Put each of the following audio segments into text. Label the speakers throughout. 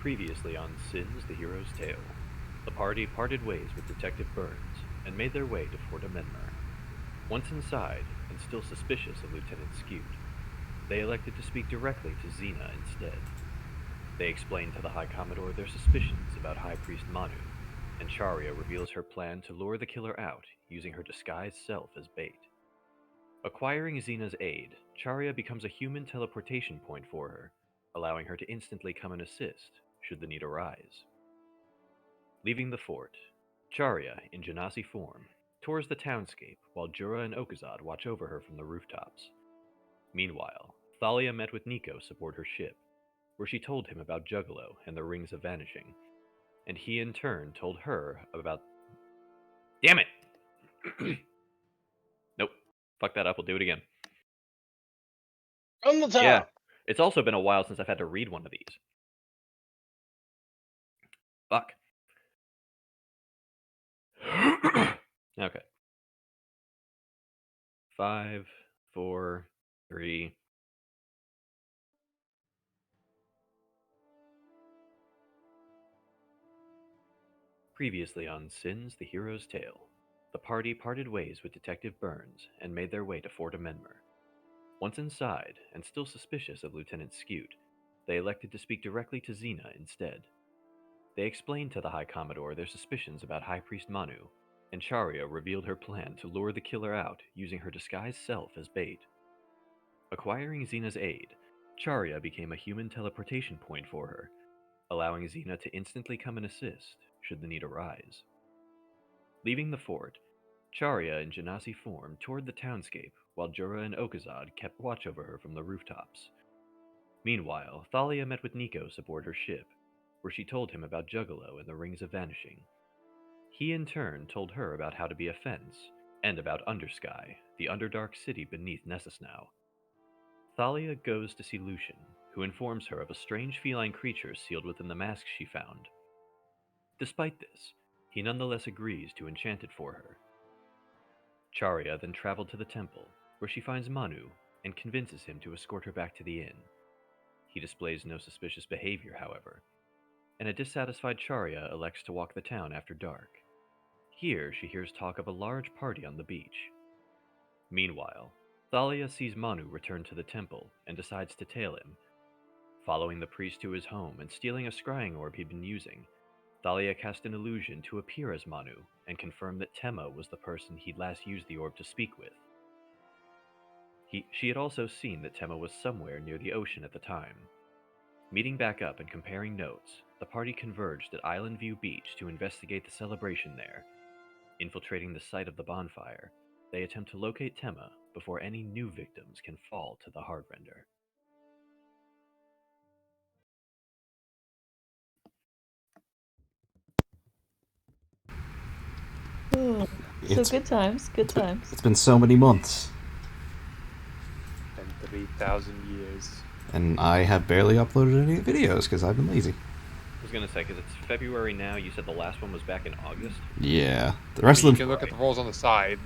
Speaker 1: Previously on Sins the Hero's Tale, the party parted ways with Detective Burns and made their way to Fort Amenmer. Once inside, and still suspicious of Lieutenant Skute, they elected to speak directly to Xena instead. They explained to the High Commodore their suspicions about High Priest Manu, and Charia reveals her plan to lure the killer out using her disguised self as bait. Acquiring Xena's aid, Charia becomes a human teleportation point for her, allowing her to instantly come and assist should the need arise. Leaving the fort, Charia, in Genasi form, tours the townscape while Jura and Okazad watch over her from the rooftops. Meanwhile, Thalia met with Nico aboard her ship, where she told him about Juggalo and the Rings of Vanishing, and he in turn told her about. Damn it! Nope. Fuck that up, we'll do it again.
Speaker 2: On the top!
Speaker 1: Yeah, it's also been a while since I've had to read one of these. Fuck. Okay. 5, 4, 3. Previously on Sins the Hero's Tale, the party parted ways with Detective Burns and made their way to Fort Amenmer. Once inside, and still suspicious of Lieutenant Skute, they elected to speak directly to Xena instead. They explained to the High Commodore their suspicions about High Priest Manu, and Charia revealed her plan to lure the killer out using her disguised self as bait. Acquiring Xena's aid, Charia became a human teleportation point for her, allowing Xena to instantly come and assist should the need arise. Leaving the fort, Charia in Genasi form toured the townscape while Jura and Okazad kept watch over her from the rooftops. Meanwhile, Thalia met with Nico aboard her ship, where she told him about Juggalo and the Rings of Vanishing. He in turn told her about how to be a fence, and about Undersky, the Underdark city beneath Nessasnau. Thalia goes to see Lucian, who informs her of a strange feline creature sealed within the mask she found. Despite this, he nonetheless agrees to enchant it for her. Charia then traveled to the temple, where she finds Manu and convinces him to escort her back to the inn. He displays no suspicious behavior, however, and a dissatisfied Charia elects to walk the town after dark. Here, she hears talk of a large party on the beach. Meanwhile, Thalia sees Manu return to the temple and decides to tail him. Following the priest to his home and stealing a scrying orb he'd been using, Thalia cast an illusion to appear as Manu and confirmed that Tema was the person he'd last used the orb to speak with. She had also seen that Tema was somewhere near the ocean at the time. Meeting back up and comparing notes, the party converged at Island View Beach to investigate the celebration there. Infiltrating the site of the bonfire, they attempt to locate Tema before any new victims can fall to the Heartrender.
Speaker 3: So good times, good times.
Speaker 4: It's been so many months,
Speaker 2: And 3,000 years.
Speaker 4: and I have barely uploaded any videos because I've been lazy.
Speaker 1: I was gonna say, because it's February now, you said the last one was back in August?
Speaker 4: Yeah, the rest
Speaker 2: You
Speaker 4: of
Speaker 2: can
Speaker 4: them.
Speaker 2: look at the rolls on the side.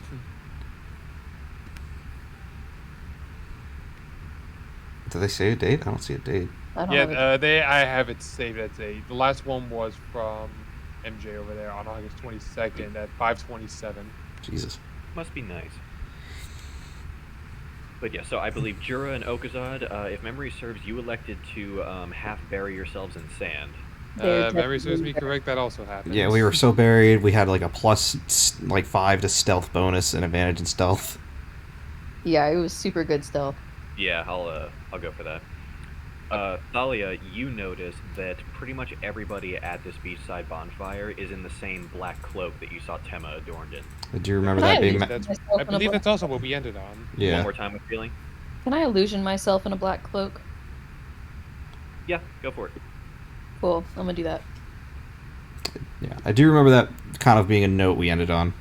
Speaker 4: Do they say a date? I don't see a date.
Speaker 3: I don't have it.
Speaker 2: Yeah, I have it saved as a. The last one was from MJ over there on August 22nd at 5:27.
Speaker 4: Jesus.
Speaker 1: Must be nice. But yeah, so I believe Jura and Okazad, if memory serves, you elected to half bury yourselves in sand.
Speaker 2: Memory serves me correct, that also happened.
Speaker 4: Yeah, we were so buried. We had like a plus like 5 to stealth bonus and advantage in stealth.
Speaker 3: Yeah, it was super good stealth.
Speaker 1: Yeah, I'll go for that. Thalia, you noticed that pretty much everybody at this beachside bonfire is in the same black cloak that you saw Tema adorned in.
Speaker 4: Do you remember
Speaker 3: Can
Speaker 4: that being?
Speaker 2: I believe that's also what we ended on.
Speaker 1: One
Speaker 4: Yeah.
Speaker 1: more time with feeling?
Speaker 3: Can I illusion myself in a black cloak?
Speaker 1: Yeah, go for it.
Speaker 3: Cool, I'm gonna do that.
Speaker 4: Yeah, I do remember that kind of being a note we ended on.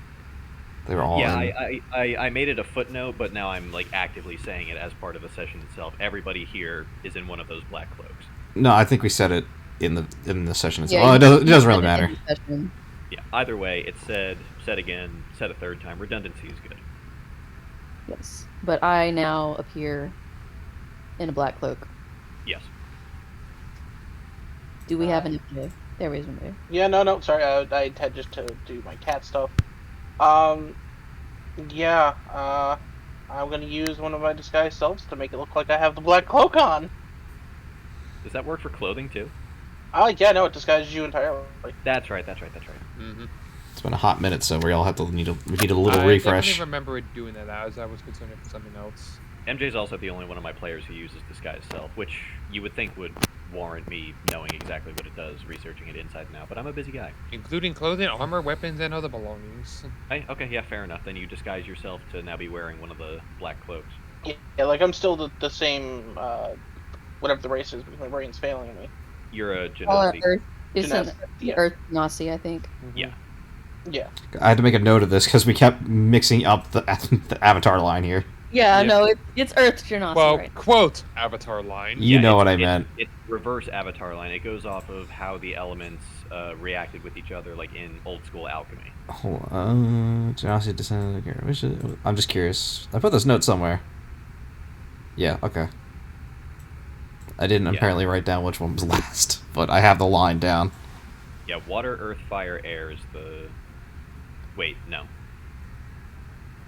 Speaker 4: They were all.
Speaker 1: Yeah,
Speaker 4: in.
Speaker 1: I made it a footnote, but now I'm like actively saying it as part of the session itself. Everybody here is in one of those black cloaks.
Speaker 4: No, I think we said it in the session itself.
Speaker 3: Yeah,
Speaker 4: Well, it doesn't really matter.
Speaker 1: Yeah, either way, it's said again, said a third time. Redundancy is good.
Speaker 3: Yes, but I now appear in a black cloak.
Speaker 1: Yes.
Speaker 3: Do we have an MJ? There is an MJ.
Speaker 5: Yeah, no, sorry. I had just to do my cat stuff. Yeah. I'm gonna use one of my disguise selves to make it look like I have the black cloak on.
Speaker 1: Does that work for clothing too?
Speaker 5: Yeah, no, it disguises you entirely.
Speaker 1: That's right.
Speaker 2: Mm-hmm.
Speaker 4: It's been a hot minute, so we all have to we need a little
Speaker 2: I
Speaker 4: refresh.
Speaker 2: definitely remember it doing that, as I was considering it for something else.
Speaker 1: MJ's also the only one of my players who uses disguise self, which you would think would warrant me knowing exactly what it does, researching it inside and out, but I'm a busy guy.
Speaker 2: Including clothing, armor, weapons, and other belongings.
Speaker 1: Hey, okay, yeah, fair enough. Then you disguise yourself to now be wearing one of the black cloaks.
Speaker 5: Yeah, like I'm still the same, whatever the race is, because my brain's failing me.
Speaker 1: You're a
Speaker 3: Or
Speaker 1: Genasi.
Speaker 3: Earth. It's an
Speaker 5: Genasi, yeah.
Speaker 3: Earth Nazi, I think.
Speaker 1: Yeah.
Speaker 5: Yeah.
Speaker 4: I had to make a note of this because we kept mixing up the Avatar line here.
Speaker 3: Yeah,
Speaker 2: Yeah.
Speaker 3: no, it's Earth Genasi,
Speaker 2: Well,
Speaker 3: right?
Speaker 2: quote Avatar line.
Speaker 4: You know what I
Speaker 1: it's-
Speaker 4: meant.
Speaker 1: It's reverse Avatar line. It goes off of how the elements reacted with each other, like in old school alchemy.
Speaker 4: Hold on. Genasi descended here. I'm just curious. I put this note somewhere. Yeah, okay. I didn't
Speaker 1: Yeah.
Speaker 4: apparently write down which one was last, but I have the line down.
Speaker 1: Yeah, water, earth, fire, air is the. Wait, no.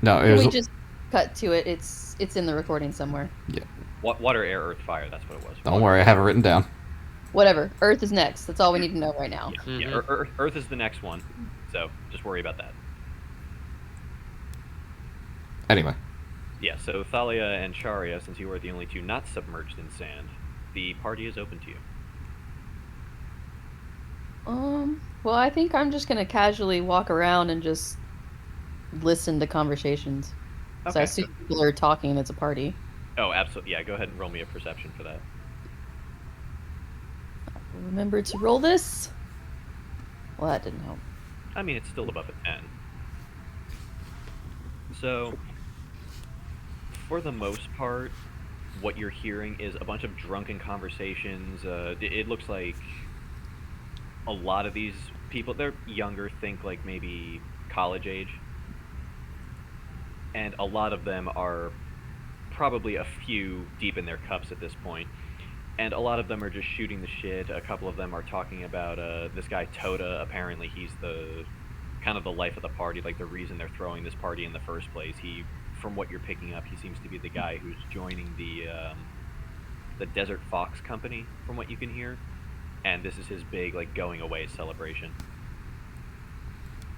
Speaker 4: No, it
Speaker 3: Can
Speaker 4: was.
Speaker 3: we just cut to it? It's in the recording somewhere.
Speaker 1: Water, air, earth, fire. That's what it was.
Speaker 4: Don't worry, I have it written down.
Speaker 3: Whatever. Earth is next. That's all we need to know right now.
Speaker 1: Yeah,
Speaker 2: Mhm.
Speaker 1: Earth is the next one, so just worry about that.
Speaker 4: Anyway,
Speaker 1: Yeah, so Thalia and Sharia, since you are the only two not submerged in sand, the party is open to you.
Speaker 3: Well, I think I'm just gonna casually walk around and just listen to conversations. So I
Speaker 1: Okay.
Speaker 3: assume people are talking and it's a party.
Speaker 1: Oh, absolutely. Yeah, go ahead and roll me a perception for that.
Speaker 3: Remember to roll this? Well, that didn't help.
Speaker 1: I mean, it's still above a 10. So, for the most part, what you're hearing is a bunch of drunken conversations. It looks like a lot of these people, they're younger, think like maybe college age. And a lot of them are probably a few deep in their cups at this point. And a lot of them are just shooting the shit. A couple of them are talking about this guy Toda. Apparently, he's the kind of the life of the party, like the reason they're throwing this party in the first place. He, from what you're picking up, he seems to be the guy who's joining the Desert Fox Company, from what you can hear. And this is his big like going away celebration.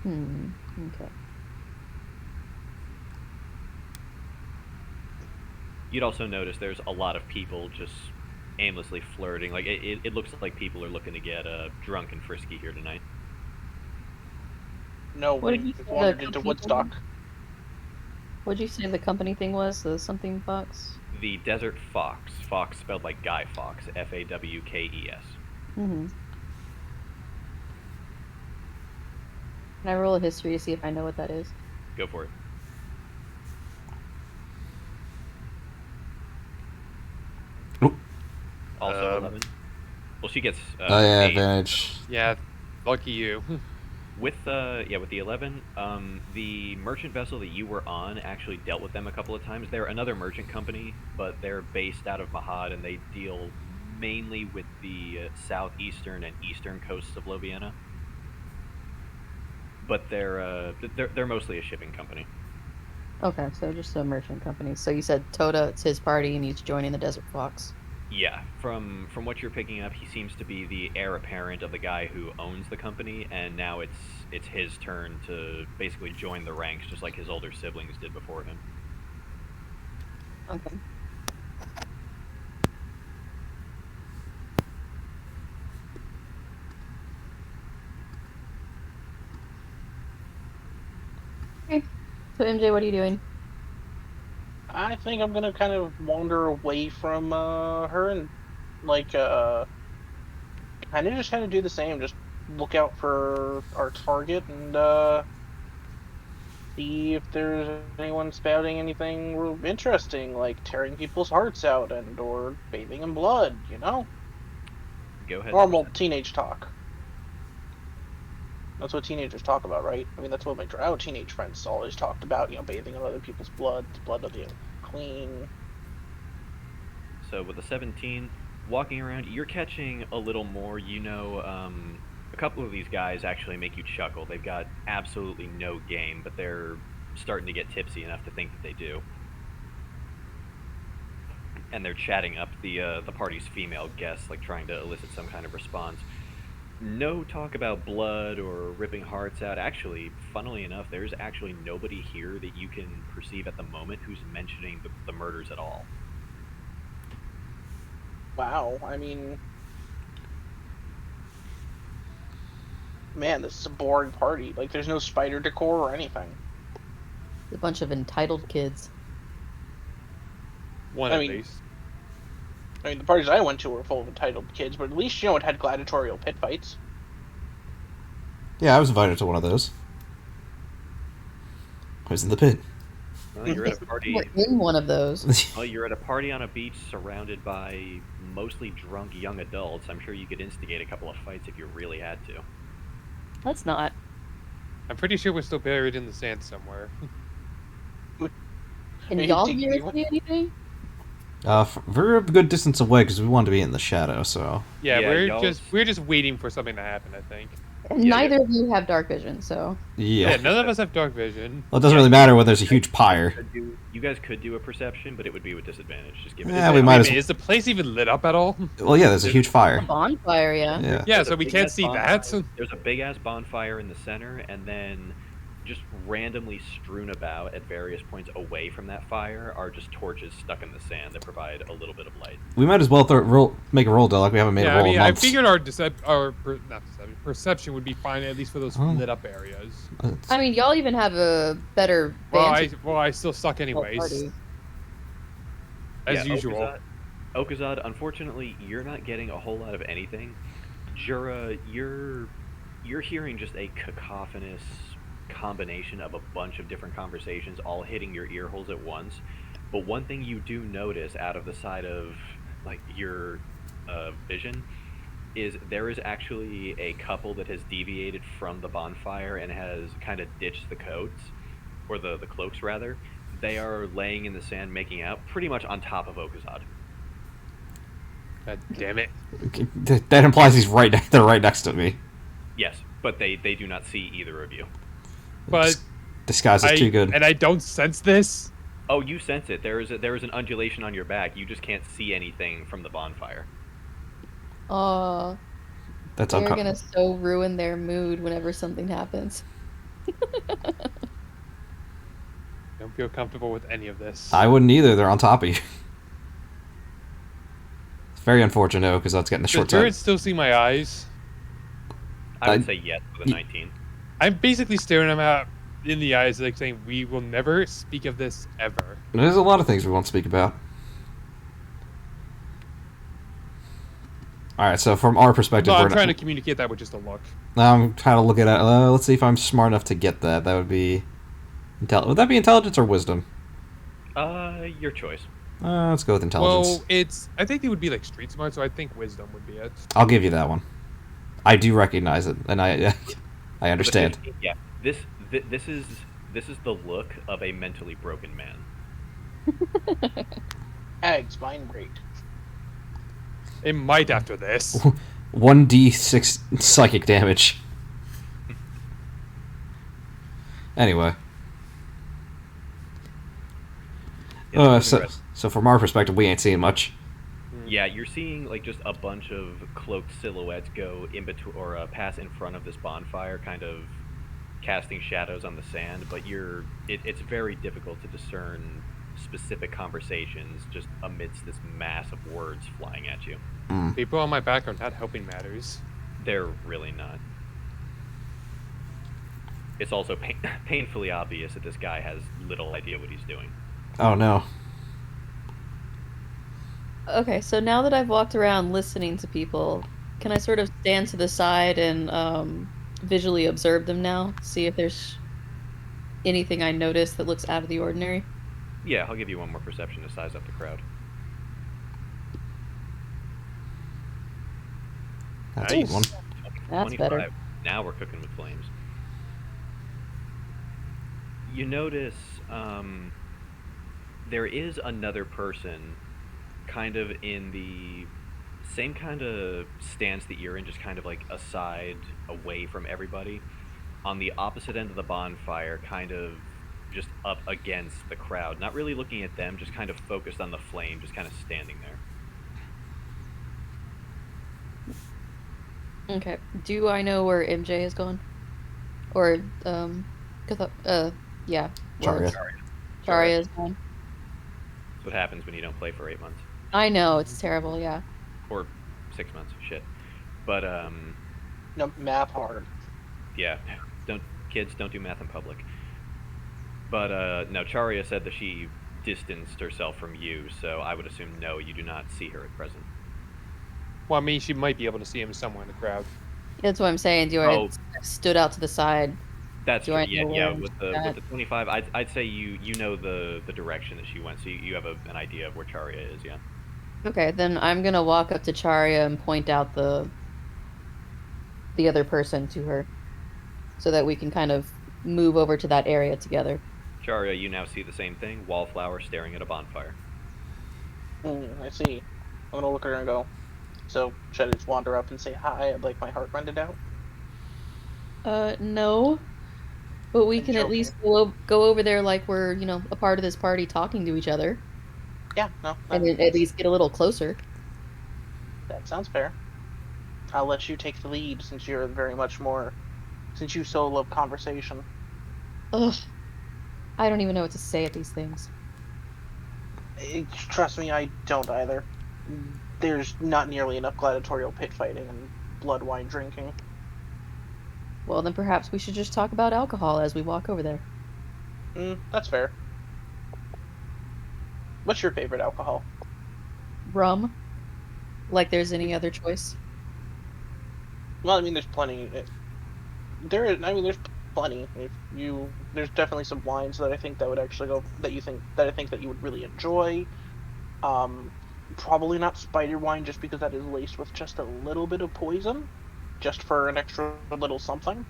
Speaker 3: Okay.
Speaker 1: You'd also notice there's a lot of people just aimlessly flirting. Like it looks like people are looking to get drunk and frisky here tonight.
Speaker 5: No,
Speaker 3: What
Speaker 5: we
Speaker 3: did you say the
Speaker 5: wandered into
Speaker 3: company
Speaker 5: Woodstock.
Speaker 3: What'd you say the company thing was? The something Fox?
Speaker 1: The Desert Fox. Fox spelled like Guy Fawkes. Fawkes.
Speaker 3: Mm-hmm. Can I roll a history to see if I know what that is?
Speaker 1: Go for it.
Speaker 4: Oop.
Speaker 1: Also 11. Well, she gets.
Speaker 4: Oh yeah,
Speaker 1: 8.
Speaker 4: advantage.
Speaker 2: Yeah, lucky you.
Speaker 1: With with the 11, the merchant vessel that you were on actually dealt with them a couple of times. They're another merchant company, but they're based out of Mahad, and they deal mainly with the southeastern and eastern coasts of Loviana. But they're mostly a shipping company.
Speaker 3: Okay, so just a merchant company. So you said Toda, it's his party, and he's joining the Desert Fox.
Speaker 1: Yeah, from what you're picking up, he seems to be the heir apparent of the guy who owns the company, and now it's his turn to basically join the ranks, just like his older siblings did before him.
Speaker 3: Okay. Okay. So MJ, what are you doing?
Speaker 5: I think I'm gonna kind of wander away from her and like kind of just kind of do the same. Just look out for our target and see if there's anyone spouting anything real interesting, like tearing people's hearts out and or bathing in blood. You know,
Speaker 1: Go ahead.
Speaker 5: normal teenage talk. That's what teenagers talk about, right? I mean, that's what my drow teenage friends always talked about. You know, bathing in other people's blood, the blood of the queen.
Speaker 1: So with a 17, walking around, you're catching a little more. A couple of these guys actually make you chuckle. They've got absolutely no game, but they're starting to get tipsy enough to think that they do. And they're chatting up the party's female guests, like trying to elicit some kind of response. No talk about blood or ripping hearts out. Actually, funnily enough, there's actually nobody here that you can perceive at the moment who's mentioning the murders at all.
Speaker 5: Wow. I mean, man, this is a boring party. Like, there's no spider decor or anything.
Speaker 3: A bunch of entitled kids.
Speaker 2: One
Speaker 5: I
Speaker 2: at
Speaker 5: mean-
Speaker 2: least.
Speaker 5: I mean, the parties I went to were full of entitled kids, but at least, it had gladiatorial pit fights.
Speaker 4: Yeah, I was invited to one of those. I was in the pit.
Speaker 1: Well, you're at a party.
Speaker 3: We're in one of those.
Speaker 1: Well, you're at a party on a beach surrounded by mostly drunk young adults. I'm sure you could instigate a couple of fights if you really had to.
Speaker 3: Let's not.
Speaker 2: I'm pretty sure we're still buried in the sand somewhere.
Speaker 3: Can
Speaker 5: Hey,
Speaker 3: y'all
Speaker 5: Tiki,
Speaker 3: hear
Speaker 5: you-
Speaker 3: anything?
Speaker 4: We're a good distance away because we wanted to be in the shadow, so...
Speaker 2: Yeah,
Speaker 1: Yeah,
Speaker 2: we're just waiting for something to happen, I think.
Speaker 3: And
Speaker 1: Yeah,
Speaker 3: neither of you have dark vision, so.
Speaker 2: Yeah,
Speaker 4: Yeah.
Speaker 2: none of us have dark vision.
Speaker 4: Well, it doesn't really matter when there's a huge pyre.
Speaker 1: You guys could do a perception, but it would be with disadvantage. Just give it.
Speaker 4: Yeah,
Speaker 1: a
Speaker 4: we
Speaker 1: try.
Speaker 4: might
Speaker 2: Wait,
Speaker 4: as
Speaker 2: wait, is the place even lit up at all?
Speaker 4: Well, yeah, there's a huge
Speaker 3: A
Speaker 4: fire.
Speaker 3: bonfire, yeah.
Speaker 4: Yeah.
Speaker 2: Yeah,
Speaker 1: There's
Speaker 2: so
Speaker 1: a
Speaker 2: we can't
Speaker 1: big-ass
Speaker 2: see
Speaker 1: bonfire.
Speaker 2: that.
Speaker 1: There's a big ass bonfire in the center, and then just randomly strewn about at various points away from that fire are just torches stuck in the sand that provide a little bit of light.
Speaker 4: We might as well make a roll, though, like we haven't made
Speaker 2: Yeah,
Speaker 4: a roll
Speaker 2: I mean,
Speaker 4: in
Speaker 2: I
Speaker 4: months.
Speaker 2: figured perception would be fine, at least for those lit up areas.
Speaker 3: I mean, y'all even have a better vantage
Speaker 2: Well, I still suck
Speaker 3: point
Speaker 2: anyways,
Speaker 3: party.
Speaker 2: as
Speaker 1: Yeah,
Speaker 2: usual.
Speaker 1: Okazad, unfortunately, you're not getting a whole lot of anything. Jura, you're hearing just a cacophonous combination of a bunch of different conversations all hitting your ear holes at once. But one thing you do notice out of the side of like your vision is there is actually a couple that has deviated from the bonfire and has kind of ditched the coats, or the cloaks rather. They are laying in the sand making out pretty much on top of Okazad.
Speaker 2: God damn it.
Speaker 4: That implies they're right next to me.
Speaker 1: Yes, but they do not see either of you.
Speaker 2: But
Speaker 4: Disguise is too good.
Speaker 2: And I don't sense this.
Speaker 1: Oh, you sense it. There is an undulation on your back. You just can't see anything from the bonfire.
Speaker 4: That's
Speaker 3: They're
Speaker 4: uncomfortable.
Speaker 3: gonna so ruin their mood whenever something happens.
Speaker 2: Don't feel comfortable with any of this.
Speaker 4: I wouldn't either. They're on top of you. It's very unfortunate, because that's getting a
Speaker 2: Does
Speaker 4: short
Speaker 2: Jared
Speaker 4: time.
Speaker 2: still see my eyes?
Speaker 1: I would
Speaker 4: I-
Speaker 1: say yes with a
Speaker 4: y-
Speaker 1: 19.
Speaker 2: I'm basically staring him out in the eyes, like saying, "We will never speak of this ever."
Speaker 4: There's a lot of things we won't speak about. Alright, so from our perspective,
Speaker 2: No,
Speaker 4: we're
Speaker 2: I'm
Speaker 4: not-
Speaker 2: trying to communicate that with just a look.
Speaker 4: I'm trying to look at it. Let's see if I'm smart enough to get that. That would be... Would that be intelligence or wisdom?
Speaker 1: Your choice.
Speaker 4: Let's go with intelligence.
Speaker 2: Well, I think it would be like street smart, so I think wisdom would be it.
Speaker 4: I'll give you that one. I do recognize it, and I I understand.
Speaker 1: But yeah, this is the look of a mentally broken man.
Speaker 5: Eggs, mind rate.
Speaker 2: It might after this.
Speaker 4: 1d6 psychic damage. Anyway.
Speaker 1: Yeah, moving
Speaker 4: So,
Speaker 1: right.
Speaker 4: so from our perspective, we ain't seeing much.
Speaker 1: Yeah, you're seeing like just a bunch of cloaked silhouettes go in between or pass in front of this bonfire, kind of casting shadows on the sand. But it's very difficult to discern specific conversations just amidst this mass of words flying at you.
Speaker 2: People on my back are not helping matters.
Speaker 1: They're really not. It's also painfully obvious that this guy has little idea what he's doing.
Speaker 4: Oh no.
Speaker 3: Okay, so now that I've walked around listening to people, can I sort of stand to the side and visually observe them now? See if there's anything I notice that looks out of the ordinary?
Speaker 1: Yeah, I'll give you one more perception to size up the crowd.
Speaker 4: That's
Speaker 2: Nice.
Speaker 4: a one.
Speaker 3: That's better.
Speaker 1: Now we're cooking with flames. You notice there is another person kind of in the Same kind of stance that you're in, just kind of like aside, away from everybody. On the opposite end of the bonfire, kind of just up against the crowd, not really looking at them, just kind of focused on the flame, just kind of standing there.
Speaker 3: Okay. Do I know where MJ is gone? Or yeah. where
Speaker 4: Charya.
Speaker 3: Charya is gone.
Speaker 1: That's what happens when you don't play for 8 months.
Speaker 3: I know, it's terrible, yeah.
Speaker 1: Or 6 months, shit. But,
Speaker 5: No, math hard.
Speaker 1: yeah, kids don't do math in public. But, no, Charya said that she distanced herself from you, so I would assume no, you do not see her at present.
Speaker 2: Well, I mean, she might be able to see him somewhere in the crowd.
Speaker 3: That's what I'm saying. Do I stood out to the side?
Speaker 1: That's
Speaker 3: Do
Speaker 1: true.
Speaker 3: I
Speaker 1: Yeah,
Speaker 3: know
Speaker 1: yeah.
Speaker 3: where
Speaker 1: With the 25, I'd say you know the direction that she went, so you have an idea of where Charya is. Yeah.
Speaker 3: Okay, then I'm gonna walk up to Charya and point out the other person to her, so that we can kind of move over to that area together.
Speaker 1: Charya, you now see the same thing. Wallflower staring at a bonfire.
Speaker 5: I see. I'm gonna look at her and go. So should I just wander up and say hi? I'd like my heart rented out.
Speaker 3: No. But we
Speaker 5: I'm
Speaker 3: can at
Speaker 5: joking.
Speaker 3: least go over there like we're, a part of this party talking to each other.
Speaker 5: Yeah, no.
Speaker 3: And then at least get a little closer.
Speaker 5: That sounds fair. I'll let you take the lead since you're since you so love conversation.
Speaker 3: Ugh. I don't even know what to say at these things.
Speaker 5: Trust me, I don't either. There's not nearly enough gladiatorial pit fighting and blood wine drinking.
Speaker 3: Well, then perhaps we should just talk about alcohol as we walk over there.
Speaker 5: That's fair. What's your favorite alcohol?
Speaker 3: Rum? Like there's any other choice?
Speaker 5: Well, I mean, there's plenty. There's plenty. There's definitely some wines that I think that would actually go that I think that you would really enjoy. Probably not spider wine, just because that is laced with just a little bit of poison, just for an extra little something.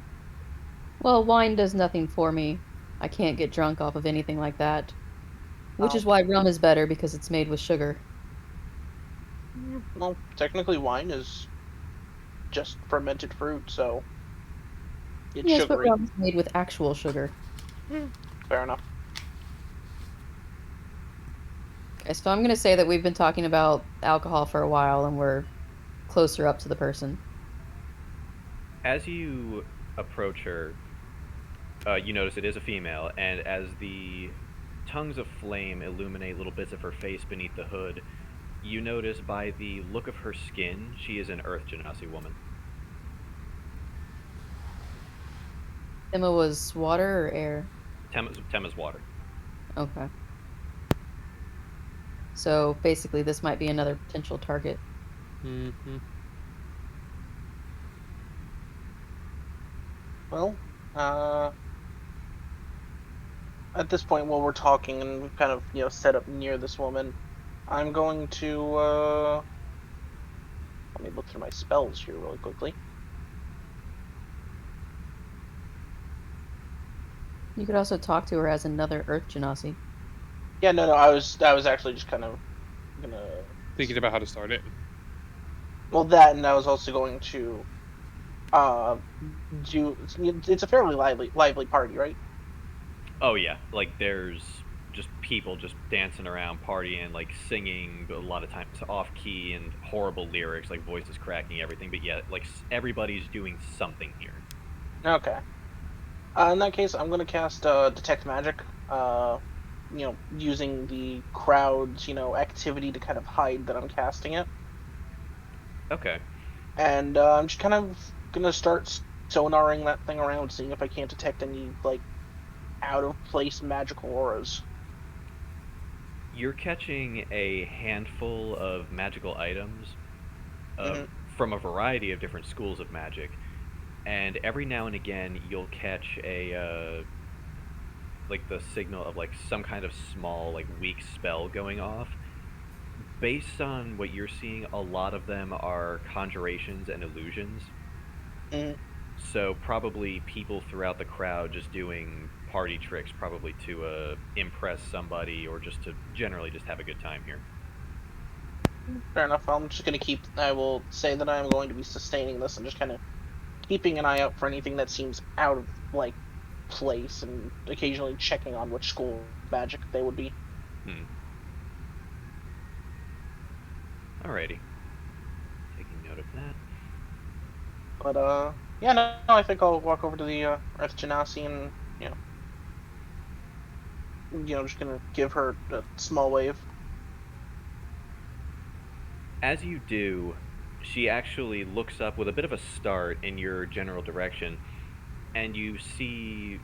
Speaker 3: Well, wine does nothing for me. I can't get drunk off of anything like that. Which is why rum is better, because it's made with sugar.
Speaker 5: Well, technically, wine is just fermented fruit, so it's
Speaker 3: Yes, but
Speaker 5: sugary.
Speaker 3: rum is made with actual sugar.
Speaker 5: Fair enough.
Speaker 3: Okay, so I'm gonna say that we've been talking about alcohol for a while, and we're closer up to the person.
Speaker 1: As you approach her, you notice it is a female, and as the tongues of flame illuminate little bits of her face beneath the hood, you notice by the look of her skin, she is an Earth Genasi woman.
Speaker 3: Emma was water or air?
Speaker 1: Temma's water.
Speaker 3: Okay. So basically, this might be another potential target.
Speaker 2: Mm-hmm.
Speaker 5: Well, at this point, while we're talking and we've kind of, set up near this woman, I'm going to, let me look through my spells here really quickly.
Speaker 3: You could also talk to her as another Earth Genasi.
Speaker 5: Yeah, no, I was actually just kind of gonna...
Speaker 2: Thinking about how to start it.
Speaker 5: Well, that, and I was also going to, it's a fairly lively party, right?
Speaker 1: Oh yeah, like there's just people just dancing around, partying, like singing a lot of times off key and horrible lyrics, like voices cracking, everything. But yeah, like everybody's doing something here.
Speaker 5: Okay. In that case, I'm gonna cast Detect Magic. Using the crowd's activity to kind of hide that I'm casting it.
Speaker 1: Okay.
Speaker 5: And I'm just kind of gonna start sonaring that thing around, seeing if I can't detect any like out of place magical auras.
Speaker 1: You're catching a handful of magical items from a variety of different schools of magic, and every now and again you'll catch a like the signal of like some kind of small like weak spell going off. Based on what you're seeing, a lot of them are conjurations and illusions. So probably people throughout the crowd just doing party tricks, probably to impress somebody or just to generally just have a good time here.
Speaker 5: Fair enough. I'm just gonna keep. I will say that I'm going to be sustaining this and just kind of keeping an eye out for anything that seems out of place, and occasionally checking on which school magic they would be.
Speaker 1: Alrighty. Taking note of that.
Speaker 5: But yeah, no, I think I'll walk over to the Earth Genasi and just gonna give her a small wave.
Speaker 1: As you do, she actually looks up with a bit of a start in your general direction, and you see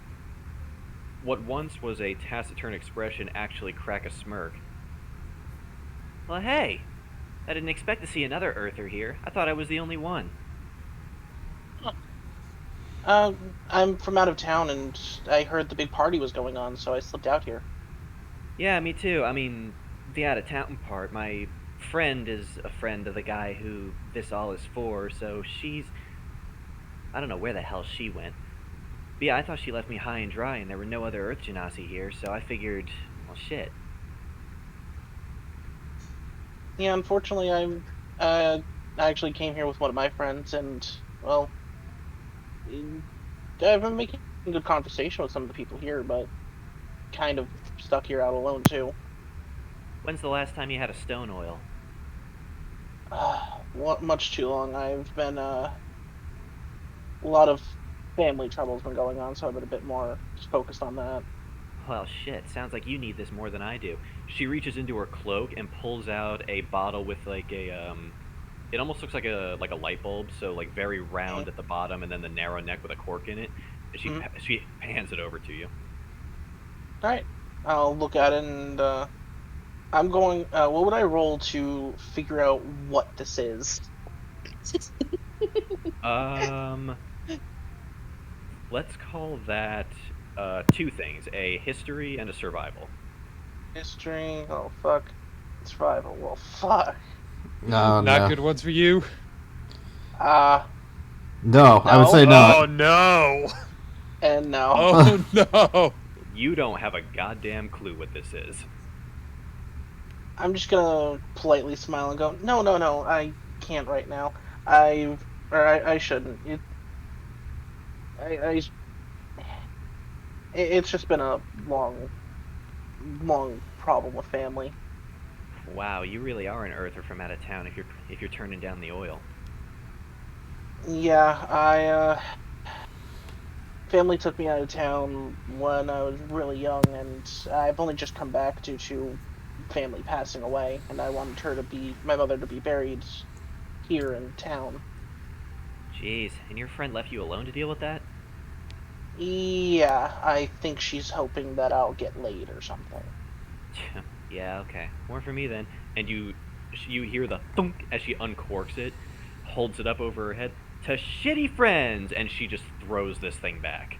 Speaker 1: what once was a taciturn expression actually crack a smirk. Well, hey! I didn't expect to see another Earther here. I thought I was the only one.
Speaker 5: I'm from out of town, and I heard the big party was going on, so I slipped out here.
Speaker 1: Yeah, me too. I mean, the out-of-town part, my friend is a friend of the guy who this all is for, so I don't know where the hell she went. But yeah, I thought she left me high and dry, and there were no other Earth Genasi here, so I figured, well, shit.
Speaker 5: Yeah, unfortunately, I actually came here with one of my friends, and well, I've been making good conversation with some of the people here, but kind of stuck here out alone too.
Speaker 1: When's the last time you had a stone oil?
Speaker 5: Much too long. I've been a lot of family trouble's been going on, so I've been a bit more focused on that.
Speaker 1: Well, shit, sounds like you need this more than I do. She reaches into her cloak and pulls out a bottle with like a, it almost looks like a light bulb, so like very round at the bottom and then the narrow neck with a cork in it. And she hands it over to you.
Speaker 5: All right, I'll look at it, and I'm going. What would I roll to figure out what this is?
Speaker 1: Let's call that two things: a history and a survival.
Speaker 5: History. Oh fuck. Survival. Well, fuck.
Speaker 4: No,
Speaker 2: Not
Speaker 4: no.
Speaker 2: good ones for you.
Speaker 4: No, I would say no.
Speaker 2: Oh no!
Speaker 5: And no.
Speaker 2: Oh no!
Speaker 1: You don't have a goddamn clue what this is.
Speaker 5: I'm just gonna politely smile and go, no, I can't right now. I shouldn't. It's just been a long problem with family.
Speaker 1: Wow, you really are an Earther from out of town if you're turning down the oil.
Speaker 5: Yeah, family took me out of town when I was really young, and I've only just come back due to family passing away, and I wanted my mother to be buried here in town.
Speaker 1: Jeez, and your friend left you alone to deal with that?
Speaker 5: Yeah, I think she's hoping that I'll get laid or something.
Speaker 1: Yeah, okay. More for me then. And you hear the thunk as she uncorks it, holds it up over her head. To shitty friends! And she just throws this thing back.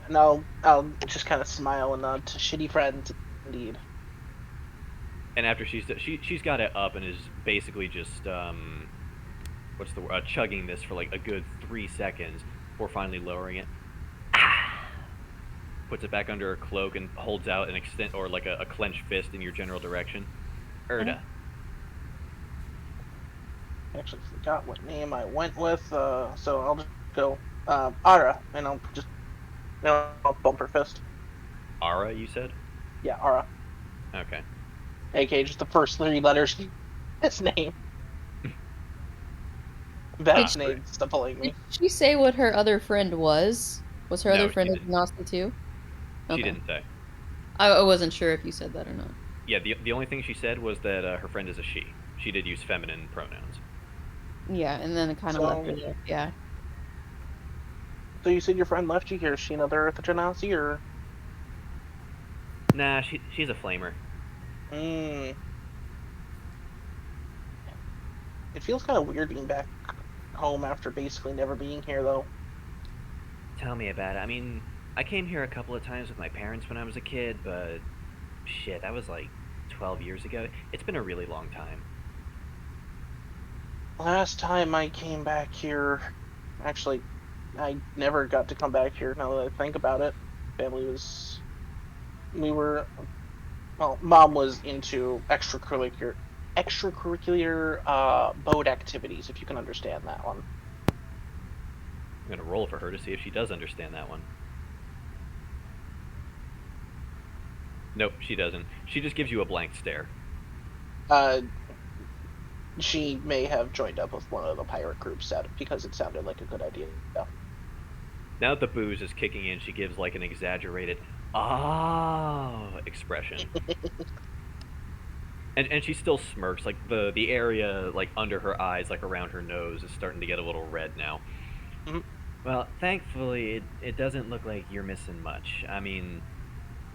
Speaker 5: And I'll just kind of smile and nod to shitty friends, indeed.
Speaker 1: And after she's got it up and is basically just chugging this for like a good 3 seconds before finally lowering it. Puts it back under her cloak and holds out an extent or like a clenched fist in your general direction. Erda.
Speaker 5: I actually forgot what name I went with, so I'll just go Ara, and I'll just I'll bump her fist.
Speaker 1: Ara, you said?
Speaker 5: Yeah, Ara.
Speaker 1: Okay.
Speaker 5: AK, just the first 3 letters of his name. That's name stippling me.
Speaker 3: Did she say what her other friend was? Was her
Speaker 1: No,
Speaker 3: other
Speaker 1: she
Speaker 3: friend a
Speaker 1: didn't.
Speaker 3: Genasi too?
Speaker 1: She didn't say.
Speaker 3: I wasn't sure if you said that or not.
Speaker 1: Yeah, the only thing she said was that her friend is a she. She did use feminine pronouns.
Speaker 3: Yeah, and then it kind of left her there. Yeah.
Speaker 5: So you said your friend left you here. Is she another Earth Genasi, or?
Speaker 1: Nah, she's a flamer.
Speaker 5: It feels kind of weird being back home after basically never being here, though.
Speaker 1: Tell me about it. I mean, I came here a couple of times with my parents when I was a kid, but shit, that was like 12 years ago. It's been a really long time.
Speaker 5: Last time I came back here, actually, I never got to come back here. Now that I think about it, Mom was into extracurricular boat activities, if you can understand that one.
Speaker 1: I'm gonna roll for her to see if she does understand that one. Nope, she doesn't. She just gives you a blank stare.
Speaker 5: She may have joined up with one of the pirate groups because it sounded like a good idea. Yeah.
Speaker 1: Now that the booze is kicking in, she gives like an exaggerated "ah" expression. And she still smirks, like the area like under her eyes, like around her nose, is starting to get a little red now.
Speaker 5: Mhm.
Speaker 1: Well, thankfully, it doesn't look like you're missing much. I mean,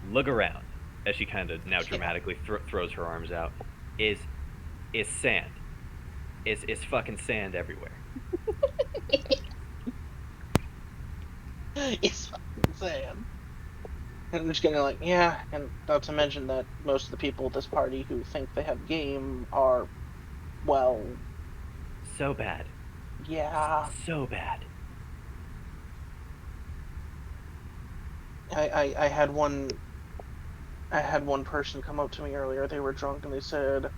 Speaker 1: look around, as she kind of now dramatically throws her arms out. Is sand. Is fucking sand everywhere.
Speaker 5: It's insane. And I'm just gonna like, yeah, and not to mention that most of the people at this party who think they have game are, well,
Speaker 1: So bad.
Speaker 5: yeah.
Speaker 1: So bad.
Speaker 5: I had one person come up to me earlier. They were drunk and they said,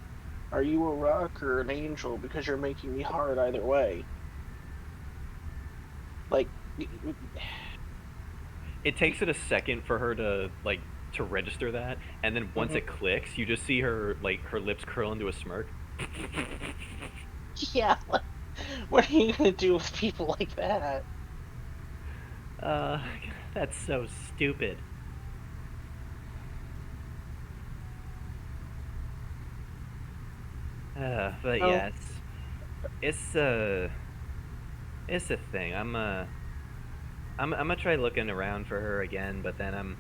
Speaker 5: "Are you a rock or an angel? Because you're making me hard either way." Like,
Speaker 1: It takes it a second for her to register that, and then once it clicks, you just see her her lips curl into a smirk.
Speaker 5: yeah. Like, what are you gonna do with people like that?
Speaker 1: That's so stupid. But
Speaker 5: Oh.
Speaker 1: yes, it's a thing. I'm gonna try looking around for her again, but then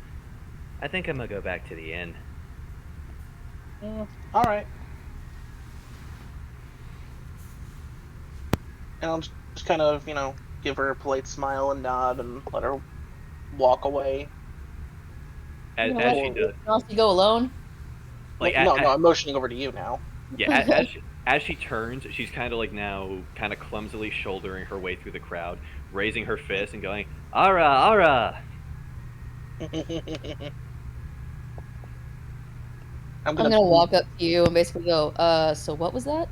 Speaker 1: I think I'm gonna go back to the inn.
Speaker 5: All right. And I'll just kind of, give her a polite smile and nod and let her walk away.
Speaker 1: As
Speaker 3: You know
Speaker 1: she
Speaker 3: what?
Speaker 1: does,
Speaker 3: Nazi go alone?
Speaker 1: like
Speaker 5: no, I'm motioning over to you now.
Speaker 1: yeah, as she turns, she's kind of now kind of clumsily shouldering her way through the crowd, raising her fist and going, "Ara, ara!"
Speaker 3: I'm gonna walk up to you and basically go, so what was that?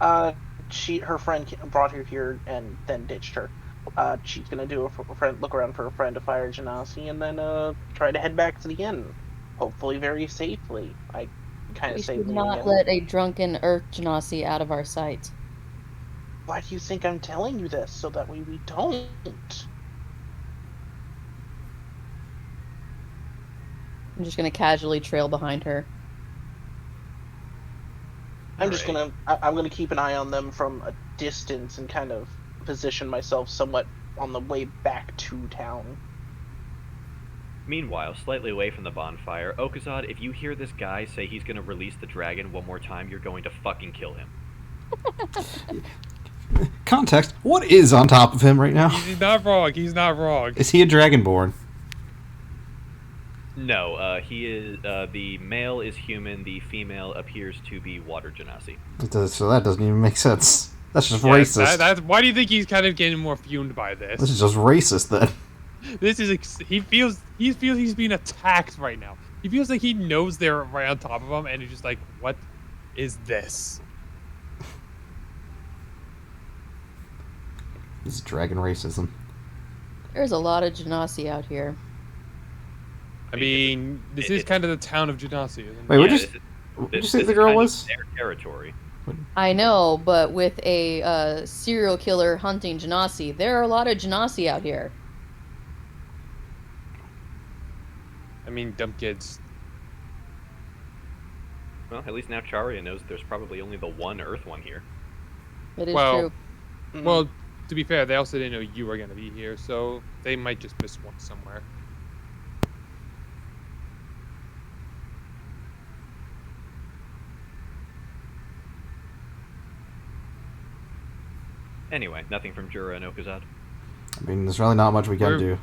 Speaker 5: Her friend brought her here and then ditched her. She's gonna do a look around for a friend to fire Genasi and then try to head back to the inn, hopefully very safely. I kind
Speaker 3: We
Speaker 5: of say
Speaker 3: should
Speaker 5: leaning
Speaker 3: not
Speaker 5: in.
Speaker 3: let a drunken Earth Genasi out of our sight.
Speaker 5: Why do you think I'm telling you this? So that way we don't.
Speaker 3: I'm just gonna casually trail behind her.
Speaker 5: I'm gonna keep an eye on them from a distance and kind of position myself somewhat on the way back to town.
Speaker 1: Meanwhile, slightly away from the bonfire, Okazad, if you hear this guy say he's gonna release the dragon one more time, you're going to fucking kill him.
Speaker 4: Context: what is on top of him right now?
Speaker 2: He's not wrong. He's not wrong.
Speaker 4: Is he a dragonborn?
Speaker 1: No, he is. The male is human. The female appears to be water genasi.
Speaker 4: So that doesn't even make sense. That's just
Speaker 2: Yeah,
Speaker 4: racist.
Speaker 2: why do you think he's kind of getting more fumed by this?
Speaker 4: This is just racist then.
Speaker 2: This is he feels he's being attacked right now. He feels like he knows they're right on top of him, and he's just like, "What is this?"
Speaker 4: This is dragon racism.
Speaker 3: There's a lot of Genasi out here.
Speaker 2: I mean, this is kind of the town of Genasi, isn't it?
Speaker 4: Wait,
Speaker 1: Yeah,
Speaker 4: what'd you
Speaker 1: this
Speaker 4: say
Speaker 1: is
Speaker 4: the girl
Speaker 1: kind of
Speaker 4: was?
Speaker 1: their territory.
Speaker 3: I know, but with a serial killer hunting Genasi, there are a lot of Genasi out here.
Speaker 2: I mean, dumb kids.
Speaker 1: Well, at least now Charia knows there's probably only the one Earth one here.
Speaker 3: It is
Speaker 2: Well,
Speaker 3: true.
Speaker 2: Well, to be fair, they also didn't know you were going to be here, so they might just miss one somewhere.
Speaker 1: Anyway, nothing from Jura and Okazad.
Speaker 4: I mean, there's really not much we can do.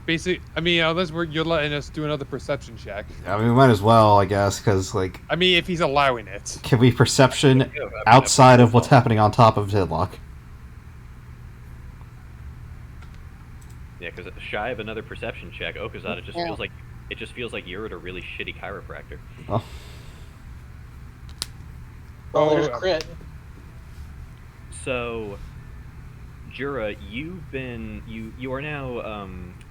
Speaker 2: I mean, unless you're letting us do another perception check.
Speaker 4: I mean, we might as well, I guess, because, like,
Speaker 2: I mean, if he's allowing it.
Speaker 4: can we perception
Speaker 1: Yeah, I mean,
Speaker 4: outside
Speaker 1: that's
Speaker 4: of what's happening on top of Tidlock?
Speaker 1: Yeah, because shy of another perception check, Okazad, it just feels like you're at a really shitty chiropractor.
Speaker 4: Oh,
Speaker 5: Oh, there's
Speaker 2: Oh,
Speaker 5: crit.
Speaker 1: So, Jura, you are now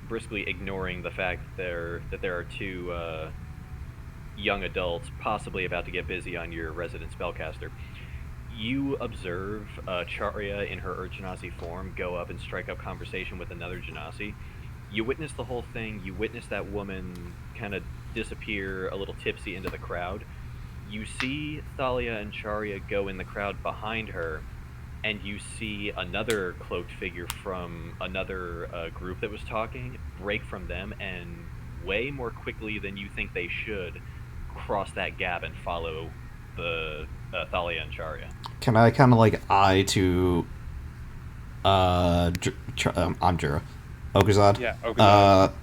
Speaker 1: briskly ignoring the fact that there are two young adults possibly about to get busy on your resident spellcaster. You observe Charya in her Genasi form go up and strike up conversation with another Genasi. You witness the whole thing. You witness that woman kind of disappear a little tipsy into the crowd. You see Thalia and Charya go in the crowd behind her, and you see another cloaked figure from another group that was talking break from them and way more quickly than you think they should cross that gap and follow the Thalia and Charya.
Speaker 4: Can I kind of like eye to I'm Jura, Okazad?
Speaker 2: yeah. Okay.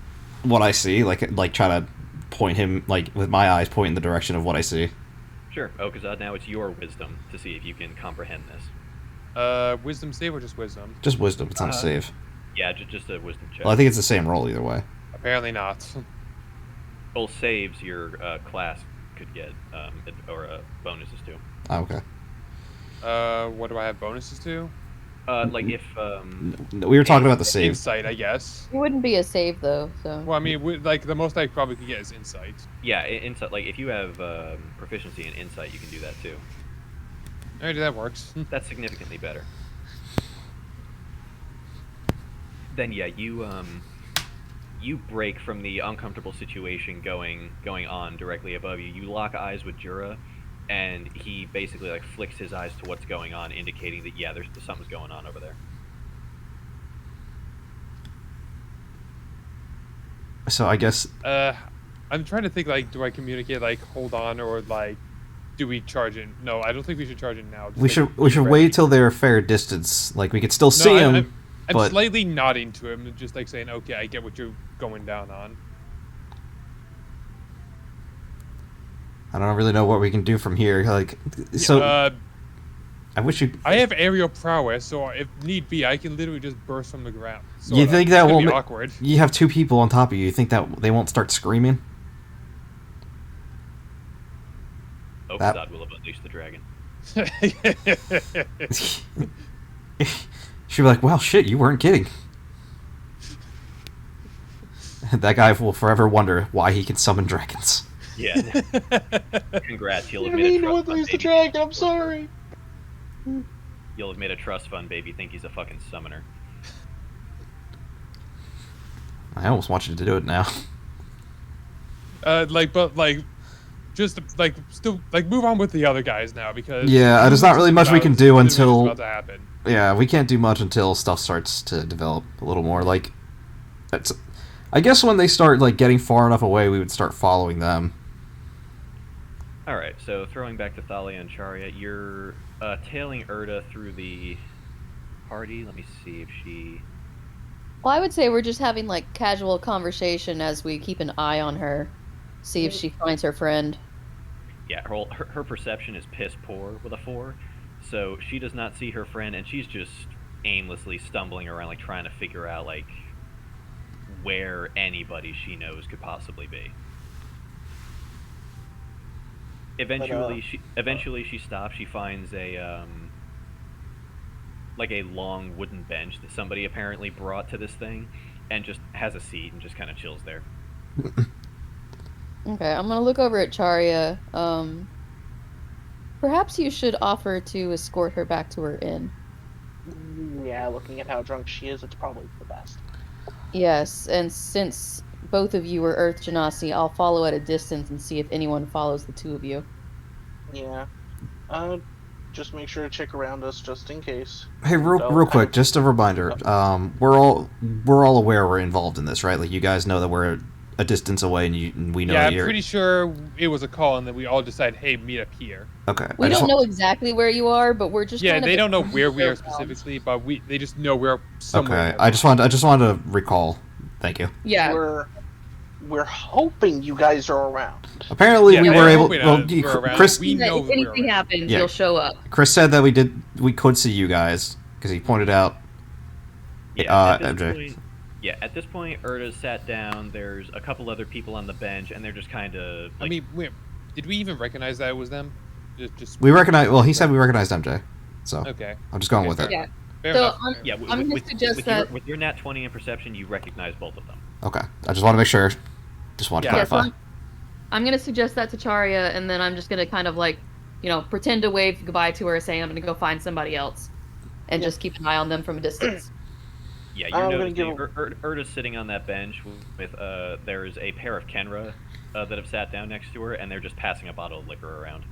Speaker 4: What I see, like try to point him like with my eyes, point in the direction of what I see.
Speaker 1: Sure, Okazad, now it's your wisdom to see if you can comprehend this.
Speaker 2: Wisdom save or just wisdom?
Speaker 4: Just wisdom. It's not a save.
Speaker 1: Yeah, just a wisdom check.
Speaker 4: Well, I think it's the same roll either way.
Speaker 2: Apparently not.
Speaker 1: Both saves your class could get, or bonuses to.
Speaker 4: Oh, okay.
Speaker 2: What do I have bonuses to?
Speaker 1: Like if
Speaker 4: We were talking about the save.
Speaker 2: Insight, I guess.
Speaker 3: It wouldn't be a save though, so.
Speaker 2: Well, I mean, like the most I probably could get is insight.
Speaker 1: yeah, insight. Like if you have proficiency in insight, you can do that too.
Speaker 2: Alright, that works.
Speaker 1: That's significantly better. Then yeah, you break from the uncomfortable situation going on directly above you. You lock eyes with Jura, and he basically like flicks his eyes to what's going on, indicating that yeah, there's something's going on over there.
Speaker 4: So I guess
Speaker 2: I'm trying to think, like, do I communicate, like, hold on, or, like, do we charge in? No, I don't think we should charge in now.
Speaker 4: we should wait till they're a fair distance. Like we could still see him.
Speaker 2: I'm
Speaker 4: but
Speaker 2: slightly nodding to him, just like saying, okay, I get what you're going down on.
Speaker 4: I don't really know what we can do from here. Like, so I wish you.
Speaker 2: I have aerial prowess, so if need be, I can literally just burst from the ground.
Speaker 4: You think that
Speaker 2: won't
Speaker 4: won't
Speaker 2: be
Speaker 4: ma-
Speaker 2: awkward?
Speaker 4: You have two people on top of you. You think that they won't start screaming?
Speaker 1: Okazad will have unleashed the dragon.
Speaker 4: She'll be like, "Well, shit, you weren't kidding." That guy will forever wonder why he can summon dragons.
Speaker 1: Yeah. Congrats, you'll have
Speaker 5: I
Speaker 1: made a
Speaker 5: mean,
Speaker 1: trust
Speaker 5: what
Speaker 1: fund
Speaker 5: is the
Speaker 1: baby.
Speaker 5: dragon? I'm sorry.
Speaker 1: You'll have made a trust fund baby think he's a fucking summoner.
Speaker 4: I almost want you to do it now.
Speaker 2: Just still move on with the other guys now, because
Speaker 4: Yeah, there's not really much we can do
Speaker 2: what's
Speaker 4: until.
Speaker 2: about to happen.
Speaker 4: Yeah, we can't do much until stuff starts to develop a little more. Like, I guess when they start like getting far enough away, we would start following them.
Speaker 1: Alright, so throwing back to Thalia and Charya, you're tailing Erda through the party. Let me see if she...
Speaker 3: Well, I would say we're just having like casual conversation as we keep an eye on her, see if she finds her friend.
Speaker 1: Yeah, her perception is piss poor with a 4, so she does not see her friend, and she's just aimlessly stumbling around, like trying to figure out like where anybody she knows could possibly be. Eventually she stops. She finds a like a long wooden bench that somebody apparently brought to this thing, and just has a seat and just kind of chills there.
Speaker 3: Okay, I'm gonna look over at Charya. Perhaps you should offer to escort her back to her inn.
Speaker 5: Yeah, looking at how drunk she is, it's probably the best.
Speaker 3: Yes, and since both of you are Earth Genasi, I'll follow at a distance and see if anyone follows the two of you.
Speaker 5: Yeah. Just make sure to check around us just in case.
Speaker 4: Hey, real quick, just a reminder. We're all aware we're involved in this, right? Like, you guys know that we're a distance away, and we know
Speaker 2: Yeah,
Speaker 4: that
Speaker 2: I'm
Speaker 4: you're.
Speaker 2: pretty sure it was a call, and then we all decided, hey, meet up here.
Speaker 4: Okay.
Speaker 3: We don't know exactly where you are, but we're just
Speaker 2: Yeah,
Speaker 3: kind of
Speaker 2: they don't know where we are
Speaker 3: around.
Speaker 2: specifically, but they just know we're somewhere.
Speaker 4: Okay, I just wanted to recall. Thank you.
Speaker 3: Yeah.
Speaker 5: We're hoping you guys are around.
Speaker 4: Apparently, we
Speaker 2: they're
Speaker 4: were able.
Speaker 2: hoping
Speaker 4: Well,
Speaker 2: we're around.
Speaker 4: Chris.
Speaker 2: We know
Speaker 3: if
Speaker 2: we're
Speaker 3: anything
Speaker 2: around.
Speaker 3: happens,
Speaker 4: Yeah.
Speaker 3: you'll show up.
Speaker 4: Chris said that we could see you guys because he pointed out.
Speaker 1: Yeah,
Speaker 4: MJ.
Speaker 1: At this point, Erda's sat down. There's a couple other people on the bench, and they're just kind of. Like,
Speaker 2: I mean, did we even recognize that it was them? Just
Speaker 4: We recognize. Well, he said we recognized MJ, so
Speaker 2: okay.
Speaker 4: I'm just going
Speaker 2: Okay,
Speaker 4: with
Speaker 2: fair
Speaker 4: it.
Speaker 3: Yeah.
Speaker 2: Fair
Speaker 3: So
Speaker 2: enough.
Speaker 1: Yeah,
Speaker 3: I'm gonna suggest that.
Speaker 1: with your nat 20 in perception, you recognize both of them.
Speaker 4: Okay, I just want to make sure. Just want to
Speaker 2: Yeah.
Speaker 3: Yeah, so
Speaker 4: clarify.
Speaker 3: I'm gonna suggest that to Charia, and then I'm just gonna kind of like, pretend to wave goodbye to her, saying I'm gonna go find somebody else, and
Speaker 5: Yeah.
Speaker 3: just keep an eye on them from a distance.
Speaker 1: Yeah,
Speaker 5: I'm
Speaker 1: you're
Speaker 5: gonna
Speaker 1: noticing
Speaker 5: give
Speaker 1: Urta's sitting on that bench with there's a pair of Kenra that have sat down next to her, and they're just passing a bottle of liquor around.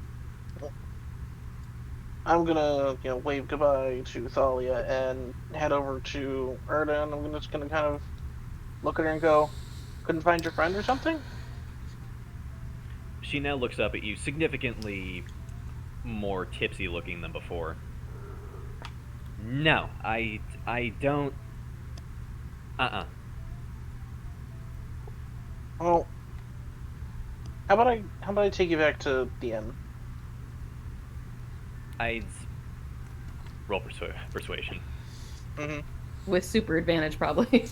Speaker 5: I'm gonna, wave goodbye to Thalia and head over to Erda, and I'm just gonna kind of look at her and go, "Couldn't find your friend or something?"
Speaker 1: She now looks up at you, significantly more tipsy looking than before. No, I don't.
Speaker 5: Well, how about I take you back to the inn?
Speaker 1: I'd roll persuasion.
Speaker 5: Mm-hmm.
Speaker 3: With super advantage, probably.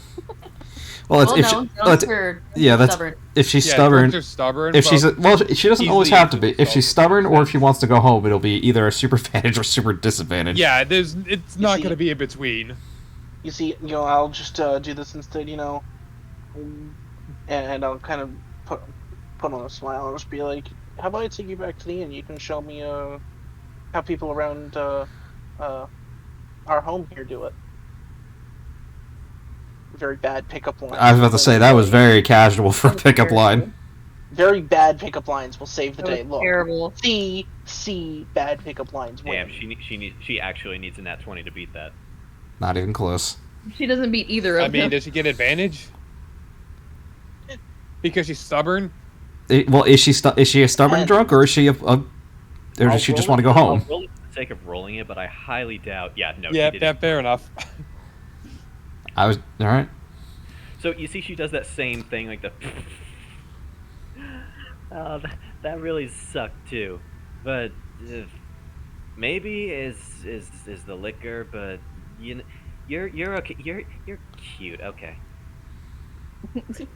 Speaker 4: Well, it's,
Speaker 3: Well,
Speaker 4: if
Speaker 3: no,
Speaker 4: she,
Speaker 3: drunks
Speaker 4: well, it's,
Speaker 3: are
Speaker 4: yeah, that's
Speaker 3: stubborn.
Speaker 4: if she's
Speaker 2: Yeah,
Speaker 4: stubborn.
Speaker 2: drunks are stubborn.
Speaker 4: If she's
Speaker 2: but
Speaker 4: well, she doesn't always
Speaker 2: easily
Speaker 4: have to be. If she's stubborn or if she wants to go home, it'll be either a super advantage or super disadvantage.
Speaker 2: yeah, it's not
Speaker 5: see-
Speaker 2: going to be in between.
Speaker 5: You see, I'll just do this instead, and I'll kind of put on a smile and just be like, "How about I take you back to the inn? You can show me how people around our home here do it." Very bad pickup line.
Speaker 4: I was about to say that was very casual for a pickup line.
Speaker 5: Very bad pickup lines will save the
Speaker 3: That was
Speaker 5: day. Look,
Speaker 3: terrible.
Speaker 5: see, bad pickup lines win.
Speaker 1: Damn, she actually needs a nat 20 to beat that.
Speaker 4: Not even close.
Speaker 3: She doesn't beat either of
Speaker 2: I mean,
Speaker 3: them.
Speaker 2: does she get advantage? Because she's stubborn?
Speaker 4: Well, is she a stubborn
Speaker 5: And-
Speaker 4: drunk or is she or
Speaker 5: I'll
Speaker 4: does she just
Speaker 5: roll
Speaker 4: want to
Speaker 5: it.
Speaker 4: go
Speaker 1: I'll
Speaker 4: home?
Speaker 1: roll it for the sake of rolling it, but I highly doubt. Yeah, no.
Speaker 2: Yeah,
Speaker 1: she didn't.
Speaker 2: fair enough.
Speaker 4: I was all right.
Speaker 1: So you see, she does that same thing, like the. Oh, that really sucked too, but maybe is the liquor, but you're okay. You're cute. Okay.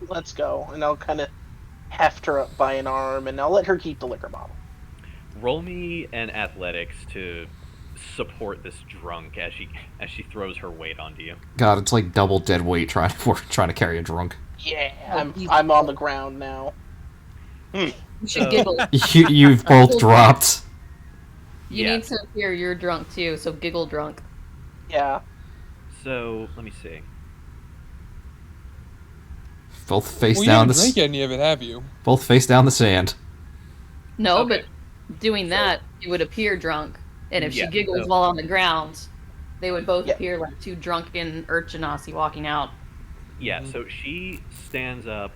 Speaker 5: Let's go, and I'll kind of heft her up by an arm, and I'll let her keep the liquor bottle.
Speaker 1: Roll me an athletics to support this drunk as she throws her weight onto you.
Speaker 4: God, it's like double dead weight trying to carry a drunk.
Speaker 5: Yeah,
Speaker 3: Oh,
Speaker 5: I'm on the ground now.
Speaker 3: You should
Speaker 1: So-
Speaker 3: giggle.
Speaker 4: You've both dropped.
Speaker 3: You
Speaker 1: Yeah.
Speaker 3: need to appear you're drunk too, so giggle drunk.
Speaker 5: Yeah,
Speaker 1: So let me see.
Speaker 4: Both face
Speaker 2: Well, you
Speaker 4: down
Speaker 2: didn't
Speaker 4: the
Speaker 2: drink any of it, have you?
Speaker 4: both face down the sand.
Speaker 3: No,
Speaker 1: Okay.
Speaker 3: but doing that, you would appear drunk. And if
Speaker 1: Yeah,
Speaker 3: she giggles
Speaker 1: so-
Speaker 3: while on the ground, they would both
Speaker 5: Yeah.
Speaker 3: appear like two drunken urchinasi walking out.
Speaker 1: Yeah,
Speaker 2: Mhm.
Speaker 1: so she stands up,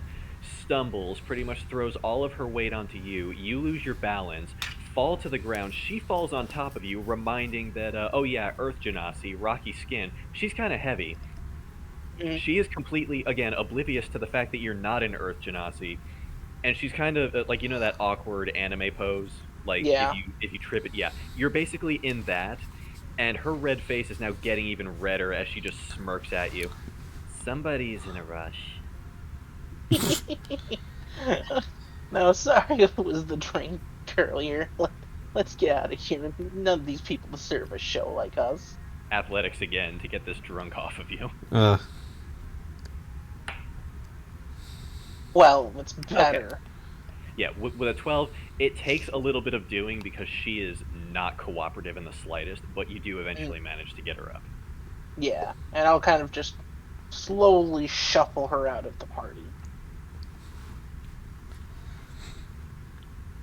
Speaker 1: stumbles, pretty much throws all of her weight onto you. You lose your balance, fall to the ground. She falls on top of you, reminding that, oh yeah, Earth Genasi, rocky skin. She's kind of heavy.
Speaker 5: Mhm.
Speaker 1: She is completely, again, oblivious to the fact that you're not an Earth Genasi. And she's kind of, like, that awkward anime pose? Like,
Speaker 5: Yeah.
Speaker 1: if you trip it, yeah. You're basically in that, and her red face is now getting even redder as she just smirks at you. Somebody's in a rush.
Speaker 5: No, sorry if it was the drink earlier. Let's get out of here. None of these people deserve a show like us.
Speaker 1: Athletics again to get this drunk off of you.
Speaker 5: Well, it's better.
Speaker 1: Yeah, with a 12, it takes a little bit of doing because she is not cooperative in the slightest, but you do eventually manage to get her up.
Speaker 5: Yeah, and I'll kind of just slowly shuffle her out of the party.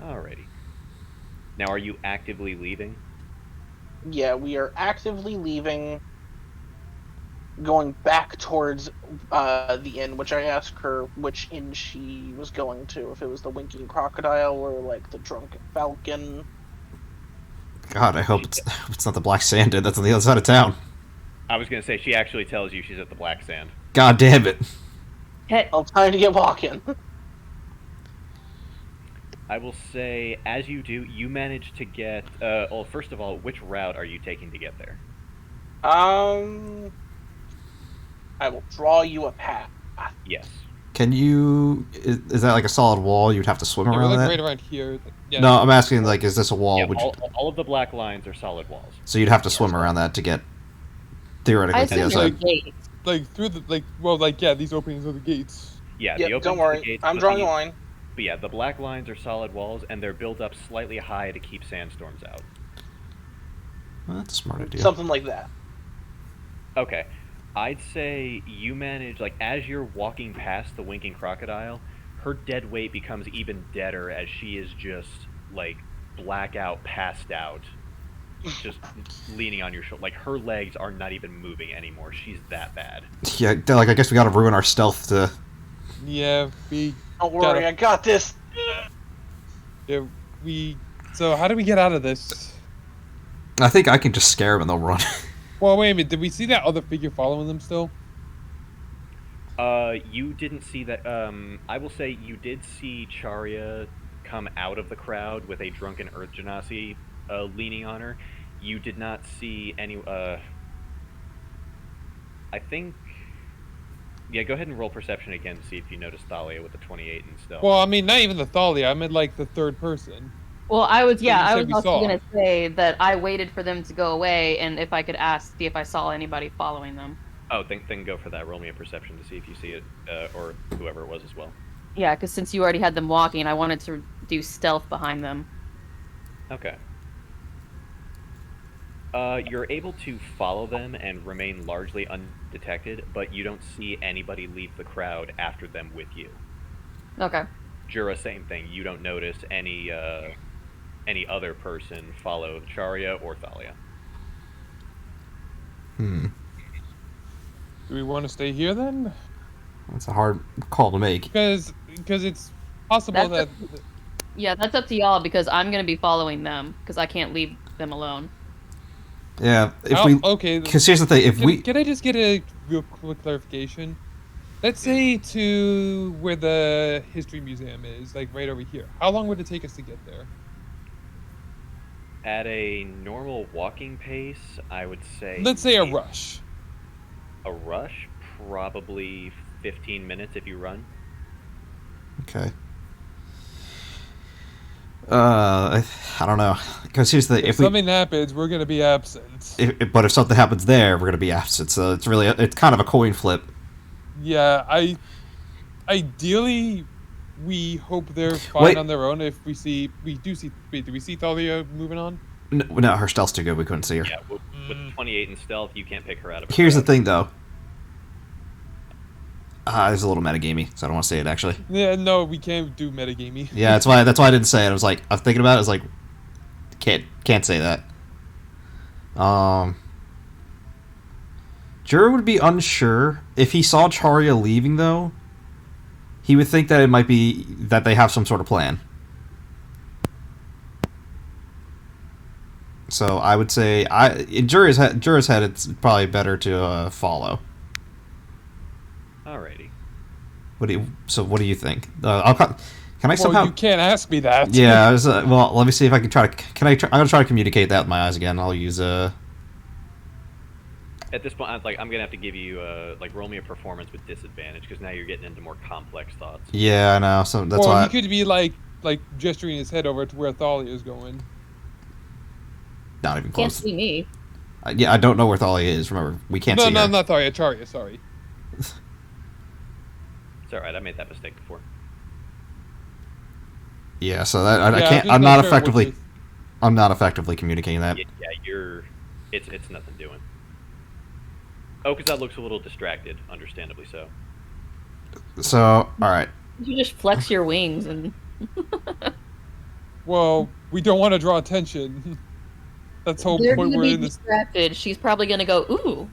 Speaker 1: Alrighty. Now, are you actively leaving?
Speaker 5: Yeah, we are actively leaving, going back towards the inn, which I asked her which inn she was going to, if it was the Winking Crocodile or like the Drunken Falcon.
Speaker 4: God, I hope it's not the Black Sand Inn. That's on the other side of town.
Speaker 1: I was going to say, she actually tells you she's at the Black Sand.
Speaker 4: God damn it.
Speaker 3: Hey,
Speaker 5: Oh, time to get walking.
Speaker 1: I will say, as you do, you manage to get... well, first of all, which route are you taking to get there?
Speaker 5: I will draw you a path.
Speaker 1: Yes.
Speaker 4: Can you? Is that like a solid wall? You'd have to swim
Speaker 2: Yeah, we're
Speaker 4: around
Speaker 2: like
Speaker 4: that.
Speaker 2: right around here. Yeah.
Speaker 4: No, I'm asking like, is this a wall?
Speaker 1: Yeah,
Speaker 4: Would you,
Speaker 1: all of the black lines are solid walls.
Speaker 4: so you'd have to swim around that to get theoretically
Speaker 3: I
Speaker 4: to the
Speaker 3: assume
Speaker 4: other
Speaker 3: there's
Speaker 4: side.
Speaker 3: gates.
Speaker 2: Like through the these openings are the gates.
Speaker 1: Yeah,
Speaker 5: Yep,
Speaker 1: the openings
Speaker 5: don't
Speaker 1: are the
Speaker 5: worry.
Speaker 1: gates,
Speaker 5: I'm
Speaker 1: but
Speaker 5: drawing
Speaker 1: the-
Speaker 5: a line.
Speaker 1: But yeah, the black lines are solid walls, and they're built up slightly high to keep sandstorms out.
Speaker 4: Well, that's a smart idea.
Speaker 5: Something like that.
Speaker 1: Okay, I'd say you manage, like, as you're walking past the winking crocodile, her dead weight becomes even deader as she is just, like, blackout, passed out, just leaning on your shoulder. Like, her legs are not even moving anymore. She's that bad.
Speaker 4: Yeah, they're like I guess we gotta ruin our stealth to.
Speaker 2: Yeah, we
Speaker 5: Don't worry,
Speaker 2: Gotta-
Speaker 5: I got this.
Speaker 2: yeah, we so how do we get out of this?
Speaker 4: I think I can just scare them and they'll run.
Speaker 2: Well, wait a minute, did we see that other figure following them still?
Speaker 1: You didn't see that. I will say you did see Charya come out of the crowd with a drunken Earth Genasi leaning on her. You did not see any. I think. Yeah, go ahead and roll perception again to see if you notice Thalia with the 28 and stealth.
Speaker 2: Well, I mean, not even the Thalia, I meant like the third person.
Speaker 3: Well, I was
Speaker 2: you said
Speaker 3: I was
Speaker 2: we
Speaker 3: also
Speaker 2: saw.
Speaker 3: gonna say that I waited for them to go away, and if I could ask, see if I saw anybody following them.
Speaker 1: Oh, then go for that. Roll me a perception to see if you see it, or whoever it was as well.
Speaker 3: Yeah, because since you already had them walking, I wanted to do stealth behind them.
Speaker 1: Okay. You're able to follow them and remain largely undetected, but you don't see anybody leave the crowd after them with you.
Speaker 3: Okay.
Speaker 1: Jura, same thing. You don't notice any other person follow Charya or Thalia.
Speaker 4: Hmm.
Speaker 2: Do we want to stay here then?
Speaker 4: That's a hard call to make.
Speaker 2: Because it's possible
Speaker 3: That's
Speaker 2: that
Speaker 3: Yeah, that's up to y'all because I'm gonna be following them because I can't leave them alone.
Speaker 4: Yeah, if we.
Speaker 2: okay.
Speaker 4: Because here's the thing: if we.
Speaker 2: Can I just get a real quick clarification? Let's say to where the history museum is, like right over here. How long would it take us to get there?
Speaker 1: At a normal walking pace, I would say.
Speaker 2: Let's say a rush.
Speaker 1: A rush, probably 15 minutes if you run.
Speaker 4: Okay. I don't know. Because here's the
Speaker 2: If something happens, we're gonna be absent.
Speaker 4: but if something happens there, we're gonna be absent. So it's really it's kind of a coin flip.
Speaker 2: Yeah, ideally we hope they're fine
Speaker 4: Wait.
Speaker 2: on their own. If we do we see Thalia moving on?
Speaker 4: No, her stealth's too good. We couldn't see her.
Speaker 1: Yeah, with 28 in stealth, you can't pick her out of a
Speaker 4: Here's the
Speaker 1: crowd.
Speaker 4: thing, though. It's a little metagamey, so I don't want to say it actually.
Speaker 2: Yeah, no, we can't do metagamey.
Speaker 4: Yeah, that's why I didn't say it. I was thinking about it. I was like, can't say that. Jura would be unsure if he saw Charya leaving, though. He would think that it might be that they have some sort of plan. So I would say, in Jura's head, it's probably better to follow.
Speaker 1: Alrighty.
Speaker 4: What do you think? Can I
Speaker 2: Well,
Speaker 4: somehow?
Speaker 2: you can't ask me that.
Speaker 4: Yeah. Well, let me see if I can try to. I'm gonna try to communicate that with my eyes again. I'll use
Speaker 1: At this point, I'm gonna have to give you roll me a performance with disadvantage because now you're getting into more complex thoughts.
Speaker 4: Yeah, I know. So that's
Speaker 2: Well,
Speaker 4: why.
Speaker 2: he could be like gesturing his head over to where Thalia is going.
Speaker 4: Not even
Speaker 3: Can't
Speaker 4: close.
Speaker 3: see me.
Speaker 4: Yeah, I don't know where Thalia is. Remember, we can't
Speaker 2: No,
Speaker 4: see
Speaker 2: no,
Speaker 4: her.
Speaker 2: not Thalia. Charya, sorry.
Speaker 1: It's alright. I made that mistake before.
Speaker 4: Yeah, so that I
Speaker 2: Yeah,
Speaker 4: can't.
Speaker 2: just
Speaker 4: I'm not
Speaker 2: sure
Speaker 4: effectively.
Speaker 2: which is-
Speaker 4: I'm not effectively communicating that.
Speaker 1: Yeah, you're. It's nothing doing. Oh, because that looks a little distracted. Understandably so.
Speaker 4: So, all right.
Speaker 3: You just flex your wings and.
Speaker 2: Well, we don't want to draw attention. That's the whole
Speaker 3: They're
Speaker 2: point
Speaker 3: gonna
Speaker 2: we're
Speaker 3: be
Speaker 2: in this.
Speaker 3: distracted. She's probably gonna go, ooh.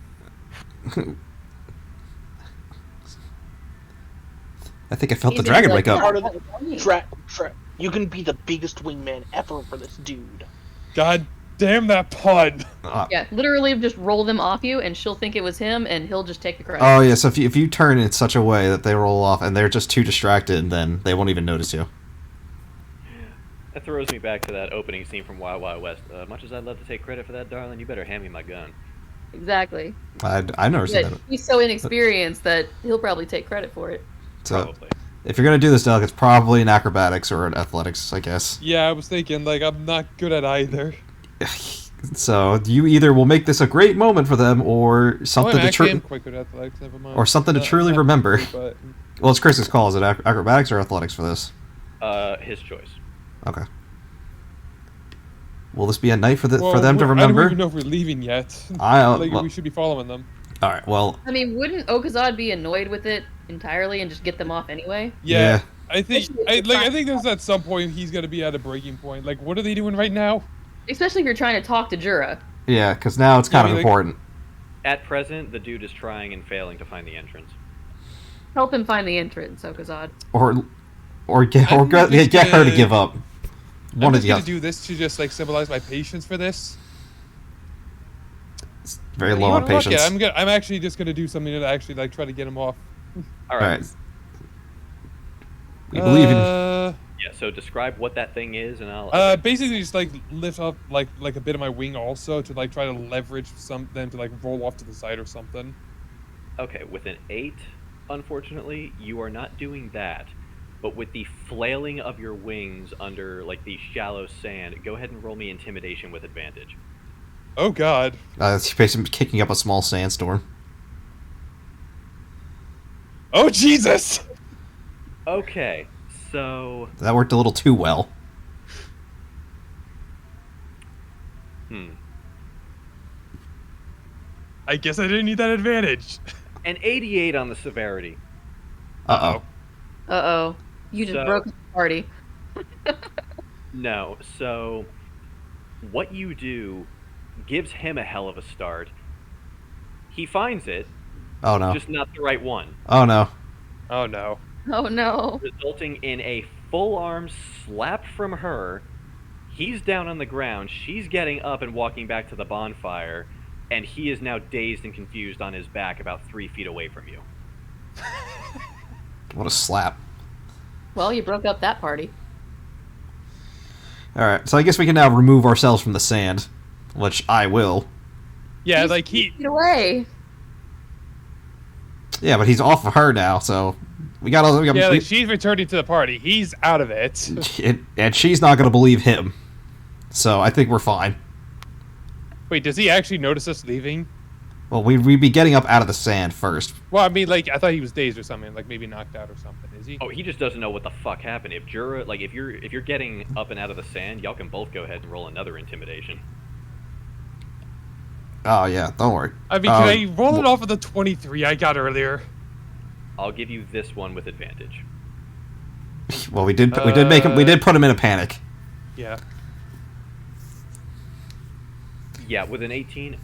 Speaker 4: I think I felt the
Speaker 3: He's gonna
Speaker 4: dragon
Speaker 3: be
Speaker 4: wake
Speaker 3: like,
Speaker 4: up.
Speaker 5: Part of
Speaker 3: "Oh,
Speaker 5: the you can be the biggest wingman ever for this dude.
Speaker 2: God damn that pun.
Speaker 3: Yeah, literally just roll them off you, and she'll think it was him, and he'll just take the credit.
Speaker 4: Oh yeah. So if you turn in such a way that they roll off and they're just too distracted, then they won't even notice you.
Speaker 1: That throws me back to that opening scene from Wild Wild West. Much as I'd love to take credit for that, darling, you better hand me my gun.
Speaker 3: Exactly.
Speaker 4: I never seen
Speaker 3: But
Speaker 4: that.
Speaker 3: he's so inexperienced that he'll probably take credit for it.
Speaker 4: So
Speaker 1: Probably.
Speaker 4: If you're gonna do this, Delk, it's probably an acrobatics or an athletics, I guess.
Speaker 2: Yeah, I was thinking, like, I'm not good at either.
Speaker 4: So you either will make this a great moment for them, or something to
Speaker 2: actually, I'm
Speaker 4: truly,
Speaker 2: quite good at athletics, never mind.
Speaker 4: or something to truly
Speaker 2: Not
Speaker 4: remember.
Speaker 2: really, but-
Speaker 4: Well, it's Chris's call. Is it acrobatics or athletics for this?
Speaker 1: His choice.
Speaker 4: Okay. Will this be a night for
Speaker 2: Well,
Speaker 4: them to
Speaker 2: I don't
Speaker 4: remember?
Speaker 2: even know if we're leaving yet.
Speaker 4: Well,
Speaker 2: we should be following them.
Speaker 4: all right. Well,
Speaker 3: I mean, wouldn't Okazad be annoyed with it entirely and just get them off anyway?
Speaker 2: Yeah,
Speaker 4: Yeah.
Speaker 2: I think I think there's at some point he's gonna be at a breaking point. Like, what are they doing right now?
Speaker 3: Especially if you're trying to talk to Jura.
Speaker 4: yeah, because now it's kind
Speaker 2: I
Speaker 4: of
Speaker 2: mean, like-
Speaker 4: important.
Speaker 1: At present, the dude is trying and failing to find the entrance.
Speaker 3: Help him find the entrance, Okazad.
Speaker 4: Or get
Speaker 2: I'm just
Speaker 4: get her to
Speaker 2: gonna-
Speaker 4: give up.
Speaker 2: I'm
Speaker 4: One of
Speaker 2: just
Speaker 4: the
Speaker 2: gonna
Speaker 4: other.
Speaker 2: do this to just like symbolize my patience for this.
Speaker 4: Very
Speaker 3: You
Speaker 4: low
Speaker 3: know
Speaker 4: on
Speaker 3: what?
Speaker 2: Fuck it,
Speaker 4: patience.
Speaker 2: I'm actually just gonna do something to actually like try to get him off.
Speaker 1: All
Speaker 4: All
Speaker 1: right.
Speaker 4: right. We believe in.
Speaker 1: Yeah. So describe what that thing is, and I'll.
Speaker 2: Basically just like lift up like a bit of my wing also to like try to leverage them to like roll off to the side or something.
Speaker 1: Okay, with an 8, unfortunately, you are not doing that. But with the flailing of your wings under like the shallow sand, go ahead and roll me intimidation with advantage.
Speaker 2: Oh god.
Speaker 4: It's basically kicking up a small sandstorm.
Speaker 2: Oh Jesus!
Speaker 1: Okay, so
Speaker 4: That worked a little too well.
Speaker 2: I guess I didn't need that advantage.
Speaker 1: an 88 on the severity.
Speaker 4: Uh oh.
Speaker 3: Uh-oh. You just
Speaker 1: So-
Speaker 3: broke the party.
Speaker 1: No, so what you do gives him a hell of a start. He finds it,
Speaker 4: Oh no.
Speaker 1: just not the right one,
Speaker 4: Oh no.
Speaker 2: Oh no.
Speaker 3: Oh no.
Speaker 1: resulting in a full arm slap from her. He's down on the ground, she's getting up and walking back to the bonfire, and he is now dazed and confused on his back about 3 feet away from you.
Speaker 4: What a slap.
Speaker 3: Well, you broke up that party.
Speaker 4: All right. So I guess we can now remove ourselves from the sand, which I will.
Speaker 2: Yeah,
Speaker 3: He's
Speaker 2: like he.
Speaker 3: Get away.
Speaker 4: Yeah, but he's off of her now, so we got.
Speaker 2: Yeah, like she's returning to the party. He's out of it.
Speaker 4: and she's not gonna believe him. So I think we're fine.
Speaker 2: Wait, does he actually notice us leaving?
Speaker 4: Well, we'd be getting up out of the sand first.
Speaker 2: Well, I mean, like I thought he was dazed or something, like maybe knocked out or something. Is he?
Speaker 1: Oh, he just doesn't know what the fuck happened. If Jura, like, if you're getting up and out of the sand, y'all can both go ahead and roll another intimidation.
Speaker 4: Oh yeah, don't worry.
Speaker 2: I mean, can I roll it off of the 23 I got earlier?
Speaker 1: I'll give you this one with advantage.
Speaker 4: Well, we did make him. We did put him in a panic.
Speaker 2: Yeah.
Speaker 1: Yeah, with an 18,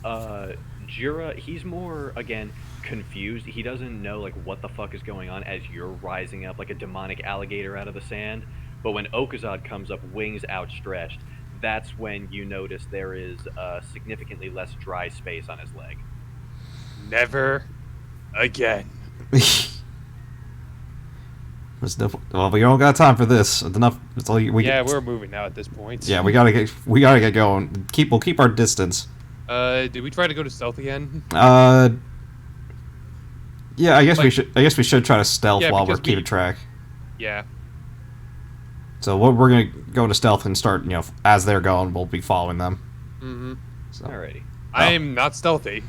Speaker 1: Jura, he's more, again, confused. He doesn't know, like, what the fuck is going on as you're rising up like a demonic alligator out of the sand. But when Okazad comes up, wings outstretched, that's when you notice there is significantly less dry space on his leg.
Speaker 2: Never again.
Speaker 4: There's no, well, we don't got time for this. It's enough. It's all we.
Speaker 2: Yeah, we're moving now at this point.
Speaker 4: Yeah, we gotta get going. We'll keep our distance.
Speaker 2: Did we try to go to stealth again?
Speaker 4: Yeah, I guess we
Speaker 2: Like-
Speaker 4: should. I guess we should try to stealth
Speaker 2: Yeah,
Speaker 4: while we're
Speaker 2: because we-
Speaker 4: keeping track.
Speaker 2: Yeah.
Speaker 4: So we're gonna go to stealth and start. As they're going, we'll be following them.
Speaker 2: Mm-hmm.
Speaker 4: So.
Speaker 1: Alrighty.
Speaker 2: I am not stealthy.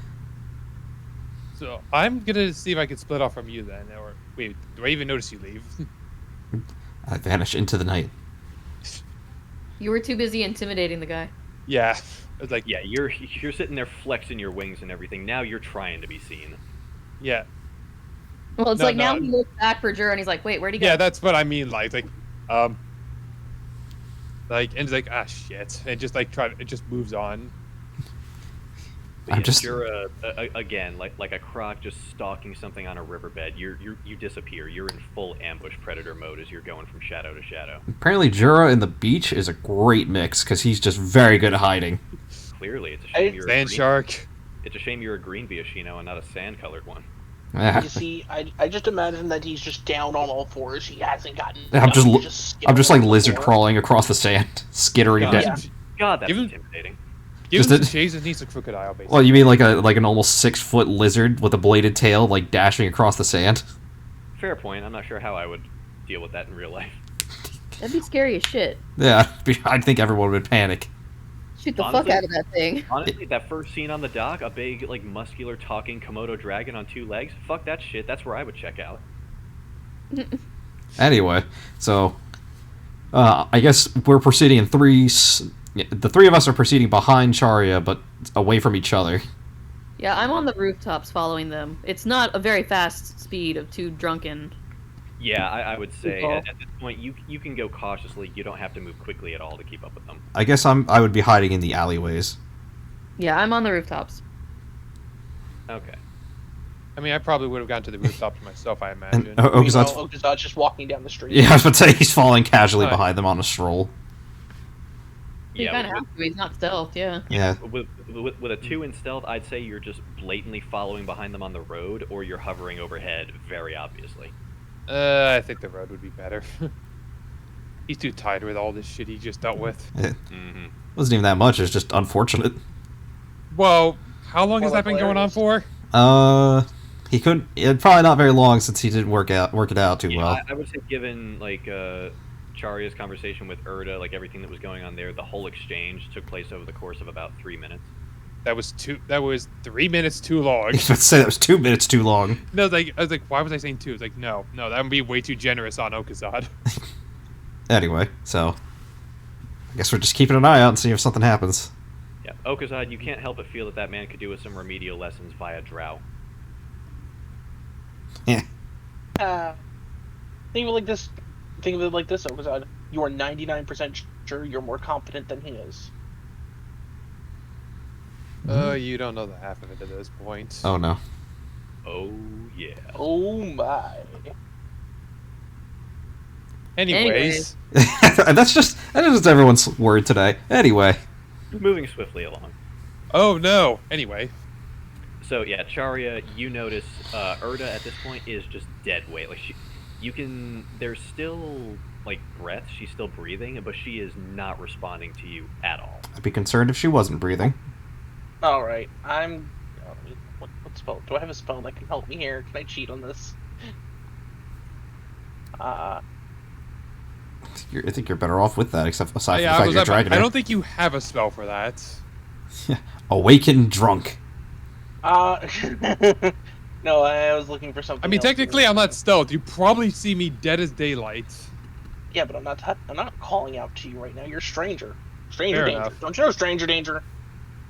Speaker 2: So I'm gonna see if I can split off from you then. Or wait, do I even notice you leave?
Speaker 4: I vanish into the night.
Speaker 3: You were too busy intimidating the guy.
Speaker 2: Yeah. It's like
Speaker 1: Yeah, you're sitting there flexing your wings and everything. Now you're trying to be seen.
Speaker 2: yeah.
Speaker 3: Well, it's
Speaker 2: No,
Speaker 3: like
Speaker 2: no.
Speaker 3: now he looks back for Jura and he's like, wait, where'd he go?
Speaker 2: Yeah, that's what I mean. Like, and it's like, ah, shit, and just like it just moves on.
Speaker 1: But
Speaker 4: I'm
Speaker 1: yeah,
Speaker 4: just-
Speaker 1: Jura, again, like a croc just stalking something on a riverbed. You disappear. You're in full ambush predator mode as you're going from shadow to shadow.
Speaker 4: Apparently, Jura in the beach is a great mix because he's just very good at hiding.
Speaker 1: Clearly, it's a
Speaker 5: Hey,
Speaker 1: shame you're a
Speaker 2: Sand
Speaker 1: green,
Speaker 2: shark.
Speaker 1: It's a shame you're a green Biashino and not a sand-colored one.
Speaker 4: Yeah.
Speaker 5: You see, I just imagine that he's just down on all fours. He hasn't gotten.
Speaker 4: I'm just
Speaker 5: he's
Speaker 4: I'm just like
Speaker 5: skittering
Speaker 4: lizard
Speaker 5: before.
Speaker 4: crawling across the sand, skittering
Speaker 1: God,
Speaker 4: down.
Speaker 5: Yeah.
Speaker 1: God, that's
Speaker 2: Give him-
Speaker 1: intimidating.
Speaker 2: Give
Speaker 4: Just
Speaker 2: him
Speaker 4: a-
Speaker 2: some shades and needs a crooked eye, basically.
Speaker 4: Well, you mean like an almost 6 foot lizard with a bladed tail, like dashing across the sand?
Speaker 1: Fair point. I'm not sure how I would deal with that in real life.
Speaker 3: That'd be scary as shit.
Speaker 4: Yeah, I think everyone would panic.
Speaker 3: Shoot the
Speaker 1: Honestly-
Speaker 3: fuck out of that thing.
Speaker 1: Honestly, that first scene on the dock, a big, like, muscular talking Komodo dragon on 2 legs, fuck that shit. That's where I would check out.
Speaker 4: Anyway, so I guess we're proceeding in the three of us are proceeding behind Charya, but away from each other.
Speaker 3: Yeah, I'm on the rooftops following them. It's not a very fast speed of 2 drunken.
Speaker 1: Yeah, I would say
Speaker 3: Cool.
Speaker 1: at this point you can go cautiously. You don't have to move quickly at all to keep up with them.
Speaker 4: I guess I would be hiding in the alleyways.
Speaker 3: Yeah, I'm on the rooftops.
Speaker 1: Okay.
Speaker 2: I mean, I probably would have gotten to the rooftops myself, I
Speaker 4: And
Speaker 2: imagine.
Speaker 4: Okazat's
Speaker 5: Okazat's just walking down the street.
Speaker 4: yeah, I was about to say he's falling casually
Speaker 2: Alright.
Speaker 4: behind them on a stroll.
Speaker 3: You
Speaker 1: Yeah,
Speaker 3: kind of
Speaker 1: with,
Speaker 3: have to. He's not stealth, yeah.
Speaker 4: Yeah,
Speaker 1: with a 2 in stealth, I'd say you're just blatantly following behind them on the road, or you're hovering overhead, very obviously.
Speaker 2: I think the road would be better. He's too tired with all this shit he just dealt with.
Speaker 4: it
Speaker 1: Mm-hmm.
Speaker 4: wasn't even that much. It's just unfortunate.
Speaker 2: Well, how long has
Speaker 5: Well,
Speaker 2: that been going on for?
Speaker 4: He couldn't. Probably not very long since he didn't work it out too
Speaker 1: Yeah,
Speaker 4: well.
Speaker 1: I would say given like Charya's conversation with Erda, like everything that was going on there, the whole exchange took place over the course of about 3 minutes.
Speaker 2: That was 3 minutes too long.
Speaker 4: I was about to say that was 2 minutes too long.
Speaker 2: No, I was like, why was I saying 2? It's like, no, that would be way too generous on Okazad.
Speaker 4: Anyway, so I guess we're just keeping an eye out and seeing if something happens.
Speaker 1: Yeah, Okazad, you can't help but feel that man could do with some remedial lessons via drow.
Speaker 4: Yeah.
Speaker 5: Think of it like this. Think of it like this, Okazad. You are 99% sure you're more competent than he is.
Speaker 2: You don't know the half of it at this point.
Speaker 4: Oh no.
Speaker 1: Oh yeah.
Speaker 5: Oh my.
Speaker 2: Anyways,
Speaker 4: That's just everyone's word today. Anyway,
Speaker 1: Moving swiftly along.
Speaker 2: oh no. Anyway,
Speaker 1: So yeah, Charya, you notice Erda at this point is just dead weight. Like there's still like breath. She's still breathing, but she is not responding to you at all.
Speaker 4: I'd be concerned if she wasn't breathing.
Speaker 5: All right, what spell? Do I have a spell that can help me here? Can I cheat on this?
Speaker 4: I think you're better off with that, except aside
Speaker 2: yeah,
Speaker 4: from the fact you're dragging
Speaker 2: I
Speaker 4: her.
Speaker 2: don't think you have a spell for that.
Speaker 4: Awaken drunk.
Speaker 5: No, I was looking for something.
Speaker 2: I mean,
Speaker 5: else.
Speaker 2: technically, I'm not stealth. You probably see me dead as daylight.
Speaker 5: Yeah, but I'm not calling out to you right now. You're stranger. Stranger
Speaker 2: Fair
Speaker 5: danger.
Speaker 2: enough.
Speaker 5: Don't you know stranger danger?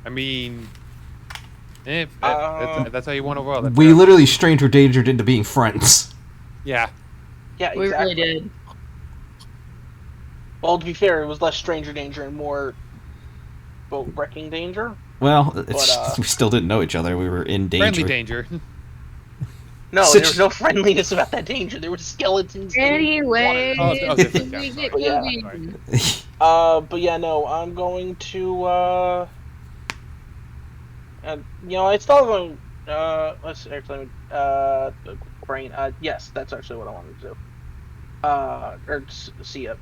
Speaker 2: I mean, that's how you want to roll it.
Speaker 4: We literally stranger dangered into being friends.
Speaker 2: Yeah.
Speaker 5: Yeah,
Speaker 3: We
Speaker 5: exactly.
Speaker 3: really did.
Speaker 5: Well, to be fair, it was less stranger danger and more boat wrecking danger.
Speaker 4: Well,
Speaker 5: But,
Speaker 4: we still didn't know each other. We were in danger.
Speaker 2: Friendly danger.
Speaker 5: No,
Speaker 4: Such-
Speaker 5: there was no friendliness about that danger. There were skeletons. in
Speaker 3: Anyway,
Speaker 5: water.
Speaker 2: Oh, okay,
Speaker 3: we
Speaker 2: okay,
Speaker 3: get
Speaker 2: sorry.
Speaker 5: Yeah.
Speaker 3: moving.
Speaker 5: But yeah, no, I'm going to, I still haven't, let's actually, brain, yes, that's actually what I wanted to do. See it.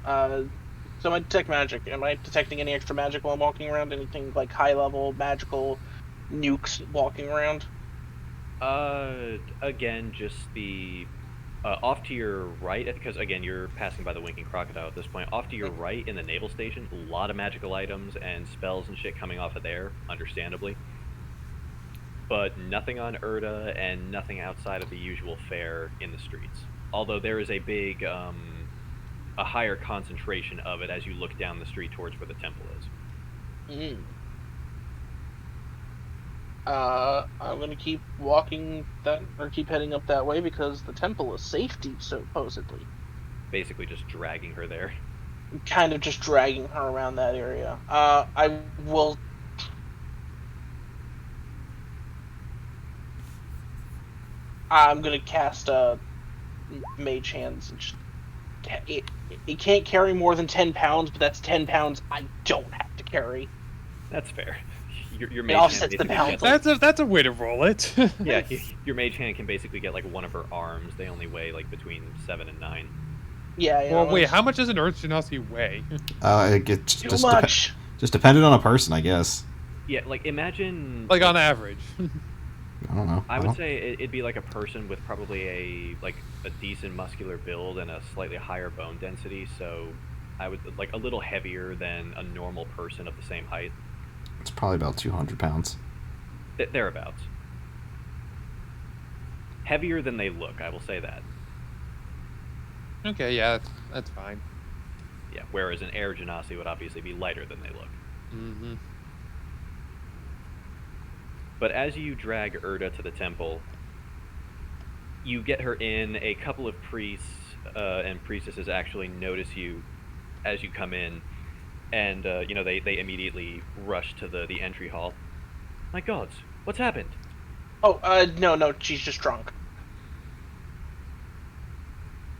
Speaker 5: So I detect magic. Am I detecting any extra magic while I'm walking around? Anything like high-level magical nukes walking around?
Speaker 1: Again, just the off to your right, because again you're passing by the Winking Crocodile at this point. Off to your right in the naval station, a lot of magical items and spells and shit coming off of there, understandably. But nothing on Erda and nothing outside of the usual fare in the streets. Although there is a big, a higher concentration of it as you look down the street towards where the temple is.
Speaker 5: Mm. I'm gonna keep walking keep heading up that way because the temple is safety, supposedly.
Speaker 1: Basically just dragging her there.
Speaker 5: Kind of just dragging her around that area. I'm gonna cast Mage Hands. It can't carry more than 10 pounds, but that's 10 pounds I don't have to carry.
Speaker 1: That's fair. Your
Speaker 5: It
Speaker 1: mage
Speaker 5: offsets
Speaker 1: hand
Speaker 5: the
Speaker 1: basically
Speaker 5: balance.
Speaker 1: gets,
Speaker 2: That's a way to roll it.
Speaker 1: yeah, your mage hand can basically get like one of her arms. They only weigh like between 7 and 9.
Speaker 5: Yeah.
Speaker 2: Well, wait, how much does an Earth Genasi weigh?
Speaker 4: It
Speaker 5: Too
Speaker 4: just
Speaker 5: much.
Speaker 4: just depended on a person, I guess.
Speaker 1: Yeah, like imagine
Speaker 2: Like on average.
Speaker 4: don't know.
Speaker 1: I would say it'd be like a person with probably a decent muscular build and a slightly higher bone density. So I would like a little heavier than a normal person of the same height.
Speaker 4: It's probably about 200 pounds.
Speaker 1: Thereabouts. Heavier than they look. I will say that.
Speaker 2: Okay, yeah, that's fine.
Speaker 1: Yeah. Whereas an air genasi would obviously be lighter than they look.
Speaker 2: Mm-hmm.
Speaker 1: But as you drag Erda to the temple, you get her in. A couple of priests and priestesses actually notice you as you come in, and they immediately rush to the entry hall. My gods, what's happened?
Speaker 5: Oh, no, she's just drunk.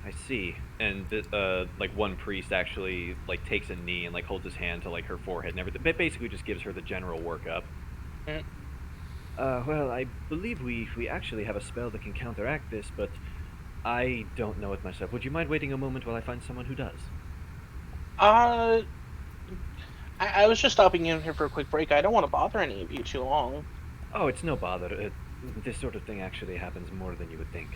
Speaker 1: I see. And like one priest actually like takes a knee and like holds his hand to like her forehead and everything. But basically just gives her the general workup.
Speaker 5: Mm.
Speaker 1: Well, I believe we actually have a spell that can counteract this, but I don't know it myself. Would you mind waiting a moment while I find someone who does?
Speaker 5: I was just stopping in here for a quick break. I don't want to bother any of you too long.
Speaker 1: Oh, it's no bother. This sort of thing actually happens more than you would think.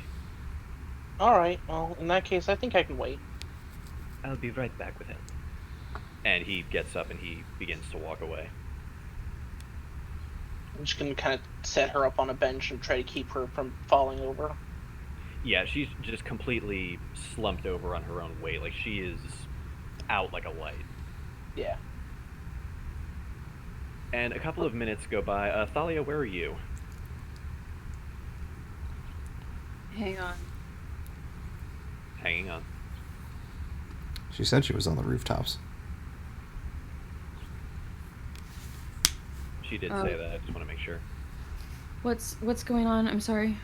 Speaker 5: Alright, well, in that case, I think I can wait.
Speaker 1: I'll be right back with help. And he gets up and he begins to walk away.
Speaker 5: I'm just gonna kind of set her up on a bench and try to keep her from falling over.
Speaker 1: Yeah, she's just completely slumped over on her own weight. Like, she is out like a light.
Speaker 5: Yeah.
Speaker 1: And a couple of minutes go by. Thalia, where are you?
Speaker 3: Hang on.
Speaker 1: Hanging on.
Speaker 4: She said she was on the rooftops.
Speaker 1: She did say that. I just want to make sure.
Speaker 3: What's going on? I'm sorry.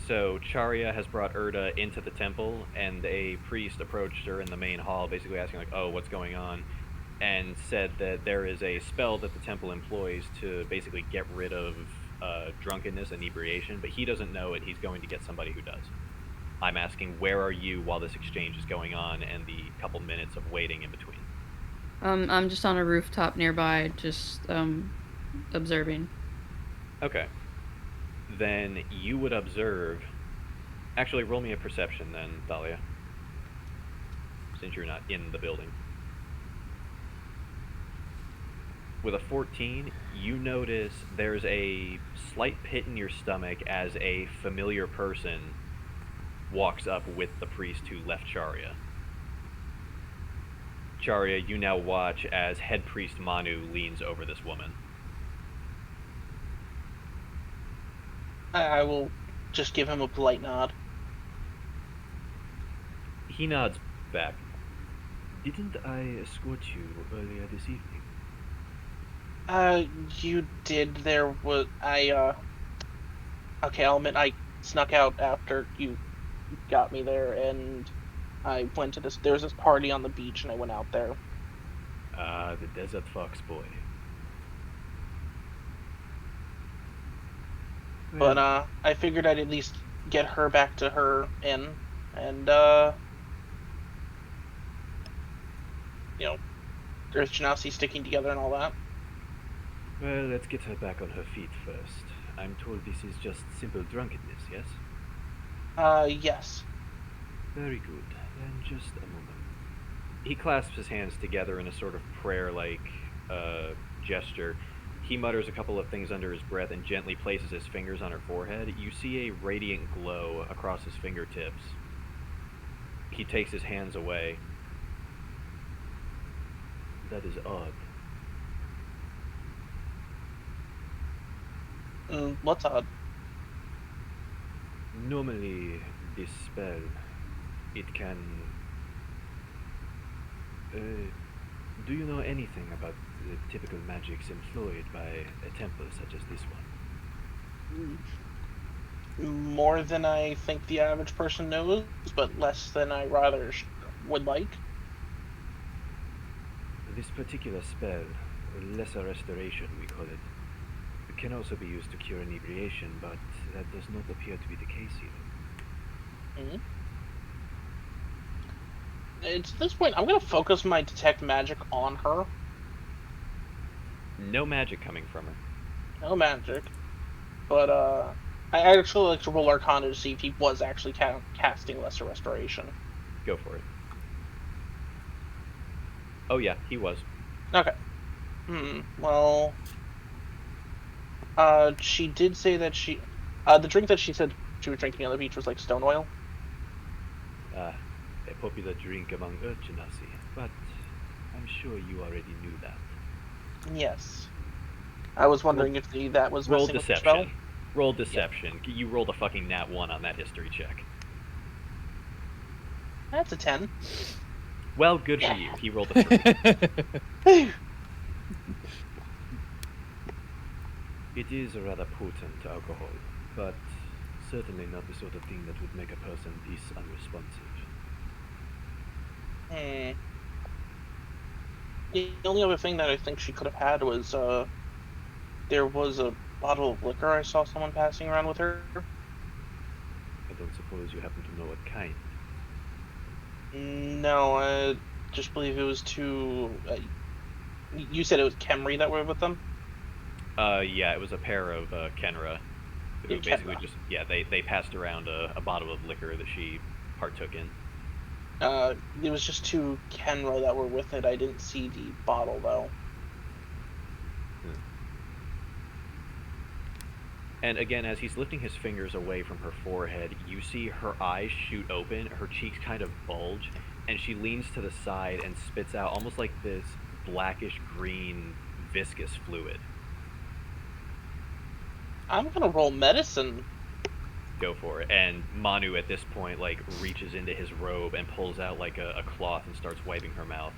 Speaker 1: So Charya has brought Erda into the temple, and a priest approached her in the main hall, basically asking like, "Oh, what's going on?" and said that there is a spell that the temple employs to basically get rid of drunkenness, inebriation, but he doesn't know it. He's going to get somebody who does. I'm asking, where are you while this exchange is going on, and the couple minutes of waiting in between?
Speaker 3: I'm just on a rooftop nearby, just observing.
Speaker 1: Okay. Then you would observe. Actually, roll me a perception then, Thalia. Since you're not in the building. With a 14, you notice there's a slight pit in your stomach as a familiar person walks up with the priest who left Charya. Charya, you now watch as head priest Manu leans over this woman.
Speaker 5: I will just give him a polite nod.
Speaker 1: He nods back. Didn't I escort you earlier this evening?
Speaker 5: You did. There was okay, I'll admit I snuck out after you got me there, and I went to there was this party on the beach, and I went out there.
Speaker 1: Ah, the Desert Fox boy.
Speaker 5: But I figured I'd at least get her back to her inn, and Earth Genasi sticking together and all that.
Speaker 1: Well, let's get her back on her feet first. I'm told this is just simple drunkenness, yes?
Speaker 5: Yes.
Speaker 1: Very good. Then just a moment. He clasps his hands together in a sort of prayer-like gesture. He mutters a couple of things under his breath and gently places his fingers on her forehead. You see a radiant glow across his fingertips. He takes his hands away. That is odd.
Speaker 5: What's odd?
Speaker 1: Normally, this spell, it can... do you know anything about the typical magics employed by a temple such as this one?
Speaker 5: More than I think the average person knows, but less than I rather would like.
Speaker 1: This particular spell, Lesser Restoration we call it, can also be used to cure inebriation, but that does not appear to be the case here.
Speaker 5: Mm-hmm. At this point, I'm going to focus my detect magic on her.
Speaker 1: No magic coming from her.
Speaker 5: No magic. But I actually like to roll Arcana to see if he was actually casting Lesser Restoration.
Speaker 1: Go for it. Oh yeah, he was.
Speaker 5: Okay. Well, she did say that the drink that she said she was drinking on the beach was like stone oil.
Speaker 1: A popular drink among Earth Genasi, but I'm sure you already knew that.
Speaker 5: Yes. I was wondering if that was
Speaker 1: Roll
Speaker 5: messing with the spell.
Speaker 1: deception. Roll deception. You rolled a fucking nat 1 on that history check.
Speaker 5: That's a 10.
Speaker 1: Well, good for you. He rolled a 3. It is a rather potent alcohol, but certainly not the sort of thing that would make a person this unresponsive.
Speaker 5: The only other thing that I think she could have had was there was a bottle of liquor I saw someone passing around with her.
Speaker 1: I don't suppose you happen to know what kind.
Speaker 5: No, I just believe it was two. You said it was Kemri that were with them?
Speaker 1: Yeah, it was a pair of Kenra, who
Speaker 5: Yeah,
Speaker 1: basically
Speaker 5: Kenra.
Speaker 1: just, they passed around a bottle of liquor that she partook in.
Speaker 5: It was just two Kenra that were with it. I didn't see the bottle though.
Speaker 1: And again, as he's lifting his fingers away from her forehead, you see her eyes shoot open, her cheeks kind of bulge, and she leans to the side and spits out almost like this blackish green viscous fluid.
Speaker 5: I'm gonna roll medicine.
Speaker 1: Go for it. And Manu at this point like reaches into his robe and pulls out like a cloth and starts wiping her mouth.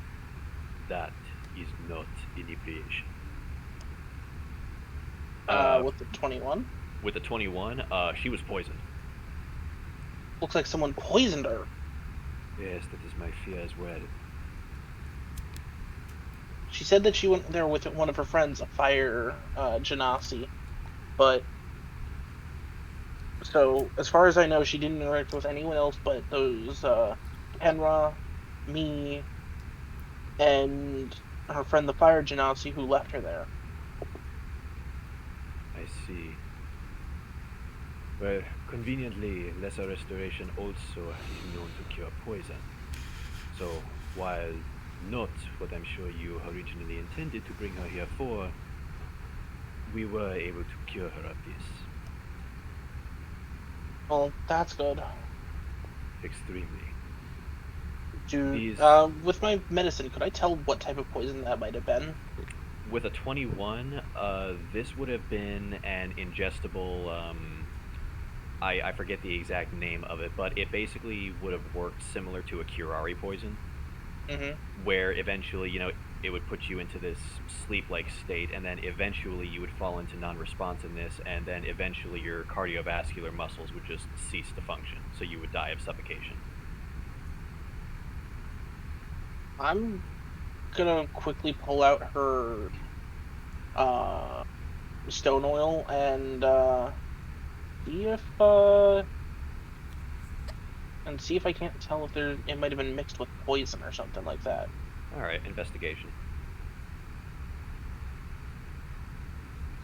Speaker 1: That is not inebriation.
Speaker 5: With the 21.
Speaker 1: With the 21, she was poisoned.
Speaker 5: Looks like someone poisoned her.
Speaker 1: Yes, that is my fear as well.
Speaker 5: She said that she went there with one of her friends, a fire genasi, but so as far as I know, she didn't interact with anyone else but those Kenra, me, and her friend, the fire genasi, who left her there.
Speaker 1: I see. Well, conveniently, Lesser Restoration also is known to cure poison. So, while not what I'm sure you originally intended to bring her here for, we were able to cure her of this.
Speaker 5: Well, that's good.
Speaker 1: Extremely.
Speaker 5: With my medicine, could I tell what type of poison that might have been?
Speaker 1: With a 21, this would have been an ingestible, I forget the exact name of it, but it basically would have worked similar to a curare poison, where eventually, it would put you into this sleep-like state, and then eventually you would fall into non-responsiveness, and then eventually your cardiovascular muscles would just cease to function, so you would die of suffocation.
Speaker 5: I'm gonna quickly pull out her stone oil and see if I can't tell if it might have been mixed with poison or something like that.
Speaker 1: Alright, investigation.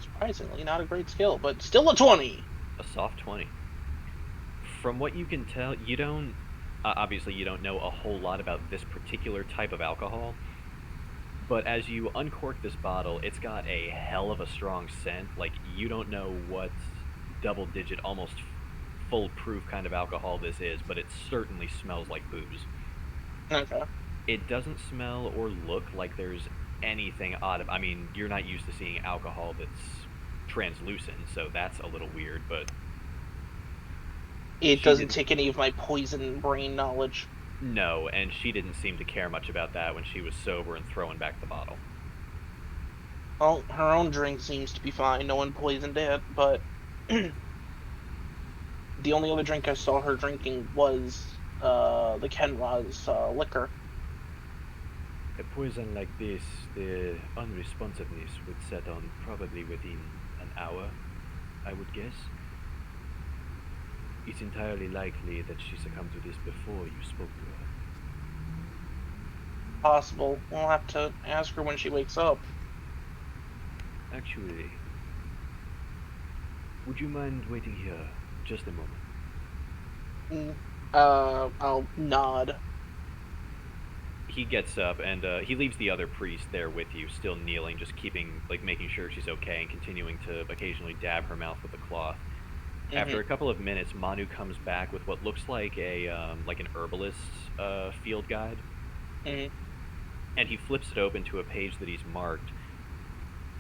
Speaker 5: Surprisingly, not a great skill, but still a 20!
Speaker 1: A soft 20. From what you can tell, you don't... obviously, you don't know a whole lot about this particular type of alcohol, but as you uncork this bottle, it's got a hell of a strong scent. Like, you don't know what double-digit, almost full-proof kind of alcohol this is, but it certainly smells like booze.
Speaker 5: Okay.
Speaker 1: It doesn't smell or look like there's anything odd. I mean, you're not used to seeing alcohol that's translucent, so that's a little weird, but...
Speaker 5: It doesn't take any of my poison brain knowledge.
Speaker 1: No, and she didn't seem to care much about that when she was sober and throwing back the bottle.
Speaker 5: Well, her own drink seems to be fine. No one poisoned it, but the only other drink I saw her drinking was the Kenra's liquor.
Speaker 1: A poison like this, the unresponsiveness would set on probably within an hour, I would guess. It's entirely likely that she succumbed to this before you spoke to her.
Speaker 5: Possible. We'll have to ask her when she wakes up.
Speaker 1: Actually, Would you mind waiting here just a moment?
Speaker 5: I'll nod.
Speaker 1: He gets up and he leaves the other priest there with you, still kneeling, just making sure she's okay and continuing to occasionally dab her mouth with a cloth. After a couple of minutes, Manu comes back with what looks like an herbalist's field guide,
Speaker 5: Mhm.
Speaker 1: and he flips it open to a page that he's marked,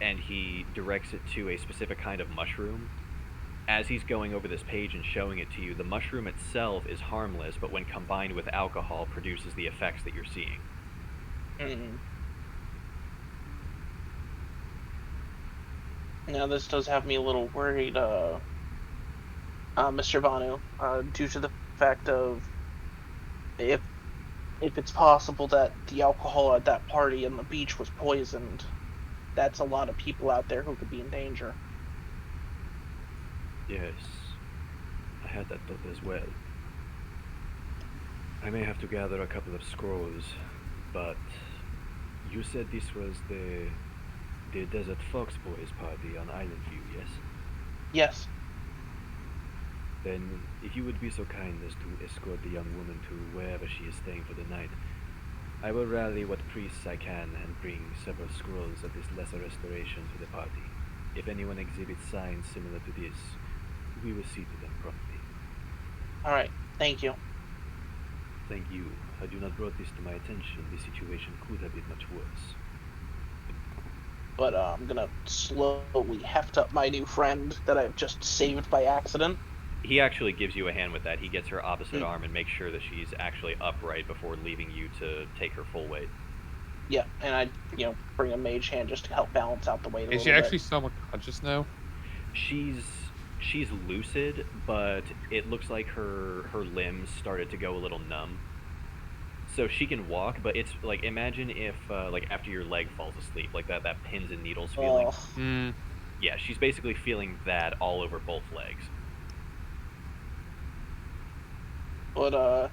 Speaker 1: and he directs it to a specific kind of mushroom. As he's going over this page and showing it to you, the mushroom itself is harmless, but when combined with alcohol, produces the effects that you're seeing.
Speaker 5: Mhm. Now this does have me a little worried, Mr. Vanu, due to the fact of if it's possible that the alcohol at that party and the beach was poisoned, that's a lot of people out there who could be in danger.
Speaker 1: Yes, I had that thought as well. I may have to gather a couple of scrolls, but you said this was the Desert Fox Boys party on Island View, yes?
Speaker 5: Yes.
Speaker 1: Then, if you would be so kind as to escort the young woman to wherever she is staying for the night, I will rally what priests I can and bring several scrolls of this lesser restoration to the party. If anyone exhibits signs similar to this, we will see to them promptly.
Speaker 5: Alright, thank you.
Speaker 1: Thank you. Had you not brought this to my attention, the situation could have been much worse.
Speaker 5: But I'm gonna slowly heft up my new friend that I've just saved by accident.
Speaker 1: He actually gives you a hand with that. He gets her opposite arm and makes sure that she's actually upright before leaving you to take her full weight.
Speaker 5: Yeah, and I, bring a mage hand just to help balance out the weight a
Speaker 2: Is
Speaker 5: little
Speaker 2: she
Speaker 5: bit.
Speaker 2: actually somewhat conscious now?
Speaker 1: She's lucid, but it looks like her limbs started to go a little numb. So she can walk, but it's like, imagine if after your leg falls asleep, like that pins and needles feeling.
Speaker 5: Oh,
Speaker 1: Yeah, she's basically feeling that all over both legs.
Speaker 5: but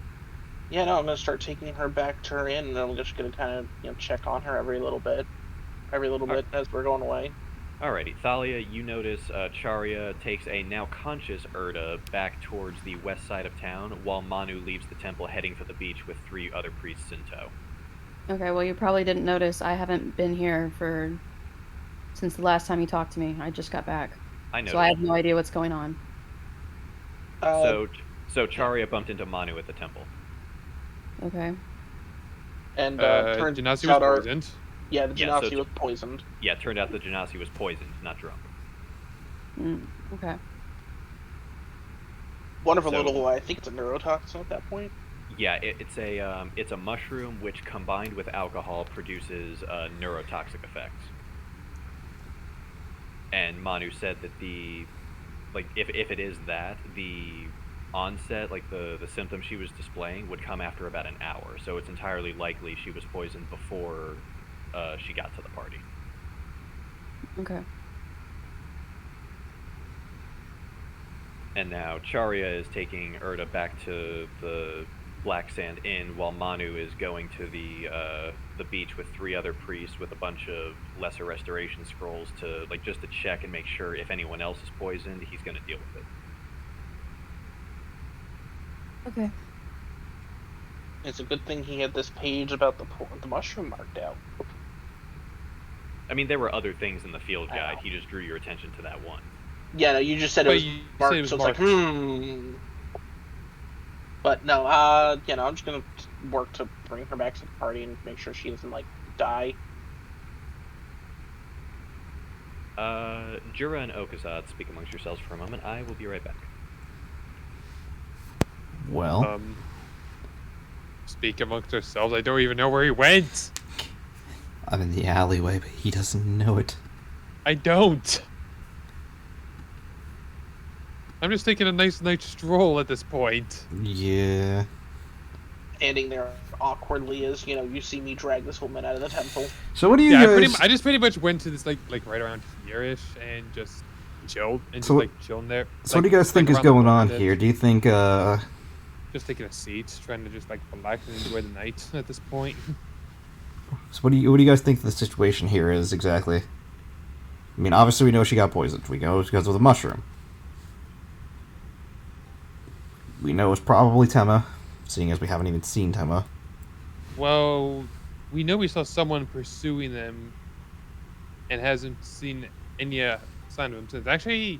Speaker 5: yeah, no, I'm gonna start taking her back to her inn, and I'm just gonna kind of, check on her every little bit as we're going away.
Speaker 1: Alrighty, Thalia, you notice Charya takes a now conscious Erda back towards the west side of town, while Manu leaves the temple heading for the beach with 3 other priests in tow.
Speaker 3: Okay, well, you probably didn't notice I haven't been here since the last time you talked to me. I just got back.
Speaker 1: I know.
Speaker 3: So I have no idea what's going on.
Speaker 1: So Charya bumped into Manu at the temple.
Speaker 3: Okay.
Speaker 5: And turns
Speaker 2: Genasi
Speaker 5: out
Speaker 2: was poisoned.
Speaker 5: Yeah, the
Speaker 1: Yeah, so
Speaker 5: Genasi was poisoned.
Speaker 1: Yeah, it turned out the Genasi was poisoned, not drunk.
Speaker 3: Okay.
Speaker 5: One of a
Speaker 1: So-
Speaker 5: little, I think it's a neurotoxin at that point.
Speaker 1: Yeah, it's a mushroom which, combined with alcohol, produces neurotoxic effects. And Manu said that if it is that, the onset, the symptoms she was displaying, would come after about an hour. So it's entirely likely she was poisoned before she got to the party.
Speaker 3: Okay.
Speaker 1: And now Charya is taking Erda back to the Black Sand Inn, while Manu is going to the beach with 3 other priests with a bunch of lesser restoration scrolls to just to check and make sure if anyone else is poisoned, he's going to deal with it.
Speaker 3: Okay.
Speaker 5: It's a good thing he had this page about the mushroom marked out.
Speaker 1: I mean, there were other things in the field
Speaker 5: I
Speaker 1: guide.
Speaker 5: know.
Speaker 1: He just drew your attention to that one.
Speaker 5: Yeah, no, you just said it
Speaker 2: But
Speaker 5: was
Speaker 2: you said
Speaker 5: marked,
Speaker 2: it was
Speaker 5: so
Speaker 2: marked.
Speaker 5: it's like, But no, I'm just gonna work to bring her back to the party and make sure she doesn't, die.
Speaker 1: Jura and Okazad, speak amongst yourselves for a moment. I will be right back.
Speaker 4: Well,
Speaker 2: Speak amongst ourselves. I don't even know where he went.
Speaker 4: I'm in the alleyway, but he doesn't know it.
Speaker 2: I don't. I'm just taking a nice night stroll at this point.
Speaker 4: Yeah.
Speaker 5: Standing there awkwardly as, you see me drag this woman out of the temple.
Speaker 4: So what do you
Speaker 2: Yeah,
Speaker 4: guys...
Speaker 2: I just pretty much went to this like right around here-ish and just chilled and
Speaker 4: So
Speaker 2: just chilling there.
Speaker 4: So what do you guys think is
Speaker 2: around the
Speaker 4: going
Speaker 2: corner
Speaker 4: on
Speaker 2: a bit.
Speaker 4: here? Do you think,
Speaker 2: Just taking a seat, trying to just relax and enjoy the night at this point.
Speaker 4: So what do you guys think the situation here is exactly? I mean, obviously we know she got poisoned. We know she goes with a mushroom. we know it's probably Tema, seeing as we haven't even seen Tema.
Speaker 2: Well, we know we saw someone pursuing them and hasn't seen any sign of him since. Actually,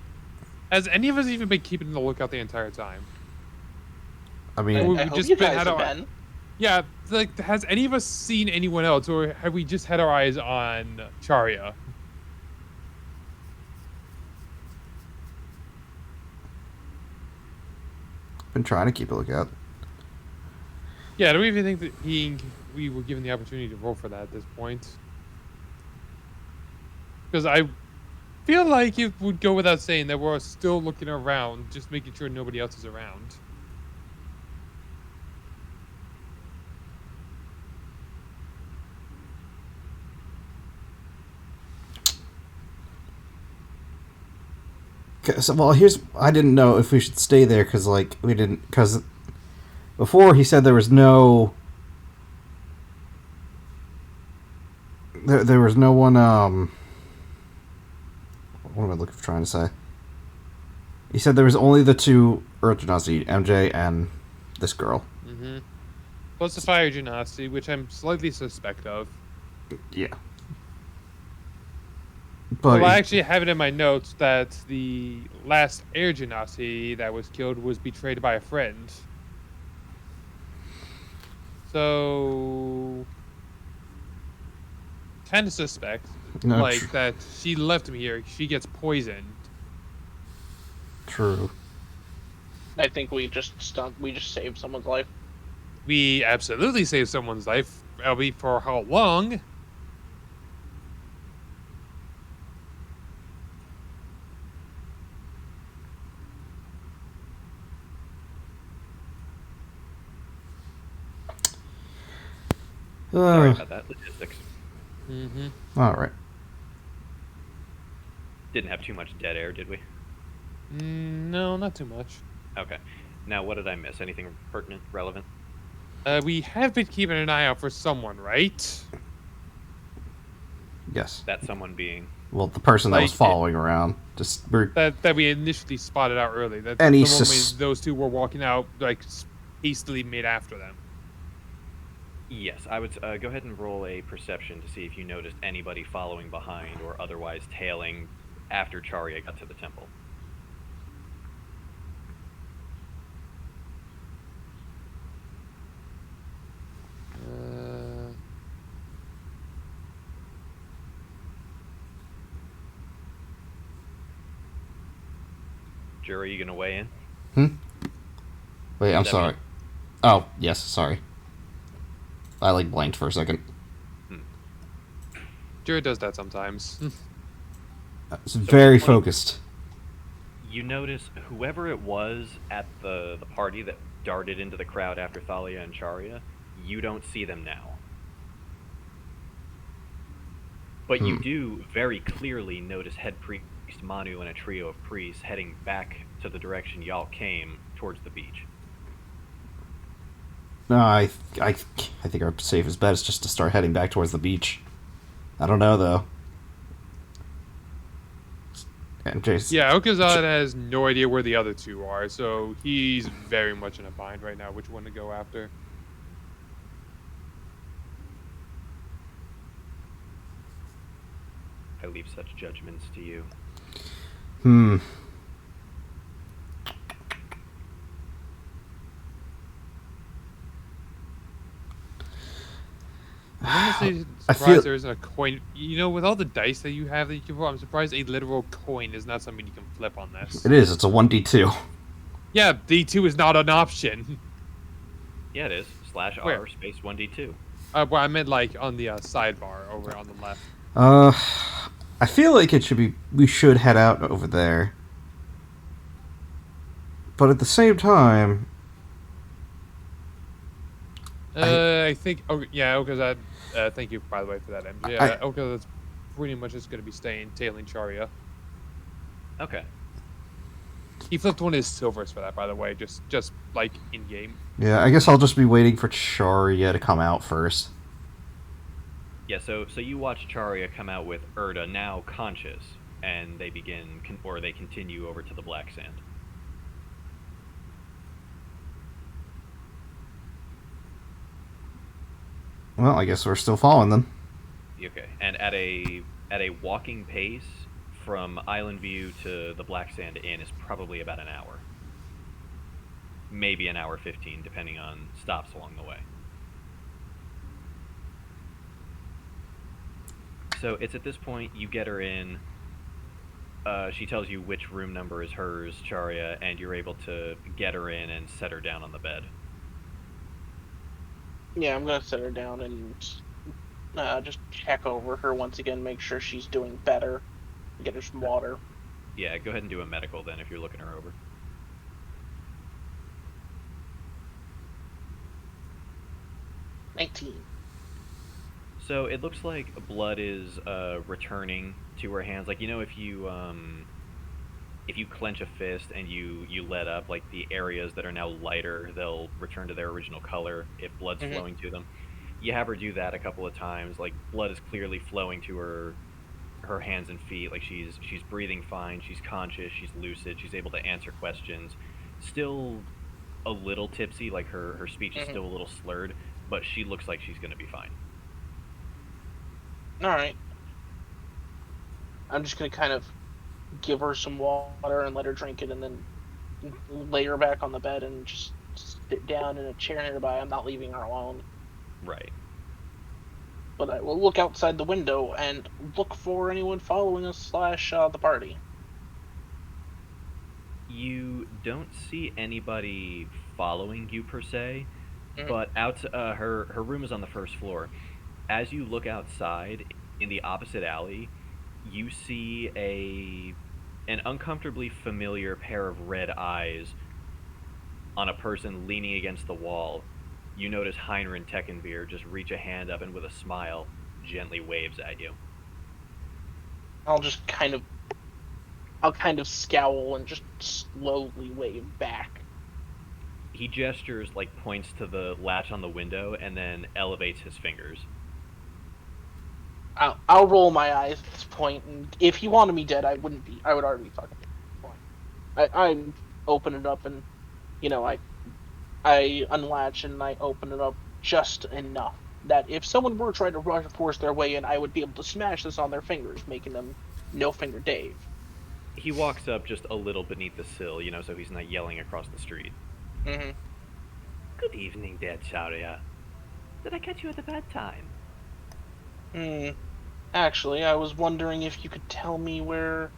Speaker 2: has any of us even been keeping the lookout the entire time?
Speaker 4: I
Speaker 2: Like,
Speaker 4: mean,
Speaker 2: we
Speaker 5: I hope
Speaker 2: just
Speaker 5: you
Speaker 2: been
Speaker 5: guys
Speaker 2: had
Speaker 5: have
Speaker 2: our-
Speaker 5: been.
Speaker 2: Yeah, like, has any of us seen anyone else, or have we just had our eyes on Charya?
Speaker 4: been trying to keep a lookout.
Speaker 2: Yeah, do we even think that we were given the opportunity to roll for that at this point? Because I feel like it would go without saying that we're still looking around, just making sure nobody else is around.
Speaker 4: Well, here's I didn't know if we should stay there because like we didn't because before he said there was no there was no one what am I trying to say? He said there was only the two Earth Genasi, MJ and this girl.
Speaker 2: Mm-hmm. Plus the fire genasi, which I'm slightly suspect of.
Speaker 4: Yeah. But
Speaker 2: Well, I actually have it in my notes that the last air genasi that was killed was betrayed by a friend. So, kind of suspect,
Speaker 4: no,
Speaker 2: like that she left him here. She gets poisoned.
Speaker 4: true.
Speaker 5: I think we just saved someone's life.
Speaker 2: We absolutely saved someone's life. Albeit for how long?
Speaker 1: Sorry about that. Logistics.
Speaker 2: Mm-hmm.
Speaker 4: All right.
Speaker 1: Didn't have too much dead air, did we?
Speaker 2: No, not too much.
Speaker 1: Okay. Now, what did I miss? Anything pertinent, relevant?
Speaker 2: We have been keeping an eye out for someone, right?
Speaker 4: Yes.
Speaker 1: That someone being.
Speaker 4: Well, the person that was
Speaker 2: Like,
Speaker 4: following around
Speaker 2: That we initially spotted out early. That
Speaker 4: And
Speaker 2: the
Speaker 4: he
Speaker 2: moment those two were walking out, like hastily made after them.
Speaker 1: Yes, I would go ahead and roll a perception to see if you noticed anybody following behind or otherwise tailing after Charya got to the temple. Jury, you gonna weigh in?
Speaker 4: Wait, I'm
Speaker 1: That
Speaker 4: sorry.
Speaker 1: mean-
Speaker 4: Oh, yes, sorry. I like blanked for a second.
Speaker 2: Jared does that sometimes.
Speaker 4: It's very
Speaker 1: funny.
Speaker 4: focused.
Speaker 1: You notice whoever it was at the party that darted into the crowd after Thalia and Charya, you don't see them now. But you do very clearly notice head priest Manu and a trio of priests heading back to the direction y'all came towards the beach.
Speaker 4: No, I think our safest bet is just to start heading back towards the beach. I don't know though. And Jason,
Speaker 2: Yeah, Okazad has no idea where the other two are, so he's very much in a bind right now which one to go after.
Speaker 1: I leave such judgments to you.
Speaker 2: I'm honestly
Speaker 4: I
Speaker 2: surprised
Speaker 4: feel-
Speaker 2: there isn't a coin. You know, with all the dice that you have that you can roll, I'm surprised a literal coin is not something you can flip on this.
Speaker 4: it is. It's a 1d2.
Speaker 2: Yeah, D2 is not an option.
Speaker 1: Yeah, it is. /R
Speaker 2: Where?
Speaker 1: space 1d2.
Speaker 2: Well, I meant like on the sidebar over on the left.
Speaker 4: I feel like it should be. We should head out over there. But at the same time,
Speaker 2: I think. Oh, yeah, Okazad. Thank you, by the way, for that, MJ. Okazad's pretty much just going to be tailing Charya.
Speaker 1: Okay.
Speaker 2: He flipped one of his silvers for that, by the way, just like in game.
Speaker 4: yeah, I guess I'll just be waiting for Charya to come out first.
Speaker 1: Yeah, so you watch Charya come out with Erda now conscious, and they begin, or they continue over to the Black Sand.
Speaker 4: Well, I guess we're still following them.
Speaker 1: Okay, and at a walking pace from Island View to the Black Sand Inn is probably about an hour, maybe an hour 15, depending on stops along the way. So it's at this point you get her in. She tells you which room number is hers, Charya, and you're able to get her in and set her down on the bed.
Speaker 5: Yeah, I'm gonna set her down and just check over her once again, make sure she's doing better, get her some water.
Speaker 1: Yeah, go ahead and do a medical then if you're looking her over.
Speaker 5: 19.
Speaker 1: So it looks like blood is returning to her hands. Like, you know, if you clench a fist and you let up, like the areas that are now lighter, they'll return to their original color if blood's flowing to them. You have her do that a couple of times. Like, blood is clearly flowing to her hands and feet. Like, she's breathing fine, she's conscious, she's lucid, she's able to answer questions. Still a little tipsy, like her speech is still a little slurred, but she looks like she's gonna be fine.
Speaker 5: Alright. I'm just gonna kind of give her some water and let her drink it, and then lay her back on the bed and just sit down in a chair nearby. I'm not leaving her alone.
Speaker 1: Right.
Speaker 5: But I will look outside the window and look for anyone following us / the party.
Speaker 1: You don't see anybody following you per se, but her room is on the first floor. As you look outside in the opposite alley, you see an uncomfortably familiar pair of red eyes on a person leaning against the wall. You notice Heinrich Teckenveer just reach a hand up and with a smile gently waves at you.
Speaker 5: I'll kind of scowl and just slowly wave back.
Speaker 1: He gestures, like points to the latch on the window, and then elevates his fingers.
Speaker 5: I'll roll my eyes at this point, and if he wanted me dead, I would already be fucking dead. I open it up, and I unlatch and I open it up just enough that if someone were trying to force their way in, I would be able to smash this on their fingers, making them no finger Dave.
Speaker 1: He walks up just a little beneath the sill, so he's not yelling across the street.
Speaker 6: Good evening, dear Charya. Did I catch you at a bad time?
Speaker 5: Actually, I was wondering if you could tell me where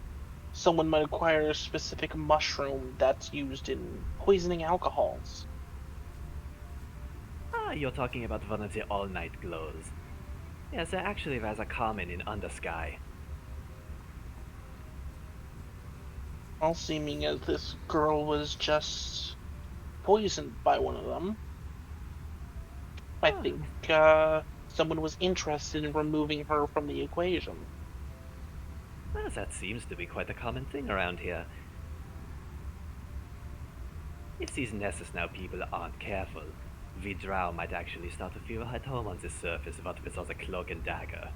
Speaker 5: someone might acquire a specific mushroom that's used in poisoning alcohols.
Speaker 6: Ah, you're talking about one of the all-night glows. Yes, they're actually rather common in Undersky.
Speaker 5: Well, seeming as this girl was just poisoned by one of them, I think someone was interested in removing her from the equation.
Speaker 6: Well, that seems to be quite a common thing around here. If these Nessus now people aren't careful, Vidrow might actually start to feel at home on the surface, what with all the cloak and dagger.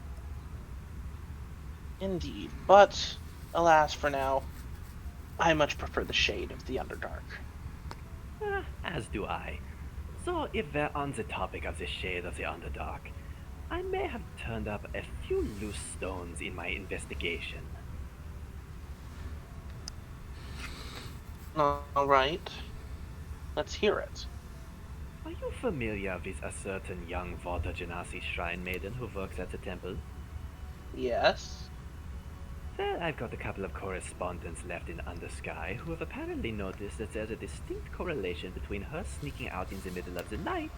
Speaker 5: Indeed, but alas for now, I much prefer the shade of the Underdark.
Speaker 6: As do I. So, if we're on the topic of the shade of the Underdark, I may have turned up a few loose stones in my investigation.
Speaker 5: Alright. Let's hear it.
Speaker 6: Are you familiar with a certain young Vorta Genasi shrine maiden who works at the temple?
Speaker 5: Yes.
Speaker 6: Well, I've got a couple of correspondents left in Undersky who have apparently noticed that there's a distinct correlation between her sneaking out in the middle of the night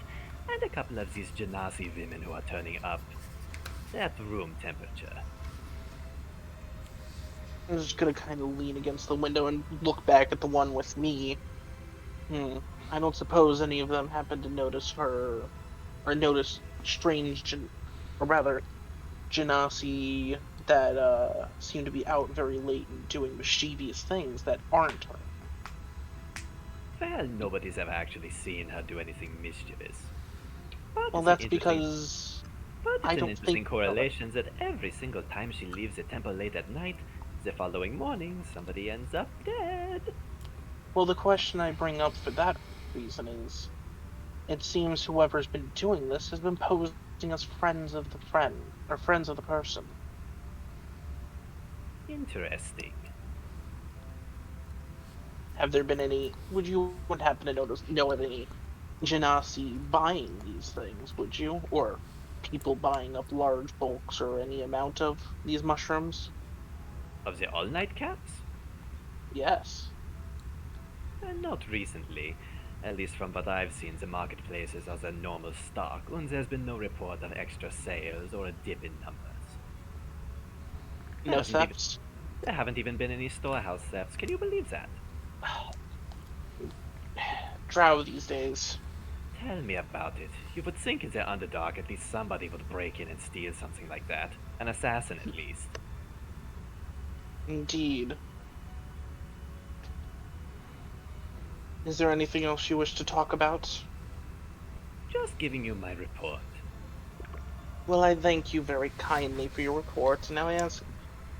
Speaker 6: and a couple of these Genasi women who are turning up at room temperature.
Speaker 5: I'm just gonna kind of lean against the window and look back at the one with me. I don't suppose any of them happen to notice her, or notice strange, or rather, Genasi that seem to be out very late and doing mischievous things that aren't her.
Speaker 6: Well, nobody's ever actually seen her do anything mischievous. But
Speaker 5: Well,
Speaker 6: it's
Speaker 5: that's
Speaker 6: an interesting-
Speaker 5: because
Speaker 6: But it's
Speaker 5: I
Speaker 6: an
Speaker 5: don't
Speaker 6: interesting
Speaker 5: think-
Speaker 6: correlation that every single time she leaves the temple late at night, the following morning somebody ends up dead.
Speaker 5: Well, the question I bring up for that reason is, it seems whoever's been doing this has been posing acting as friends of the friend, or friends of the person.
Speaker 6: Interesting.
Speaker 5: Have there been any? Would you would happen to know of any Genasi buying these things? Would you, or people buying up large bulks or any amount of these mushrooms?
Speaker 6: Of the all-night caps?
Speaker 5: Yes.
Speaker 6: Not recently. At least from what I've seen, the marketplaces are the normal stock, and there's been no report of extra sales or a dip in numbers.
Speaker 5: No thefts?
Speaker 6: There haven't even been any storehouse thefts. Can you believe that?
Speaker 5: Drow these days.
Speaker 6: Tell me about it. You would think in the Underdark at least somebody would break in and steal something like that. An assassin at least.
Speaker 5: Indeed. Is there anything else you wish to talk about?
Speaker 6: Just giving you my report.
Speaker 5: Well, I thank you very kindly for your report. Now I ask,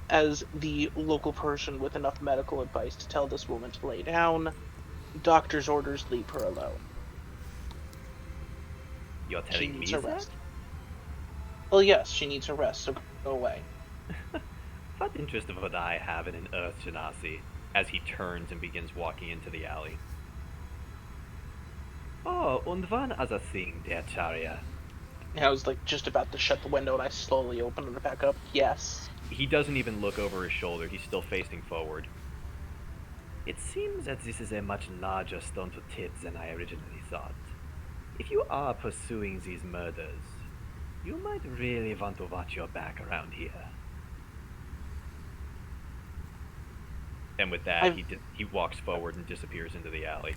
Speaker 5: as the local person with enough medical advice to tell this woman to lay down, doctor's orders, leave her alone.
Speaker 6: You're
Speaker 5: She
Speaker 6: telling me
Speaker 5: needs a
Speaker 6: that?
Speaker 5: rest. Well, yes, she needs a rest, so go away.
Speaker 6: What interest would I have in an Earth Genasi? As he turns and begins walking into the alley. Oh, and one other thing, dear Charya.
Speaker 5: And I was like just about to shut the window, and I slowly opened it back up. Yes.
Speaker 1: He doesn't even look over his shoulder. He's still facing forward.
Speaker 6: It seems that this is a much larger stone to tip than I originally thought. If you are pursuing these murders, you might really want to watch your back around here.
Speaker 1: And with that,
Speaker 5: I've-
Speaker 1: he walks forward and disappears into the alley.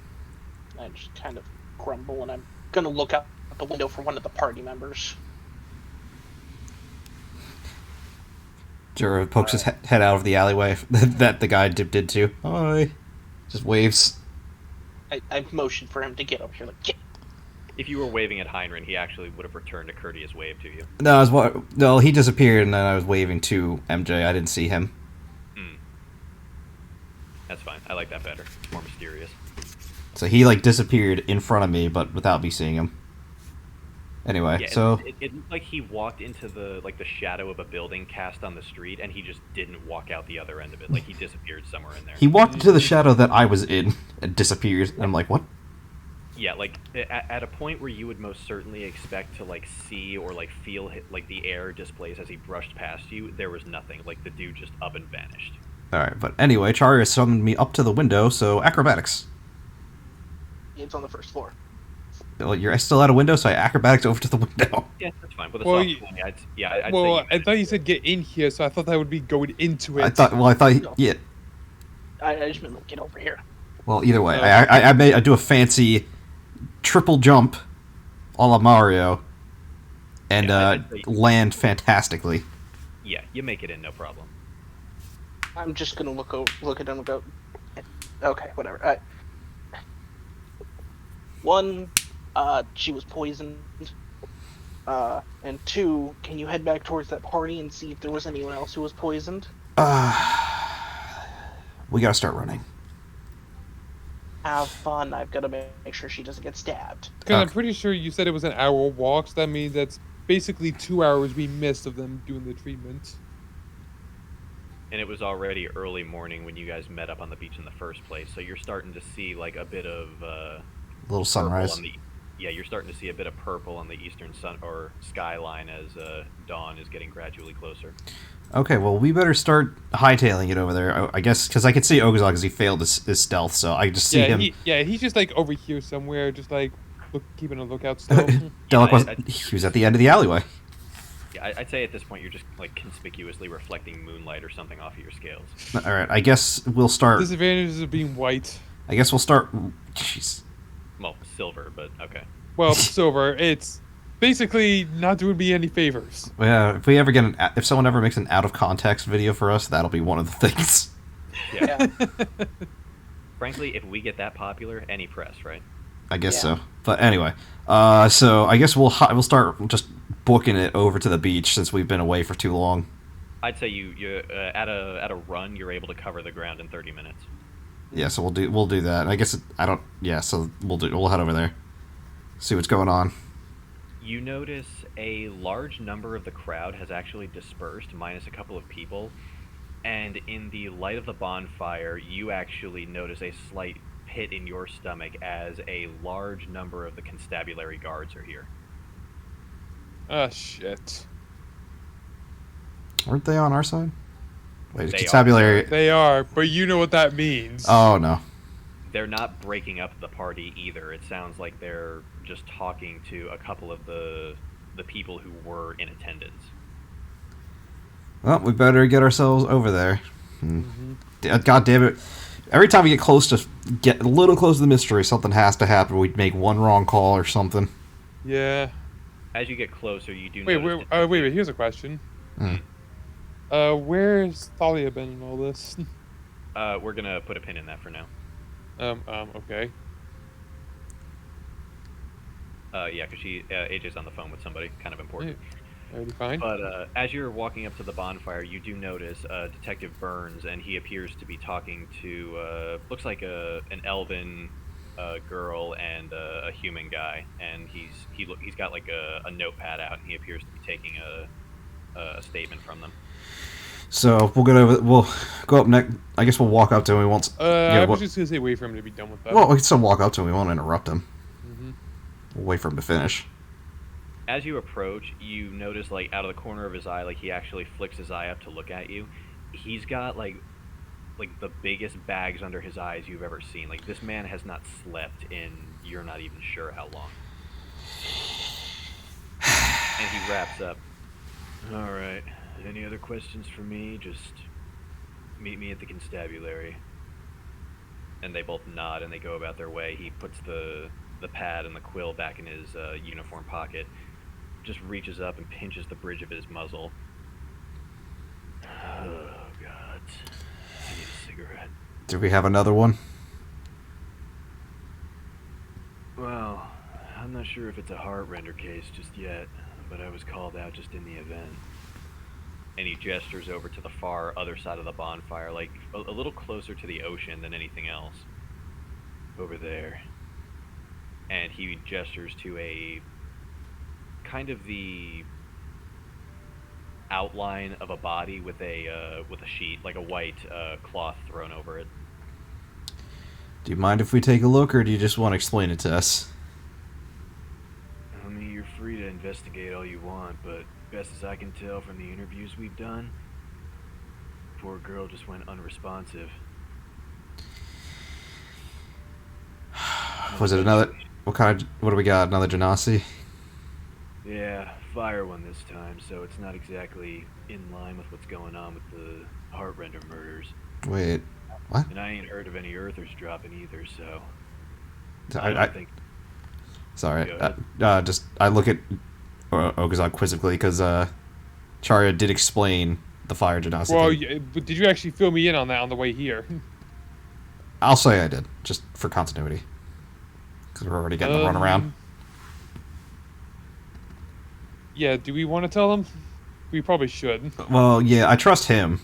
Speaker 5: I just kind of grumble, and I'm gonna look out the window for one of the party members.
Speaker 4: Jura pokes his head out of the alleyway that the guy dipped into. Hi. Just waves.
Speaker 5: I motioned for him to get up here, like, get.
Speaker 1: If you were waving at Heinrich, he actually would have returned a courteous wave to you.
Speaker 4: No, he disappeared, and then I was waving to MJ. I didn't see him.
Speaker 1: That's fine. I like that better. It's more mysterious.
Speaker 4: So he, disappeared in front of me, but without me seeing him. Anyway,
Speaker 1: Yeah,
Speaker 4: so...
Speaker 1: it looked like he walked into the shadow of a building cast on the street, and he just didn't walk out the other end of it. Like, he disappeared somewhere in there.
Speaker 4: He walked into the shadow that I was in and disappeared. And I'm like, what?
Speaker 1: Yeah, at a point where you would most certainly expect to see or feel the air displace as he brushed past you, there was nothing. Like, the dude just up and vanished.
Speaker 4: Alright, but anyway, Charya summoned me up to the window, so acrobatics.
Speaker 5: It's on the first floor.
Speaker 4: Well, you're still at a window, so I acrobatics over to the window.
Speaker 1: Yeah, that's fine. With a
Speaker 2: Well,
Speaker 1: soft 20, I'd
Speaker 2: Well,
Speaker 1: say
Speaker 2: I thought you said get in here, so I thought that would be going into it.
Speaker 4: I thought, yeah.
Speaker 5: I just meant, like, get over here.
Speaker 4: Well, either way, I do a fancy triple jump, a la Mario, and
Speaker 1: I'd say-
Speaker 4: land fantastically.
Speaker 1: yeah, you make it in, no problem.
Speaker 5: I'm just gonna look at him and go, okay, whatever. One, she was poisoned. And two, can you head back towards that party and see if there was anyone else who was poisoned?
Speaker 4: We gotta start running.
Speaker 5: Have fun. I've got to make sure she doesn't get stabbed.
Speaker 2: Because I'm
Speaker 4: Okay.
Speaker 2: pretty sure you said it was an hour walk, so that means that's basically 2 hours we missed of them doing the treatment.
Speaker 1: And it was already early morning when you guys met up on the beach in the first place, so you're starting to see a bit of
Speaker 4: Little
Speaker 1: purple
Speaker 4: sunrise.
Speaker 1: on the you're starting to see a bit of purple on the eastern sun or skyline as dawn is getting gradually closer.
Speaker 4: Okay, well, we better start hightailing it over there, I guess, because I could see Ogazog because he failed his stealth, so I just see him.
Speaker 2: He's just over here somewhere, just keeping a lookout still.
Speaker 4: Delic was,
Speaker 1: I-
Speaker 4: he was at the end of the alleyway.
Speaker 1: Yeah, I'd say at this point you're just conspicuously reflecting moonlight or something off of your scales.
Speaker 4: Alright, I guess we'll start.
Speaker 2: Disadvantages of being white.
Speaker 4: I guess we'll start. Jeez.
Speaker 1: Well, silver, but okay.
Speaker 2: Well, silver. It's basically not doing me any favors.
Speaker 4: Yeah, if someone ever makes an out of context video for us, that'll be one of the things.
Speaker 1: Yeah. Frankly, if we get that popular, any press, right?
Speaker 4: I guess
Speaker 5: Yeah.
Speaker 4: so. But anyway, so I guess we'll start just booking it over to the beach since we've been away for too long.
Speaker 1: I'd say you at a run, you're able to cover the ground in 30 minutes.
Speaker 4: Yeah, so we'll do that. I guess so we'll head over there, see what's going on.
Speaker 1: You notice a large number of the crowd has actually dispersed, minus a couple of people. And in the light of the bonfire, you actually notice a slight pit in your stomach as a large number of the constabulary guards are here.
Speaker 2: Ah, shit.
Speaker 4: Weren't they on our side? Wait,
Speaker 1: They
Speaker 4: constabulary.
Speaker 2: They are, but you know what that means.
Speaker 4: Oh no.
Speaker 1: They're not breaking up the party either. It sounds like they're just talking to a couple of the people who were in attendance.
Speaker 4: Well, we better get ourselves over there.
Speaker 2: Mm-hmm.
Speaker 4: God damn it! Every time we get a little close to the mystery, something has to happen. We'd make one wrong call or something.
Speaker 2: Yeah.
Speaker 1: As you get closer, you do
Speaker 2: Wait,
Speaker 1: notice...
Speaker 2: wait, here's a question.
Speaker 4: Hmm.
Speaker 2: Where's Thalia been in all this?
Speaker 1: We're gonna put a pin in that for now.
Speaker 2: Okay.
Speaker 1: Yeah, because AJ's on the phone with somebody, kind of important.
Speaker 2: Already fine.
Speaker 1: But as you're walking up to the bonfire, you do notice Detective Burns, and he appears to be talking to, looks like an elven girl and a human guy, and he's got like a notepad out, and he appears to be taking a statement from them.
Speaker 4: So we'll go up next. I guess we'll walk up to him. We won't.
Speaker 2: I was just gonna say wait for him to be done with that.
Speaker 4: Well, we can still walk up to him. We won't interrupt him.
Speaker 2: Mm-hmm.
Speaker 4: We'll wait for him to finish.
Speaker 1: As you approach, you notice, like, out of the corner of his eye, like, he actually flicks his eye up to look at you. He's got, like the biggest bags under his eyes you've ever seen. Like, this man has not slept in you're not even sure how long. And he wraps up. Alright, any other questions for me? Just meet me at the constabulary. And they both nod and they go about their way. He puts the pad and the quill back in his uniform pocket. Just reaches up and pinches the bridge of his muzzle. Oh, God. I need a cigarette.
Speaker 4: Do we have another one?
Speaker 1: Well, I'm not sure if it's a heart-render case just yet, but I was called out just in the event. And he gestures over to the far other side of the bonfire, like a little closer to the ocean than anything else. Over there. And he gestures to a kind of the outline of a body with a sheet, like a white cloth thrown over it.
Speaker 4: Do you mind if we take a look, or do you just want to explain it to us?
Speaker 1: I mean, you're free to investigate all you want, but best as I can tell from the interviews we've done, poor girl just went unresponsive.
Speaker 4: Was it another? What do we got? Another Genasi?
Speaker 1: Yeah, fire one this time, so it's not exactly in line with what's going on with the Heartrender murders.
Speaker 4: Wait, what?
Speaker 1: And I ain't heard of any Earthers dropping either, so...
Speaker 4: I
Speaker 1: think...
Speaker 4: Sorry,
Speaker 1: Go ahead.
Speaker 4: I look at Oguzan quizzically, because Charya did explain the fire Genasi
Speaker 2: Well,
Speaker 4: thing.
Speaker 2: yeah, but did you actually fill me in on that on the way here?
Speaker 4: I'll say I did, just for continuity. Because we're already getting the run around.
Speaker 2: Yeah, do we want to tell him? We probably should.
Speaker 4: Well, yeah, I trust him.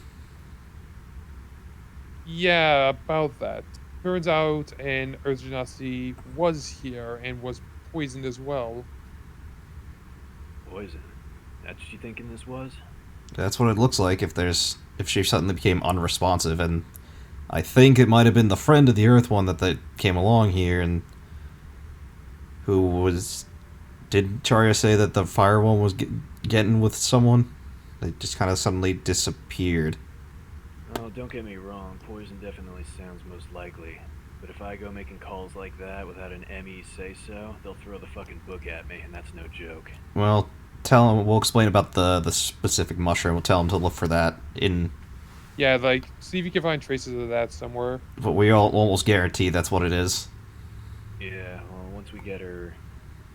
Speaker 2: Yeah, about that. Turns out an Earth Genasi was here and was poisoned as well.
Speaker 1: Poison. That's what you thinking this was?
Speaker 4: That's what it looks like if she suddenly became unresponsive, and I think it might have been the friend of the Earth one that came along here and who was... Did Charya say that the fire one was getting with someone? They just kind of suddenly disappeared.
Speaker 1: Oh, don't get me wrong, poison definitely sounds most likely. But if I go making calls like that without an ME say-so, they'll throw the fucking book at me, and that's no joke.
Speaker 4: Well, we'll explain about the specific mushroom. We'll tell him to look for that in...
Speaker 2: Yeah, like, see if you can find traces of that somewhere.
Speaker 4: But we all almost guarantee that's what it is.
Speaker 1: Yeah, well, once we get her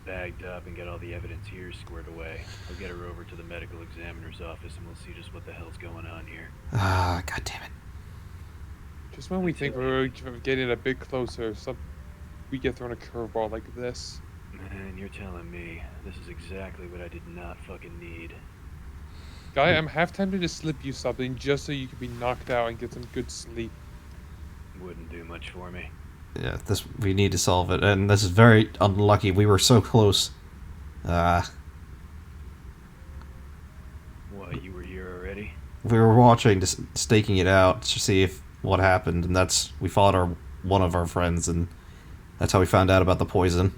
Speaker 1: bagged up and get all the evidence here squared away, I'll get her over to the medical examiner's office and we'll see just what the hell's going on here.
Speaker 4: Ah, god damn it.
Speaker 2: Just when we think we're getting a bit closer, we get thrown a curveball like this.
Speaker 1: Man, you're telling me this is exactly what I did not fucking need.
Speaker 2: Guy, I'm half tempted to slip you something just so you can be knocked out and get some good sleep.
Speaker 1: Wouldn't do much for me.
Speaker 4: Yeah, we need to solve it, and this is very unlucky. We were so close
Speaker 1: What, you were here already?
Speaker 4: We were watching, just staking it out to see if what happened, and we followed one of our friends, and that's how we found out about the poison.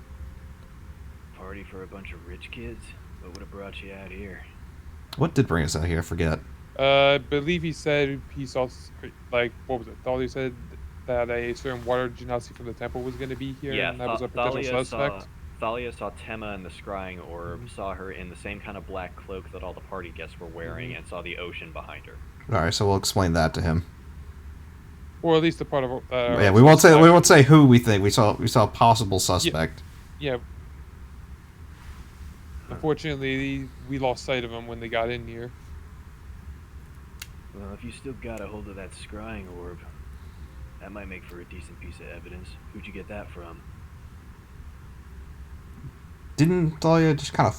Speaker 1: Party for a bunch of rich kids? What would have brought you out here?
Speaker 4: What did bring us out here? I forget.
Speaker 2: I believe he said he saw, like, what was it? Thalia said that a certain water genasi from the temple was going to be here,
Speaker 1: Yeah,
Speaker 2: and that was a potential suspect.
Speaker 1: Thalia saw Tema and the scrying orb, saw her in the same kind of black cloak that all the party guests were wearing, and saw the ocean behind her.
Speaker 4: Alright, so we'll explain that to him.
Speaker 2: Or at least a part of.
Speaker 4: Yeah, we won't say who we think. We saw a possible suspect.
Speaker 2: Yeah. Unfortunately, we lost sight of him when they got in here.
Speaker 1: Well, if you still got a hold of that scrying orb, that might make for a decent piece of evidence. Who'd you get that from?
Speaker 4: Didn't Thalia just kind of...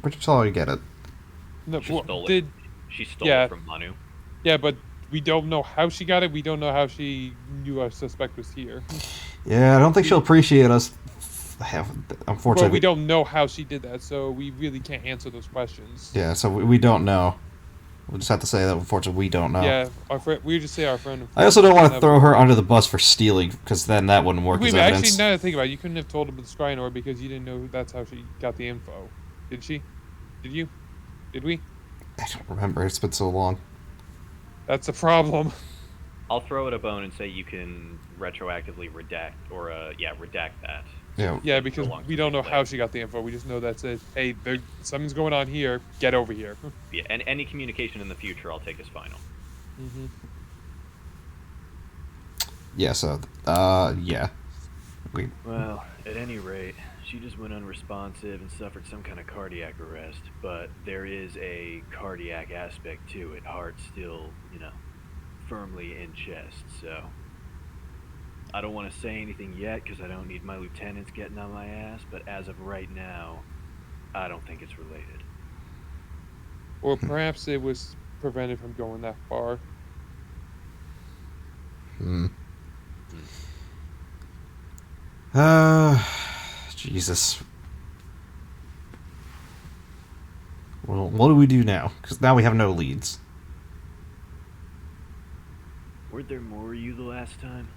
Speaker 4: Where'd Thalia get it?
Speaker 2: No,
Speaker 1: She stole
Speaker 2: did
Speaker 1: it. She stole
Speaker 2: yeah.
Speaker 1: it from Manu.
Speaker 2: Yeah, but we don't know how she got it. We don't know how she knew our suspect was here.
Speaker 4: Yeah, I don't think she'll appreciate us. Unfortunately,
Speaker 2: Well, we don't know how she did that, so we really can't answer those questions.
Speaker 4: Yeah, so we don't know. We'll just have to say that, unfortunately, we don't know.
Speaker 2: Yeah, we just say our friend.
Speaker 4: I also don't want to throw her under the bus for stealing, because then that wouldn't work as
Speaker 2: Wait,
Speaker 4: evidence.
Speaker 2: actually, now that I think about it, you couldn't have told him the scrying orb because you didn't know that's how she got the info. Did she? Did you? Did we?
Speaker 4: I don't remember. It's been so long.
Speaker 2: That's a problem.
Speaker 1: I'll throw it a bone and say you can retroactively redact, or redact that.
Speaker 4: Yeah.
Speaker 2: Yeah, because
Speaker 1: belongs
Speaker 2: we
Speaker 1: to
Speaker 2: don't know
Speaker 1: the
Speaker 2: how
Speaker 1: lab.
Speaker 2: she got the info. We just know that's it. Hey, something's going on here. Get over here.
Speaker 1: Yeah, and any communication in the future, I'll take as final.
Speaker 2: Mm-hmm.
Speaker 4: Yeah, so, yeah.
Speaker 1: Well, at any rate, she just went unresponsive and suffered some kind of cardiac arrest, but there is a cardiac aspect to it. Heart still, firmly in chest, so... I don't want to say anything yet because I don't need my lieutenants getting on my ass, but as of right now, I don't think it's related.
Speaker 2: Or perhaps it was prevented from going that far.
Speaker 4: Jesus. Well, what do we do now? Because now we have no leads.
Speaker 1: Weren't there more of you the last time?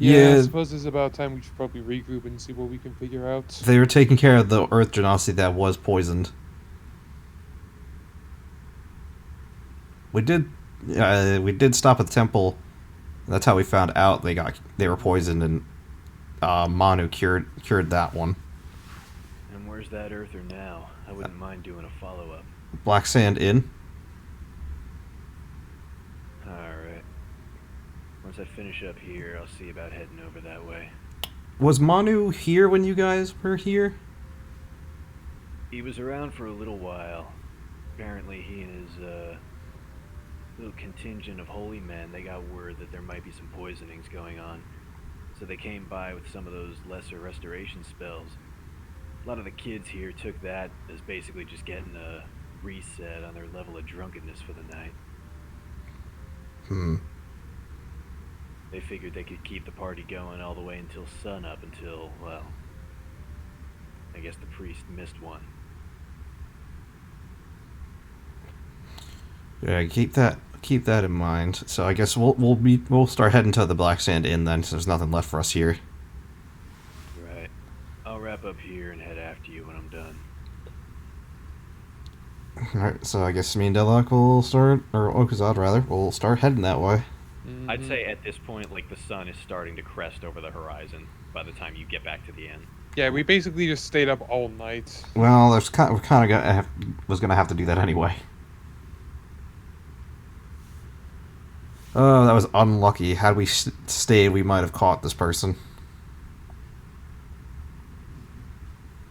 Speaker 2: Yeah, I
Speaker 4: Yeah.
Speaker 2: suppose it's about time we should probably regroup and see what we can figure out.
Speaker 4: They were taking care of the Earth Genasi that was poisoned. We did stop at the temple. That's how we found out they were poisoned, and Manu cured that one.
Speaker 1: And where's that Earther now? I wouldn't mind doing a follow-up.
Speaker 4: Black Sand Inn.
Speaker 1: Alright. Once I finish up here, I'll see about heading over that way.
Speaker 4: Was Manu here when you guys were here?
Speaker 1: He was around for a little while. Apparently he and his, little contingent of holy men, they got word that there might be some poisonings going on. So they came by with some of those lesser restoration spells. A lot of the kids here took that as basically just getting a reset on their level of drunkenness for the night. They figured they could keep the party going all the way until sunup until, well, I guess the priest missed one.
Speaker 4: Yeah, keep that in mind. So I guess we'll start heading to the Black Sand Inn then, so there's nothing left for us here.
Speaker 1: Right. I'll wrap up here and head after you when I'm done.
Speaker 4: Alright, so I guess me and Deloc will start, or Okazad rather, will start heading that way.
Speaker 1: I'd say at this point, like, the sun is starting to crest over the horizon by the time you get back to the inn.
Speaker 2: Yeah, we basically just stayed up all night.
Speaker 4: Well, was gonna have to do that anyway. Oh, that was unlucky. Had we stayed, we might have caught this person.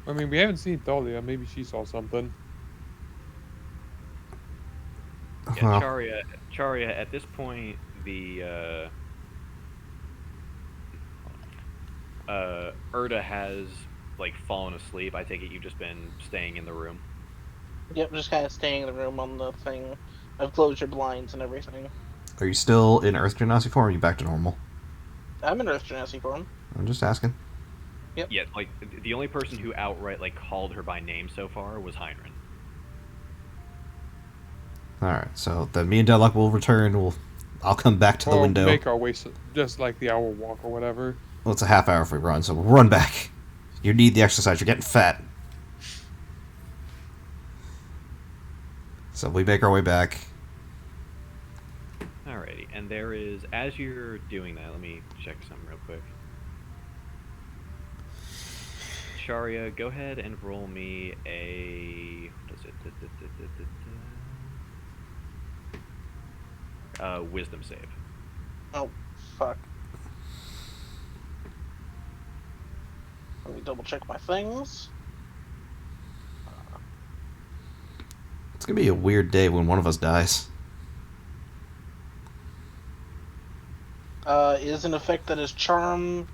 Speaker 2: I mean, we haven't seen Thalia. Maybe she saw something.
Speaker 1: Yeah,
Speaker 4: Well,
Speaker 1: Charia, at this point, the, Erda has, like, fallen asleep. I take it you've just been staying in the room.
Speaker 5: Yep, just kind of staying in the room on the thing. I've closed your blinds and everything.
Speaker 4: are you still in Earth Genasi form, or are you back to normal?
Speaker 5: I'm in Earth Genasi form.
Speaker 4: I'm just asking.
Speaker 5: Yep.
Speaker 1: Yeah, like the only person who outright like called her by name so far was Heinrich.
Speaker 4: Alright, so then me and Deadlock will return. I'll come back to the
Speaker 2: Or
Speaker 4: window.
Speaker 2: make our way, just like the hour walk or whatever.
Speaker 4: Well, it's a half hour if we run, so we'll run back. You need the exercise. You're getting fat. So we make our way back.
Speaker 1: Alrighty, and there is, as you're doing that, let me check something real quick. Sharia, go ahead and roll me a, what is it? Wisdom save.
Speaker 5: Oh, fuck. Let me double check my things.
Speaker 4: It's gonna be a weird day when one of us dies.
Speaker 5: Is an effect that is charm,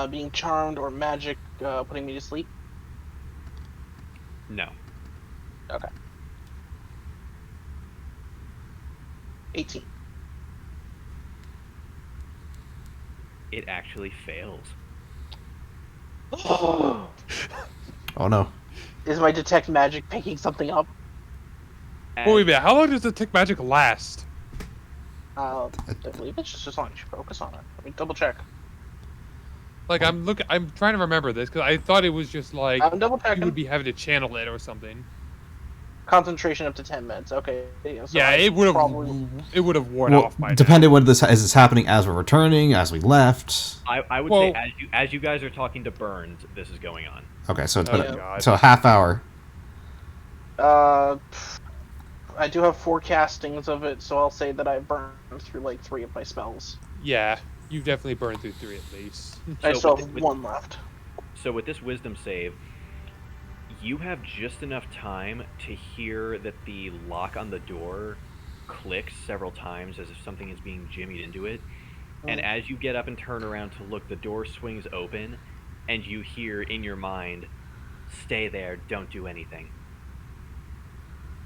Speaker 5: being charmed, or magic putting me to sleep?
Speaker 1: No.
Speaker 5: Okay. 18.
Speaker 1: It actually fails.
Speaker 4: Oh no.
Speaker 5: Is my detect magic picking something up?
Speaker 1: As,
Speaker 2: Wait a minute, how long does Detect Magic last?
Speaker 5: I believe it's just as long as you focus on it. Let me double check.
Speaker 2: Like, I'm trying to remember this, because I thought it was just like,
Speaker 5: I'm double
Speaker 2: you
Speaker 5: checking.
Speaker 2: would be having to channel it or something.
Speaker 5: Concentration up to 10 minutes. Okay. So
Speaker 2: Yeah,
Speaker 5: I
Speaker 2: it would have worn
Speaker 4: Well,
Speaker 2: off by now.
Speaker 4: depending when this is happening, as we're returning, as we left.
Speaker 1: I would
Speaker 2: Well-
Speaker 1: say as you guys are talking to Burns, this is going on.
Speaker 4: Okay, so it's
Speaker 2: Oh,
Speaker 4: been
Speaker 2: God.
Speaker 4: so a half hour.
Speaker 5: I do have forecastings of it, so I'll say that I burned through like 3 of my spells.
Speaker 2: Yeah, you've definitely burned through 3 at least.
Speaker 5: I
Speaker 1: So
Speaker 5: still
Speaker 1: with
Speaker 5: have
Speaker 1: the-
Speaker 5: 1 left.
Speaker 1: So with this wisdom save, you have just enough time to hear that the lock on the door clicks several times as if something is being jimmied into it. And as you get up and turn around to look, the door swings open, and you hear in your mind, "Stay there, don't do anything."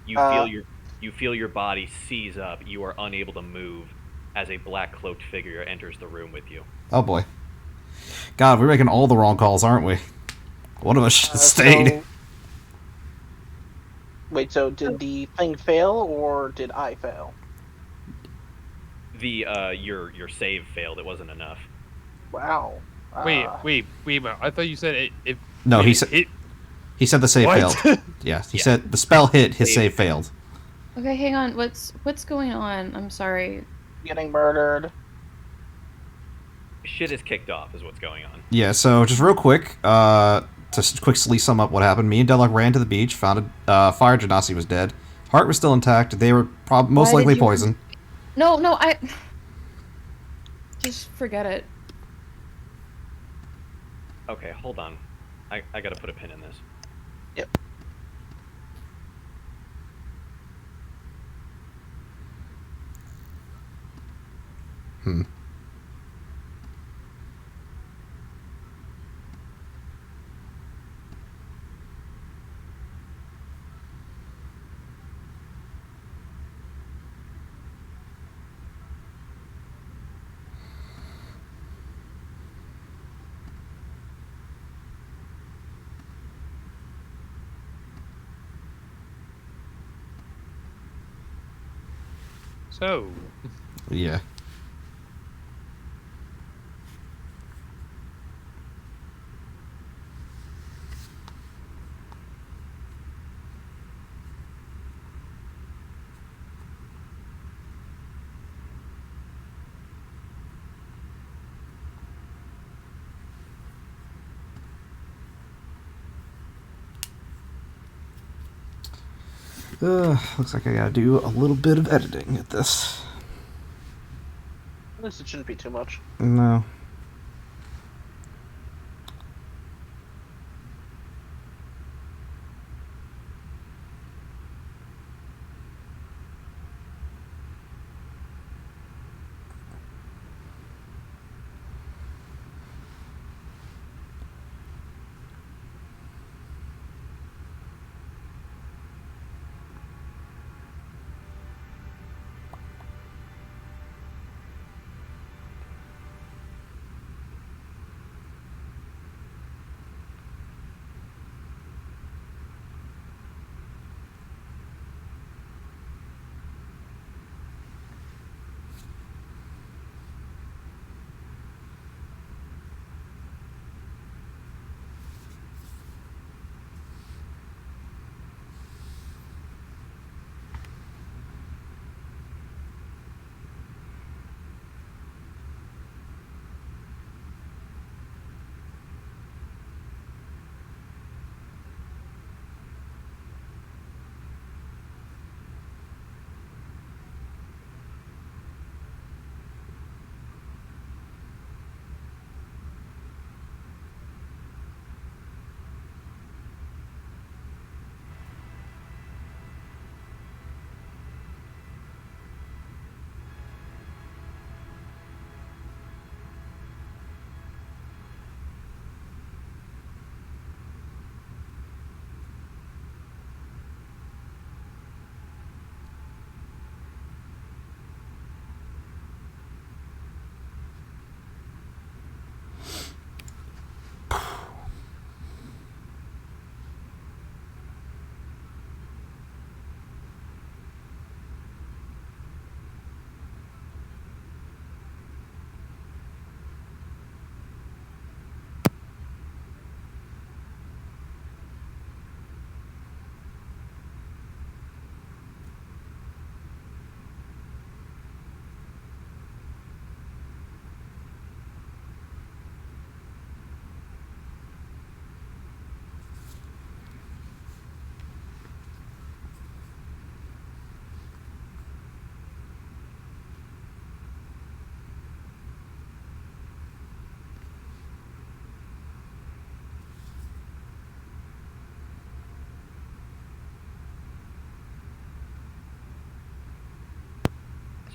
Speaker 1: You feel your body seize up. You are unable to move as a black cloaked figure enters the room with you.
Speaker 4: Oh boy. God, we're making all the wrong calls, aren't we? One of us should have stayed.
Speaker 5: So... Wait, so did the thing fail, or did I fail?
Speaker 1: The your save failed. It wasn't enough.
Speaker 5: Wow.
Speaker 2: Wait a minute. I thought you said it
Speaker 4: No, he
Speaker 2: it
Speaker 4: said
Speaker 2: hit.
Speaker 4: he said the save
Speaker 2: What?
Speaker 4: failed. Yeah, he
Speaker 1: Yeah.
Speaker 4: said the spell hit, his
Speaker 1: Save.
Speaker 4: save failed.
Speaker 3: Okay, hang on. What's going on? I'm sorry.
Speaker 5: Getting murdered.
Speaker 1: Shit is kicked off, is what's going on.
Speaker 4: Yeah, so just real quick, to quickly sum up what happened, me and Deadlock ran to the beach, found a fire. Genasi was dead. Heart was still intact. They were most
Speaker 3: Why
Speaker 4: likely
Speaker 3: did you-
Speaker 4: poisoned.
Speaker 3: No, I just forget it.
Speaker 1: Okay, hold on. I gotta put a pin in this.
Speaker 5: Yep.
Speaker 2: So,
Speaker 4: Yeah. Looks like I gotta do a little bit of editing at this.
Speaker 5: At least it shouldn't be too much.
Speaker 4: No.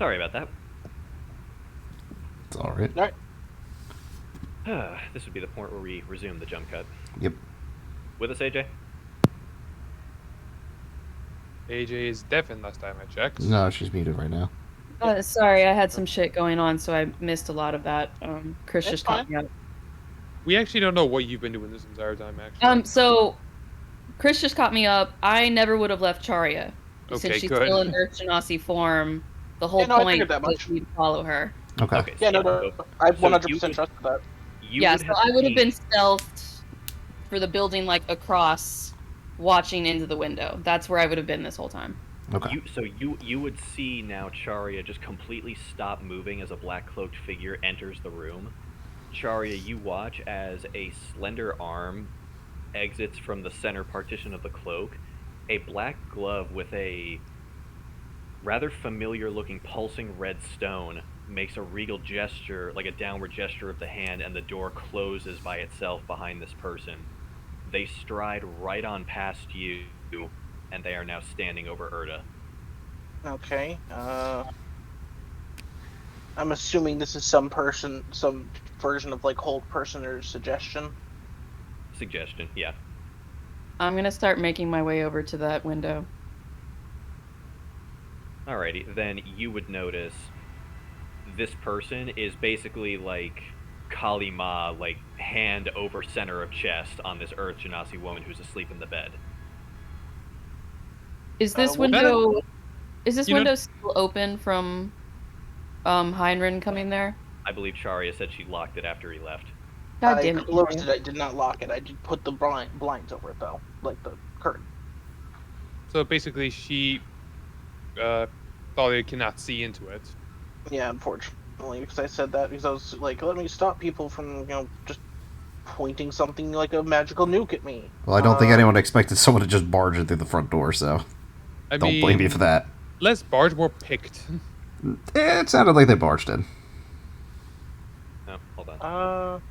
Speaker 1: Sorry about that.
Speaker 4: It's alright.
Speaker 5: All right.
Speaker 1: This would be the point where we resume the jump cut.
Speaker 4: Yep.
Speaker 1: With us, AJ?
Speaker 2: AJ is deafened last time I checked.
Speaker 4: No, she's muted right now.
Speaker 3: Sorry, I had some shit going on, so I missed a lot of that. Chris
Speaker 5: It's
Speaker 3: just caught
Speaker 5: fine.
Speaker 3: me up.
Speaker 2: We actually don't know what you've been doing this entire time, actually.
Speaker 3: So Chris just caught me up. I never would have left Charia.
Speaker 2: Okay,
Speaker 3: Since she's
Speaker 2: good.
Speaker 3: still in Earth Genasi form, the whole
Speaker 5: Yeah, no, I
Speaker 3: point
Speaker 5: figured that
Speaker 3: was
Speaker 5: much.
Speaker 3: we'd follow her.
Speaker 4: Okay.
Speaker 1: Okay,
Speaker 5: Yeah, no,
Speaker 1: so
Speaker 5: I
Speaker 1: so
Speaker 5: 100%
Speaker 1: you would-
Speaker 5: trusted that.
Speaker 1: you
Speaker 3: Yeah,
Speaker 1: would
Speaker 3: so
Speaker 1: have
Speaker 3: I would have
Speaker 1: seen-
Speaker 3: been stealthed for the building, like, across, watching into the window. That's where I would have been this whole time.
Speaker 4: Okay.
Speaker 1: You would see now Charia just completely stop moving as a black cloaked figure enters the room. Charia, you watch as a slender arm exits from the center partition of the cloak. A black glove with a rather familiar looking pulsing red stone makes a regal gesture, like a downward gesture of the hand, and the door closes by itself behind this person. They stride right on past you, and they are now standing over Erda.
Speaker 5: Okay. I'm assuming this is some version of like hold person or suggestion.
Speaker 1: Suggestion, yeah.
Speaker 3: I'm gonna start making my way over to that window.
Speaker 1: Alrighty, then you would notice this person is basically like Kali Ma, like hand over center of chest on this Earth Genasi woman who's asleep in the bed.
Speaker 3: Is this
Speaker 5: well,
Speaker 3: window... Is this
Speaker 2: you know-
Speaker 3: window still open from Heinrich coming there?
Speaker 1: I believe Charia said she locked it after he left.
Speaker 3: God
Speaker 5: I
Speaker 3: damn it.
Speaker 5: closed
Speaker 3: Ethan.
Speaker 5: it. I did not lock it. I did put the blinds over it though, like the curtain.
Speaker 2: So basically, she Thalia cannot see into it.
Speaker 5: Yeah, unfortunately, because I said that because I was like, let me stop people from just pointing something like a magical nuke at me.
Speaker 4: Well, I don't think anyone expected someone to just barge in through the front door, so
Speaker 2: I
Speaker 4: don't
Speaker 2: mean,
Speaker 4: blame you for that.
Speaker 2: Less barge, more picked.
Speaker 4: It sounded like they barged in.
Speaker 1: Oh, hold on.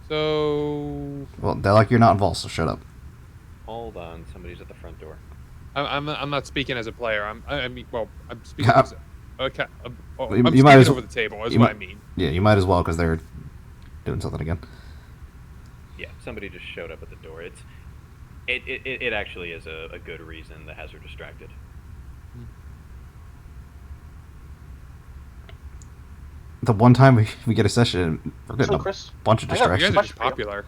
Speaker 2: So
Speaker 4: Well, they're like, you're not involved, so shut up.
Speaker 1: Hold on, somebody's at the front door.
Speaker 2: I'm not speaking as a player. I mean, well, I'm speaking
Speaker 4: Yeah.
Speaker 2: as okay. I'm
Speaker 4: You might
Speaker 2: speaking
Speaker 4: as-
Speaker 2: over the table. Is
Speaker 4: you
Speaker 2: what
Speaker 4: might-
Speaker 2: I mean.
Speaker 4: Yeah, you might as well, because they're doing something again.
Speaker 1: Yeah, somebody just showed up at the door. It actually is a good reason that has her distracted.
Speaker 4: The one time we get a session, we're getting
Speaker 5: So
Speaker 4: a
Speaker 5: Chris,
Speaker 4: bunch of
Speaker 5: I got-
Speaker 2: You guys
Speaker 4: distractions.
Speaker 2: are just popular.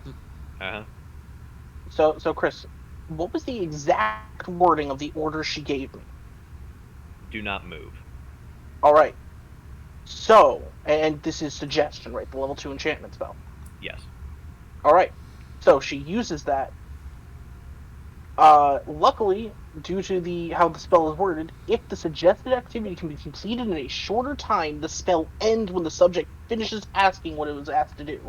Speaker 1: Uh-huh.
Speaker 5: so Chris, what was the exact wording of the order she gave me?
Speaker 1: Do not move.
Speaker 5: All right. So, and this is suggestion, right? The level 2 enchantment spell.
Speaker 1: Yes.
Speaker 5: All right. So she uses that. Luckily, due to how the spell is worded, if the suggested activity can be completed in a shorter time, the spell ends when the subject finishes asking what it was asked to do.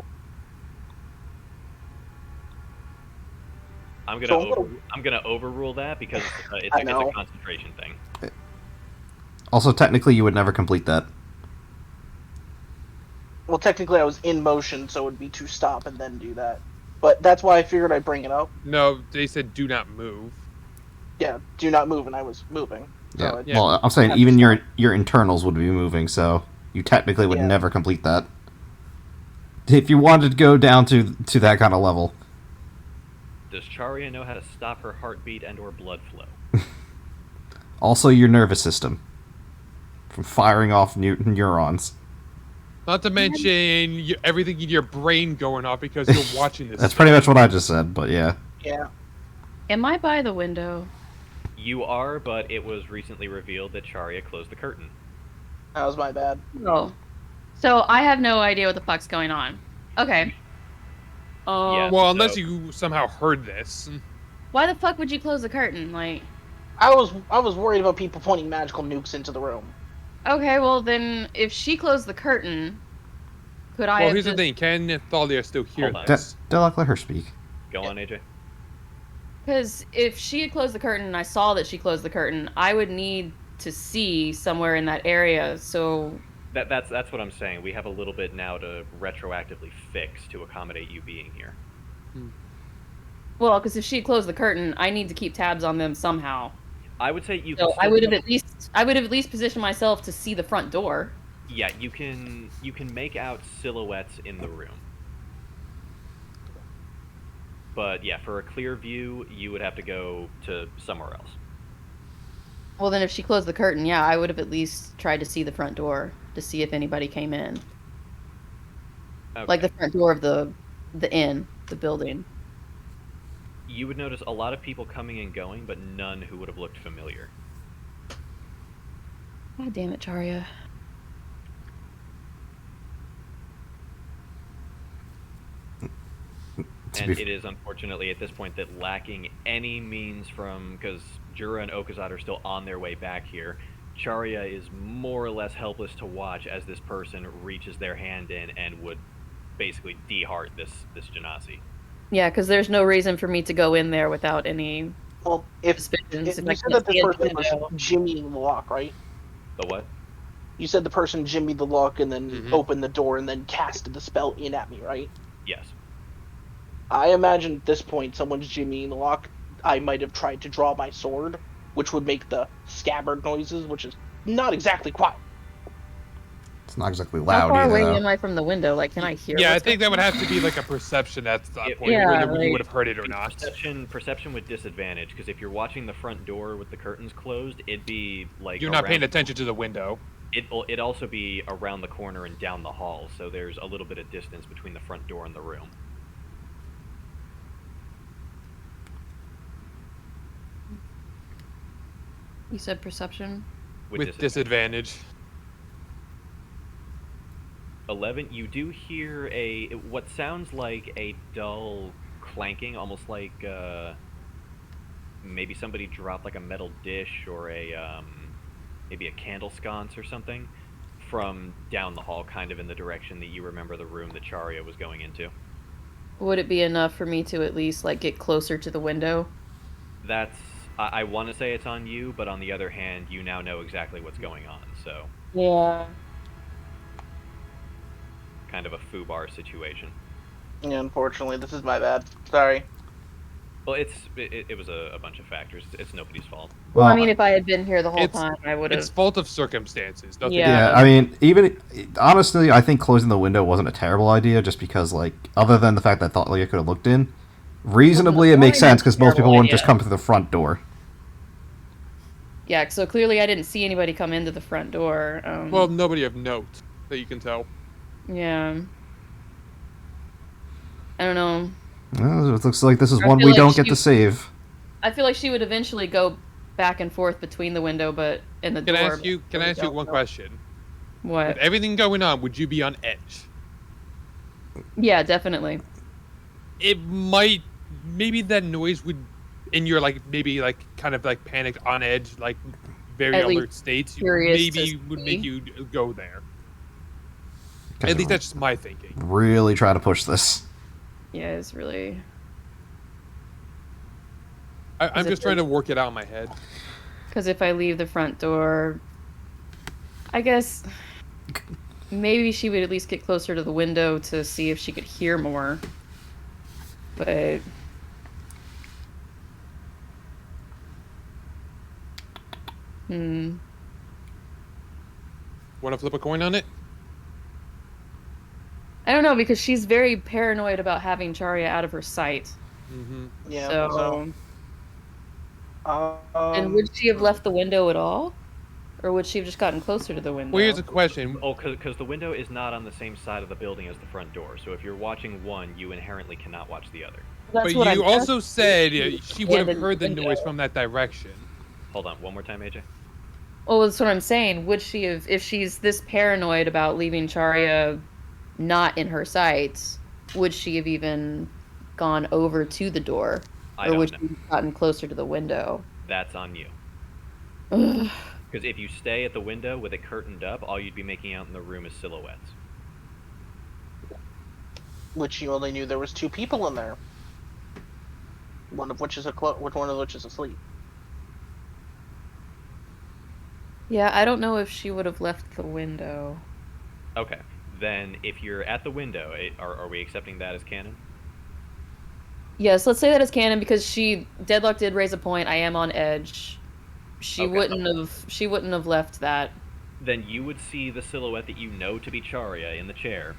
Speaker 1: I'm
Speaker 5: So
Speaker 1: I'm gonna overrule that because it's
Speaker 5: I
Speaker 1: a
Speaker 5: know.
Speaker 1: concentration thing.
Speaker 4: Also, technically, you would never complete that.
Speaker 5: Well, technically, I was in motion, so it would be to stop and then do that. But that's why I figured I'd bring it up.
Speaker 2: No, they said do not move.
Speaker 5: Yeah, do not move, and I was moving. So
Speaker 4: Yeah.
Speaker 5: it-
Speaker 2: Yeah.
Speaker 4: Well, I'm saying
Speaker 5: Yeah,
Speaker 4: even
Speaker 5: just
Speaker 4: your internals would be moving, so you technically would
Speaker 5: Yeah.
Speaker 4: never complete that. If you wanted to go down to that kind of level.
Speaker 1: Does Charia know how to stop her heartbeat and or blood flow?
Speaker 4: Also, your nervous system from firing off neurons.
Speaker 2: Not to mention everything in your brain going off because you're watching this.
Speaker 4: That's pretty much what I just said, but yeah.
Speaker 5: Yeah.
Speaker 3: Am I by the window?
Speaker 1: You are, but it was recently revealed that Charia closed the curtain.
Speaker 5: That was my bad.
Speaker 3: Oh. So I have no idea what the fuck's going on. Okay.
Speaker 1: Yeah.
Speaker 2: Well, unless
Speaker 1: So-
Speaker 2: you somehow heard this.
Speaker 3: Why the fuck would you close the curtain? Like,
Speaker 5: I was worried about people pointing magical nukes into the room.
Speaker 3: okay, well then, if she closed the curtain, could I
Speaker 2: Well,
Speaker 3: have
Speaker 2: here's the
Speaker 3: just...
Speaker 2: thing: can Thalia still hear
Speaker 1: Hold on.
Speaker 2: this?
Speaker 4: Delak, let her speak.
Speaker 1: Go on, AJ.
Speaker 3: Because if she had closed the curtain and I saw that she closed the curtain, I would need to see somewhere in that area, so...
Speaker 1: That's what I'm saying. We have a little bit now to retroactively fix to accommodate you being here.
Speaker 3: Well, because if she had closed the curtain, I need to keep tabs on them somehow.
Speaker 1: I would say you can
Speaker 3: So
Speaker 1: still
Speaker 3: I would have at least positioned myself to see the front door.
Speaker 1: Yeah, you can make out silhouettes in the room. But yeah, for a clear view, you would have to go to somewhere else.
Speaker 3: Well, then if she closed the curtain, yeah, I would have at least tried to see the front door to see if anybody came in.
Speaker 1: Okay.
Speaker 3: Like the front door of the inn, the building.
Speaker 1: You would notice a lot of people coming and going, but none who would have looked familiar.
Speaker 3: God damn it, Charya.
Speaker 1: And it is unfortunately at this point that lacking any means from, because Jura and Okazat are still on their way back here, Charya is more or less helpless to watch as this person reaches their hand in and would basically deheart this Genasi.
Speaker 3: Yeah, because there's no reason for me to go in there without any
Speaker 5: Well, if
Speaker 3: suspicions.
Speaker 5: you said that the person was jimmying the lock, right?
Speaker 1: The what?
Speaker 5: You said the person jimmied the lock and then
Speaker 2: Mhm.
Speaker 5: opened the door and then casted the spell in at me, right?
Speaker 1: Yes.
Speaker 5: I imagine at this point someone's jimmying the lock. I might have tried to draw my sword, which would make the scabbard noises, which is not exactly quiet.
Speaker 4: It's not exactly
Speaker 3: How
Speaker 4: loud
Speaker 3: far
Speaker 4: either,
Speaker 3: away
Speaker 4: though.
Speaker 3: am I from the window? Like, can I hear?
Speaker 2: Yeah, I
Speaker 3: what's
Speaker 2: think that
Speaker 3: going
Speaker 2: would
Speaker 3: on?
Speaker 2: have to be like a perception at that point,
Speaker 3: Yeah,
Speaker 2: whether you
Speaker 3: like-
Speaker 2: would have heard it or not.
Speaker 1: Perception with disadvantage, because if you're watching the front door with the curtains closed, it'd be like
Speaker 2: You're not paying
Speaker 1: around-
Speaker 2: attention to the window.
Speaker 1: It'd also be around the corner and down the hall, so there's a little bit of distance between the front door and the room.
Speaker 3: You said perception.
Speaker 2: With disadvantage.
Speaker 1: 11, you do hear what sounds like a dull clanking, almost like maybe somebody dropped like a metal dish or maybe a candle sconce or something from down the hall, kind of in the direction that you remember the room that Charya was going into.
Speaker 3: Would it be enough for me to at least like get closer to the window?
Speaker 1: I want to say it's on you, but on the other hand, you now know exactly what's going on, so
Speaker 3: Yeah.
Speaker 1: kind of a foobar situation.
Speaker 5: Yeah, unfortunately, this is my bad. Sorry.
Speaker 1: Well, it was a bunch of factors. It's nobody's fault.
Speaker 3: Well, I mean, if I had been here the whole
Speaker 2: It's-
Speaker 3: time, I would have.
Speaker 2: It's fault of circumstances. Nothing
Speaker 3: Yeah.
Speaker 4: Yeah, I mean, even honestly, I think closing the window wasn't a terrible idea, just because, like, other than the fact that I thought Leah could have looked in, reasonably it makes sense because most people wouldn't just come through the front door.
Speaker 3: Yeah, so clearly I didn't see anybody come into the front door.
Speaker 2: Well, nobody of note that you can tell.
Speaker 3: Yeah. I don't know.
Speaker 4: Well, it looks like this is
Speaker 3: I
Speaker 4: one
Speaker 3: feel
Speaker 4: we
Speaker 3: like
Speaker 4: don't get
Speaker 3: she-
Speaker 4: to save.
Speaker 3: I feel like she would eventually go back and forth between the window, but in the
Speaker 2: Can I
Speaker 3: door.
Speaker 2: ask you? Can
Speaker 3: but
Speaker 2: I
Speaker 3: we
Speaker 2: ask you
Speaker 3: don't
Speaker 2: one
Speaker 3: know.
Speaker 2: question?
Speaker 3: What?
Speaker 2: With everything going on, would you be on edge?
Speaker 3: Yeah, definitely.
Speaker 2: It might. Maybe that noise would, in your like maybe like kind of like panicked on edge, like very
Speaker 3: At least
Speaker 2: alert states,
Speaker 3: curious
Speaker 2: maybe
Speaker 3: to
Speaker 2: would
Speaker 3: see.
Speaker 2: make you go there.
Speaker 4: Guys
Speaker 2: At least
Speaker 4: are
Speaker 2: that's just my thinking.
Speaker 4: really try to push this.
Speaker 3: Yeah, it's really.
Speaker 2: I'm
Speaker 3: Is it
Speaker 2: just trying to
Speaker 3: like-
Speaker 2: work it out in my head.
Speaker 3: Because if I leave the front door, I guess maybe she would at least get closer to the window to see if she could hear more. But
Speaker 2: Want to flip a coin on it?
Speaker 3: I don't know because she's very paranoid about having Charya out of her sight.
Speaker 2: Mm-hmm.
Speaker 5: Yeah.
Speaker 3: So,
Speaker 5: So,
Speaker 3: and would she have left the window at all, or would she have just gotten closer to the window?
Speaker 2: Well, here's a question.
Speaker 1: Oh, because the window is not on the same side of the building as the front door, so if you're watching one, you inherently cannot watch the other.
Speaker 3: That's
Speaker 2: But
Speaker 3: what
Speaker 2: you
Speaker 3: I'm
Speaker 2: also
Speaker 3: asking.
Speaker 2: said she would
Speaker 3: Yeah,
Speaker 2: have heard the
Speaker 3: window.
Speaker 2: noise from that direction.
Speaker 1: Hold on, one more time, AJ.
Speaker 3: Well, that's what I'm saying. Would she have, if she's this paranoid about leaving Charya not in her sights, would she have even gone over to the door,
Speaker 1: I
Speaker 3: or would
Speaker 1: don't
Speaker 3: she
Speaker 1: know.
Speaker 3: have gotten closer to the window?
Speaker 1: That's on you.
Speaker 3: Ugh.
Speaker 1: Because if you stay at the window with it curtained up, all you'd be making out in the room is silhouettes.
Speaker 5: which you only knew there was two people in there. One of which is one of which is asleep.
Speaker 3: Yeah, I don't know if she would have left the window.
Speaker 1: Okay, then if you're at the window, are we accepting that as canon?
Speaker 3: Yes, let's say that is canon because Deadlock did raise a point. I am on edge. She
Speaker 1: Okay.
Speaker 3: wouldn't have left that.
Speaker 1: Then you would see the silhouette that you know to be Charia in the chair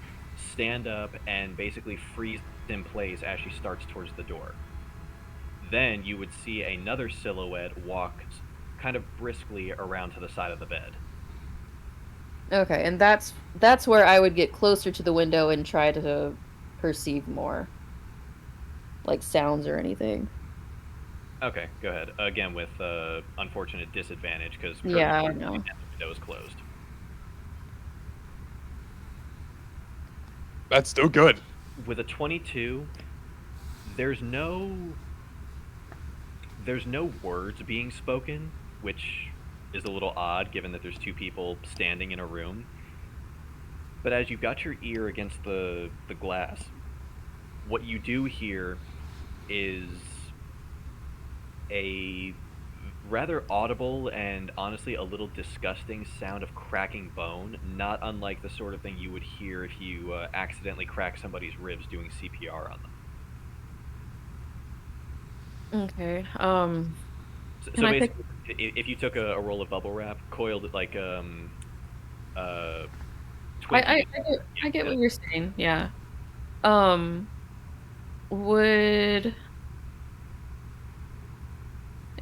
Speaker 1: stand up and basically freeze in place as she starts towards the door. Then you would see another silhouette walk kind of briskly around to the side of the bed.
Speaker 3: Okay, and that's where I would get closer to the window and try to perceive more, like sounds or anything.
Speaker 1: Okay, go ahead. Again, with unfortunate disadvantage because
Speaker 3: Yeah, I know.
Speaker 1: the window is closed.
Speaker 2: That's still good.
Speaker 1: With a 22, there's no words being spoken, which is a little odd given that there's two people standing in a room. But as you've got your ear against the glass, what you do hear is a rather audible and honestly a little disgusting sound of cracking bone, not unlike the sort of thing you would hear if you accidentally crack somebody's ribs doing CPR on them.
Speaker 3: Okay.
Speaker 1: So
Speaker 3: Can I
Speaker 1: basically, if you took a roll of bubble wrap, coiled it like
Speaker 3: I
Speaker 1: Twinkie.
Speaker 3: get what you're saying. Yeah.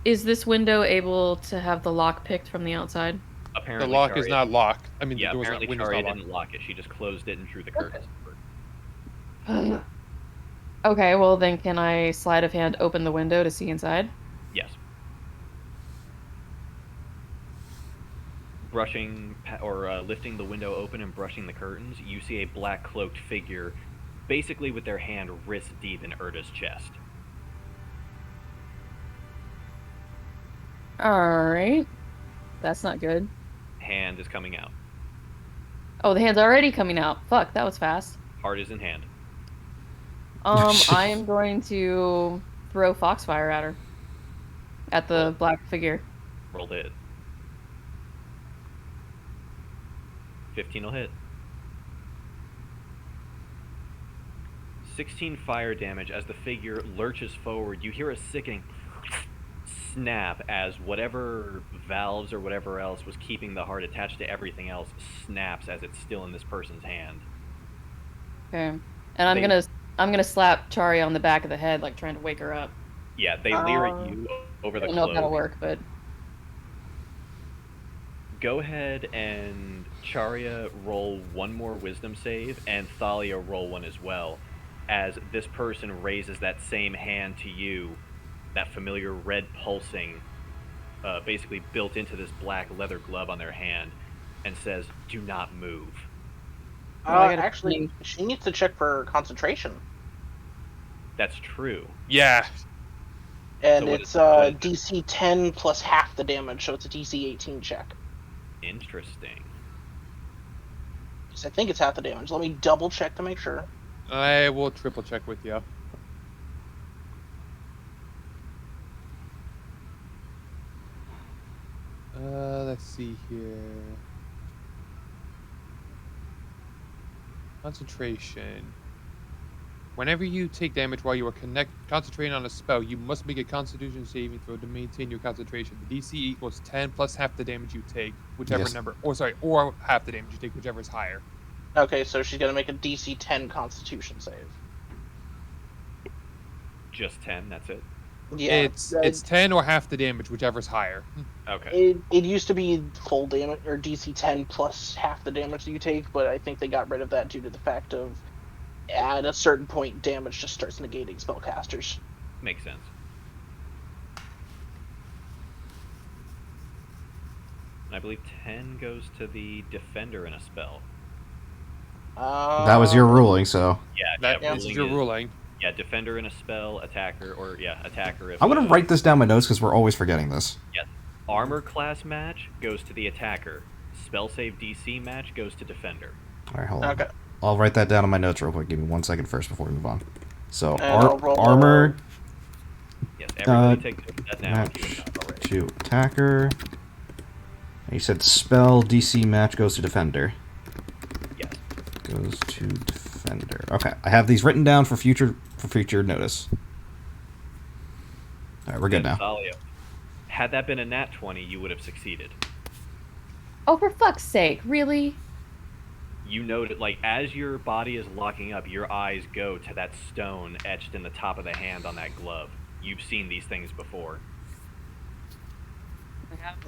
Speaker 3: Is this window able to have the lock picked from the outside?
Speaker 2: The
Speaker 1: Apparently,
Speaker 2: lock is
Speaker 1: Charia-
Speaker 2: not locked. I mean,
Speaker 1: Yeah,
Speaker 2: the door's not,
Speaker 1: apparently
Speaker 2: window's
Speaker 1: Charia
Speaker 2: not locked.
Speaker 1: didn't lock it. She just closed it and drew the curtains.
Speaker 3: Okay, well then can I sleight of hand open the window to see inside?
Speaker 1: Yes. Brushing or lifting the window open and brushing the curtains, you see a black cloaked figure, basically with their hand wrist deep in Erda's chest.
Speaker 3: Alright. That's not good.
Speaker 1: Hand is coming out.
Speaker 3: Oh, the hand's already coming out. Fuck, that was fast.
Speaker 1: Heart is in hand.
Speaker 3: I am going to throw Foxfire at her. At the black figure.
Speaker 1: Roll to hit. 15 will hit. 16 fire damage as the figure lurches forward. You hear a sickening snap as whatever valves or whatever else was keeping the heart attached to everything else snaps as it's still in this person's hand.
Speaker 3: Okay. And I'm gonna slap Chari on the back of the head, like trying to wake her up.
Speaker 1: Yeah, they leer at you over
Speaker 3: I
Speaker 1: the
Speaker 3: don't know if that'll
Speaker 1: cloak.
Speaker 3: work, but
Speaker 1: Go ahead and Charia roll one more wisdom save, and Thalia roll one as well, as this person raises that same hand to you, that familiar red pulsing, basically built into this black leather glove on their hand, and says, "Do not move."
Speaker 5: Actually, she needs to check for concentration.
Speaker 1: That's true.
Speaker 2: Yeah.
Speaker 5: And
Speaker 1: So what
Speaker 5: it's
Speaker 1: is-
Speaker 5: DC 10 plus half the damage, so it's a DC 18 check.
Speaker 1: Interesting.
Speaker 5: So I think it's half the damage. Let me double check to make sure.
Speaker 2: I will triple check with you. Let's see here. Concentration. Whenever you take damage while you are concentrating on a spell, you must make a Constitution saving throw to maintain your concentration. The DC equals 10 plus half the damage you take, whichever
Speaker 4: Yes.
Speaker 2: number, or half the damage you take, whichever is higher.
Speaker 5: Okay, so she's gonna make a DC 10 Constitution save.
Speaker 1: Just 10, that's it?
Speaker 5: Yeah,
Speaker 2: It's 10 or half the damage, whichever's higher.
Speaker 1: Okay.
Speaker 5: It used to be full damage or DC 10 plus half the damage that you take, but I think they got rid of that due to the fact of at a certain point damage just starts negating spellcasters.
Speaker 1: Makes sense. And I believe 10 goes to the defender in a spell.
Speaker 4: That was your ruling, so
Speaker 2: That
Speaker 1: yeah,
Speaker 2: is
Speaker 1: ruling
Speaker 2: your
Speaker 1: is-
Speaker 2: ruling.
Speaker 1: Yeah, defender in a spell, attacker, or attacker if...
Speaker 4: I'm gonna write this down in my notes because we're always forgetting this.
Speaker 1: Armor class match goes to the attacker. Spell save DC match goes to defender.
Speaker 4: All right, hold on.
Speaker 5: Okay.
Speaker 4: I'll write that down in my notes real quick. Give me 1 second first before we move on. So,
Speaker 5: And I'll roll
Speaker 4: armor
Speaker 1: Yes, everybody take note of that now if you
Speaker 4: match
Speaker 1: have not already.
Speaker 4: to attacker. And you said spell DC match goes to defender.
Speaker 1: Yes.
Speaker 4: Goes to defender. Okay, I have these written down for future notice. All right, we're good now.
Speaker 1: Thalia. Had that been a nat 20, you would have succeeded.
Speaker 3: Oh, for fuck's sake, really?
Speaker 1: You know that, like, as your body is locking up, your eyes go to that stone etched in the top of the hand on that glove. You've seen these things before.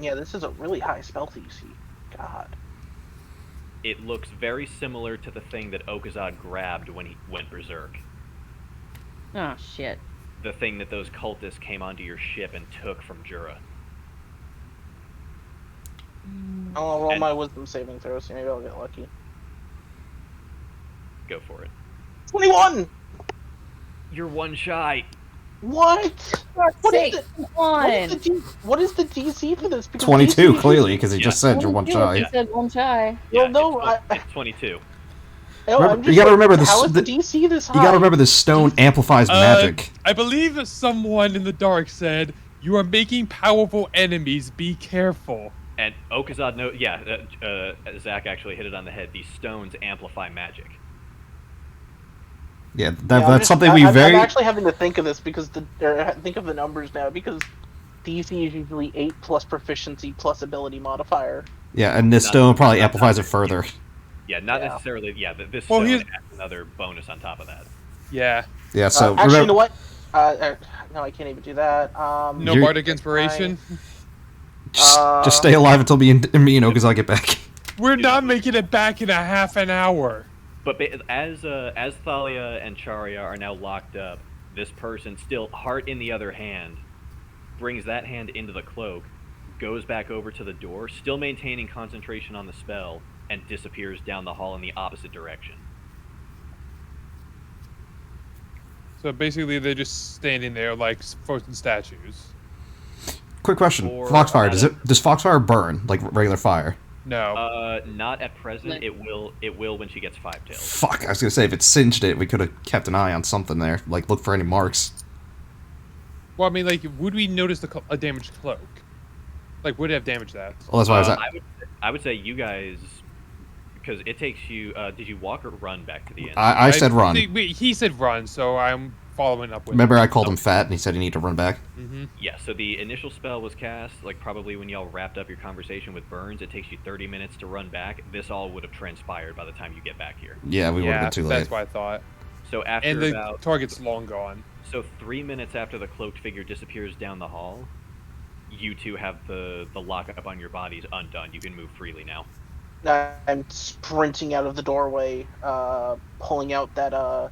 Speaker 5: Yeah, this is a really high spell DC. God.
Speaker 1: It looks very similar to the thing that Okazad grabbed when he went berserk.
Speaker 3: Oh, shit.
Speaker 1: The thing that those cultists came onto your ship and took from Jura.
Speaker 5: I'll roll
Speaker 1: And-
Speaker 5: my wisdom saving throw, so maybe I'll get lucky.
Speaker 1: Go for it.
Speaker 5: 21!
Speaker 1: You're one shy.
Speaker 5: What? What is
Speaker 3: Sake,
Speaker 5: it?
Speaker 3: come
Speaker 5: What is,
Speaker 3: on.
Speaker 5: what is the DC for this? Because
Speaker 4: 22,
Speaker 5: DC
Speaker 4: clearly, because he
Speaker 1: Yeah.
Speaker 4: just said you're one shy.
Speaker 3: You said one shy.
Speaker 5: Well,
Speaker 1: Yeah,
Speaker 5: no,
Speaker 1: it's 22.
Speaker 4: You gotta remember this.
Speaker 5: How is the DC this high?
Speaker 4: You gotta remember this stone amplifies magic.
Speaker 2: I believe someone in the dark said, "You are making powerful enemies. Be careful."
Speaker 1: And Okazad Zach actually hit it on the head. These stones amplify magic.
Speaker 4: Yeah,
Speaker 5: Yeah,
Speaker 4: that's something we
Speaker 5: I'm
Speaker 4: very.
Speaker 5: actually having to think of this because think of the numbers now because DC is usually 8 plus proficiency plus ability modifier.
Speaker 4: Yeah, and this stone probably amplifies it further.
Speaker 1: Yeah, not
Speaker 5: Yeah.
Speaker 1: necessarily. Yeah, this
Speaker 2: Well,
Speaker 1: stone
Speaker 2: here's-
Speaker 1: adds another bonus on top of that.
Speaker 2: Yeah.
Speaker 4: Yeah, so
Speaker 5: Actually, you know
Speaker 4: remember,
Speaker 5: what? No, I can't even do that.
Speaker 2: No
Speaker 4: You're-
Speaker 2: bardic inspiration.
Speaker 4: just stay alive until me and Okazal get back.
Speaker 2: We're not making it back in a half an hour.
Speaker 1: But as Thalia and Charya are now locked up, this person, still heart in the other hand, brings that hand into the cloak, goes back over to the door, still maintaining concentration on the spell, and disappears down the hall in the opposite direction.
Speaker 2: So basically, they're just standing there like frozen statues.
Speaker 4: Quick question:
Speaker 1: Or
Speaker 4: Foxfire,
Speaker 1: out
Speaker 4: does Foxfire burn like regular fire?
Speaker 2: No.
Speaker 1: Not at present. It will when she gets Five Tails.
Speaker 4: Fuck, I was gonna say if it singed it, we could have kept an eye on something there, like look for any marks.
Speaker 2: Well, I mean, like, would we notice a damaged cloak? Like, would it have damaged that?
Speaker 4: Well, that's why I was at.
Speaker 1: I would say you guys, because it takes you. Did you walk or run back to the inn?
Speaker 4: I said run.
Speaker 2: He said run, so I'm following up with.
Speaker 4: Remember, I called him fat, and he said he needed to run back.
Speaker 2: Mm-hmm.
Speaker 1: Yeah, so the initial spell was cast, like probably when y'all wrapped up your conversation with Burns. It takes you 30 minutes to run back. This all would have transpired by the time you get back here.
Speaker 4: Yeah, we would have
Speaker 2: Yeah,
Speaker 4: been too late.
Speaker 2: that's what I thought.
Speaker 1: So after
Speaker 2: And the
Speaker 1: about
Speaker 2: target's long gone.
Speaker 1: so 3 minutes after the cloaked figure disappears down the hall, you two have the lockup on your bodies undone. You can move freely now.
Speaker 5: I'm sprinting out of the doorway, pulling out that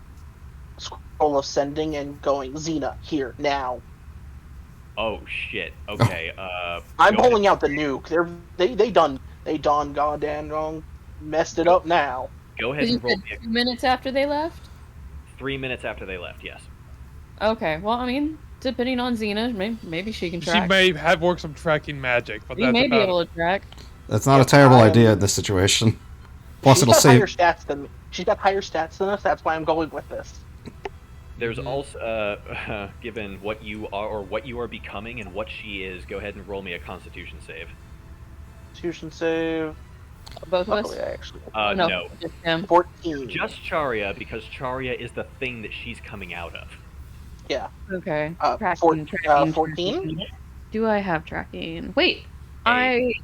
Speaker 5: scroll of sending and going, Xena, here, now.
Speaker 1: Oh shit. Okay.
Speaker 5: I'm
Speaker 1: go
Speaker 5: pulling
Speaker 1: ahead.
Speaker 5: out the nuke. They done goddamn wrong, messed it up now.
Speaker 1: Go ahead
Speaker 3: You
Speaker 1: and roll
Speaker 3: said
Speaker 1: me
Speaker 3: 2 minutes after they left?
Speaker 1: 3 minutes after they left. Yes.
Speaker 3: Okay, well, I mean, depending on Xena, maybe she can
Speaker 2: She
Speaker 3: track.
Speaker 2: may have worked some tracking magic, but
Speaker 3: You
Speaker 2: that's
Speaker 3: may be
Speaker 2: about
Speaker 3: able to track.
Speaker 4: That's not
Speaker 5: Yeah,
Speaker 4: a terrible
Speaker 5: I'm-
Speaker 4: idea in this situation. Plus,
Speaker 5: She's
Speaker 4: it'll
Speaker 5: got
Speaker 4: save.
Speaker 5: higher stats than me. She's got higher stats than us. That's why I'm going with this.
Speaker 1: There's
Speaker 2: Mhm.
Speaker 1: also, given what you are or what you are becoming and what she is, go ahead and roll me a Constitution save.
Speaker 5: Constitution save.
Speaker 3: Both of us?
Speaker 5: Luckily, I actually
Speaker 1: No.
Speaker 3: Just him.
Speaker 5: 14.
Speaker 1: Just Charya, because Charya is the thing that she's coming out of.
Speaker 5: Yeah.
Speaker 3: Okay.
Speaker 5: Four-
Speaker 3: Tracking,
Speaker 5: 14?
Speaker 3: tracking. Do I have tracking? Wait,
Speaker 1: Hey.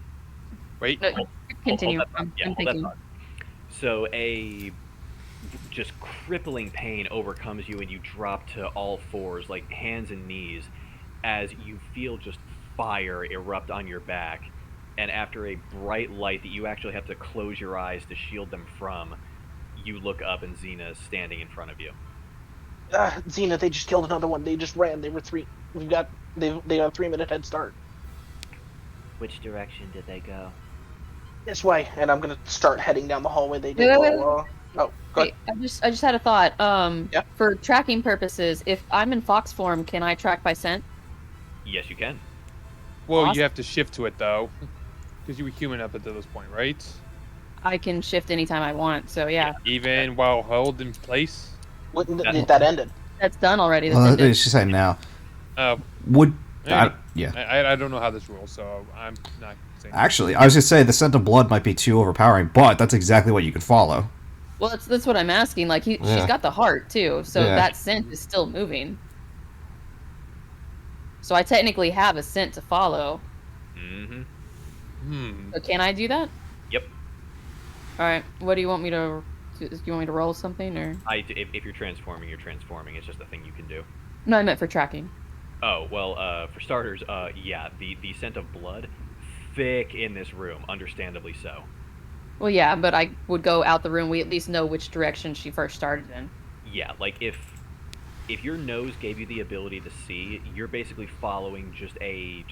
Speaker 2: wait.
Speaker 3: No,
Speaker 1: Hold-
Speaker 3: continue.
Speaker 1: hold that thought.
Speaker 3: I'm
Speaker 1: Yeah, hold that
Speaker 3: thinking.
Speaker 1: thought. So a just crippling pain overcomes you and you drop to all fours, like hands and knees, as you feel just fire erupt on your back. And after a bright light that you actually have to close your eyes to shield them from, you look up and Xena is standing in front of you.
Speaker 5: Xena, they just killed another one. They just ran. They got a 3-minute head start.
Speaker 6: Which direction did they go?
Speaker 5: This way, and I'm gonna start heading down the hallway. They did.
Speaker 3: Wait.
Speaker 5: Oh, go
Speaker 3: Wait,
Speaker 5: ahead.
Speaker 3: I just had a thought.
Speaker 5: Yeah?
Speaker 3: For tracking purposes, if I'm in fox form, can I track by scent?
Speaker 1: Yes, you can.
Speaker 2: Well,
Speaker 3: Awesome.
Speaker 2: you have to shift to it though, because you were human up until this point, right?
Speaker 3: I can shift anytime I want. So yeah,
Speaker 2: Even while held in place.
Speaker 5: That ended.
Speaker 3: that's done already. That's
Speaker 4: Well,
Speaker 3: ended.
Speaker 4: she's saying now.
Speaker 2: Uh,
Speaker 4: Would
Speaker 2: Yeah.
Speaker 4: yeah.
Speaker 2: I don't know how this rules, so I'm not saying.
Speaker 4: Actually, I was gonna say the scent of blood might be too overpowering, but that's exactly what you could follow.
Speaker 3: Well, that's what I'm asking. Like she's
Speaker 4: Yeah.
Speaker 3: got the heart too, so
Speaker 4: Yeah.
Speaker 3: that scent is still moving. So I technically have a scent to follow.
Speaker 1: Mm-hmm.
Speaker 3: So can I do that?
Speaker 1: Yep.
Speaker 3: All right. What do you want me to? Do you want me to roll something or?
Speaker 1: If you're transforming, you're transforming. It's just a thing you can do.
Speaker 3: No, I meant for tracking.
Speaker 1: Oh, well, for starters, yeah, the scent of blood, thick in this room, understandably so.
Speaker 3: Well, yeah, but I would go out the room. We at least know which direction she first started in.
Speaker 1: Yeah, like if your nose gave you the ability to see, you're basically following just a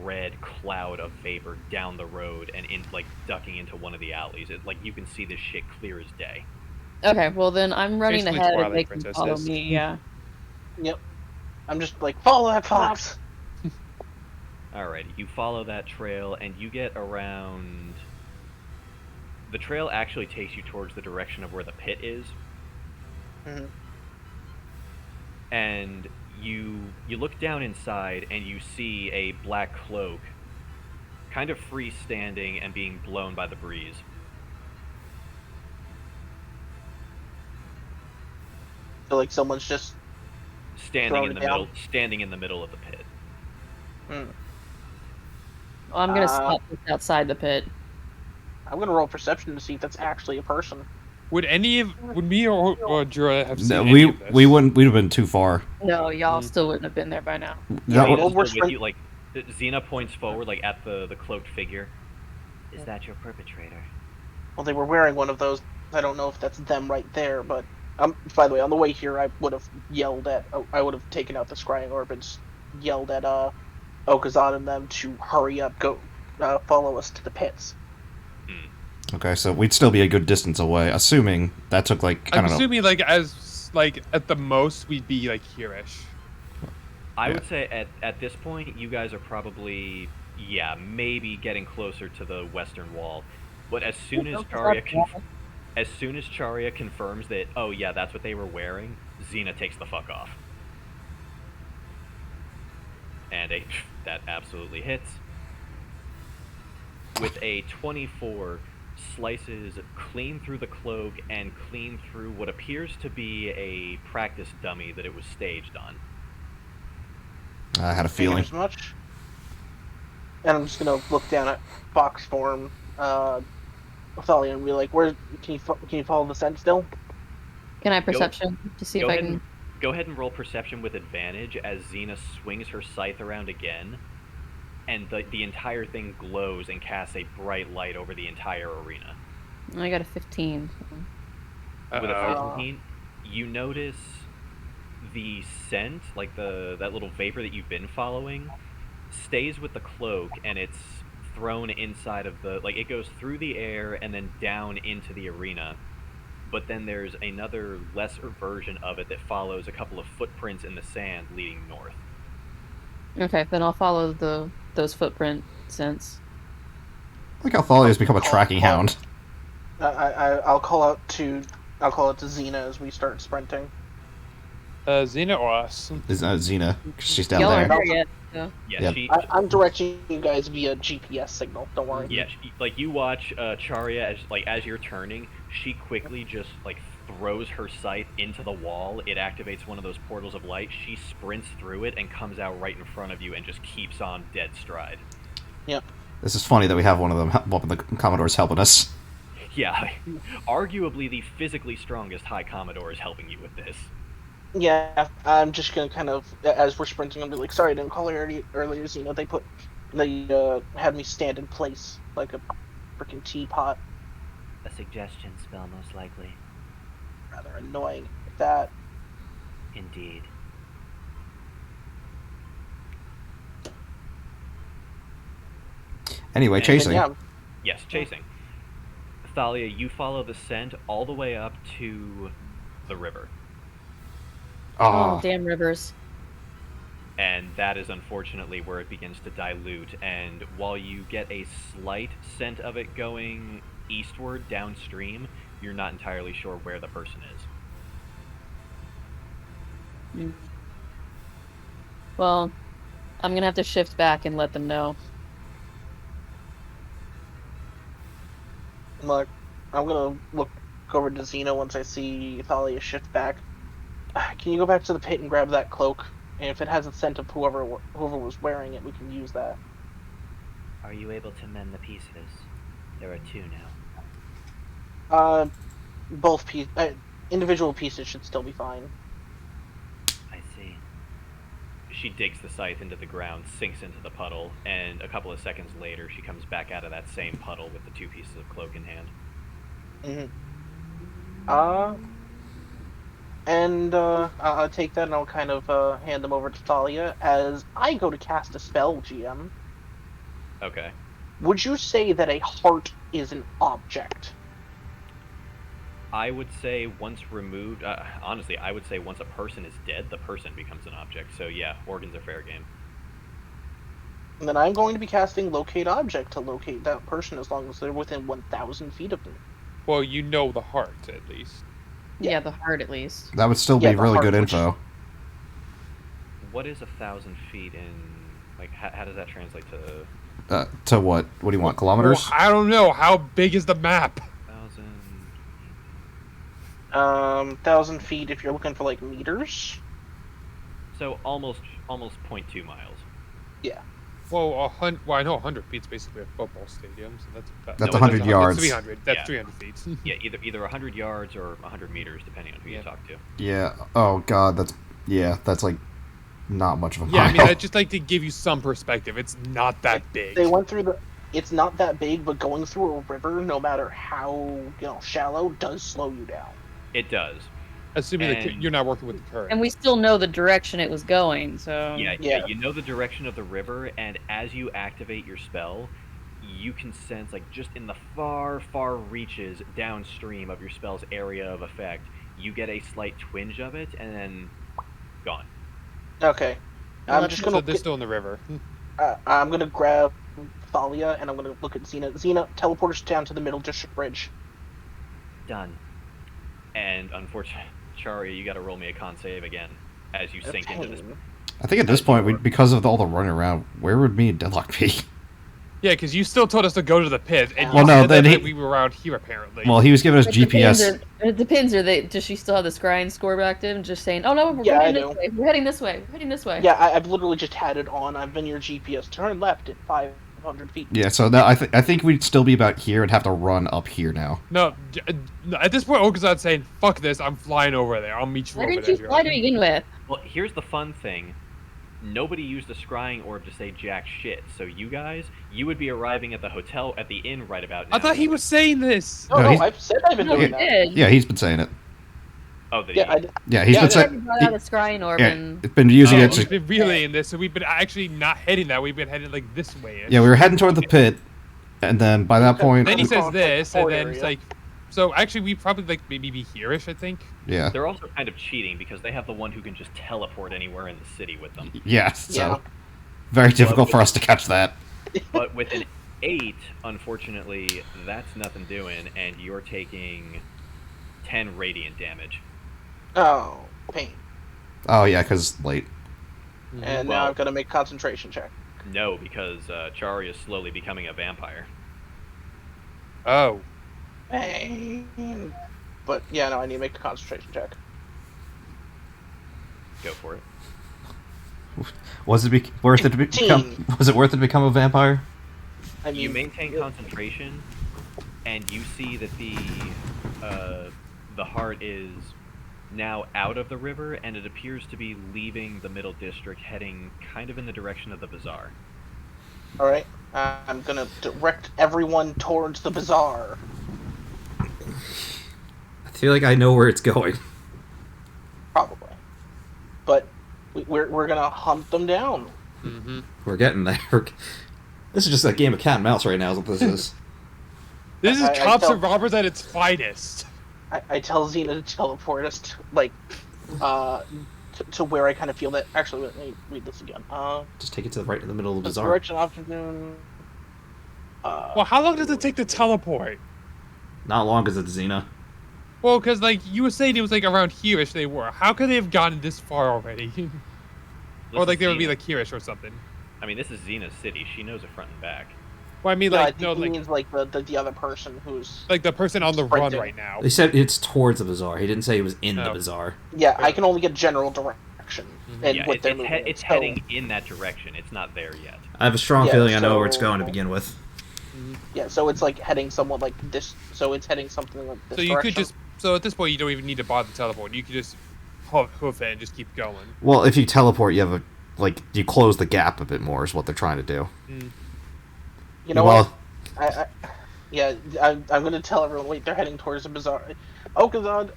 Speaker 1: red cloud of vapor down the road and in like ducking into one of the alleys. Like you can see this shit clear as day.
Speaker 3: Okay, well then I'm running
Speaker 2: Basically
Speaker 3: ahead and
Speaker 2: Twilight
Speaker 3: they can follow
Speaker 2: Princesses.
Speaker 3: me. Yeah.
Speaker 5: Yep. I'm just like, follow that fox.
Speaker 1: Alrighty, you follow that trail and you get around. The trail actually takes you towards the direction of where the pit is.
Speaker 5: Mhm.
Speaker 1: And you look down inside and you see a black cloak kind of freestanding and being blown by the breeze.
Speaker 5: So like someone's just.
Speaker 1: Standing
Speaker 5: Thrown
Speaker 1: in the middle of the pit.
Speaker 5: Hmm.
Speaker 3: Well, I'm gonna stop just outside the pit.
Speaker 5: I'm gonna roll perception to see if that's actually a person.
Speaker 2: Would me or Jura have seen
Speaker 4: No,
Speaker 2: any of this?
Speaker 4: we'd have been too far.
Speaker 3: No, y'all still wouldn't have been there by now.
Speaker 4: That
Speaker 5: Yeah,
Speaker 4: wa-
Speaker 5: well, we're
Speaker 1: Still with you, like Xena points forward, like at the cloaked figure.
Speaker 6: Is that your perpetrator?
Speaker 5: Well, they were wearing one of those. I don't know if that's them right there, but by the way, on the way here, I would have yelled at. I would have taken out the scrying orb and yelled at Okazan and them to hurry up, go follow us to the pits.
Speaker 4: Okay, so we'd still be a good distance away, assuming that took like I
Speaker 2: I'm
Speaker 4: don't know.
Speaker 2: assuming like at the most we'd be like here-ish.
Speaker 1: I
Speaker 4: Yeah.
Speaker 1: would say at this point, you guys are probably maybe getting closer to the western wall. But as soon as Charya confirms that, oh yeah, that's what they were wearing, Xena takes the fuck off. And that absolutely hits. With a 24, slices clean through the cloak and clean through what appears to be a practice dummy that it was staged on.
Speaker 4: I had a feeling.
Speaker 5: As much. And I'm just gonna look down at Fox form, Othalia, and be like, "Where can you follow the scent still?"
Speaker 3: Can I perception to see if I can?
Speaker 1: Go ahead and roll perception with advantage as Xena swings her scythe around again, and the entire thing glows and casts a bright light over the entire arena.
Speaker 3: I got a 15.
Speaker 1: With a
Speaker 2: Uh-oh.
Speaker 1: 15, you notice the scent, like that little vapor that you've been following, stays with the cloak, and it's thrown inside of it goes through the air and then down into the arena. But then there's another lesser version of it that follows a couple of footprints in the sand leading north.
Speaker 3: Okay, then I'll follow those footprint scents.
Speaker 4: Like how Thalia's become a tracking hound.
Speaker 5: I'll call out to Xena as we start sprinting.
Speaker 2: Xena or us?
Speaker 4: Is Xena? 'Cause she's down
Speaker 3: Y'all aren't
Speaker 4: there.
Speaker 3: there yet. So.
Speaker 1: Yeah,
Speaker 4: Yep.
Speaker 5: I'm directing you guys via GPS signal. Don't worry.
Speaker 1: Yeah, like you watch Charya as you're turning, she quickly just throws her scythe into the wall. It activates one of those portals of light. She sprints through it and comes out right in front of you and just keeps on dead stride.
Speaker 5: Yep.
Speaker 4: This is funny that we have one of the Commodores helping us.
Speaker 1: Yeah, arguably the physically strongest High Commodore is helping you with this.
Speaker 5: Yeah, I'm just gonna kind of, as we're sprinting, I'm be like, sorry, I didn't call earlier. They had me stand in place like a freaking teapot.
Speaker 6: A suggestion spell, most likely.
Speaker 5: Rather annoying at that.
Speaker 6: Indeed.
Speaker 4: Anyway,
Speaker 1: And-
Speaker 4: chasing.
Speaker 5: Yeah,
Speaker 1: Yes, chasing. Thalia, you follow the scent all the way up to the river.
Speaker 3: Oh,
Speaker 4: Oh,
Speaker 3: damn rivers.
Speaker 1: And that is unfortunately where it begins to dilute. And while you get a slight scent of it going eastward downstream, you're not entirely sure where the person is.
Speaker 3: Well, I'm gonna have to shift back and let them know.
Speaker 5: look, I'm gonna look over to Xena once I see Thalia shift back. Can you go back to the pit and grab that cloak And if it has a scent of whoever was wearing it, we can use that.
Speaker 6: Are you able to mend the pieces? There are 2 now.
Speaker 5: Both individual pieces should still be fine.
Speaker 6: I see.
Speaker 1: She digs the scythe into the ground, sinks into the puddle, and a couple of seconds later, she comes back out of that same puddle with the 2 pieces of cloak in hand.
Speaker 5: I'll take that and I'll kind of hand them over to Thalia as I go to cast a spell, GM.
Speaker 1: Okay.
Speaker 5: Would you say that a heart is an object?
Speaker 1: I would say once removed, honestly, I would say once a person is dead, the person becomes an object. So yeah, organs are fair game.
Speaker 5: And then I'm going to be casting Locate Object to locate that person as long as they're within 1,000 feet of me.
Speaker 2: Well, you know the heart, at least.
Speaker 3: Yeah, the heart at least.
Speaker 4: That would still be
Speaker 5: Yeah, the
Speaker 4: really
Speaker 5: heart,
Speaker 4: good
Speaker 5: which-
Speaker 4: info.
Speaker 1: What is 1,000 feet in, like, how does that translate to
Speaker 4: To what? What do you want? Kilometers?
Speaker 2: Well, I don't know. How big is the map?
Speaker 1: 1,000?
Speaker 5: 1,000 feet if you're looking for, like, meters.
Speaker 1: So almost 0.2 miles.
Speaker 5: Yeah.
Speaker 2: Well, I know 100 feet's basically a football stadium, so that's
Speaker 4: That's
Speaker 1: No,
Speaker 4: 100 yards.
Speaker 2: 300. That's
Speaker 1: Yeah.
Speaker 2: 300 feet.
Speaker 1: Yeah, either 100 yards or 100 meters, depending on who
Speaker 2: Yeah.
Speaker 1: you talk to.
Speaker 4: Yeah. Oh god, that's like not much of a
Speaker 2: Yeah, I
Speaker 4: mile.
Speaker 2: mean, I just like to give you some perspective. It's not that big.
Speaker 5: They went through it's not that big, but going through a river, no matter how, shallow, does slow you down.
Speaker 1: It does.
Speaker 2: Assuming that
Speaker 1: and-
Speaker 2: you're not working with the current.
Speaker 3: And we still know the direction it was going, so...
Speaker 1: Yeah, you know the direction of the river, and as you activate your spell, you can sense, like, just in the far, far reaches downstream of your spell's area of effect, you get a slight twinge of it, and then gone.
Speaker 5: Okay.
Speaker 3: Well,
Speaker 5: I'm just
Speaker 2: So
Speaker 5: gonna
Speaker 2: they're still in the river.
Speaker 5: I'm gonna grab Thalia and I'm gonna look at Xena. Xena, teleport us down to the middle district bridge.
Speaker 6: Done.
Speaker 1: And unfortunately, Chari, you gotta roll me a con save again, as you sink into this.
Speaker 4: I think at this point, because of all the running around, where would me and Deadlock be?
Speaker 2: Yeah, because you still told us to go to the pit, and
Speaker 5: Well,
Speaker 2: you
Speaker 4: no,
Speaker 2: said
Speaker 4: then
Speaker 2: that
Speaker 4: he-
Speaker 2: we were around here apparently.
Speaker 4: Well, he was giving us
Speaker 3: It
Speaker 4: GPS.
Speaker 3: depends. Does she still have the scrying score active and just saying, "Oh no, we're
Speaker 5: Yeah, I
Speaker 3: heading
Speaker 5: do.
Speaker 3: this way. We're heading this way. We're heading this way."
Speaker 5: Yeah, I've literally just had it on. I've been your GPS. Turn left at 500 feet.
Speaker 4: Yeah, so now I think we'd still be about here and have to run up here now.
Speaker 2: No, at this point, Okazan's saying, "Fuck this! I'm flying over there. I'll meet you
Speaker 3: Why
Speaker 2: over
Speaker 3: didn't
Speaker 2: there."
Speaker 3: you fly to begin with?
Speaker 1: Well, here's the fun thing. Nobody used a scrying orb to say jack shit, so you guys, you would be arriving at the hotel, at the inn right about now.
Speaker 2: I thought he was saying this.
Speaker 5: No,
Speaker 4: No,
Speaker 5: no,
Speaker 4: he's-
Speaker 5: I've said I've been
Speaker 3: No,
Speaker 5: doing
Speaker 3: we
Speaker 5: that.
Speaker 3: did.
Speaker 4: Yeah, he's been saying it.
Speaker 1: Oh, that
Speaker 5: Yeah,
Speaker 4: Yeah, he's
Speaker 5: Yeah,
Speaker 4: been
Speaker 5: I
Speaker 4: saying.
Speaker 3: Brought out a scrying orb
Speaker 4: Yeah,
Speaker 3: and
Speaker 4: it's been using
Speaker 1: Oh,
Speaker 4: it.
Speaker 2: We've
Speaker 4: To,
Speaker 2: been relaying this, so we've been actually not heading that. We've been heading like this way.
Speaker 4: yeah, we were heading toward the pit, and then by that point,
Speaker 2: Then he says
Speaker 5: Like,
Speaker 2: this, and then it's
Speaker 5: area.
Speaker 2: like, so actually we probably like maybe be here-ish, I think.
Speaker 4: yeah,
Speaker 1: They're also kind of cheating because they have the one who can just teleport anywhere in the city with them.
Speaker 4: yeah. So
Speaker 5: Yeah.
Speaker 4: very difficult for us to catch that.
Speaker 1: But with an 8, unfortunately, that's nothing doing, and you're taking 10 radiant damage.
Speaker 5: Oh, pain.
Speaker 4: Oh yeah, because late.
Speaker 5: And
Speaker 1: Well-
Speaker 5: now I've got to make a concentration check.
Speaker 1: No, because Chari is slowly becoming a vampire.
Speaker 2: Oh,
Speaker 5: Pain. But yeah, no, I need to make a concentration check.
Speaker 1: Go for it.
Speaker 4: Was it worth it to become? Was it worth it to become a vampire?
Speaker 5: I mean,
Speaker 1: You maintain concentration, and you see that the heart is now out of the river, and it appears to be leaving the middle district, heading kind of in the direction of the bazaar.
Speaker 5: All right, I'm gonna direct everyone towards the bazaar.
Speaker 4: I feel like I know where it's going.
Speaker 5: Probably, but we're gonna hunt them down.
Speaker 2: mm-hmm.
Speaker 4: We're getting there. This is just a game of cat and mouse right now. Is what this is.
Speaker 2: This is
Speaker 5: I
Speaker 2: cops
Speaker 5: felt-
Speaker 2: and robbers at its finest.
Speaker 5: I tell Xena to teleport us to, like, to where I kind of feel that. Actually, let me read this again.
Speaker 4: Just take it to the right in the middle of the bazaar.
Speaker 5: Direction option.
Speaker 2: Well, how long does it take to teleport?
Speaker 4: Not long as it's Xena.
Speaker 2: Well, because like you were saying, it was like around here-ish they were. How could they have gotten this far already? Or
Speaker 1: This
Speaker 2: like
Speaker 1: is
Speaker 2: they would be
Speaker 1: Xena.
Speaker 2: like here-ish or something.
Speaker 1: I mean, this is Xena's city. She knows it front and back.
Speaker 2: Well, I mean,
Speaker 5: No, I
Speaker 2: like
Speaker 5: think
Speaker 2: no,
Speaker 5: he
Speaker 2: like
Speaker 5: means like the other person who's.
Speaker 2: like the person on the run
Speaker 5: Sprinting.
Speaker 2: right now.
Speaker 4: They said it's towards the bazaar. He didn't say it was in the
Speaker 2: Oh.
Speaker 4: bazaar.
Speaker 5: Yeah, I can only get general direction. direction,
Speaker 2: Mhm.
Speaker 5: and
Speaker 1: Yeah,
Speaker 5: what they're moving.
Speaker 1: it's
Speaker 5: So-
Speaker 1: heading in that direction. It's not there yet.
Speaker 4: I have a strong
Speaker 5: Yeah,
Speaker 4: feeling I know where it's
Speaker 5: so-
Speaker 4: going to begin with.
Speaker 5: Yeah, so it's like heading somewhat like this. So it's heading something like this
Speaker 2: So you
Speaker 5: direction.
Speaker 2: could just. So at this point, you don't even need to bother teleport. You could just hoof it and just keep going.
Speaker 4: Well, if you teleport, you have a you close the gap a bit more. Is what they're trying to do.
Speaker 5: You know
Speaker 4: well,
Speaker 5: what? I'm gonna tell everyone. Wait, they're heading towards the bazaar. Okazad,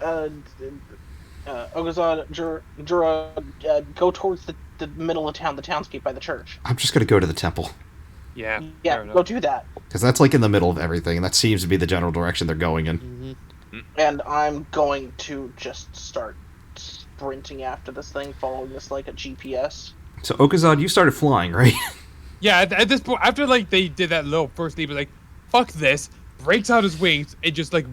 Speaker 5: Jura, go towards the middle of town, the townscape by the church.
Speaker 4: I'm just gonna go to the temple
Speaker 2: Yeah.
Speaker 5: Yeah,
Speaker 2: fair
Speaker 5: go
Speaker 2: enough.
Speaker 5: do that.
Speaker 4: because that's like in the middle of everything, and that seems to be the general direction they're going in.
Speaker 5: And I'm going to just start sprinting after this thing, following this like a GPS.
Speaker 4: So Okazad, you started flying, right?
Speaker 2: Yeah. At this point, after like they did that little first leap, like, fuck this, breaks out his wings, and just like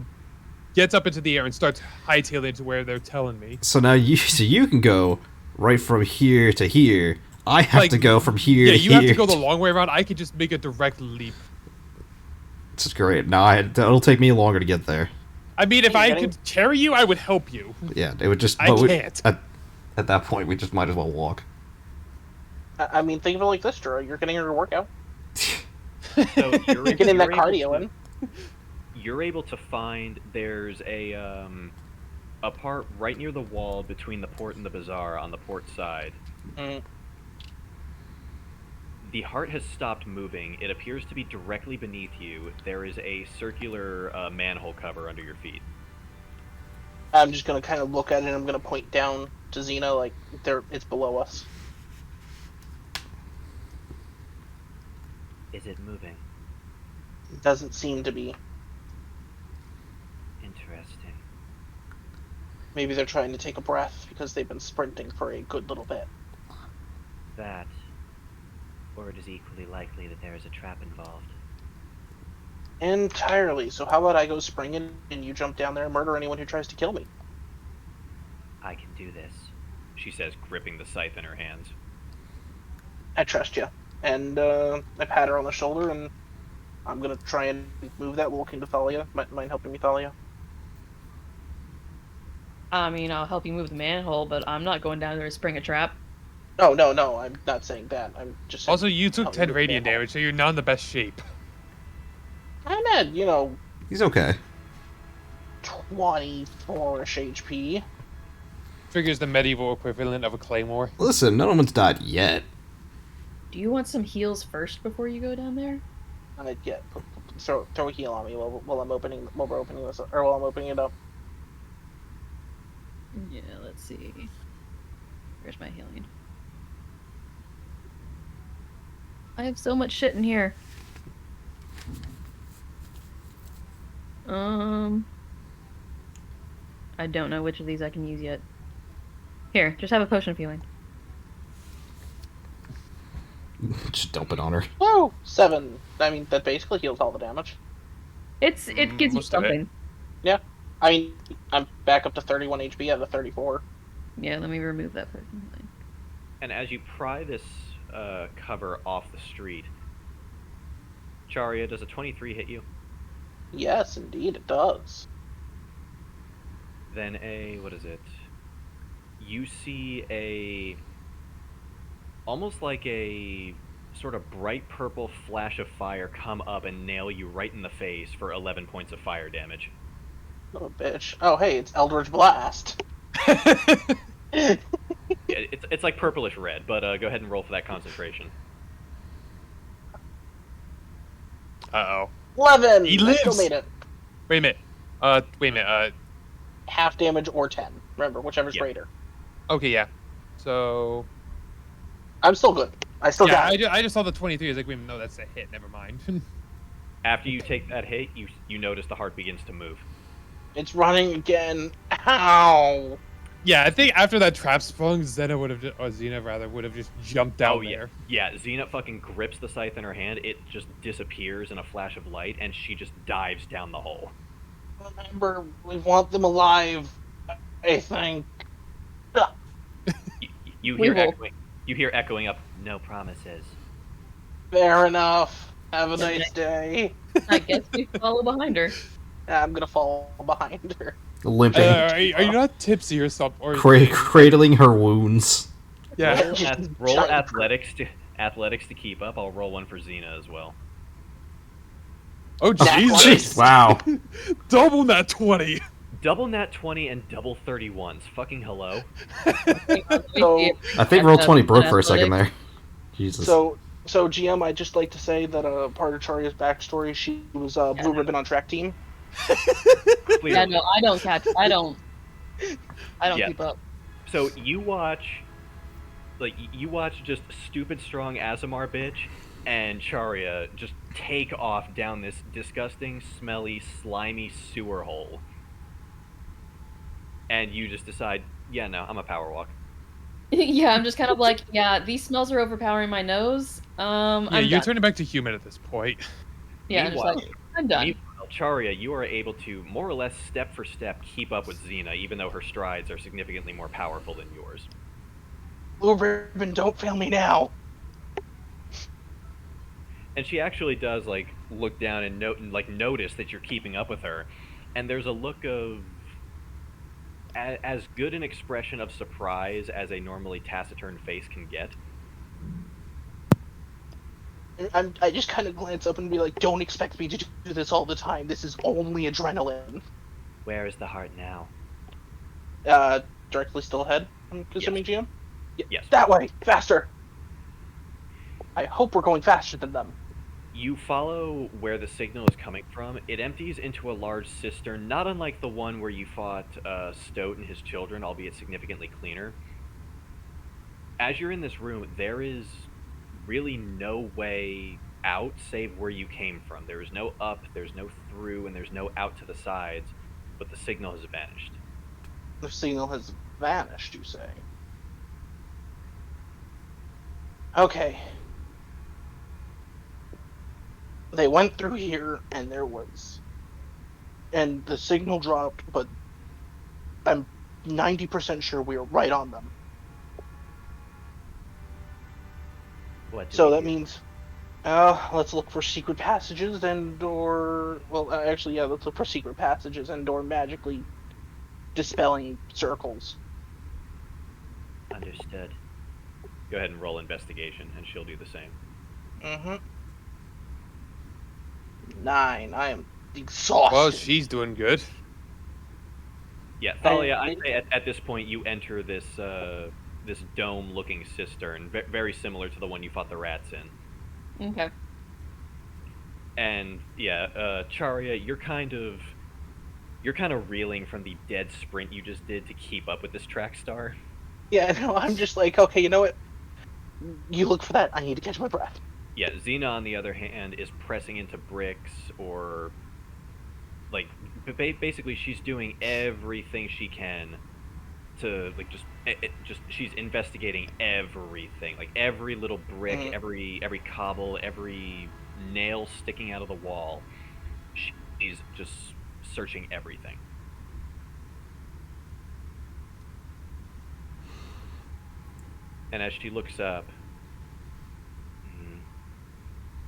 Speaker 2: gets up into the air and starts hightailing to where they're telling me.
Speaker 4: So now you can go right from here to here. I have
Speaker 2: Like,
Speaker 4: to go from here
Speaker 2: Yeah,
Speaker 4: to
Speaker 2: you
Speaker 4: here.
Speaker 2: have to go the long way around. I could just make a direct leap.
Speaker 4: This is great. Now it'll take me longer to get there.
Speaker 2: I mean, if
Speaker 5: You're
Speaker 2: I
Speaker 5: getting-
Speaker 2: could carry you, I would help you.
Speaker 4: Yeah, it would just.
Speaker 2: I
Speaker 4: but we-
Speaker 2: can't.
Speaker 4: At that point, we just might as well walk.
Speaker 5: I mean, think of it like this, Jura. You're getting your workout.
Speaker 1: So
Speaker 5: You're getting that
Speaker 1: able
Speaker 5: cardio
Speaker 1: to-
Speaker 5: in.
Speaker 1: You're able to find there's a part right near the wall between the port and the bazaar on the port side.
Speaker 5: Mm.
Speaker 1: The heart has stopped moving. It appears to be directly beneath you. There is a circular manhole cover under your feet.
Speaker 5: I'm just gonna kind of look at it and I'm gonna point down to Xena, like it's below us.
Speaker 6: Is it moving?
Speaker 5: It doesn't seem to be.
Speaker 6: Interesting.
Speaker 5: Maybe they're trying to take a breath because they've been sprinting for a good little bit.
Speaker 6: That, or it is equally likely that there is a trap involved.
Speaker 5: Entirely. So how about I go spring in and you jump down there and murder anyone who tries to kill me?
Speaker 6: I can do this.
Speaker 1: She says, gripping the scythe in her hands.
Speaker 5: I trust you. And I pat her on the shoulder and I'm gonna try and move that walking to Thalia. Mind helping me, Thalia?
Speaker 3: I mean, I'll help you move the manhole, but I'm not going down there to spring a trap.
Speaker 5: No, I'm not saying that. I'm just saying,
Speaker 2: Also, you took
Speaker 5: help me
Speaker 2: 10
Speaker 5: move the
Speaker 2: radiant
Speaker 5: manhole.
Speaker 2: damage, so you're not in the best shape.
Speaker 5: I'm at,
Speaker 4: He's okay.
Speaker 5: 24-ish HP.
Speaker 2: Figures the medieval equivalent of a claymore.
Speaker 4: Listen, no one's died yet.
Speaker 3: Do you want some heals first before you go down there?
Speaker 5: Throw a heal on me while we're opening this up, or while I'm opening it up.
Speaker 3: Yeah, let's see. Where's my healing? I have so much shit in here. I don't know which of these I can use yet. Here, just have a potion of healing.
Speaker 4: Just dump it on her.
Speaker 5: Whoa! 7. I mean, that basically heals all the damage.
Speaker 3: It gives you
Speaker 2: Most of it.
Speaker 3: something.
Speaker 5: I mean, I'm back up to 31 HP out of 34.
Speaker 3: Yeah, let me remove that potion of healing.
Speaker 1: And as you pry this cover off the street, Charia, does a 23 hit you?
Speaker 5: Yes, indeed, it does.
Speaker 1: Then what is it? You see almost like a sort of bright purple flash of fire come up and nail you right in the face for 11 points of fire damage.
Speaker 5: Oh, bitch. Oh, hey, it's Eldritch Blast.
Speaker 1: Yeah, it's like purplish red, but go ahead and roll for that concentration.
Speaker 2: Uh-oh.
Speaker 5: 11!
Speaker 2: He
Speaker 5: I still
Speaker 2: lives!
Speaker 5: made it.
Speaker 2: Wait a minute.
Speaker 5: Half damage or 10. Remember, whichever's
Speaker 1: Yep.
Speaker 5: greater.
Speaker 2: Okay, yeah. So...
Speaker 5: I'm still good. I still
Speaker 2: yeah,
Speaker 5: got it.
Speaker 2: I just saw the 23. I was like, wait, no, that's a hit. Never mind.
Speaker 1: After you take that hit, you notice the heart begins to move.
Speaker 5: It's running again. Ow!
Speaker 2: yeah, I think after that trap sprung, Xena would have just jumped out
Speaker 1: Oh, yeah.
Speaker 2: there.
Speaker 1: Yeah, Xena fucking grips the scythe in her hand, it just disappears in a flash of light, and she just dives down the hole.
Speaker 5: Remember, we want them alive. I think.
Speaker 1: You
Speaker 3: We
Speaker 1: hear
Speaker 3: will.
Speaker 1: echoing up, no promises.
Speaker 5: Fair enough. Have a nice day.
Speaker 3: I guess we follow behind her.
Speaker 5: I'm gonna fall behind her.
Speaker 4: Limping,
Speaker 2: Are you not tipsy or something? Or
Speaker 4: cradling her wounds.
Speaker 2: Yeah.
Speaker 1: Roll
Speaker 5: Giant
Speaker 1: athletics to keep up. I'll roll one for Xena as well.
Speaker 2: Oh,
Speaker 5: Nat
Speaker 2: Jesus.
Speaker 4: Jeez, wow.
Speaker 2: Double that 20.
Speaker 1: Double nat 20 and double 31s. Fucking hello.
Speaker 3: Hang on, let me see
Speaker 5: So-
Speaker 3: if
Speaker 4: I think
Speaker 3: can
Speaker 4: roll
Speaker 3: catch
Speaker 4: 20
Speaker 3: up
Speaker 4: broke
Speaker 3: on
Speaker 4: for a second
Speaker 3: athletics.
Speaker 4: there. Jesus.
Speaker 5: So GM, I'd just like to say that part of Charia's backstory, she was blue ribbon on track team.
Speaker 1: Clearly.
Speaker 3: Yeah, no, I don't catch. I don't
Speaker 1: Yeah.
Speaker 3: keep up.
Speaker 1: So you watch just stupid strong Azamar bitch and Charia just take off down this disgusting, smelly, slimy sewer hole. And you just decide, yeah, no, I'm a power walk.
Speaker 3: Yeah, I'm just kind of like, yeah, these smells are overpowering my nose.
Speaker 2: Yeah,
Speaker 3: I'm
Speaker 2: you're
Speaker 3: done.
Speaker 2: turning back to human at this point.
Speaker 3: Yeah, I'm just like, I'm done.
Speaker 1: Meanwhile, Charia, you are able to more or less step for step keep up with Xena, even though her strides are significantly more powerful than yours.
Speaker 5: Blue ribbon, don't fail me now.
Speaker 1: And she actually does look down and notice that you're keeping up with her, and there's a look of as good an expression of surprise as a normally taciturn face can get.
Speaker 5: I just kind of glance up and be like, don't expect me to do this all the time. This is only adrenaline.
Speaker 6: Where is the heart now?
Speaker 5: Directly still ahead, I'm assuming, GM?
Speaker 1: Yes.
Speaker 5: That way! Faster! I hope we're going faster than them.
Speaker 1: You follow where the signal is coming from. It empties into a large cistern, not unlike the one where you fought Stoat and his children, albeit significantly cleaner. As you're in this room, there is really no way out save where you came from. There is no up, there's no through, and there's no out to the sides, but the signal has vanished.
Speaker 5: The signal has vanished, you say? Okay. They went through here, and and the signal dropped, but I'm 90% sure we were right on them.
Speaker 6: What do
Speaker 5: So
Speaker 6: we
Speaker 5: that
Speaker 6: do?
Speaker 5: means, let's look for secret passages or let's look for secret passages or magically dispelling circles.
Speaker 6: Understood.
Speaker 1: Go ahead and roll investigation, and she'll do the same.
Speaker 5: Mm-hmm. 9. I am exhausted.
Speaker 2: Well, she's doing good.
Speaker 1: Yeah, Thalia, I'd say at this point you enter this this dome-looking cistern, very similar to the one you fought the rats in.
Speaker 3: Okay.
Speaker 1: And yeah, Charia, you're kind of reeling from the dead sprint you just did to keep up with this track star.
Speaker 5: Yeah, no, I'm just like, okay, you know what? You look for that. I need to catch my breath.
Speaker 1: Yeah, Xena, on the other hand, is pressing into bricks or basically she's doing everything she can to just she's investigating everything, like every little brick,
Speaker 5: Mhm.
Speaker 1: every cobble, every nail sticking out of the wall. She's just searching everything. And as she looks up,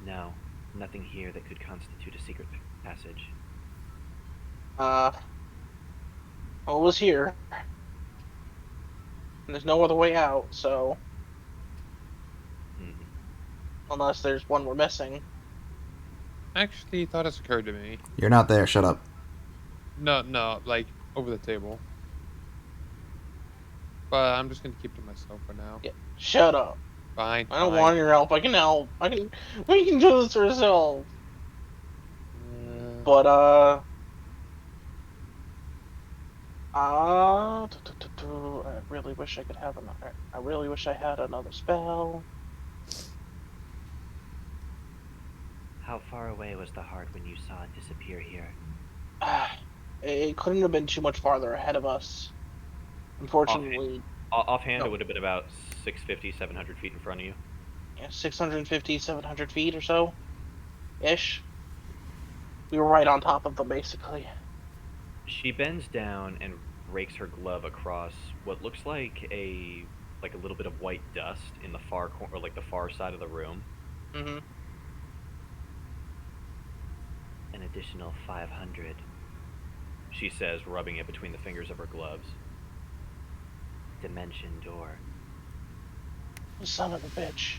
Speaker 6: No, nothing here that could constitute a secret passage.
Speaker 5: All was here. And there's no other way out, so unless there's one we're missing.
Speaker 2: Actually, thought it's occurred to me.
Speaker 4: You're not there, shut up.
Speaker 2: No, like over the table. But I'm just gonna keep it to myself for now.
Speaker 5: Yeah, shut up.
Speaker 2: Fine.
Speaker 5: I don't
Speaker 2: fine.
Speaker 5: want your help. I can help. We can do this ourselves. But I really wish I could have another. I really wish I had another spell.
Speaker 6: How far away was the heart when you saw it disappear here?
Speaker 5: It couldn't have been too much farther ahead of us. Unfortunately,
Speaker 1: offhand,
Speaker 5: No.
Speaker 1: it would have been about 650, 700 feet in front of you.
Speaker 5: yeah, 650, 700 feet or so, ish. We were right on top of them, basically.
Speaker 1: She bends down and rakes her glove across what looks like a little bit of white dust in the far corner, like the far side of the room.
Speaker 5: Mm-hmm.
Speaker 6: An additional 500.
Speaker 1: She says, rubbing it between the fingers of her gloves.
Speaker 6: Dimension door.
Speaker 5: Son of a bitch.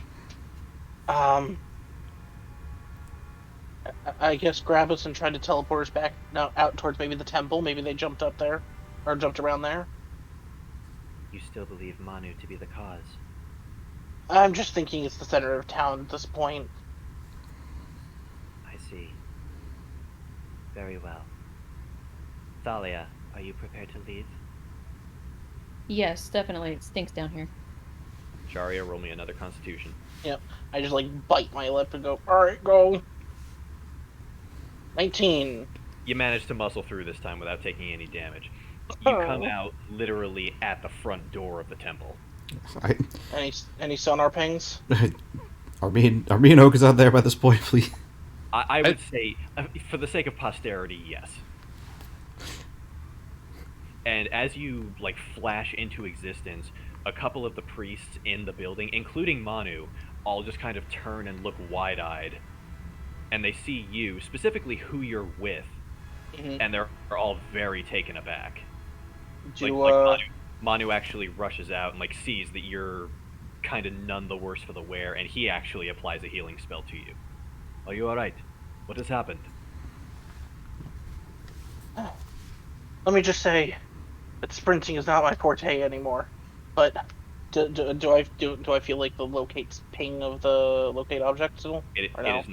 Speaker 5: I guess grab us and try to teleport us back out towards maybe the temple. Maybe they jumped up there, or jumped around there.
Speaker 6: You still believe Manu to be the cause?
Speaker 5: I'm just thinking it's the center of town at this point.
Speaker 6: I see. Very well. Thalia, are you prepared to leave?
Speaker 3: Yes, definitely. It stinks down here.
Speaker 1: Sharia, roll me another Constitution.
Speaker 5: Yep. I just like bite my lip and go, alright, go. 19.
Speaker 1: You manage to muscle through this time without taking any damage. You come
Speaker 5: Oh.
Speaker 1: out literally at the front door of the temple.
Speaker 5: Any sonar pings?
Speaker 4: Are me and Oka's out there by this point, please?
Speaker 1: I would say, for the sake of posterity, yes. And as you like flash into existence, a couple of the priests in the building, including Manu, all just kind of turn and look wide-eyed, and they see you, specifically who you're with,
Speaker 5: Mhm.
Speaker 1: and they're all very taken aback.
Speaker 5: Do
Speaker 1: Manu actually rushes out and like sees that you're kind of none the worse for the wear, and he actually applies a healing spell to you. Are you all right? What has happened?
Speaker 5: let me just say that sprinting is not my forte anymore. But do I feel like the locate ping of the locate object still?
Speaker 1: It
Speaker 5: Or no?
Speaker 1: is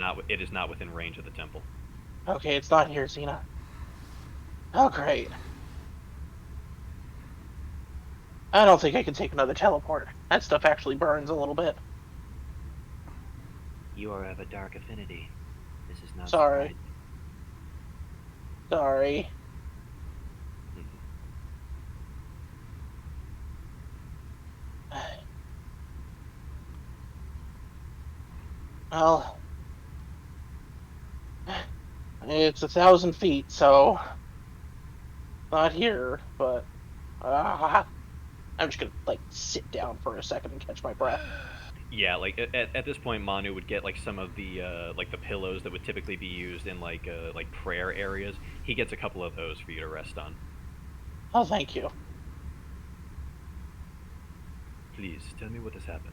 Speaker 1: not within range of the temple.
Speaker 5: Okay, it's not here, Xena. Oh, great. I don't think I can take another teleport. That stuff actually burns a little bit.
Speaker 6: You are of a dark affinity. This is not
Speaker 5: Sorry.
Speaker 6: surprising.
Speaker 5: Sorry. Well, it's 1,000 feet, so not here, but I'm just gonna like sit down for a second and catch my breath.
Speaker 1: Yeah, like at this point, Manu would get like some of the like the pillows that would typically be used in like prayer areas. He gets a couple of those for you to rest on.
Speaker 5: Oh, thank you.
Speaker 1: Please tell me what has happened.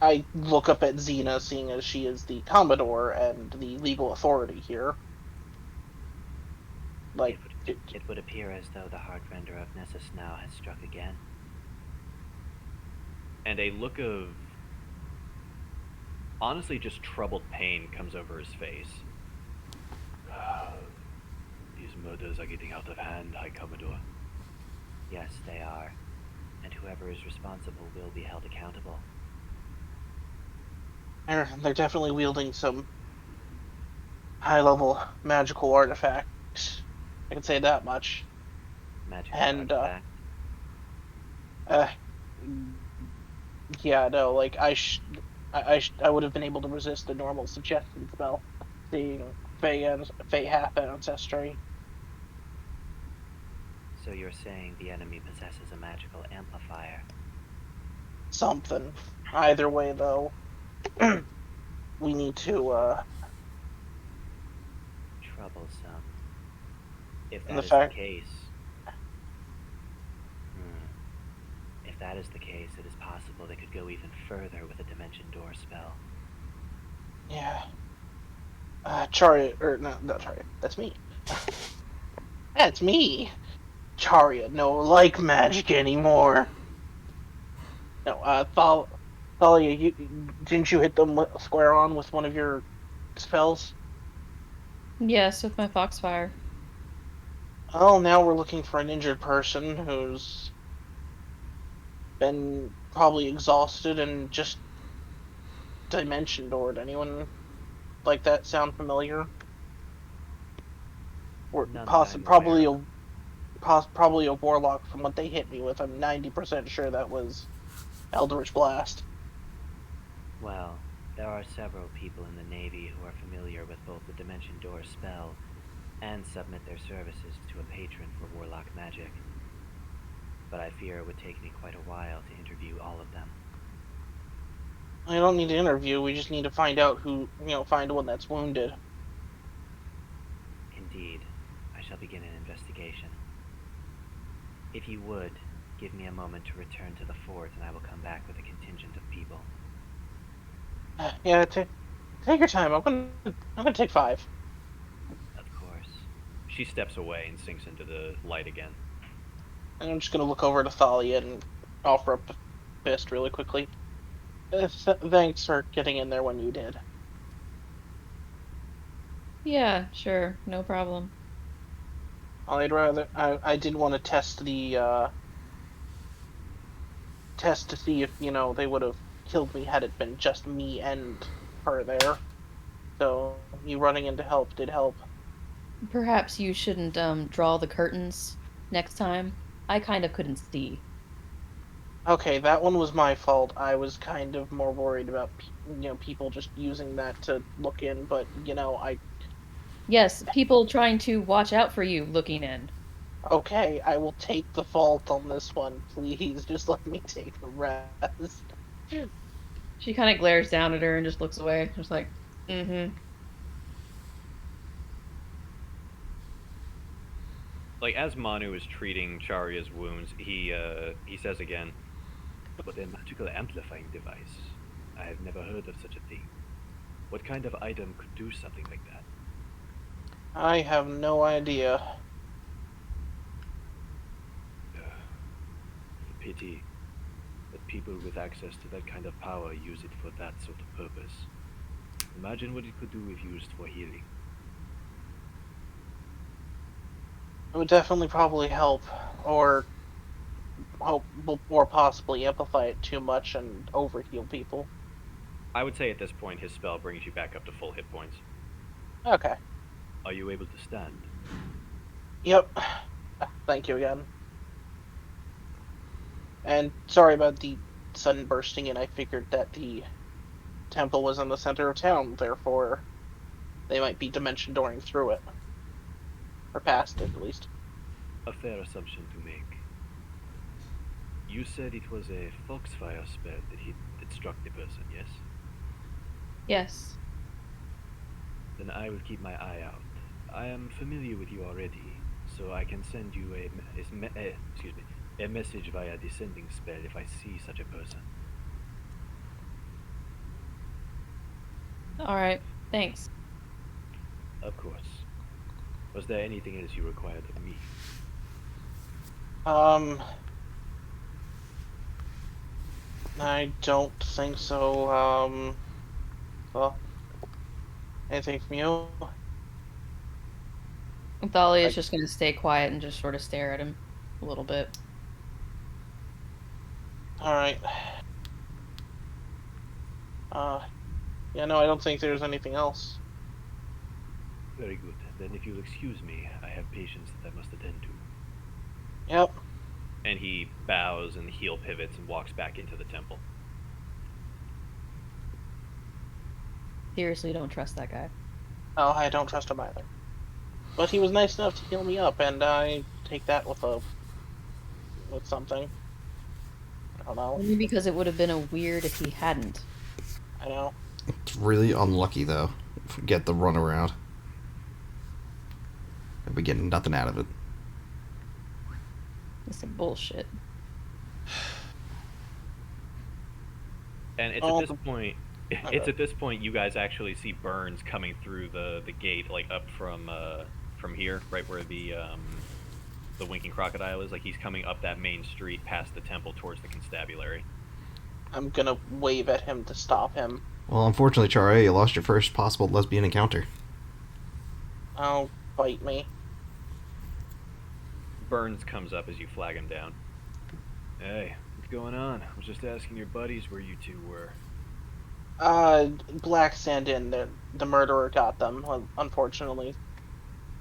Speaker 5: I look up at Xena, seeing as she is the Commodore and the legal authority here. Like,
Speaker 6: It would appear as though the Heartrender of Nessus now has struck again.
Speaker 1: And a look of honestly just troubled pain comes over his face. These murders are getting out of hand, High Commodore.
Speaker 6: Yes, they are. And whoever is responsible will be held accountable.
Speaker 5: they're definitely wielding some high-level magical artifacts. I can say that much.
Speaker 6: Magic
Speaker 5: And,
Speaker 6: artifact.
Speaker 5: Yeah, no, like I would have been able to resist a normal suggestion spell, seeing Fey half ancestry.
Speaker 6: So you're saying the enemy possesses a magical amplifier?
Speaker 5: Something. Either way, though, we need to.
Speaker 6: Troublesome. If
Speaker 5: And
Speaker 6: that
Speaker 5: the
Speaker 6: is
Speaker 5: fact-
Speaker 6: the case... If that is the case, it is possible they could go even further with a Dimension Door spell.
Speaker 5: Yeah. Charia, or no, not Charia. That's me. That's me. Charia, no like magic anymore. No, Thalia, didn't you hit them square on with one of your spells?
Speaker 3: Yes, with my Foxfire.
Speaker 5: Well, now we're looking for an injured person who's been probably exhausted and just dimension doored. Anyone like that sound familiar? Or
Speaker 6: None that I'm
Speaker 5: probably
Speaker 6: aware
Speaker 5: probably a warlock from what they hit me with. I'm 90% sure that was Eldritch Blast.
Speaker 6: Well, there are several people in the Navy who are familiar with both the Dimension Door spell and submit their services to a patron for warlock magic. But I fear it would take me quite a while to interview all of them.
Speaker 5: I don't need to interview. We just need to find out find one that's wounded.
Speaker 6: Indeed, I shall begin an investigation. If you would, Give me a moment to return to the fort, and I will come back with a contingent of people.
Speaker 5: Yeah, take your time. I'm gonna take 5.
Speaker 6: Of course.
Speaker 1: She steps away and sinks into the light again.
Speaker 5: And I'm just gonna look over to Thalia and offer up a fist really quickly. Thanks for getting in there when you did.
Speaker 3: Yeah, sure, no problem.
Speaker 5: I did want to test to see if, they would have killed me had it been just me and her there. So you running in to help did help.
Speaker 3: Perhaps you shouldn't draw the curtains next time. I kind of couldn't see.
Speaker 5: Okay, that one was my fault. I was kind of more worried about people just using that to look in, but
Speaker 3: Yes, people trying to watch out for you looking in.
Speaker 5: okay, I will take the fault on this one. Please, just let me take the rest.
Speaker 3: She kind of glares down at her and just looks away. Just like, mm-hmm.
Speaker 1: Like as Manu is treating Charya's wounds, he says again,
Speaker 6: But a magical amplifying device. I have never heard of such a thing. What kind of item could do something like that?
Speaker 5: I have no idea.
Speaker 6: Pity that people with access to that kind of power use it for that sort of purpose. Imagine what it could do if used for healing.
Speaker 5: It would definitely probably help, or or possibly amplify it too much and overheal people.
Speaker 1: I would say at this point his spell brings you back up to full hit points.
Speaker 5: Okay.
Speaker 6: Are you able to stand?
Speaker 5: Yep. Thank you again. And sorry about the sudden bursting in. I figured that the temple was in the center of town, therefore they might be dimension dooring through it. Or past it, at least.
Speaker 6: A fair assumption to make. You said it was a foxfire spell that struck the person, yes?
Speaker 3: Yes.
Speaker 6: Then I will keep my eye out. I am familiar with you already, so I can send you a message via descending spell if I see such a person.
Speaker 3: All right. Thanks.
Speaker 6: Of course. Was there anything else you required of me?
Speaker 5: I don't think so. Well, anything from you?
Speaker 3: Thalia's just going to stay quiet and just sort of stare at him a little bit.
Speaker 5: Alright. Yeah, no, I don't think there's anything else.
Speaker 6: Very good. Then if you'll excuse me, I have patients that I must attend to.
Speaker 5: Yep.
Speaker 1: And he bows and heel pivots and walks back into the temple.
Speaker 3: Seriously, don't trust that guy.
Speaker 5: Oh, I don't trust him either. But he was nice enough to heal me up, and I take that with something. I don't know.
Speaker 3: Only because it would have been a weird if he hadn't.
Speaker 5: I know.
Speaker 4: It's really unlucky, though, if we get the runaround. And we get nothing out of it.
Speaker 3: It's some bullshit.
Speaker 1: And it's
Speaker 5: Oh,
Speaker 1: at this point, you guys actually see Burns coming through the gate, like up from here, right where the Winking Crocodile is. Like he's coming up that main street past the temple towards the constabulary.
Speaker 5: I'm gonna wave at him to stop him.
Speaker 4: Well, unfortunately, Charya, you lost your first possible lesbian encounter.
Speaker 5: Oh, bite me.
Speaker 1: Burns comes up as you flag him down.
Speaker 6: Hey, what's going on? I was just asking your buddies where you two were.
Speaker 5: Black Sand Inn, the murderer got them, unfortunately.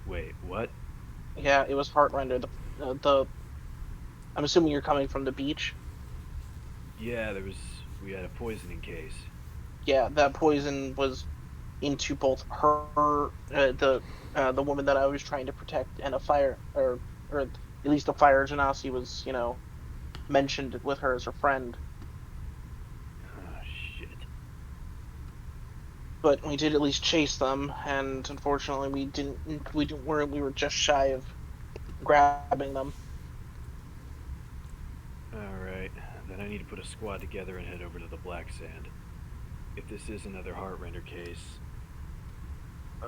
Speaker 6: Wait, what?
Speaker 5: Yeah, it was Heartrender. I'm assuming you're coming from the beach?
Speaker 6: Yeah, we had a poisoning case.
Speaker 5: Yeah, that poison was into both her, the woman that I was trying to protect, and a fire, or at least a fire genasi was, mentioned with her as her friend.
Speaker 6: Oh, shit.
Speaker 5: But we did at least chase them, and unfortunately we were just shy of grabbing them.
Speaker 1: Alright, then I need to put a squad together and head over to the Black Sand. If this is another Heartrender case...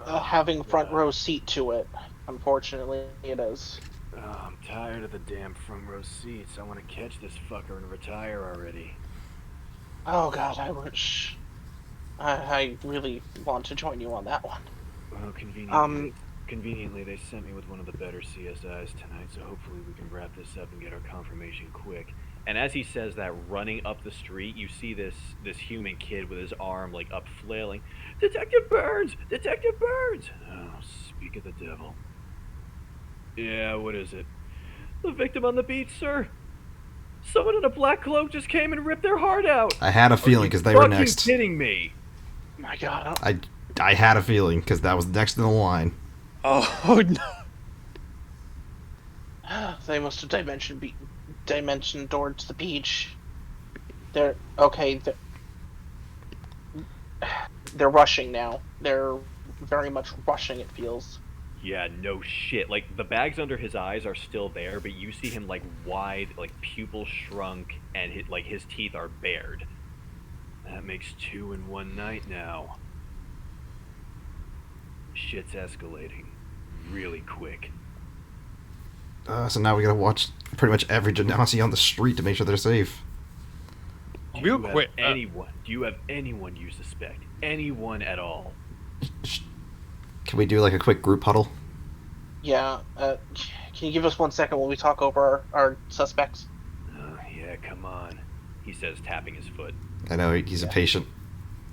Speaker 5: Having front
Speaker 1: God.
Speaker 5: row seat to it. Unfortunately, it is.
Speaker 1: Oh, I'm tired of the damn front row seats. I want to catch this fucker and retire already.
Speaker 5: Oh god, I wish. I really want to join you on that one.
Speaker 1: Well, conveniently, they sent me with one of the better CSIs tonight, so hopefully we can wrap this up and get our confirmation quick. And as he says that, running up the street, you see this human kid with his arm like up flailing. Detective Burns! Detective Burns! Oh, speak of the devil. Yeah, what is it? The victim on the beach, sir. Someone in a black cloak just came and ripped their heart out.
Speaker 4: I had a feeling because they were
Speaker 1: Fucking
Speaker 4: next.
Speaker 1: kidding me?
Speaker 5: My god.
Speaker 4: I had a feeling because that was next in the line.
Speaker 2: Oh no!
Speaker 5: They must have dimension towards the beach. They're okay. They're rushing now. They're very much rushing. It feels.
Speaker 1: Yeah, no shit. Like, the bags under his eyes are still there, but you see him, like, wide, like, pupil shrunk, and his teeth are bared. That makes 2 in one night now. Shit's escalating. Really quick.
Speaker 4: So now we gotta watch pretty much every Genasi on the street to make sure they're safe.
Speaker 1: Do
Speaker 2: Real
Speaker 1: you have
Speaker 2: quick,
Speaker 1: do you have anyone you suspect? Anyone at all?
Speaker 4: Can we do like a quick group huddle?
Speaker 5: Yeah. Can you give us 1 second while we talk over our suspects?
Speaker 1: Oh, yeah, come on. He says, tapping his foot.
Speaker 4: I know he's a patient.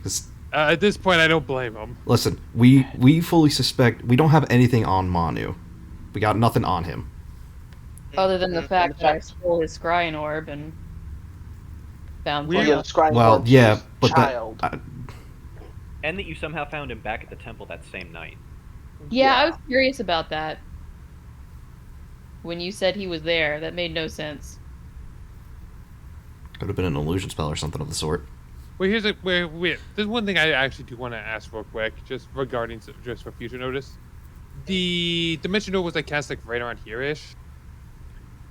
Speaker 4: 'Cause,
Speaker 2: At this point, I don't blame him.
Speaker 4: listen, we fully suspect we don't have anything on Manu. We got nothing on him.
Speaker 3: Other than the
Speaker 5: Mhm.
Speaker 3: fact
Speaker 5: And
Speaker 3: that I stole his scrying orb and found
Speaker 2: Weird.
Speaker 3: one.
Speaker 5: Yeah, describe
Speaker 4: Well,
Speaker 5: Lord's
Speaker 4: yeah, but
Speaker 5: child.
Speaker 1: And that you somehow found him back at the temple that same night.
Speaker 3: Yeah, I was curious about that. When you said he was there, that made no sense.
Speaker 4: Could have been an illusion spell or something of the sort.
Speaker 2: Well, there's one thing I actually do want to ask real quick, just regarding, just for future notice. The dimension door was like cast like right around here-ish.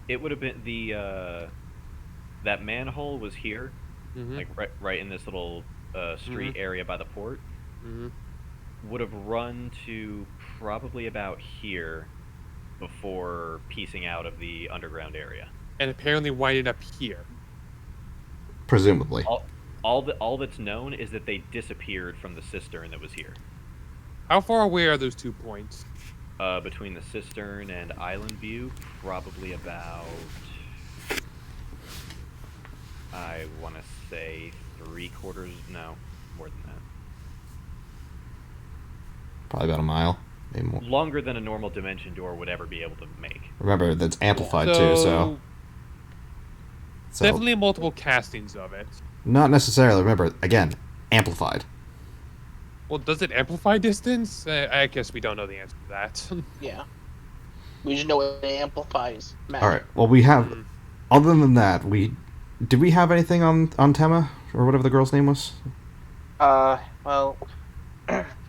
Speaker 1: It would have been that manhole was here,
Speaker 2: Mm-hmm.
Speaker 1: like right in this little street area by the port.
Speaker 2: Mm-hmm.
Speaker 1: Would have run to probably about here before piecing out of the underground area.
Speaker 2: And apparently winded up here.
Speaker 4: Presumably.
Speaker 1: All that's known is that they disappeared from the cistern that was here.
Speaker 2: How far away are those 2 points?
Speaker 1: Between the cistern and Island View, probably about, I want to say 3/4, no, more than that.
Speaker 4: Probably about a mile. Maybe more.
Speaker 1: Longer than a normal dimension door would ever be able to make.
Speaker 4: Remember, that's amplified too, so
Speaker 2: definitely multiple castings of it.
Speaker 4: not necessarily. Remember, again, amplified.
Speaker 2: Well, does it amplify distance? I guess we don't know the answer to that.
Speaker 5: Yeah. We just know it amplifies magic.
Speaker 4: All right. Well, we have.
Speaker 2: Mm.
Speaker 4: Other than that, did we have anything on Tema or whatever the girl's name was?
Speaker 5: Well,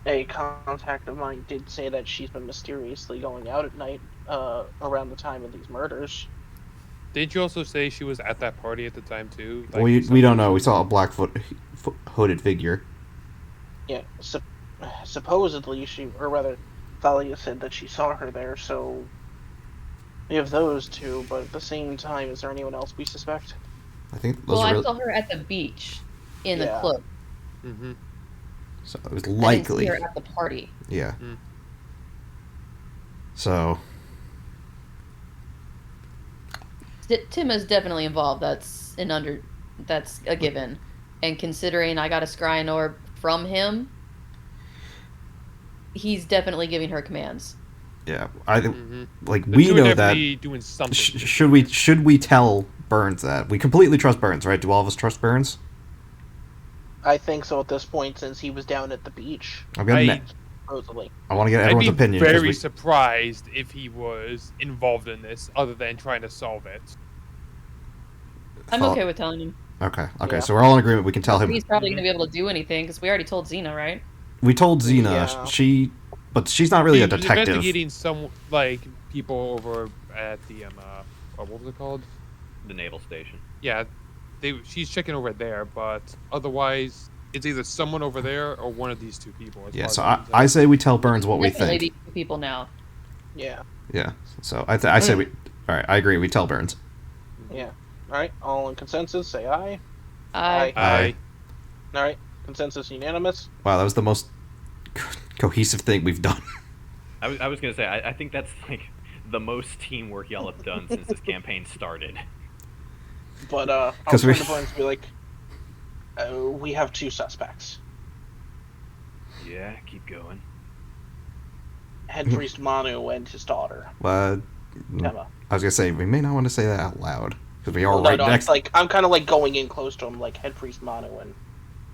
Speaker 5: a contact of mine did say that she's been mysteriously going out at night, around the time of these murders.
Speaker 2: Didn't you also say she was at that party at the time too?
Speaker 4: Well, we don't know. We saw a black hooded figure.
Speaker 5: Yeah, supposedly or rather, Thalia said that she saw her there, so we have those two, but at the same time, is there anyone else we suspect?
Speaker 4: I think those
Speaker 3: Well,
Speaker 4: are
Speaker 3: I
Speaker 4: really,
Speaker 3: saw her at the beach in the
Speaker 5: Yeah.
Speaker 3: cloak.
Speaker 2: Mm-hmm.
Speaker 4: so it was
Speaker 3: I didn't
Speaker 4: likely.
Speaker 3: see her at the party.
Speaker 4: Yeah.
Speaker 2: Mm.
Speaker 4: So
Speaker 3: Tim is definitely involved. That's a given. And considering I got a scrying orb from him, he's definitely giving her commands.
Speaker 4: yeah, I
Speaker 2: Mm-hmm.
Speaker 4: like we know that.
Speaker 2: Doing something.
Speaker 4: Should we tell Burns that we completely trust Burns, right? Do all of us trust Burns?
Speaker 5: I think so at this point, since he was down at the beach,
Speaker 4: I'm gonna.
Speaker 5: supposedly.
Speaker 4: I want to get
Speaker 2: I'd
Speaker 4: everyone's
Speaker 2: be
Speaker 4: opinion. 'cause
Speaker 2: very
Speaker 4: we-
Speaker 2: surprised if he was involved in this, other than trying to solve it.
Speaker 3: I'm
Speaker 4: thought-
Speaker 3: okay with telling him.
Speaker 4: Okay.
Speaker 5: Yeah.
Speaker 4: So we're all in agreement. We can tell him.
Speaker 3: He's probably going to be able to do anything because we already told Xena, right?
Speaker 4: We told Xena.
Speaker 5: Yeah.
Speaker 4: But she's not really
Speaker 2: He
Speaker 4: a
Speaker 2: was
Speaker 4: detective.
Speaker 2: investigating some people over at the what was it called?
Speaker 1: The naval station.
Speaker 2: Yeah, she's checking over there, but otherwise, it's either someone over there or one of these two people. as
Speaker 4: Yeah,
Speaker 2: far
Speaker 4: so
Speaker 2: as we can
Speaker 4: I
Speaker 2: tell.
Speaker 4: say we tell Burns what we
Speaker 3: Definitely
Speaker 4: think.
Speaker 3: these two people now.
Speaker 5: Yeah.
Speaker 4: Yeah, so I say we. All right, I agree. We tell Burns.
Speaker 5: Yeah. All right. All in consensus, say aye.
Speaker 3: I
Speaker 2: Aye.
Speaker 5: All right. Consensus unanimous.
Speaker 4: Wow, that was the most cohesive thing we've done.
Speaker 1: I was gonna say I think that's like the most teamwork y'all have done since this campaign started.
Speaker 5: But I'll
Speaker 4: 'Cause
Speaker 5: turn
Speaker 4: we-
Speaker 5: to Burns and be like, we have 2 suspects.
Speaker 1: Yeah, keep going.
Speaker 5: Head Priest Manu and his daughter,
Speaker 4: But
Speaker 5: Emma.
Speaker 4: I was gonna say we may not want to say that out loud because we are
Speaker 5: Well, no,
Speaker 4: right
Speaker 5: no,
Speaker 4: next.
Speaker 5: it's like I'm kind of like going in close to him, like Head Priest Manu and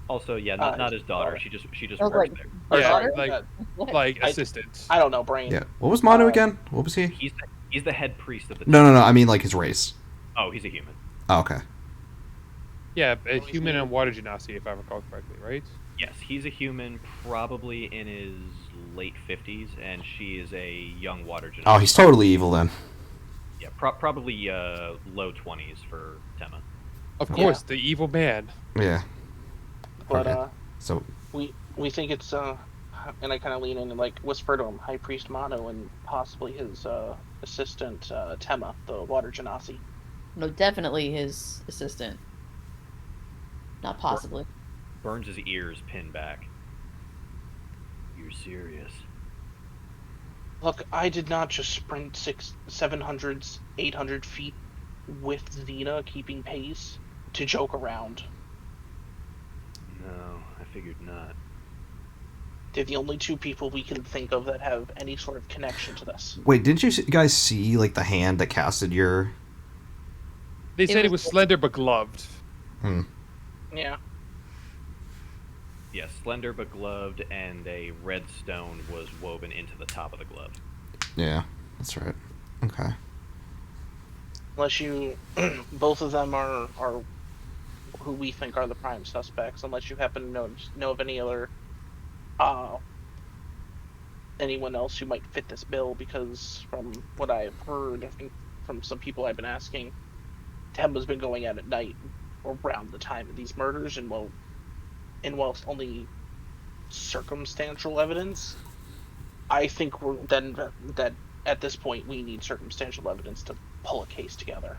Speaker 1: Also, yeah,
Speaker 5: Uh,
Speaker 1: not his daughter.
Speaker 5: daughter.
Speaker 1: She just
Speaker 3: I was
Speaker 1: works
Speaker 3: like-
Speaker 1: there.
Speaker 5: or
Speaker 2: Yeah,
Speaker 5: sorry,
Speaker 2: like
Speaker 5: I-
Speaker 2: assistant.
Speaker 5: I don't know, brain.
Speaker 4: Yeah, what was Manu
Speaker 5: Uh,
Speaker 4: again? What was he?
Speaker 1: He's the head priest of the.
Speaker 4: No. I mean like his race.
Speaker 1: Oh, he's a human.
Speaker 4: Oh, okay.
Speaker 2: Yeah, a
Speaker 5: he's
Speaker 2: human
Speaker 5: new.
Speaker 2: and water genasi, if I recall correctly, right?
Speaker 1: Yes, he's a human, probably in his late 50s, and she is a young water genasi.
Speaker 4: Oh, he's totally evil then.
Speaker 1: Yeah, probably low 20s for Tema.
Speaker 2: Of course, the evil man.
Speaker 4: Yeah.
Speaker 5: But
Speaker 4: Okay. So
Speaker 5: we think it's and I kind of lean in and like whisper to him, High Priest Manu and possibly his assistant Tema, the water genasi.
Speaker 3: No, definitely his assistant. Not possibly.
Speaker 1: Burns' ears pin back. You're serious?
Speaker 5: Look, I did not just sprint 700, 800 feet with Xena keeping pace to joke around.
Speaker 1: No, I figured not.
Speaker 5: They're the only 2 people we can think of that have any sort of connection to this.
Speaker 4: wait, didn't you guys see like the hand that casted your?
Speaker 2: They said it
Speaker 3: was-
Speaker 2: was slender but gloved.
Speaker 5: Yeah.
Speaker 1: Yes, slender but gloved, and a red stone was woven into the top of the glove.
Speaker 4: Yeah, that's right. Okay.
Speaker 5: Unless you, both of them are who we think are the prime suspects. Unless you happen to know of any other, anyone else who might fit this bill. Because from what I've heard, I think from some people I've been asking, Tema's been going out at night around the time of these murders, and whilst only circumstantial evidence, I think we're then that at this point we need circumstantial evidence to pull a case together.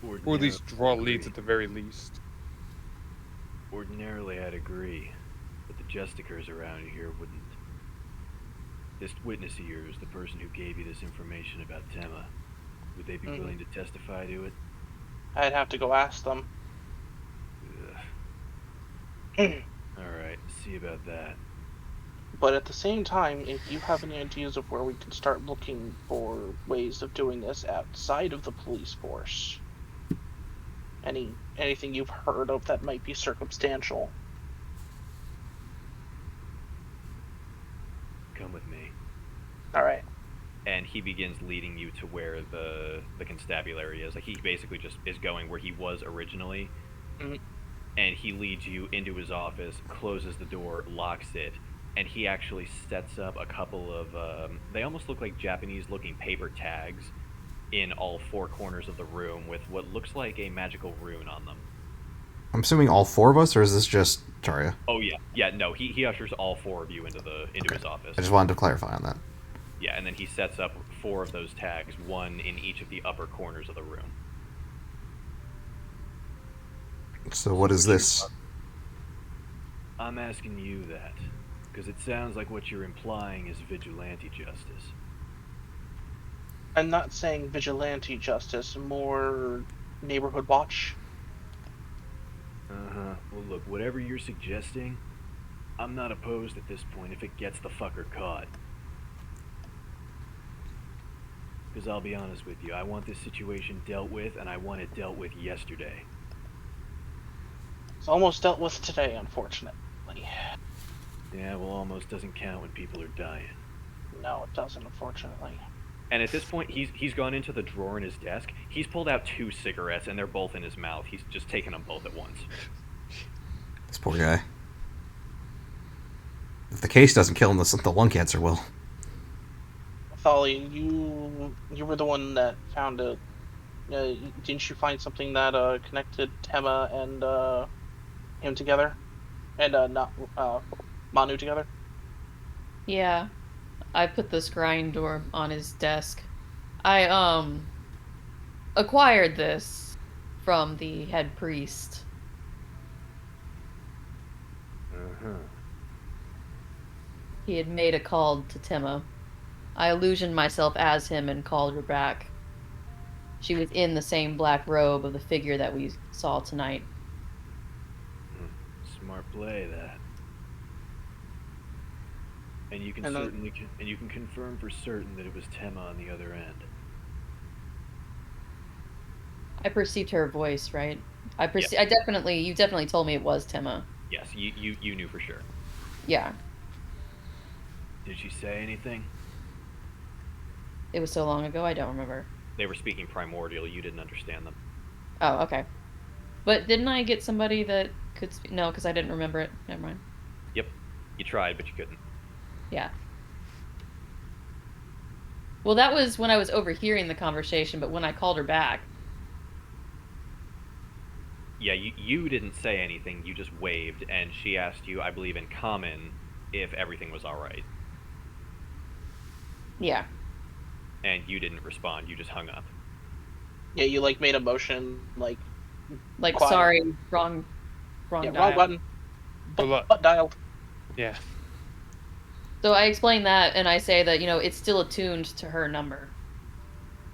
Speaker 2: Or at least draw leads at the very least.
Speaker 1: Ordinarily, I'd agree, but the Justicers around here wouldn't. This witness of yours, the person who gave you this information about Tema, would they be
Speaker 5: Mhm.
Speaker 1: willing to testify to it?
Speaker 5: I'd have to go ask them.
Speaker 1: Alright, see about that.
Speaker 5: But at the same time, if you have any ideas of where we can start looking for ways of doing this outside of the police force, anything you've heard of that might be circumstantial.
Speaker 1: Come with me.
Speaker 5: All right.
Speaker 1: And he begins leading you to where the constabulary is. Like, he basically just is going where he was originally.
Speaker 5: Mhm.
Speaker 1: And he leads you into his office, closes the door, locks it, and he actually sets up a couple of, they almost look like Japanese-looking paper tags in all 4 corners of the room with what looks like a magical rune on them.
Speaker 4: I'm assuming all 4 of us, or is this just Taria?
Speaker 1: Oh, yeah. Yeah, no, he ushers all 4 of you into his office.
Speaker 4: I just wanted to clarify on that.
Speaker 1: Yeah, and then he sets up 4 of those tags, 1 in each of the upper corners of the room.
Speaker 4: So what is this?
Speaker 1: I'm asking you that, because it sounds like what you're implying is vigilante justice.
Speaker 5: I'm not saying vigilante justice, more neighborhood watch.
Speaker 1: Uh-huh. Well, look, whatever you're suggesting, I'm not opposed at this point if it gets the fucker caught. Because I'll be honest with you, I want this situation dealt with, and I want it dealt with yesterday.
Speaker 5: It's almost dealt with today, unfortunately.
Speaker 1: Yeah, well, almost doesn't count when people are dying.
Speaker 5: No, it doesn't, unfortunately.
Speaker 1: And at this point, he's gone into the drawer in his desk. He's pulled out 2 cigarettes, and they're both in his mouth. He's just taken them both at once.
Speaker 4: This poor guy. If the case doesn't kill him, the lung cancer will.
Speaker 5: Thali, you were the one that found didn't you find something that connected Tema and him together, and not Manu together?
Speaker 3: Yeah, I put the scrying door on his desk. I acquired this from the head priest.
Speaker 6: Uh-huh.
Speaker 3: He had made a call to Tema. I illusioned myself as him and called her back. She was in the same black robe of the figure that we saw tonight.
Speaker 6: Smart play, that. And you can
Speaker 5: And then-
Speaker 6: certainly and you can confirm for certain that it was Tema on the other end.
Speaker 3: I perceived her voice, right? I
Speaker 6: Yeah.
Speaker 3: you definitely told me it was Tema.
Speaker 6: Yes, you knew for sure.
Speaker 3: Yeah.
Speaker 6: Did she say anything?
Speaker 3: It was so long ago, I don't remember.
Speaker 6: They were speaking primordial. You didn't understand them.
Speaker 3: Oh, okay. But didn't I get somebody that could speak? No, because I didn't remember it. Never mind.
Speaker 6: Yep. You tried, but you couldn't.
Speaker 3: Yeah. Well, that was when I was overhearing the conversation, but when I called her back.
Speaker 6: Yeah, you didn't say anything. You just waved, and she asked you, I believe in common, if everything was all right.
Speaker 3: Yeah.
Speaker 6: And you didn't respond. You just hung up.
Speaker 5: Yeah, you like made a motion like
Speaker 3: Like,
Speaker 5: Quiet.
Speaker 3: sorry, wrong
Speaker 5: yeah,
Speaker 3: dial.
Speaker 5: wrong button.
Speaker 2: But look-
Speaker 5: Butt dialed.
Speaker 2: Yeah.
Speaker 3: So I explain that, and I say that, it's still attuned to her number.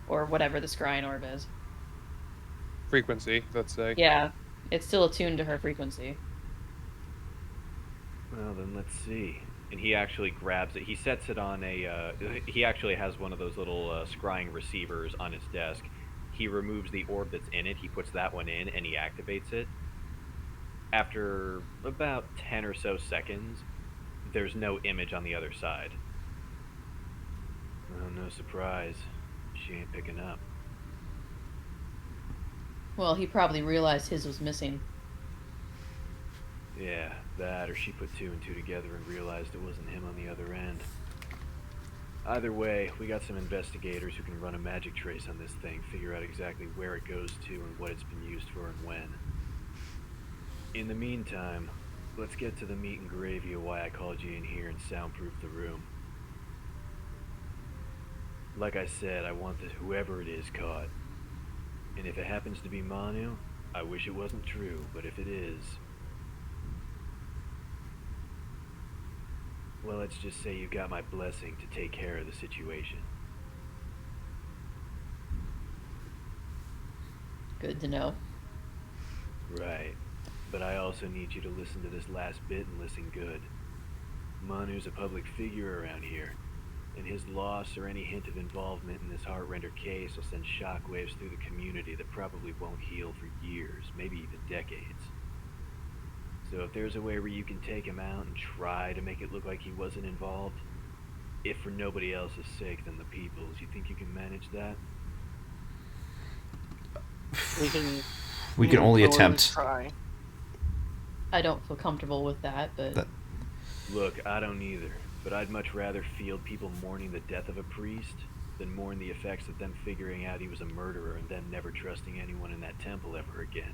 Speaker 3: Or whatever the scrying orb is.
Speaker 2: Frequency, let's say.
Speaker 3: Yeah, it's still attuned to her frequency.
Speaker 6: Well, then let's see. And he actually grabs it. He sets it on a. He actually has one of those little scrying receivers on his desk. He removes the orb that's in it. He puts that one in, and he activates it. After about 10 or so seconds, there's no image on the other side. Well, no surprise. She ain't picking up.
Speaker 3: Well, he probably realized his was missing.
Speaker 6: Yeah, that, or she put two and two together and realized it wasn't him on the other end. Either way, we got some investigators who can run a magic trace on this thing, figure out exactly where it goes to and what it's been used for and when. In the meantime, let's get to the meat and gravy of why I called you in here and soundproof the room. Like I said, I want whoever it is caught. And if it happens to be Manu, I wish it wasn't true, but if it is, well, let's just say you got my blessing to take care of the situation.
Speaker 3: Good to know.
Speaker 6: Right. But I also need you to listen to this last bit and listen good. Manu's a public figure around here, and his loss or any hint of involvement in this Heartrender case will send shockwaves through the community that probably won't heal for years, maybe even decades. So if there's a way where you can take him out and try to make it look like he wasn't involved, if for nobody else's sake than the people's, you think you can manage that?
Speaker 5: We can.
Speaker 4: We can only
Speaker 5: go in and
Speaker 4: attempt.
Speaker 5: Try.
Speaker 3: I don't feel comfortable with that, but
Speaker 4: That-
Speaker 6: Look, I don't either, but I'd much rather field people mourning the death of a priest than mourn the effects of them figuring out he was a murderer and then never trusting anyone in that temple ever again.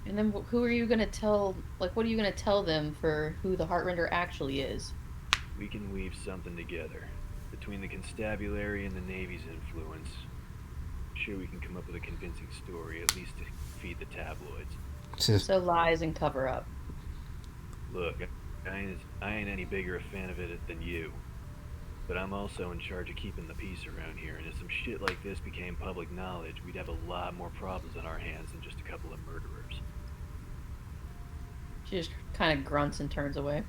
Speaker 3: and then who are you gonna tell? Like, what are you gonna tell them for who the Heartrender actually is?
Speaker 6: We can weave something together. Between the constabulary and the Navy's influence, I'm sure we can come up with a convincing story, at least to feed the tabloids.
Speaker 3: So lies and cover up.
Speaker 6: Look, I ain't any bigger a fan of it than you. But I'm also in charge of keeping the peace around here, and if some shit like this became public knowledge, we'd have a lot more problems on our hands than just a couple of murderers.
Speaker 3: She just kind of grunts and turns away.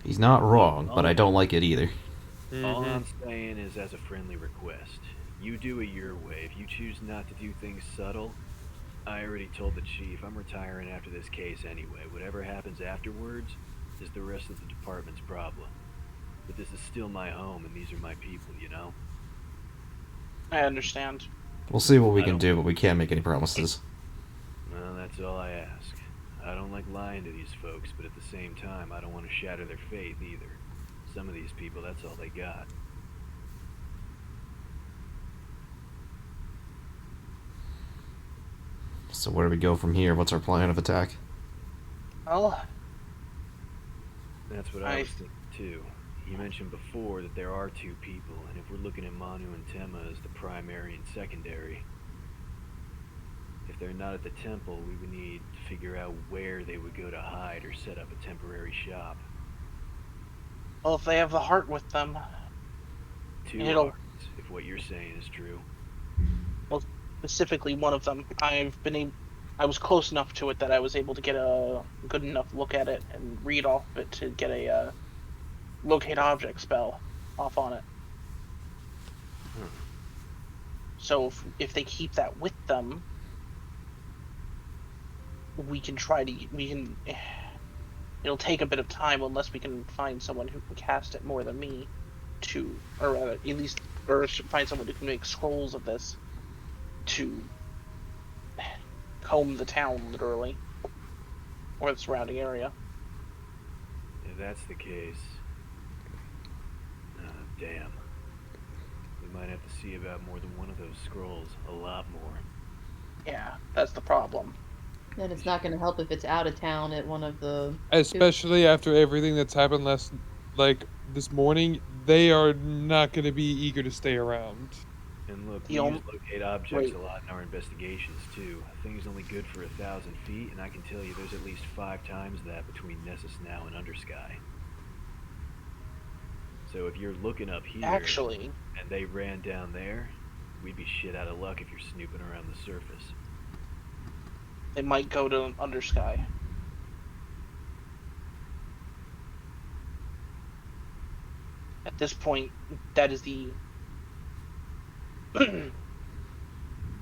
Speaker 4: He's not wrong, but I don't like it either.
Speaker 6: All
Speaker 2: Mhm.
Speaker 6: I'm saying is, as a friendly request, you do it your way. If you choose not to do things subtle, I already told the chief I'm retiring after this case anyway. Whatever happens afterwards is the rest of the department's problem. But this is still my home, and these are my people, you know?
Speaker 5: I understand.
Speaker 4: We'll see what we
Speaker 6: I
Speaker 4: can
Speaker 6: don't-
Speaker 4: do, but we can't make any promises.
Speaker 6: Well, that's all I ask. I don't like lying to these folks, but at the same time, I don't want to shatter their faith either. Some of these people, that's all they got.
Speaker 4: So where do we go from here? What's our plan of attack?
Speaker 5: Well,
Speaker 1: That's what I was thinking too. You mentioned before that there are two people, and if we're looking at Manu and Tema as the primary and secondary, if they're not at the temple, we would need to figure out where they would go to hide or set up a temporary shop.
Speaker 5: well, if they have the heart with them,
Speaker 1: Two
Speaker 5: It'll-
Speaker 1: hearts, if what you're saying is true.
Speaker 5: specifically one of them, I was close enough to it that I was able to get a good enough look at it and read off it to get a locate object spell off on it. So if they keep that with them, we can it'll take a bit of time unless we can find someone who can cast it more than me or rather at least find someone who can make scrolls of this to comb the town literally or the surrounding area.
Speaker 1: If that's the case, damn. We might have to see about more than one of those scrolls, a lot more.
Speaker 5: Yeah, that's the problem.
Speaker 3: And it's not going to help if it's out of town at one of the.
Speaker 2: Especially after everything that's happened this morning, they are not going to be eager to stay around.
Speaker 1: And look,
Speaker 5: The
Speaker 1: we
Speaker 5: only-
Speaker 1: use locate objects a lot in our investigations too. A thing's only good for 1,000 feet, and I can tell you there's at least 5 times that between Nessus now and Undersky. So if you're looking up here,
Speaker 5: Actually,
Speaker 1: and they ran down there, we'd be shit out of luck if you're snooping around the surface.
Speaker 5: they might go to Undersky. At this point, that is the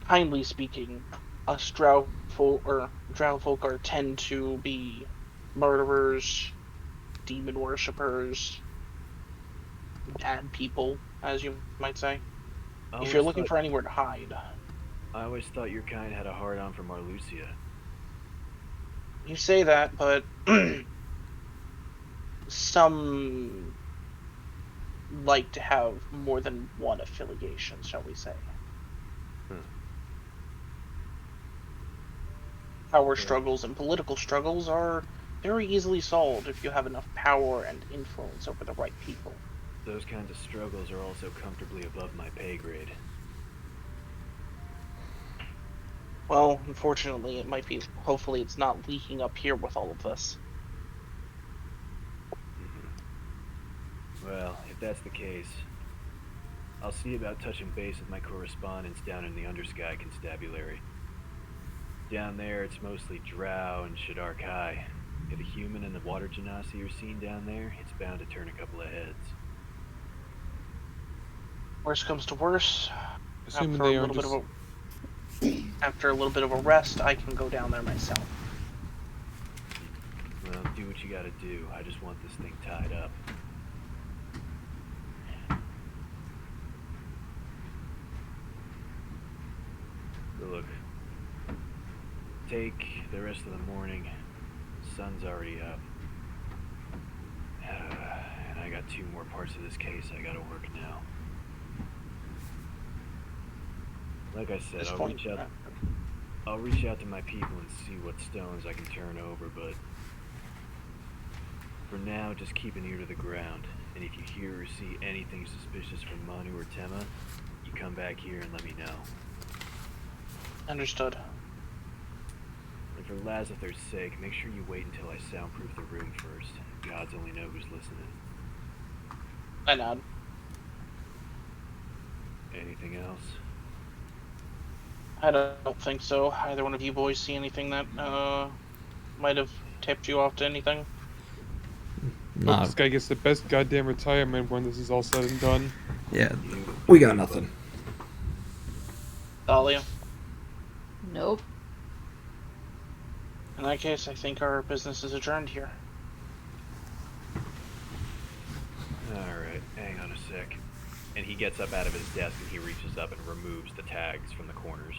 Speaker 5: kindly speaking, us drow folk tend to be murderers, demon worshippers, bad people, as you might say. If you're looking for anywhere to hide,
Speaker 1: I always thought your kind had a hard-on for Marluxia.
Speaker 5: you say that, but some like to have more than one affiliation, shall we say. Power struggles and political struggles are very easily solved if you have enough power and influence over the right people.
Speaker 1: Those kinds of struggles are also comfortably above my pay grade.
Speaker 5: Well, unfortunately, it might be. Hopefully, it's not leaking up here with all of this.
Speaker 1: Well, if that's the case, I'll see about touching base with my correspondents down in the Undersky Constabulary. Down there, it's mostly Drow and Shadar Kai. If a human and the water genasi are seen down there, it's bound to turn a couple of heads.
Speaker 5: Worst comes to worst,
Speaker 2: Assuming
Speaker 5: after
Speaker 2: they
Speaker 5: a
Speaker 2: aren't
Speaker 5: little
Speaker 2: just...
Speaker 5: after a little bit of a rest, I can go down there myself.
Speaker 1: Well, do what you gotta do. I just want this thing tied up. So look, take the rest of the morning. Sun's already up. And I got 2 more parts of this case I gotta work now. Like I said, I'll reach out to my people and see what stones I can turn over, but for now, just keep an ear to the ground. And if you hear or see anything suspicious from Manu or Tema, you come back here and let me know.
Speaker 5: Understood.
Speaker 1: And for Lazathar's sake, make sure you wait until I soundproof the room first. Gods only know who's listening.
Speaker 5: I nod.
Speaker 1: Anything else?
Speaker 5: I don't think so. Either one of you boys see anything that might have tipped you off to anything?
Speaker 2: Hope this guy gets the best goddamn retirement when this is all said and done.
Speaker 4: Yeah, we got nothing.
Speaker 5: Dahlia?
Speaker 3: Nope.
Speaker 5: In that case, I think our business is adjourned here.
Speaker 1: Alright, hang on a sec. And he gets up out of his desk and he reaches up and removes the tags from the corners.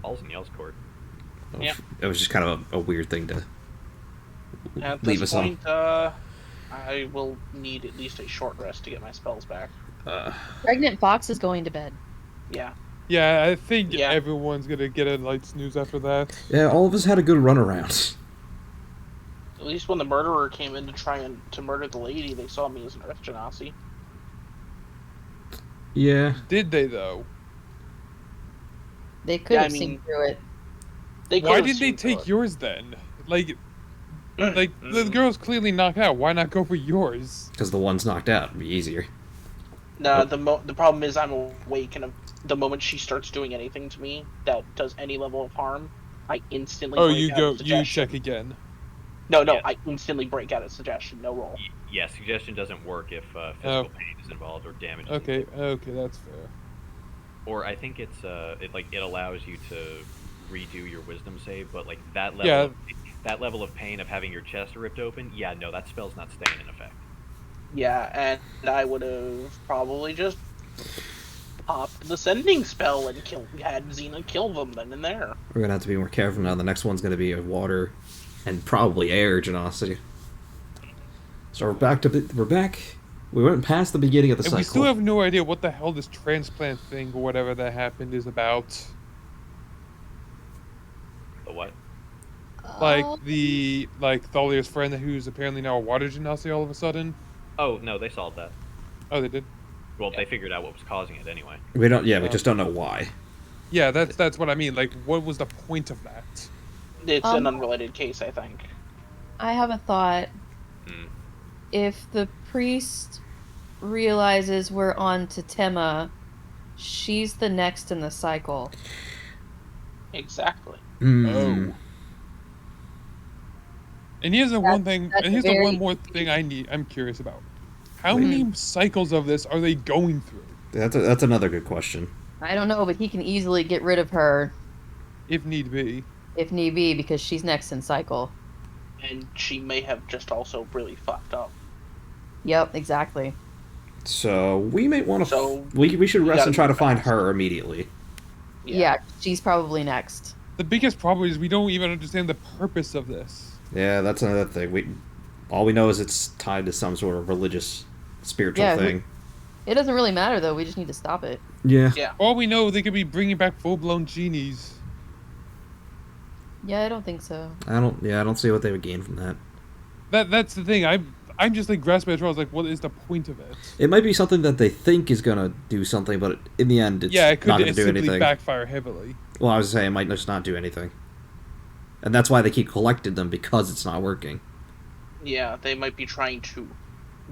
Speaker 1: Balls in Yell's court.
Speaker 5: Yeah.
Speaker 4: It was just kind of a weird thing to
Speaker 5: At
Speaker 4: leave
Speaker 5: this
Speaker 4: us
Speaker 5: point, I will need at least a short rest to get my spells back.
Speaker 3: Pregnant Fox is going to bed.
Speaker 5: Yeah.
Speaker 2: Yeah, I think
Speaker 5: Yeah.
Speaker 2: everyone's gonna get a light snooze after that.
Speaker 4: Yeah, all of us had a good run around.
Speaker 5: At least when the murderer came in to try and to murder the lady, they saw me as an Earth Genasi.
Speaker 4: Yeah.
Speaker 2: Did they though?
Speaker 3: They could
Speaker 5: Yeah,
Speaker 3: have
Speaker 5: I
Speaker 3: seen
Speaker 5: mean-
Speaker 3: through it.
Speaker 5: They
Speaker 2: Why
Speaker 5: could've
Speaker 2: did they
Speaker 5: seen through
Speaker 2: take
Speaker 5: it.
Speaker 2: yours then? Like the girl's clearly knocked out. Why not go for yours?
Speaker 4: Because the one's knocked out. It'd be easier.
Speaker 5: No, the problem is I'm awake, and the moment she starts doing anything to me that does any level of harm, I instantly.
Speaker 2: Oh,
Speaker 5: break
Speaker 2: you
Speaker 5: out
Speaker 2: go.
Speaker 5: of
Speaker 2: You
Speaker 5: suggestion.
Speaker 2: check again.
Speaker 5: No,
Speaker 1: Yeah.
Speaker 5: I instantly break out of suggestion. No roll.
Speaker 1: Yeah, suggestion doesn't work if physical
Speaker 2: Oh.
Speaker 1: pain is involved or damage.
Speaker 2: Okay. Okay, that's fair.
Speaker 1: Or I think it's it allows you to redo your wisdom save, but like that level
Speaker 2: Yeah.
Speaker 1: that level of pain of having your chest ripped open, yeah, no, that spell's not staying in effect.
Speaker 5: Yeah, and I would have probably just popped the sending spell and had Xena kill them then and there.
Speaker 4: We're gonna have to be more careful now. The next one's gonna be a water and probably air Genasi. So we're back. We went past the beginning of the
Speaker 2: And
Speaker 4: cycle.
Speaker 2: we still have no idea what the hell this transplant thing or whatever that happened is about.
Speaker 1: The what?
Speaker 3: Oh,
Speaker 2: Like Thalia's friend who's apparently now a water genasi all of a sudden.
Speaker 1: Oh no, they solved that.
Speaker 2: Oh, they did.
Speaker 1: Well, they figured out what was causing it anyway.
Speaker 4: We don't. Yeah, we
Speaker 2: Oh.
Speaker 4: just don't know why.
Speaker 2: Yeah, that's what I mean. Like, what was the point of that?
Speaker 5: It's an
Speaker 3: Um,
Speaker 5: unrelated case, I think.
Speaker 3: I have a thought.
Speaker 1: Hmm.
Speaker 3: If the priest realizes we're on to Tema, she's the next in the cycle.
Speaker 5: Exactly.
Speaker 4: Mm.
Speaker 2: And here's the one thing.
Speaker 3: that's
Speaker 2: And here's the
Speaker 3: very-
Speaker 2: one more thing I'm curious about. How
Speaker 4: Wait.
Speaker 2: many cycles of this are they going through?
Speaker 4: That's another good question.
Speaker 3: I don't know, but he can easily get rid of her
Speaker 2: If need be.
Speaker 3: if need be because she's next in cycle.
Speaker 5: And she may have just also really fucked up.
Speaker 3: Yep, exactly.
Speaker 4: So we may want to.
Speaker 5: So,
Speaker 4: we should
Speaker 5: we
Speaker 4: rest
Speaker 5: gotta
Speaker 4: and try to
Speaker 5: move
Speaker 4: find
Speaker 5: fast.
Speaker 4: her immediately.
Speaker 3: Yeah. she's probably next.
Speaker 2: The biggest problem is we don't even understand the purpose of this.
Speaker 4: Yeah, that's another thing. All we know is it's tied to some sort of religious, spiritual
Speaker 3: Yeah,
Speaker 4: thing.
Speaker 3: It doesn't really matter though. We just need to stop it.
Speaker 4: Yeah.
Speaker 5: Yeah.
Speaker 2: All we know, they could be bringing back full-blown genies.
Speaker 3: Yeah, I don't think so.
Speaker 4: I don't see what they would gain from that.
Speaker 2: That's the thing. I'm just like grasping at straws. Like, what is the point of it?
Speaker 4: It might be something that they think is gonna do something, but in the end, it's
Speaker 2: Yeah, it could
Speaker 4: not gonna do
Speaker 2: simply
Speaker 4: anything.
Speaker 2: backfire heavily.
Speaker 4: Well, I was saying it might just not do anything, and that's why they keep collecting them because it's not working.
Speaker 5: Yeah, they might be trying to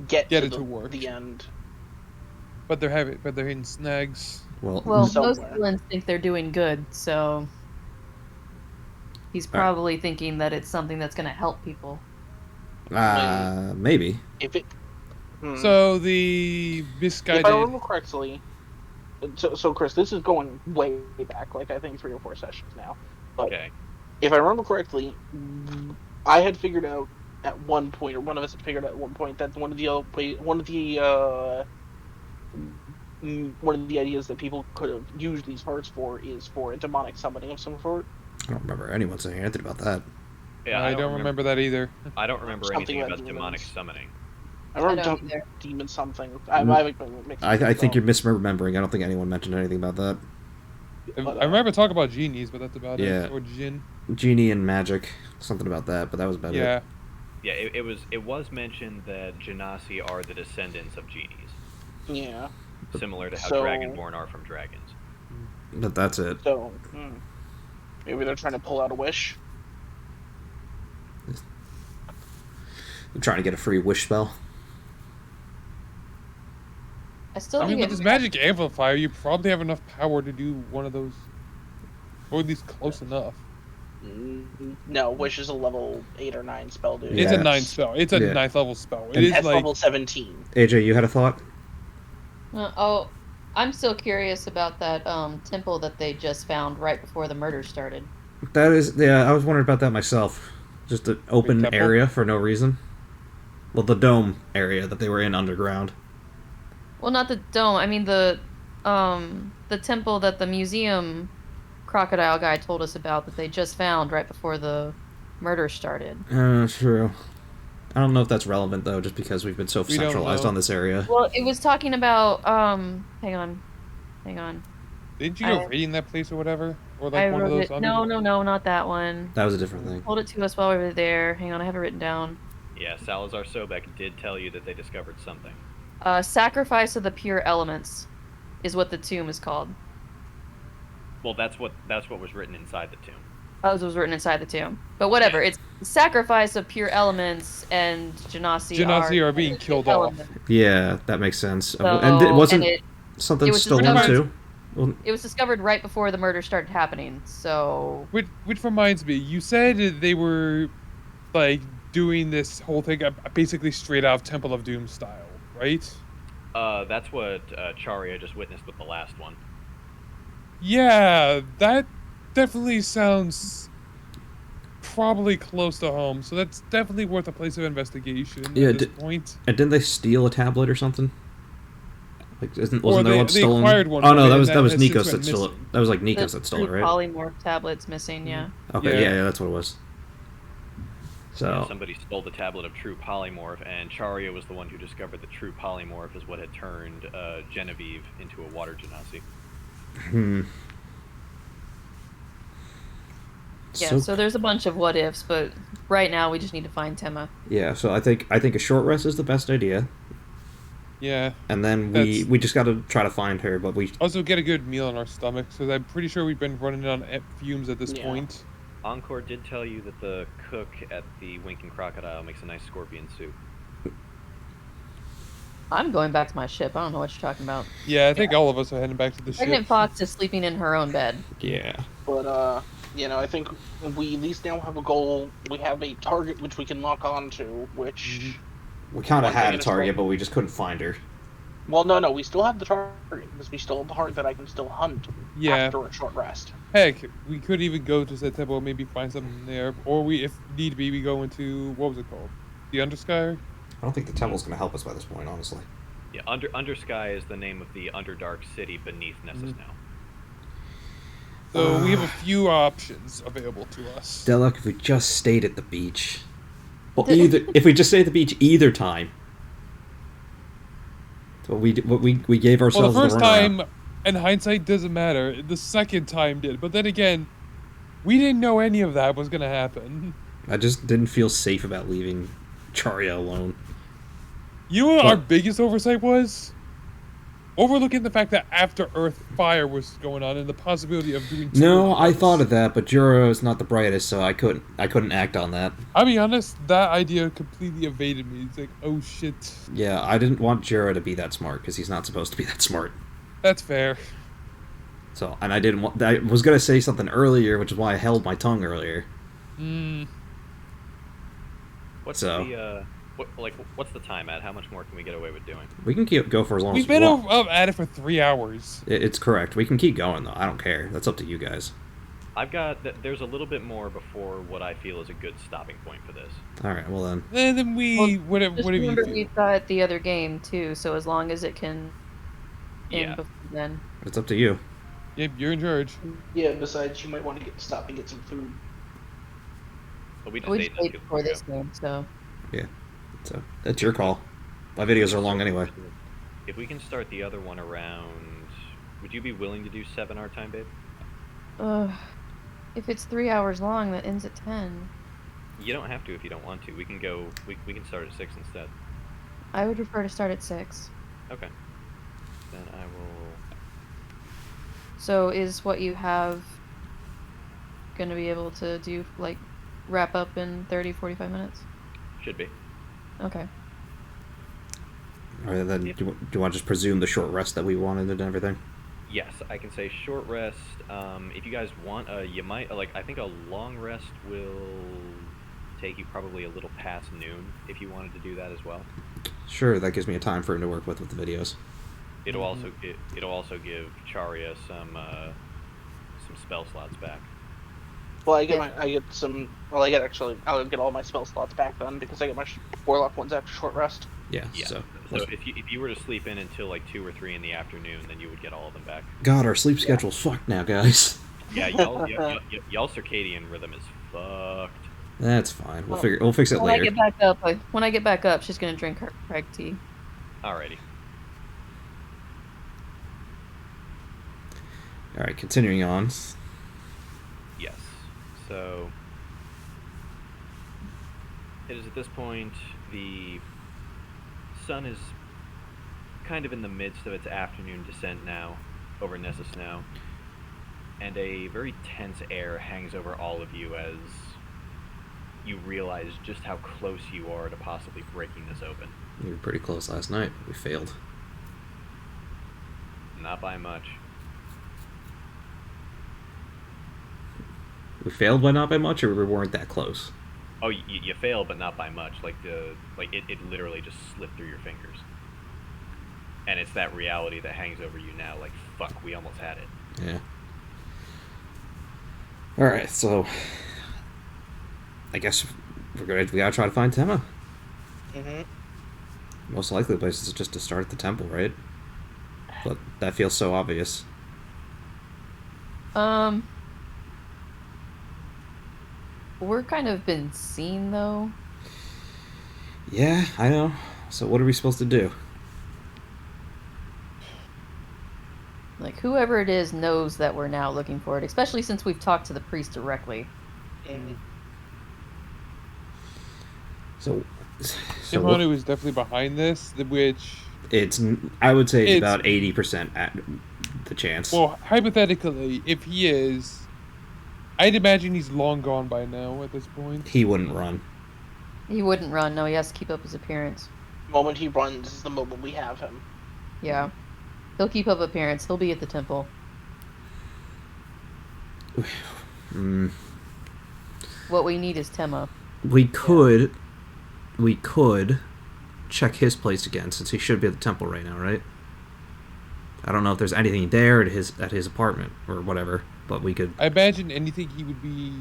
Speaker 5: get
Speaker 2: Get
Speaker 5: to
Speaker 2: it
Speaker 5: the,
Speaker 2: to work.
Speaker 5: the end.
Speaker 2: But they're hitting snags.
Speaker 4: Well,
Speaker 3: Well, most
Speaker 5: Somewhere.
Speaker 3: villains think they're doing good, so he's probably thinking that it's something that's going to help people.
Speaker 4: maybe.
Speaker 5: If it.
Speaker 2: So the
Speaker 5: if I
Speaker 2: misguided.
Speaker 5: remember correctly, so Chris, this is going way back, like I think 3 or 4 sessions now. But
Speaker 1: Okay.
Speaker 5: if I remember correctly, I had figured out at one point, or one of us had figured out at one point, that one of the ideas that people could have used these hearts for is for a demonic summoning of some sort.
Speaker 4: I don't remember anyone saying anything about that.
Speaker 1: Yeah,
Speaker 2: I don't remember that either.
Speaker 1: I don't remember
Speaker 5: Something
Speaker 1: anything
Speaker 5: about
Speaker 1: about demonic
Speaker 5: demons.
Speaker 1: summoning.
Speaker 5: I remember
Speaker 3: I don't either.
Speaker 5: demon something.
Speaker 4: I think you're misremembering. I don't think anyone mentioned anything about that.
Speaker 2: I remember talking about genies, but that's about
Speaker 4: Yeah.
Speaker 2: it. Or Jin.
Speaker 4: Genie and magic, something about that, but that was about
Speaker 2: Yeah.
Speaker 4: it.
Speaker 1: Yeah, it was mentioned that Genasi are the descendants of genies,
Speaker 5: Yeah.
Speaker 1: similar to how
Speaker 5: So-
Speaker 1: Dragonborn are from dragons.
Speaker 4: But that's it.
Speaker 5: So maybe they're trying to pull out a wish.
Speaker 4: I'm trying to get a free wish spell.
Speaker 3: I still
Speaker 2: I mean,
Speaker 3: think
Speaker 2: with this magic amplifier, you probably have enough power to do one of those, or at least close enough.
Speaker 5: No, wish is a level 8 or 9 spell, dude.
Speaker 2: It's a
Speaker 4: Yeah.
Speaker 2: 9 spell. It's a
Speaker 4: Yeah.
Speaker 2: 9th level spell. It
Speaker 4: And
Speaker 2: is
Speaker 5: That's
Speaker 2: like
Speaker 5: level 17.
Speaker 4: AJ, you had a thought?
Speaker 3: I'm still curious about that temple that they just found right before the murder started.
Speaker 4: That is, yeah, I was wondering about that myself. Just an open
Speaker 2: temple?
Speaker 4: area for no reason. Well, the dome area that they were in underground.
Speaker 3: Well, not the dome. I mean the temple that the museum crocodile guy told us about that they just found right before the murder started.
Speaker 4: True. I don't know if that's relevant though, just because we've been so
Speaker 2: We don't
Speaker 4: centralized
Speaker 2: know.
Speaker 4: on this area.
Speaker 3: Well, it was talking about hang on.
Speaker 2: Didn't you go
Speaker 3: I-
Speaker 2: raiding that place or whatever? Or
Speaker 3: I
Speaker 2: like one of
Speaker 3: wrote
Speaker 2: those
Speaker 3: it. No, not that one.
Speaker 4: That was a different thing.
Speaker 3: Hold it to us while we were there. Hang on, I have it written down.
Speaker 1: Yeah, Salazar Sobek did tell you that they discovered something.
Speaker 3: Sacrifice of the Pure Elements is what the tomb is called.
Speaker 1: Well, that's what was written inside the tomb.
Speaker 3: Oh, it was written inside the tomb. But whatever, it's sacrifice of pure elements, and Genasi
Speaker 2: are being killed off.
Speaker 4: Yeah, that makes sense.
Speaker 3: So,
Speaker 4: And it wasn't
Speaker 3: it
Speaker 4: something
Speaker 3: was
Speaker 4: stolen
Speaker 3: discovered-
Speaker 4: too? Well,
Speaker 3: it was discovered right before the murder started happening. So
Speaker 2: Which reminds me, you said they were like doing this whole thing basically straight out of Temple of Doom style, right?
Speaker 1: That's what Charia just witnessed with the last one.
Speaker 2: Yeah, that definitely sounds probably close to home. So that's definitely worth a place of investigation
Speaker 4: Yeah,
Speaker 2: at this point.
Speaker 4: and didn't they steal a tablet or something? Like, wasn't
Speaker 2: Or
Speaker 4: there one
Speaker 2: they
Speaker 4: stolen?
Speaker 2: acquired one
Speaker 4: Oh
Speaker 2: from
Speaker 4: no,
Speaker 2: it,
Speaker 4: that
Speaker 2: and
Speaker 4: was
Speaker 2: that has
Speaker 4: Nikos
Speaker 2: since
Speaker 4: that
Speaker 2: went
Speaker 4: stole it.
Speaker 2: missing.
Speaker 4: That was like
Speaker 3: the
Speaker 4: Nikos that stole it,
Speaker 3: three
Speaker 4: right?
Speaker 3: polymorph tablets missing. Yeah.
Speaker 4: Okay,
Speaker 2: Yeah.
Speaker 4: yeah, that's what it was. So
Speaker 1: Yeah, somebody stole the tablet of true polymorph, and Charia was the one who discovered the true polymorph is what had turned Genevieve into a water genasi.
Speaker 3: Yeah. So there's a bunch of what ifs, but right now we just need to find Tema.
Speaker 4: yeah, so I think a short rest is the best idea,
Speaker 2: Yeah.
Speaker 4: and then
Speaker 2: That's-
Speaker 4: we just got to try to find her. But we
Speaker 2: Also get a good meal in our stomachs, because I'm pretty sure we've been running on fumes at this
Speaker 5: Yeah.
Speaker 2: point.
Speaker 1: Encore did tell you that the cook at the Winking Crocodile makes a nice scorpion soup.
Speaker 3: I'm going back to my ship. I don't know what you're talking about.
Speaker 2: Yeah, I think all of us are heading back to the
Speaker 3: Pregnant
Speaker 2: ship.
Speaker 3: Fox is sleeping in her own bed.
Speaker 4: yeah.
Speaker 5: But I think we at least now have a goal. We have a target which we can lock on to, which
Speaker 4: We kind of
Speaker 5: One thing
Speaker 4: had a
Speaker 5: at a
Speaker 4: target,
Speaker 5: time.
Speaker 4: but we just couldn't find her.
Speaker 5: well, no, we still have the target because we still have the heart that I can still hunt
Speaker 2: Yeah.
Speaker 5: after a short rest.
Speaker 2: Heck, we could even go to that temple and maybe find something there. Or we, if need be, we go into, what was it called? The Undersky?
Speaker 4: I don't think the temple's going to help us by this point, honestly.
Speaker 1: Yeah, Undersky is the name of the Underdark city beneath Nessus
Speaker 2: Mhm.
Speaker 1: now.
Speaker 2: So we have a few options available to us.
Speaker 4: Delok, if we just stayed at the beach, well, if we just stayed at the beach either time. So we gave
Speaker 2: Well,
Speaker 4: ourselves
Speaker 2: the first
Speaker 4: runaround.
Speaker 2: time, in hindsight, doesn't matter. The second time did. But then again, we didn't know any of that was going to happen.
Speaker 4: I just didn't feel safe about leaving Charia alone.
Speaker 2: You know what our
Speaker 4: What?
Speaker 2: biggest oversight was? Overlooking the fact that After Earth fire was going on and the possibility of doing two
Speaker 4: No,
Speaker 2: at
Speaker 4: I
Speaker 2: once.
Speaker 4: thought of that, but Juro is not the brightest, so I couldn't act on that.
Speaker 2: I'll be honest, that idea completely evaded me. It's like, oh shit.
Speaker 4: Yeah, I didn't want Juro to be that smart because he's not supposed to be that smart.
Speaker 2: That's fair.
Speaker 4: So, and I didn't want. I was gonna say something earlier, which is why I held my tongue earlier.
Speaker 1: What's
Speaker 4: So-
Speaker 1: the what's the time at? How much more can we get away with doing?
Speaker 4: We can go for as long
Speaker 2: We've
Speaker 4: as we
Speaker 2: been
Speaker 4: want.
Speaker 2: at it for 3 hours.
Speaker 4: It's correct. We can keep going though. I don't care. That's up to you guys.
Speaker 1: I've got there's a little bit more before what I feel is a good stopping point for this.
Speaker 4: All right. Well then.
Speaker 2: And then we,
Speaker 3: Well,
Speaker 2: whatever,
Speaker 3: Just
Speaker 2: whatever you
Speaker 3: remember
Speaker 2: feel.
Speaker 3: we've got the other game too, so as long as it can end
Speaker 1: Yeah.
Speaker 3: before then.
Speaker 4: It's up to you.
Speaker 2: Yep, you're in charge.
Speaker 5: Yeah. Besides, you might want to stop and get some food.
Speaker 1: But we just
Speaker 3: We
Speaker 1: ate
Speaker 3: just played
Speaker 1: this
Speaker 3: before this game, so
Speaker 4: So that's your call. My videos are long anyway.
Speaker 1: If we can start the other one around, would you be willing to do 7 our time, babe?
Speaker 3: if it's 3 hours long, that ends at 10.
Speaker 1: You don't have to if you don't want to. We can go. We can start at 6 instead.
Speaker 3: I would prefer to start at 6.
Speaker 1: Okay. Then I will.
Speaker 3: So is what you have gonna be able to do, like, wrap up in 30, 45 minutes?
Speaker 1: Should be.
Speaker 3: Okay.
Speaker 4: Or then do you want to just presume the short rest that we wanted and everything?
Speaker 1: Yes, I can say short rest. If you guys want, you might I think a long rest will take you probably a little past noon if you wanted to do that as well.
Speaker 4: Sure. That gives me a time frame to work with the videos.
Speaker 1: It'll also give Charia some spell slots back.
Speaker 5: Well, I'll get all my spell slots back then because I get my warlock ones after short rest.
Speaker 4: Yeah.
Speaker 1: Yeah.
Speaker 4: So.
Speaker 1: So if you were to sleep in until like 2 or 3 in the afternoon, then you would get all of them back.
Speaker 4: God, our sleep schedule's fucked now, guys.
Speaker 1: Yeah, y'all circadian rhythm is fucked.
Speaker 4: That's fine.
Speaker 3: Well,
Speaker 4: We'll fix it
Speaker 3: when I
Speaker 4: later.
Speaker 3: get back up, when I get back up, she's gonna drink her Craig tea.
Speaker 1: Alrighty.
Speaker 4: All right, continuing on.
Speaker 1: Yes. So it is at this point the sun is kind of in the midst of its afternoon descent now over Nessus now, and a very tense air hangs over all of you as you realize just how close you are to possibly breaking this open.
Speaker 4: We were pretty close last night. We failed.
Speaker 1: Not by much.
Speaker 4: We failed by not by much, or we weren't that close.
Speaker 1: Oh, you failed, but not by much. It literally just slipped through your fingers. And it's that reality that hangs over you now. Like, fuck, we almost had it.
Speaker 4: Yeah. All right, so I guess we gotta try to find Tema.
Speaker 5: Mm-hmm.
Speaker 4: Most likely, the place is just to start at the temple, right? But that feels so obvious.
Speaker 3: We're kind of been seen though.
Speaker 4: Yeah, I know. So what are we supposed to do?
Speaker 3: Like whoever it is knows that we're now looking for it, especially since we've talked to the priest directly.
Speaker 5: Mm-hmm.
Speaker 4: So
Speaker 2: Someone who is definitely behind this, which,
Speaker 4: I would say
Speaker 2: It's-
Speaker 4: about 80% at the chance.
Speaker 2: well, hypothetically, if he is, I'd imagine he's long gone by now at this point.
Speaker 4: He wouldn't run.
Speaker 3: He wouldn't run. No, he has to keep up his appearance.
Speaker 5: The moment he runs is the moment we have him.
Speaker 3: Yeah, he'll keep up appearance. He'll be at the temple.
Speaker 4: Mm,
Speaker 3: What we need is Tema.
Speaker 4: we could check his place again, since he should be at the temple right now, right? I don't know if there's anything there at his apartment or whatever, but we could.
Speaker 2: I imagine anything he would be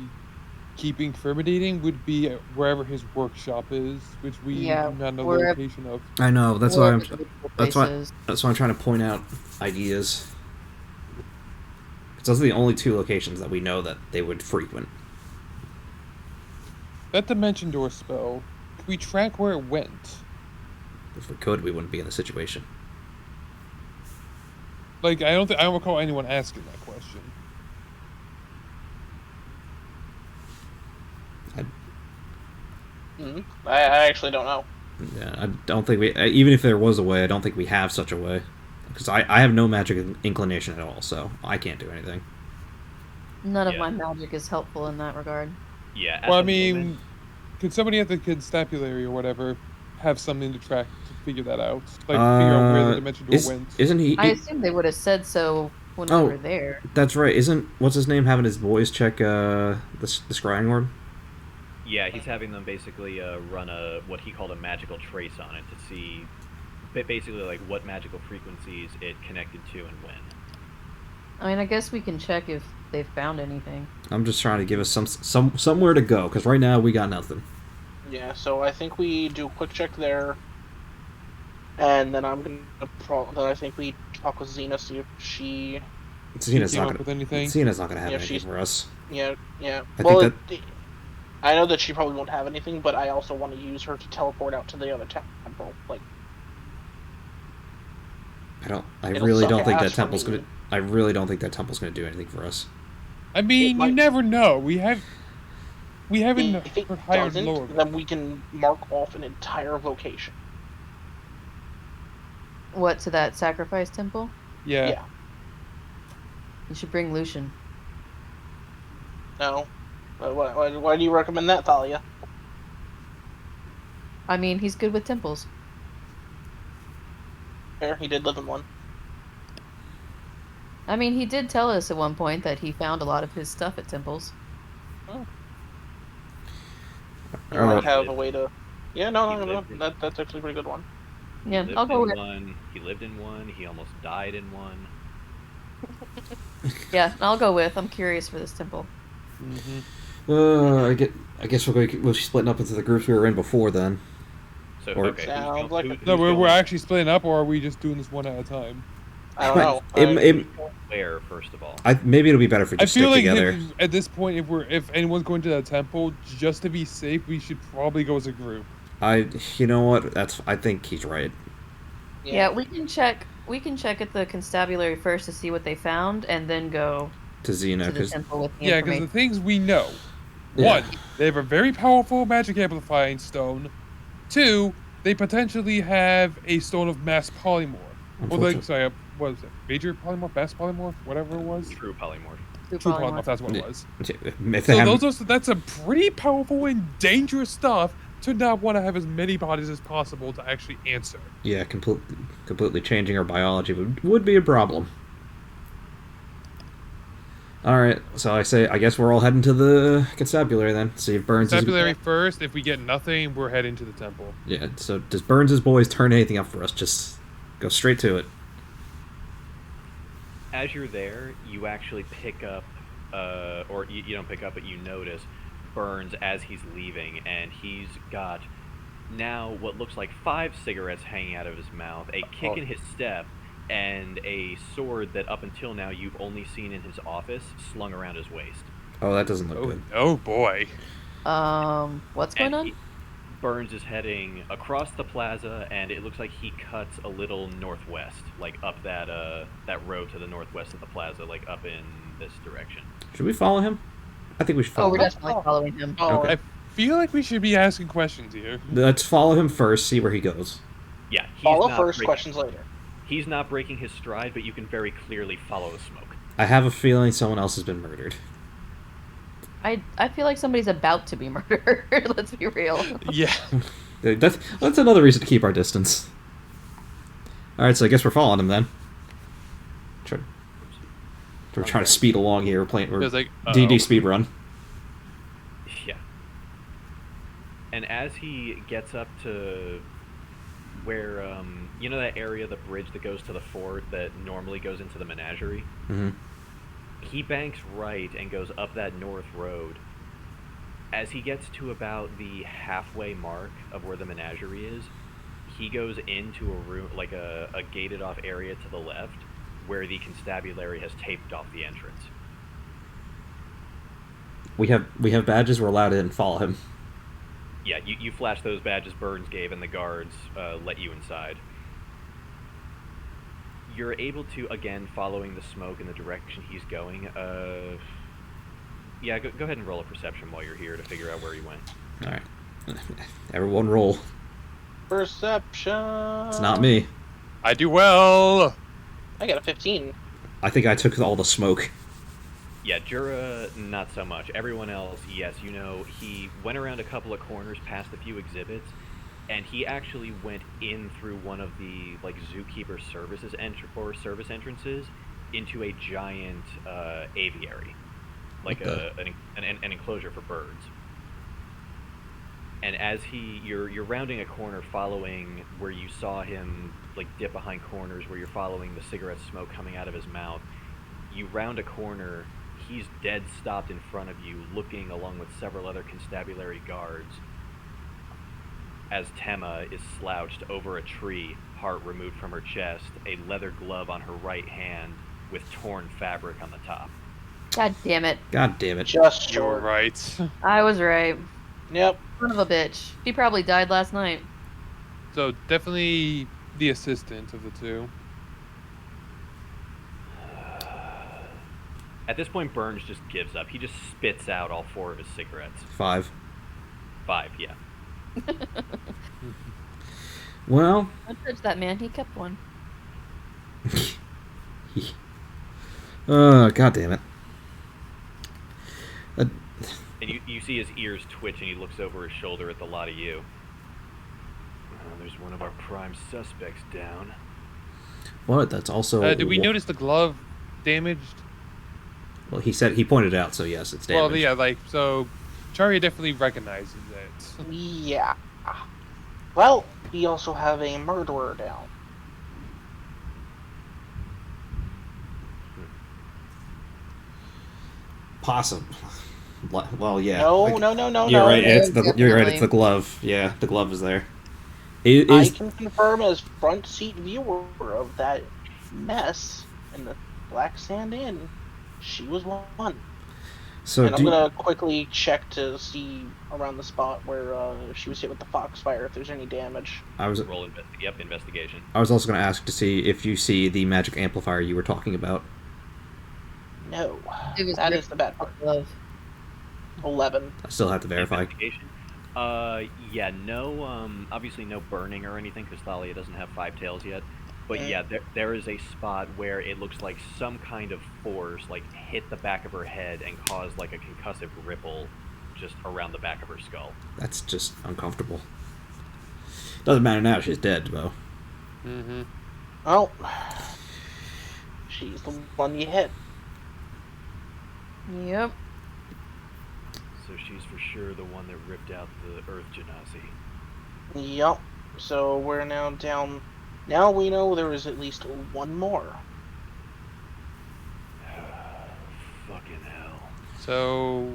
Speaker 2: keeping fermentating would be at wherever his workshop is, which we
Speaker 3: Yeah,
Speaker 2: do not know the
Speaker 3: wherever-
Speaker 2: location of.
Speaker 4: I know. That's why
Speaker 3: Wherever the
Speaker 4: That's
Speaker 3: place
Speaker 4: why.
Speaker 3: is.
Speaker 4: That's why I'm trying to point out ideas. 'Cause those are the only two locations that we know that they would frequent.
Speaker 2: That dimension door spell, can we track where it went?
Speaker 4: If we could, we wouldn't be in the situation.
Speaker 2: Like, I don't recall anyone asking that question.
Speaker 5: Mm-hmm. I actually don't know.
Speaker 4: Yeah, I don't think we. Even if there was a way, I don't think we have such a way. Because I have no magic inclination at all, so I can't do anything.
Speaker 3: None of
Speaker 1: Yeah.
Speaker 3: my magic is helpful in that regard.
Speaker 1: Yeah. at
Speaker 2: Well, I
Speaker 1: the
Speaker 2: mean,
Speaker 1: moment-
Speaker 2: could somebody at the constabulary or whatever have something to track to figure that out? Like, figure out where the dimension door went?
Speaker 4: Isn't he?
Speaker 3: I assume they would have said so when
Speaker 4: Oh.
Speaker 3: we were there.
Speaker 4: That's right. Isn't what's his name having his boys check the scrying ward?
Speaker 1: Yeah, he's having them basically run what he called a magical trace on it to see, basically like what magical frequencies it connected to and when.
Speaker 3: I mean, I guess we can check if they've found anything.
Speaker 4: I'm just trying to give us somewhere to go, because right now we got nothing.
Speaker 5: Yeah, so I think we do a quick check there, and then I'm gonna then I think we talk with Xena, see if she.
Speaker 4: Xena's
Speaker 2: came
Speaker 4: not
Speaker 2: up with
Speaker 4: gonna.
Speaker 2: anything?
Speaker 4: Xena's not gonna have
Speaker 5: Yeah,
Speaker 4: anything
Speaker 5: she's-
Speaker 4: for us.
Speaker 5: Yeah.
Speaker 4: I
Speaker 5: well,
Speaker 4: think
Speaker 5: I know that she probably won't have anything, but I also want to use her to teleport out to the other temple. Like,
Speaker 4: I
Speaker 5: It'll
Speaker 4: really
Speaker 5: suck
Speaker 4: don't think
Speaker 5: ass
Speaker 4: that
Speaker 5: for
Speaker 4: temple's
Speaker 5: me.
Speaker 4: gonna. I really don't think that temple's gonna do anything for us.
Speaker 2: I mean, you
Speaker 5: might-
Speaker 2: never know. We haven't
Speaker 5: if it
Speaker 2: heard higher and
Speaker 5: doesn't,
Speaker 2: lower.
Speaker 5: then we can mark off an entire location.
Speaker 3: What, to that sacrifice temple?
Speaker 2: Yeah.
Speaker 5: Yeah.
Speaker 3: You should bring Lucian.
Speaker 5: No. Why do you recommend that, Thalia?
Speaker 3: I mean, he's good with temples.
Speaker 5: Fair, he did live in one.
Speaker 3: I mean, he did tell us at one point that he found a lot of his stuff at temples.
Speaker 5: You
Speaker 4: Uh,
Speaker 5: might have a way to. Yeah, no.
Speaker 1: He lived in-
Speaker 5: That's actually a pretty good one.
Speaker 3: Yeah,
Speaker 1: He lived
Speaker 3: I'll go
Speaker 1: in
Speaker 3: with.
Speaker 1: one. He lived in one. He almost died in one.
Speaker 3: Yeah, I'll go with. I'm curious for this temple.
Speaker 2: Mm-hmm.
Speaker 4: I guess we'll be splitting up into the groups we were in before then.
Speaker 1: So
Speaker 4: Or-
Speaker 1: okay.
Speaker 5: Sounds like a-
Speaker 2: No,
Speaker 1: who's
Speaker 2: we're
Speaker 1: going-
Speaker 2: actually splitting up, or are we just doing this one at a time?
Speaker 5: I don't know.
Speaker 1: Where, first of all?
Speaker 4: Maybe it'll be better if we
Speaker 2: I
Speaker 4: just
Speaker 2: feel
Speaker 4: stick
Speaker 2: like
Speaker 4: together.
Speaker 2: at this point, if anyone's going to that temple, just to be safe, we should probably go as a group.
Speaker 4: You know what? I think he's right.
Speaker 3: Yeah, we can check. We can check at the constabulary first to see what they found, and then go
Speaker 4: To Xena,
Speaker 3: to the
Speaker 4: because
Speaker 3: temple with the
Speaker 2: Yeah, because the
Speaker 3: information.
Speaker 2: things we know.
Speaker 4: Yeah.
Speaker 2: One, they have a very powerful magic amplifying stone. Two, they potentially have a stone of mass polymorph. Well, like, sorry, what was it? Major polymorph, mass polymorph, whatever it was.
Speaker 1: True polymorph.
Speaker 2: True polymorph, that's what it was.
Speaker 4: if
Speaker 2: So
Speaker 4: they have,
Speaker 2: that's a pretty powerful and dangerous stuff to not want to have as many bodies as possible to actually answer.
Speaker 4: yeah, completely changing our biology would be a problem. All right, so I guess we're all heading to the constabulary then. See if Burns
Speaker 2: Constabulary first. If we get nothing, we're heading to the temple.
Speaker 4: Yeah. So does Burns' boys turn anything up for us? Just go straight to it.
Speaker 1: As you're there, you actually pick up, or you don't pick up, but you notice Burns as he's leaving, and he's got now what looks like 5 cigarettes hanging out of his mouth, a kick in his step, and a sword that up until now you've only seen in his office slung around his waist.
Speaker 4: Oh, that doesn't look good.
Speaker 2: Oh boy.
Speaker 3: What's going on?
Speaker 1: Burns is heading across the plaza, and it looks like he cuts a little northwest, like up that road to the northwest of the plaza, like up in this direction.
Speaker 4: Should we follow him? I think we should
Speaker 3: Oh,
Speaker 4: follow
Speaker 3: we're
Speaker 4: him.
Speaker 3: definitely following him.
Speaker 4: Okay.
Speaker 2: I feel like we should be asking questions here.
Speaker 4: Let's follow him first, see where he goes.
Speaker 1: Yeah, he's
Speaker 5: Follow
Speaker 1: not
Speaker 5: first,
Speaker 1: breaking-
Speaker 5: questions later.
Speaker 1: He's not breaking his stride, but you can very clearly follow the smoke.
Speaker 4: I have a feeling someone else has been murdered.
Speaker 3: I feel like somebody's about to be murdered. Let's be real.
Speaker 2: Yeah.
Speaker 4: That's another reason to keep our distance. All right, so I guess we're following him then. We're trying to speed along here. We're
Speaker 2: Feels like,
Speaker 4: D&D speed run.
Speaker 1: Yeah. And as he gets up to where, you know that area, the bridge that goes to the fort that normally goes into the menagerie?
Speaker 4: Mm-hmm.
Speaker 1: He banks right and goes up that north road. As he gets to about the halfway mark of where the menagerie is, he goes into a room, like a gated off area to the left, where the constabulary has taped off the entrance.
Speaker 4: We have badges. We're allowed in. Follow him.
Speaker 1: Yeah, you flash those badges Burns gave, and the guards let you inside. You're able to, again, following the smoke in the direction he's going. Yeah, go ahead and roll a perception while you're here to figure out where he went.
Speaker 4: All right. Everyone roll.
Speaker 5: Perception.
Speaker 4: It's not me.
Speaker 2: I do well.
Speaker 5: I got a 15.
Speaker 4: I think I took all the smoke.
Speaker 1: Yeah, Jura, not so much. Everyone else, yes, you know, he went around a couple of corners past a few exhibits, and he actually went in through one of the, like, zookeeper services service entrances into a giant aviary. Like an enclosure for birds. And as you're rounding a corner following where you saw him, like, dip behind corners, where you're following the cigarette smoke coming out of his mouth, you round a corner, he's dead stopped in front of you, looking along with several other constabulary guards, as Tema is slouched over a tree, heart removed from her chest, a leather glove on her right hand with torn fabric on the top.
Speaker 3: God damn it.
Speaker 4: God damn it.
Speaker 5: Just
Speaker 2: You're
Speaker 5: short.
Speaker 2: right.
Speaker 3: I was right.
Speaker 5: Yep.
Speaker 3: Son of a bitch. He probably died last night.
Speaker 2: So definitely the assistant of the two.
Speaker 1: At this point, Burns just gives up. He just spits out all 4 of his cigarettes.
Speaker 4: 5.
Speaker 1: 5, yeah.
Speaker 4: Well.
Speaker 3: Don't judge that man. He kept one.
Speaker 4: God damn it.
Speaker 1: And you see his ears twitch, and he looks over his shoulder at the lot of you. There's one of our prime suspects down.
Speaker 4: What? That's also.
Speaker 2: Did we notice the glove damaged?
Speaker 4: Well, he pointed it out, so yes, it's damaged.
Speaker 2: Well, yeah, like, so Charia definitely recognizes it.
Speaker 5: Yeah. Well, we also have a murderer down.
Speaker 4: Possum. Well, yeah.
Speaker 5: No.
Speaker 4: You're right.
Speaker 3: Yeah,
Speaker 4: You're right.
Speaker 3: definitely.
Speaker 4: It's the glove. Yeah, the glove is there.
Speaker 5: I can confirm as front seat viewer of that mess in the Black Sand Inn, she was one.
Speaker 4: So
Speaker 5: And I'm gonna quickly check to see around the spot where she was hit with the foxfire if there's any damage.
Speaker 4: I was
Speaker 1: Roll investigation.
Speaker 4: I was also going to ask to see if you see the magic amplifier you were talking about.
Speaker 5: No,
Speaker 3: It was
Speaker 5: that
Speaker 3: great.
Speaker 5: is the bad part.
Speaker 3: Love.
Speaker 5: 11.
Speaker 4: I still have to verify.
Speaker 1: Investigation. Yeah, no, obviously no burning or anything because Thalia doesn't have 5 tails yet. But yeah, there is a spot where it looks like some kind of force like hit the back of her head and caused like a concussive ripple just around the back of her skull.
Speaker 4: That's just uncomfortable. Doesn't matter now, she's dead, Bo.
Speaker 2: Mm-hmm.
Speaker 5: Oh, she's the one you hit.
Speaker 3: Yep.
Speaker 1: So she's for sure the one that ripped out the Earth Genasi.
Speaker 5: Yup. So we're now down. Now we know there is at least one more.
Speaker 1: Fucking hell.
Speaker 2: So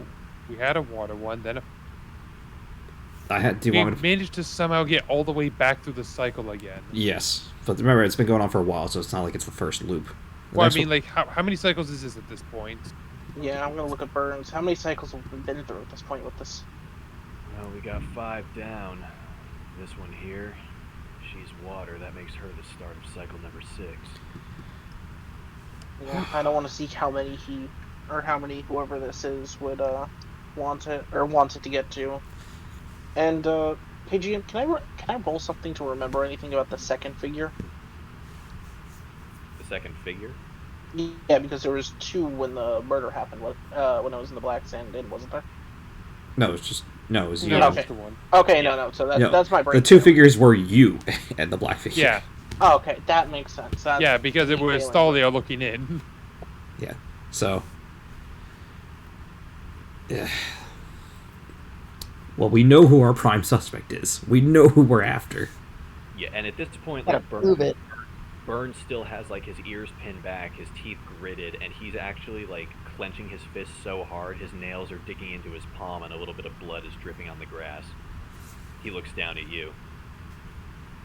Speaker 2: we had a water one, then
Speaker 4: Do you
Speaker 2: we
Speaker 4: want me to...
Speaker 2: managed to somehow get all the way back through the cycle again.
Speaker 4: Yes. But remember, it's been going on for a while, so it's not like it's the first loop. The
Speaker 2: Well, I
Speaker 4: next
Speaker 2: mean,
Speaker 4: one-
Speaker 2: like, how many cycles is this at this point?
Speaker 5: Yeah, I'm gonna look at Burns. How many cycles have we been through at this point with this?
Speaker 1: Well, we got 5 down. This one here, she's water. That makes her the start of cycle number 6.
Speaker 5: Yeah, I don't want to see how many whoever this is would want it to get to. And hey GM, can I roll something to remember anything about the second figure?
Speaker 1: The second figure?
Speaker 5: Yeah, because there was 2 when the murder happened. When I was in the Black Sand Inn, wasn't there?
Speaker 4: No, it was you.
Speaker 2: No,
Speaker 5: Okay.
Speaker 2: that's the one.
Speaker 5: Okay, no. So
Speaker 4: No,
Speaker 5: that's my brain.
Speaker 4: the 2 figures were you and the black figure.
Speaker 2: Yeah,
Speaker 5: Oh, okay, that makes sense. That's
Speaker 2: yeah, because it was
Speaker 5: failing.
Speaker 2: Thalia looking in.
Speaker 4: Yeah. So. Yeah. Well, we know who our prime suspect is. We know who we're after.
Speaker 1: Yeah, and at this point,
Speaker 3: Gotta
Speaker 1: like
Speaker 3: prove it.
Speaker 1: Burns still has like his ears pinned back, his teeth gritted, and he's actually like clenching his fist so hard his nails are digging into his palm and a little bit of blood is dripping on the grass. He looks down at you.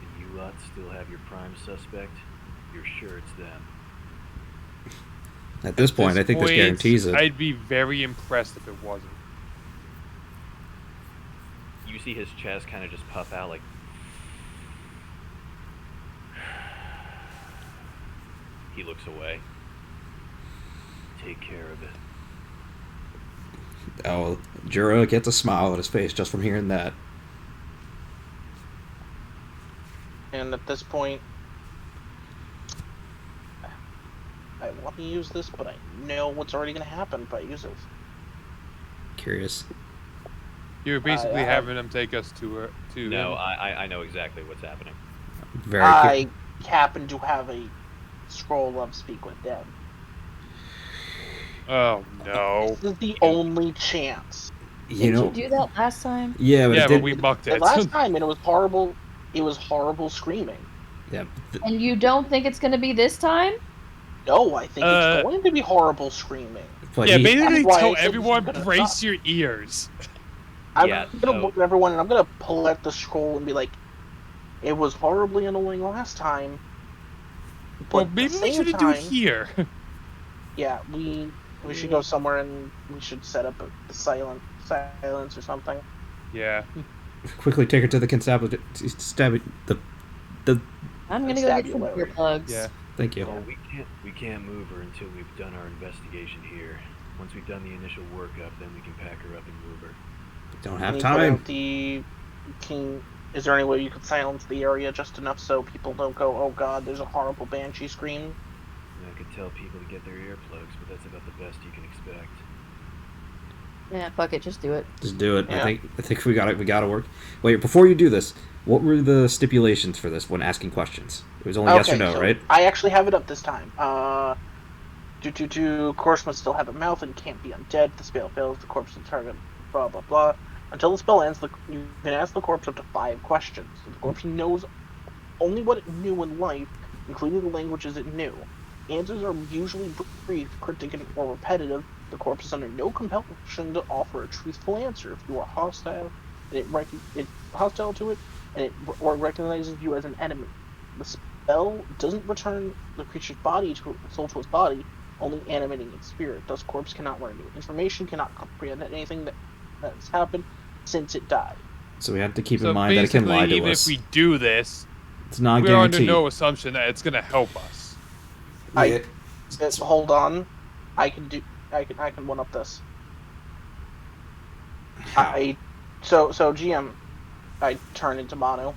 Speaker 1: And you lot still have your prime suspect? You're sure it's them?
Speaker 4: At this point, I think this guarantees it.
Speaker 2: I'd be very impressed if it wasn't.
Speaker 1: You see his chest kind of just puff out like... He looks away. Take care of it.
Speaker 4: Oh, Jura gets a smile on his face just from hearing that.
Speaker 5: And at this point, I want to use this, but I know what's already going to happen if I use it.
Speaker 4: Curious.
Speaker 2: You're basically
Speaker 5: I-
Speaker 2: having them take us to
Speaker 1: No,
Speaker 2: him.
Speaker 1: I know exactly what's happening.
Speaker 4: Very
Speaker 5: I happen to have a scroll of Speak with Dead.
Speaker 2: Oh no.
Speaker 5: This is the only chance.
Speaker 4: You know.
Speaker 3: Did you do that last time?
Speaker 4: Yeah, but
Speaker 2: Yeah,
Speaker 4: it
Speaker 2: but
Speaker 4: did.
Speaker 2: we mucked
Speaker 5: The
Speaker 2: it.
Speaker 5: last time, and it was horrible. It was horrible screaming.
Speaker 4: Yeah.
Speaker 3: And you don't think it's gonna be this time?
Speaker 5: No, I think
Speaker 2: Uh,
Speaker 5: it's going to be horrible screaming.
Speaker 4: But
Speaker 2: Yeah,
Speaker 4: he-
Speaker 2: basically
Speaker 5: That's why I
Speaker 2: tell
Speaker 5: said
Speaker 2: everyone,
Speaker 5: this is gonna
Speaker 2: brace
Speaker 5: suck.
Speaker 2: your ears.
Speaker 5: I'm
Speaker 1: Yeah,
Speaker 5: gonna
Speaker 1: so-
Speaker 5: look at everyone and I'm gonna pull out the scroll and be like, "It was horribly annoying last time." But
Speaker 2: Well,
Speaker 5: at the
Speaker 2: maybe we
Speaker 5: same
Speaker 2: should do it
Speaker 5: time-
Speaker 2: here.
Speaker 5: Yeah, we should go somewhere and we should set up a silence or something.
Speaker 2: Yeah.
Speaker 4: quickly take her to the constabulary.
Speaker 3: I'm gonna go get some
Speaker 5: Constabulary.
Speaker 3: earplugs.
Speaker 2: Yeah.
Speaker 4: Thank you.
Speaker 1: Oh, we can't move her until we've done our investigation here. Once we've done the initial workup, then we can pack her up and move her.
Speaker 4: Don't
Speaker 5: Can
Speaker 4: have
Speaker 5: you put
Speaker 4: time.
Speaker 5: out is there any way you could silence the area just enough so people don't go, "Oh God, there's a horrible banshee scream"?
Speaker 1: And I could tell people to get their earplugs, but that's about the best you can expect.
Speaker 3: Yeah, fuck it, just do it.
Speaker 4: Just do it.
Speaker 5: Yeah.
Speaker 4: I think we got it. We got to work. Wait, before you do this, what were the stipulations for this when asking questions? It was only yes or no,
Speaker 5: so
Speaker 4: right?
Speaker 5: I actually have it up this time. Corpse must still have a mouth and can't be undead. If the spell fails, the corpse will target. Blah blah blah. Until the spell ends, you can ask the corpse up to 5 questions. If the corpse knows only what it knew in life, including the languages it knew. Answers are usually brief, cryptic, or repetitive. The corpse is under no compulsion to offer a truthful answer. If you are hostile, and it's hostile to it, and it or recognizes you as an enemy. The spell doesn't return the creature's body to soul to its body, only animating its spirit. Thus, corpse cannot learn new information, cannot comprehend anything that's happened since it died.
Speaker 4: So we have to keep in
Speaker 2: So
Speaker 4: mind that it can
Speaker 2: basically,
Speaker 4: lie to
Speaker 2: even
Speaker 4: us.
Speaker 2: if we do this,
Speaker 4: It's not
Speaker 2: we're under
Speaker 4: guaranteed.
Speaker 2: no assumption that it's going to help us.
Speaker 4: Yeah.
Speaker 5: Hold on, I can one up this.
Speaker 4: How?
Speaker 5: So GM, I turn into mono.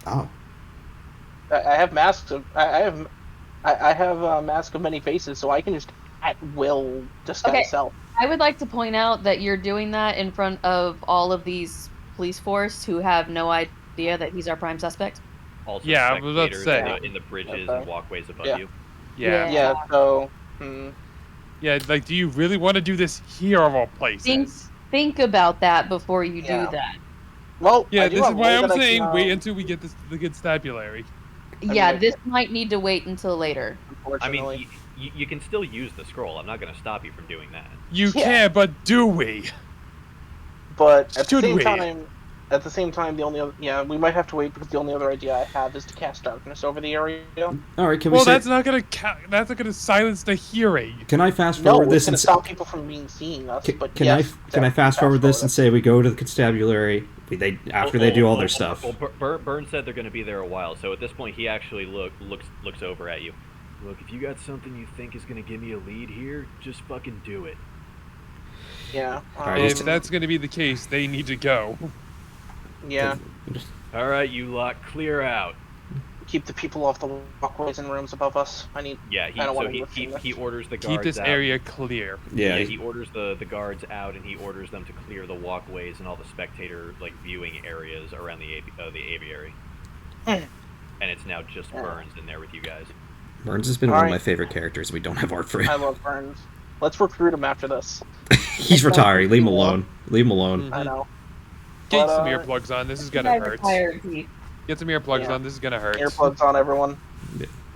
Speaker 4: Oh.
Speaker 5: I have masks of I have a mask of many faces, so I can just at will disguise
Speaker 3: Okay.
Speaker 5: self.
Speaker 3: I would like to point out that you're doing that in front of all of these police force who have no idea that he's our prime suspect.
Speaker 1: Also,
Speaker 2: Yeah, I was about to
Speaker 1: spectators
Speaker 2: say.
Speaker 1: in the bridges
Speaker 5: Okay.
Speaker 1: and walkways above
Speaker 5: Yeah.
Speaker 1: you.
Speaker 2: Yeah.
Speaker 5: Yeah. So.
Speaker 2: Yeah, like, do you really want to do this here of all places?
Speaker 3: Think about that before you
Speaker 5: Yeah.
Speaker 3: do that.
Speaker 5: Well,
Speaker 2: Yeah,
Speaker 5: I do
Speaker 2: this is
Speaker 5: have a
Speaker 2: why
Speaker 5: way
Speaker 2: I'm
Speaker 5: that I
Speaker 2: saying
Speaker 5: can,
Speaker 2: wait until we get the constabulary.
Speaker 3: Yeah,
Speaker 5: mean,
Speaker 3: this might need to wait until later.
Speaker 1: I
Speaker 5: Unfortunately,
Speaker 1: mean, you can still use the scroll. I'm not going to stop you from doing that.
Speaker 2: You
Speaker 5: Yeah.
Speaker 2: can, but do we?
Speaker 5: but at
Speaker 2: Should
Speaker 5: the same
Speaker 2: we?
Speaker 5: time, the only other we might have to wait because the only other idea I have is to cast darkness over the area.
Speaker 4: All right, can we
Speaker 2: Well,
Speaker 4: say,
Speaker 2: that's not gonna that's not gonna silence the hearing.
Speaker 4: can I fast
Speaker 5: No,
Speaker 4: forward
Speaker 5: it's
Speaker 4: this
Speaker 5: going
Speaker 4: and
Speaker 5: to stop people from seeing us. But
Speaker 4: can
Speaker 5: yes,
Speaker 4: I fast forward this and say we go to the constabulary after they do all their stuff?
Speaker 1: Well, Burn said they're going to be there a while, so at this point he actually looks over at you. Look, if you got something you think is going to give me a lead here, just fucking do it.
Speaker 5: Yeah.
Speaker 4: Alright,
Speaker 2: If that's gonna be the case, they need to go.
Speaker 5: Yeah.
Speaker 1: All right, you lot, clear out.
Speaker 5: Keep the people off the walkways and rooms above us.
Speaker 1: Yeah,
Speaker 5: I don't want anyone
Speaker 1: he
Speaker 5: seeing this.
Speaker 1: orders the guards
Speaker 2: Keep this
Speaker 1: out.
Speaker 2: area clear.
Speaker 4: Yeah.
Speaker 1: He orders the guards out, and he orders them to clear the walkways and all the spectator viewing areas around the aviary.
Speaker 5: Mm.
Speaker 1: And it's now just Burns in there with you guys.
Speaker 4: Burns has been one of
Speaker 5: Alright.
Speaker 4: my favorite characters. We don't have art for
Speaker 5: I
Speaker 4: him.
Speaker 5: love Burns. Let's recruit him after this.
Speaker 4: He's retiring. Leave him alone. Leave him alone.
Speaker 5: I know.
Speaker 2: Get
Speaker 5: But,
Speaker 2: some earplugs on. This is gonna
Speaker 3: Guys are
Speaker 2: hurt.
Speaker 3: tired, Pete.
Speaker 2: Get some earplugs
Speaker 5: Yeah.
Speaker 2: on. This is gonna hurt.
Speaker 5: Earplugs on, everyone.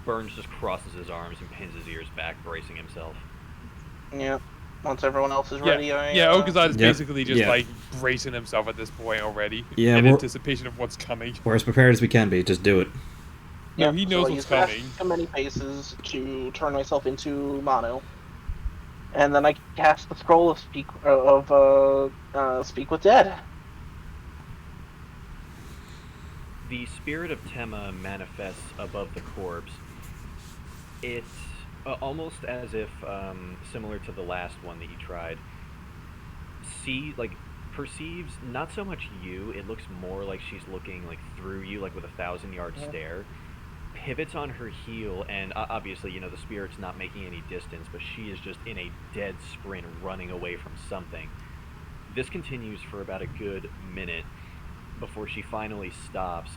Speaker 1: Burns just crosses his arms and pins his ears back, bracing himself.
Speaker 5: Yeah. Once everyone else is
Speaker 2: Yeah,
Speaker 5: ready,
Speaker 2: yeah. Okazad is
Speaker 4: Yep.
Speaker 2: basically just
Speaker 4: Yeah.
Speaker 2: like bracing himself at this point already,
Speaker 4: Yeah,
Speaker 2: in
Speaker 4: we're-
Speaker 2: anticipation of what's coming.
Speaker 4: We're as prepared as we can be. Just do it.
Speaker 2: No, he knows
Speaker 5: so I
Speaker 2: what's
Speaker 5: use Mask
Speaker 2: coming.
Speaker 5: of many faces to turn myself into mono, and then I cast the scroll of speak with dead.
Speaker 1: The spirit of Tema manifests above the corpse. It's almost as if, similar to the last one that you tried, perceives not so much you, it looks more like she's looking through you, with a 1,000-yard stare. Pivots on her heel, and obviously, the spirit's not making any distance, but she is just in a dead sprint running away from something. This continues for about a good minute before she finally stops,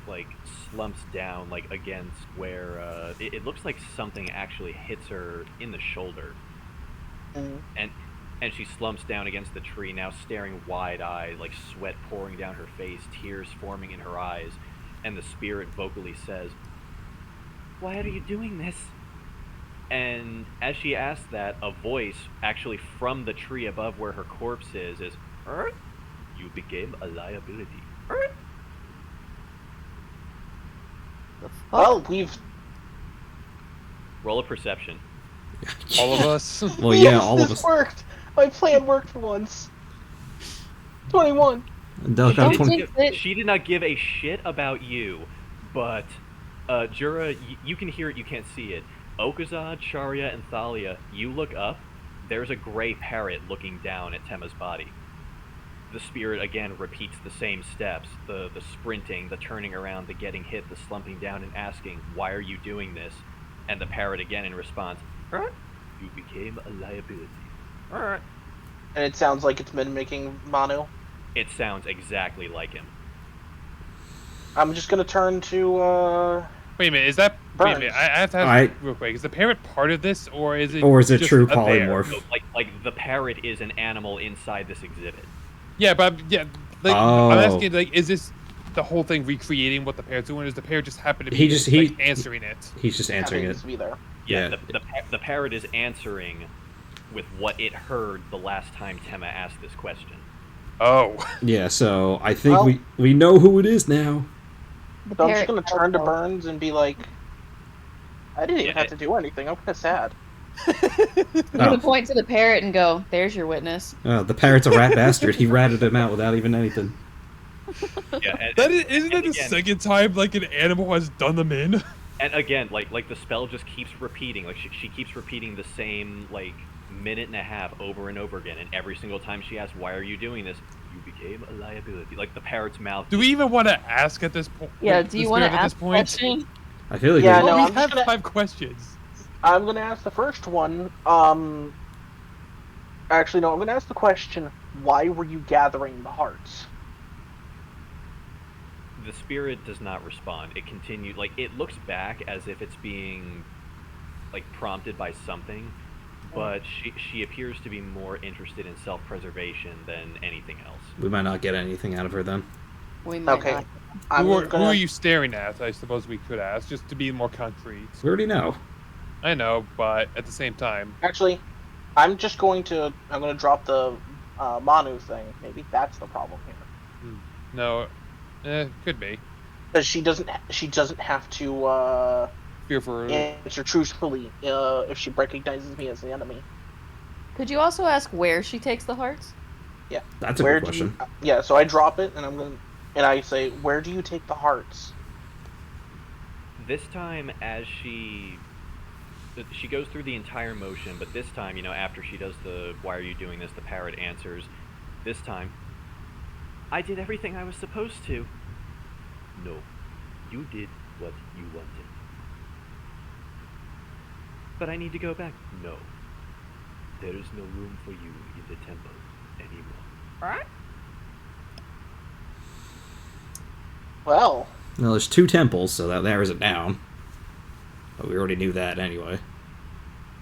Speaker 1: slumps down, against where, it looks like something actually hits her in the shoulder.
Speaker 5: Mm.
Speaker 1: And she slumps down against the tree, now staring wide-eyed, sweat pouring down her face, tears forming in her eyes, and the spirit vocally says, "Why are you doing this?" And as she asks that, a voice, actually from the tree above where her corpse is, "You became a liability."
Speaker 3: The fuck?
Speaker 5: Well, we've
Speaker 1: Roll a perception.
Speaker 2: All of us.
Speaker 4: Well, yeah,
Speaker 5: Yes,
Speaker 4: all of
Speaker 5: this
Speaker 4: us.
Speaker 5: worked. My plan worked for once. 21.
Speaker 4: Del got
Speaker 3: Don't
Speaker 4: 20.
Speaker 3: jinx it.
Speaker 1: She did not give a shit about you, but Jura, you can hear it, you can't see it. Okazad, Sharia, and Thalia, you look up, there's a gray parrot looking down at Tema's body. The spirit again repeats the same steps, the sprinting, the turning around, the getting hit, the slumping down and asking, "Why are you doing this?" And the parrot again in response, "You became a liability."
Speaker 5: And it sounds like it's been making mono.
Speaker 1: It sounds exactly like him.
Speaker 5: I'm just gonna turn to
Speaker 2: Wait a minute. Is that? Wait a
Speaker 5: Burns.
Speaker 2: minute. I have to ask
Speaker 4: Alright.
Speaker 2: real quick. Is the parrot part of this, or is it?
Speaker 4: Or is it
Speaker 2: just
Speaker 4: true
Speaker 2: a bear?
Speaker 4: polymorph?
Speaker 1: So, the parrot is an animal inside this exhibit.
Speaker 2: Yeah, but I'm
Speaker 4: Oh.
Speaker 2: asking, is this the whole thing recreating what the parrot's doing? Or does the parrot just happen to be answering it?
Speaker 4: He's just answering
Speaker 5: happens
Speaker 4: it.
Speaker 5: to be there.
Speaker 1: Yeah,
Speaker 4: Yeah.
Speaker 1: the parrot is answering with what it heard the last time Tema asked this question.
Speaker 2: Oh.
Speaker 4: Yeah, so I think
Speaker 5: Well-
Speaker 4: we know who it is now.
Speaker 3: The
Speaker 5: So I'm just
Speaker 3: parrot
Speaker 5: gonna turn to
Speaker 3: also-
Speaker 5: Burns and be like, I didn't even
Speaker 1: Yeah,
Speaker 5: have to do anything. I'm kind of sad.
Speaker 3: I'm
Speaker 4: Oh.
Speaker 3: gonna point to the parrot and go, "There's your witness."
Speaker 4: The parrot's a rat bastard. He ratted him out without even anything.
Speaker 1: Yeah, and,
Speaker 2: That
Speaker 1: and-
Speaker 2: is, isn't that
Speaker 1: and
Speaker 2: the
Speaker 1: again-
Speaker 2: second time like an animal has done them in?
Speaker 1: And again, like the spell just keeps repeating. Like she keeps repeating the same like minute and a half over and over again. And every single time she asks, "Why are you doing this?" You became a liability. Like the parrot's mouth.
Speaker 2: Do we even want to ask at this point?
Speaker 3: Yeah, do you want to
Speaker 2: at this
Speaker 3: ask a
Speaker 2: point?
Speaker 3: question?
Speaker 4: I feel like
Speaker 5: Yeah,
Speaker 4: we-
Speaker 5: no,
Speaker 2: we
Speaker 5: I'm just
Speaker 2: have
Speaker 5: gonna-
Speaker 2: 5 questions.
Speaker 5: I'm gonna ask the first one. Actually, no. I'm gonna ask the question. Why were you gathering the hearts?
Speaker 1: The spirit does not respond. It continues. Like it looks back as if it's being like prompted by something, but she appears to be more interested in self-preservation than anything else.
Speaker 4: we might not get anything out of her then.
Speaker 3: We might
Speaker 5: Okay.
Speaker 3: not.
Speaker 5: I'm
Speaker 2: Who
Speaker 5: gonna.
Speaker 2: are you staring at? I suppose we could ask, just to be more concrete.
Speaker 4: We already know.
Speaker 2: I know, but at the same time,
Speaker 5: Actually, I'm just going to. I'm gonna drop the Manu thing. Maybe that's the problem here.
Speaker 2: no, could be.
Speaker 5: Because she doesn't have to
Speaker 2: Fear for
Speaker 5: answer truthfully if she recognizes me as the enemy.
Speaker 3: Could you also ask where she takes the hearts?
Speaker 4: That's a
Speaker 5: Where
Speaker 4: good
Speaker 5: do you?
Speaker 4: question.
Speaker 5: Yeah. So I drop it, and I say, "Where do you take the hearts?"
Speaker 1: This time, as she goes through the entire motion, but this time, after she does the "Why are you doing this?" the parrot answers. This time, I did everything I was supposed to. No, you did what you wanted. But I need to go back. No, there is no room for you in the temple anymore.
Speaker 5: Well,
Speaker 4: Well, there's 2 temples, so that narrows it down. But we already knew that anyway.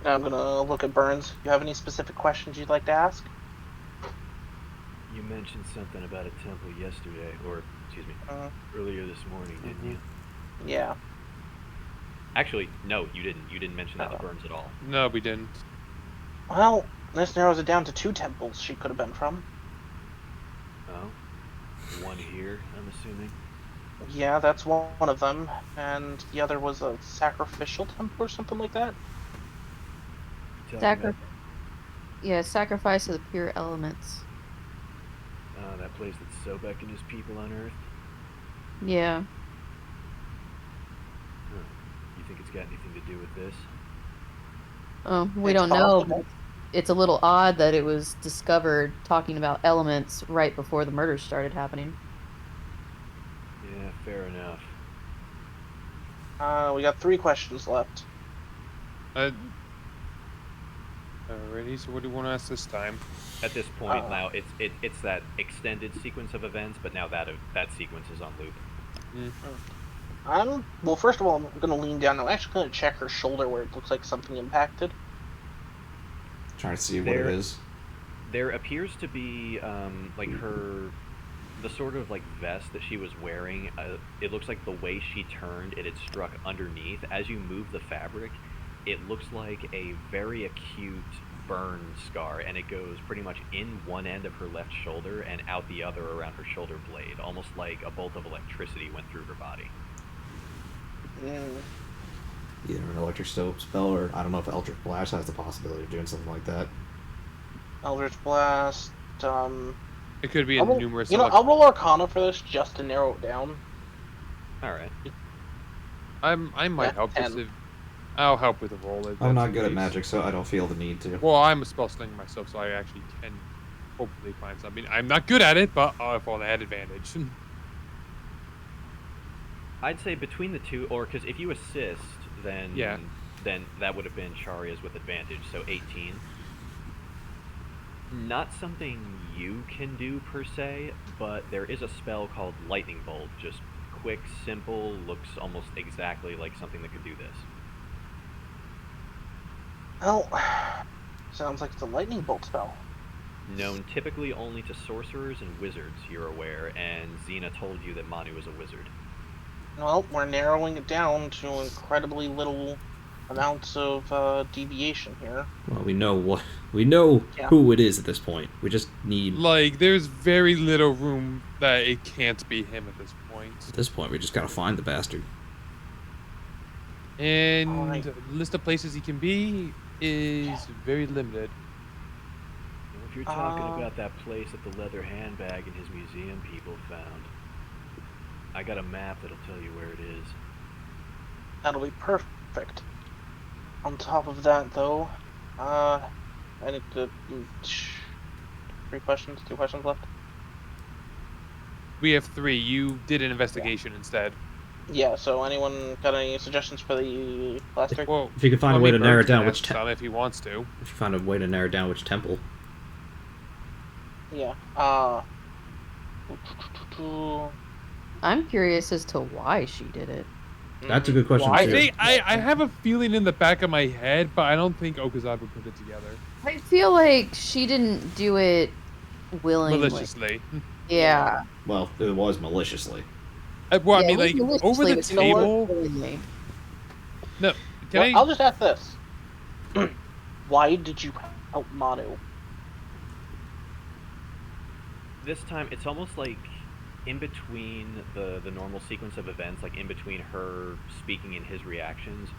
Speaker 5: I'm gonna look at Burns. You have any specific questions you'd like to ask?
Speaker 1: You mentioned something about a temple yesterday, or excuse me,
Speaker 5: Uh,
Speaker 1: earlier this morning, didn't you?
Speaker 5: yeah.
Speaker 1: Actually, no, you didn't. You didn't mention that to
Speaker 5: Oh.
Speaker 1: Burns at all.
Speaker 2: no, we didn't.
Speaker 5: Well, this narrows it down to 2 temples she could have been from.
Speaker 1: Oh, one here, I'm assuming.
Speaker 5: Yeah, that's one of them, and the other was a sacrificial temple or something like that.
Speaker 1: Talking
Speaker 3: Sacri-
Speaker 1: about,
Speaker 3: Yeah, sacrifice of the pure elements.
Speaker 1: that place that Sobek and his people unearthed.
Speaker 3: Yeah.
Speaker 1: You think it's got anything to do with this?
Speaker 3: We
Speaker 5: It's
Speaker 3: don't know.
Speaker 5: possible.
Speaker 3: But it's a little odd that it was discovered talking about elements right before the murders started happening.
Speaker 1: Yeah, fair enough.
Speaker 5: We got 3 questions left.
Speaker 2: Alrighty, so what do you want to ask this time?
Speaker 1: At this point,
Speaker 5: Uh.
Speaker 1: now it's that extended sequence of events, but now that sequence is on loop.
Speaker 5: Well, first of all, I'm gonna lean down. I'm actually gonna check her shoulder where it looks like something impacted.
Speaker 4: Trying to see what
Speaker 1: There-
Speaker 4: it is.
Speaker 1: There appears to be like the sort of like vest that she was wearing. It looks like the way she turned, it had struck underneath. As you move the fabric, it looks like a very acute burn scar, and it goes pretty much in one end of her left shoulder and out the other around her shoulder blade, almost like a bolt of electricity went through her body.
Speaker 4: Either an electric spell, or I don't know if Eldritch Blast has the possibility of doing something like that.
Speaker 5: Eldritch Blast.
Speaker 2: It could be
Speaker 5: I'll
Speaker 2: in
Speaker 5: roll,
Speaker 2: numerous.
Speaker 5: I'll roll Arcana for this just to narrow it down.
Speaker 1: All right.
Speaker 2: I might
Speaker 5: Yeah,
Speaker 2: help this
Speaker 5: 10.
Speaker 2: if I'll help with the roll. if
Speaker 4: I'm
Speaker 2: that's
Speaker 4: not
Speaker 2: the
Speaker 4: good at
Speaker 2: case.
Speaker 4: magic, so I don't feel the need to.
Speaker 2: Well, I'm a spell slinger myself, so I actually can hopefully find something. I'm not good at it, but if I had advantage.
Speaker 1: I'd say between the two, or because if you assist, then
Speaker 2: Yeah.
Speaker 1: then that would have been Charia's with advantage, so 18. Not something you can do per se, but there is a spell called Lightning Bolt. Just quick, simple, looks almost exactly like something that could do this.
Speaker 5: Well, sounds like it's a lightning bolt spell.
Speaker 1: Known typically only to sorcerers and wizards, you're aware, and Xena told you that Manu is a wizard.
Speaker 5: Well, we're narrowing it down to incredibly little amounts of deviation here.
Speaker 4: Well, we know
Speaker 5: Yeah.
Speaker 4: who it is at this point. We just need.
Speaker 2: Like, there's very little room that it can't be him at this point.
Speaker 4: At this point, we just gotta find the bastard.
Speaker 2: And
Speaker 5: Alright.
Speaker 2: the list of places he can be is very limited.
Speaker 1: If you're talking
Speaker 5: Uh,
Speaker 1: about that place that the leather handbag in his museum people found, I got a map that'll tell you where it is.
Speaker 5: That'll be perfect. On top of that, though, I need to. 2 questions left.
Speaker 2: We have 3. You did an investigation instead.
Speaker 5: Yeah. So, anyone got any suggestions for the last 3?
Speaker 2: Well,
Speaker 4: If you could find a way to narrow down which
Speaker 2: if he wants to.
Speaker 4: if you find a way to narrow down which temple.
Speaker 5: Yeah.
Speaker 3: I'm curious as to why she did it.
Speaker 4: That's a good question
Speaker 2: I
Speaker 4: too.
Speaker 2: think I have a feeling in the back of my head, but I don't think Okazawa would put it together
Speaker 3: I feel like she didn't do it willingly.
Speaker 2: maliciously.
Speaker 3: Yeah.
Speaker 4: Well, it was maliciously.
Speaker 2: Well,
Speaker 3: Yeah,
Speaker 2: I
Speaker 3: it
Speaker 2: mean,
Speaker 3: was
Speaker 2: like
Speaker 3: maliciously,
Speaker 2: over the
Speaker 3: but you know what?
Speaker 2: table.
Speaker 3: Willingly.
Speaker 2: No, can
Speaker 5: Well,
Speaker 2: I?
Speaker 5: I'll just ask this: why did you help Manu?
Speaker 1: This time, it's almost like in between the normal sequence of events, like in between her speaking and his reactions,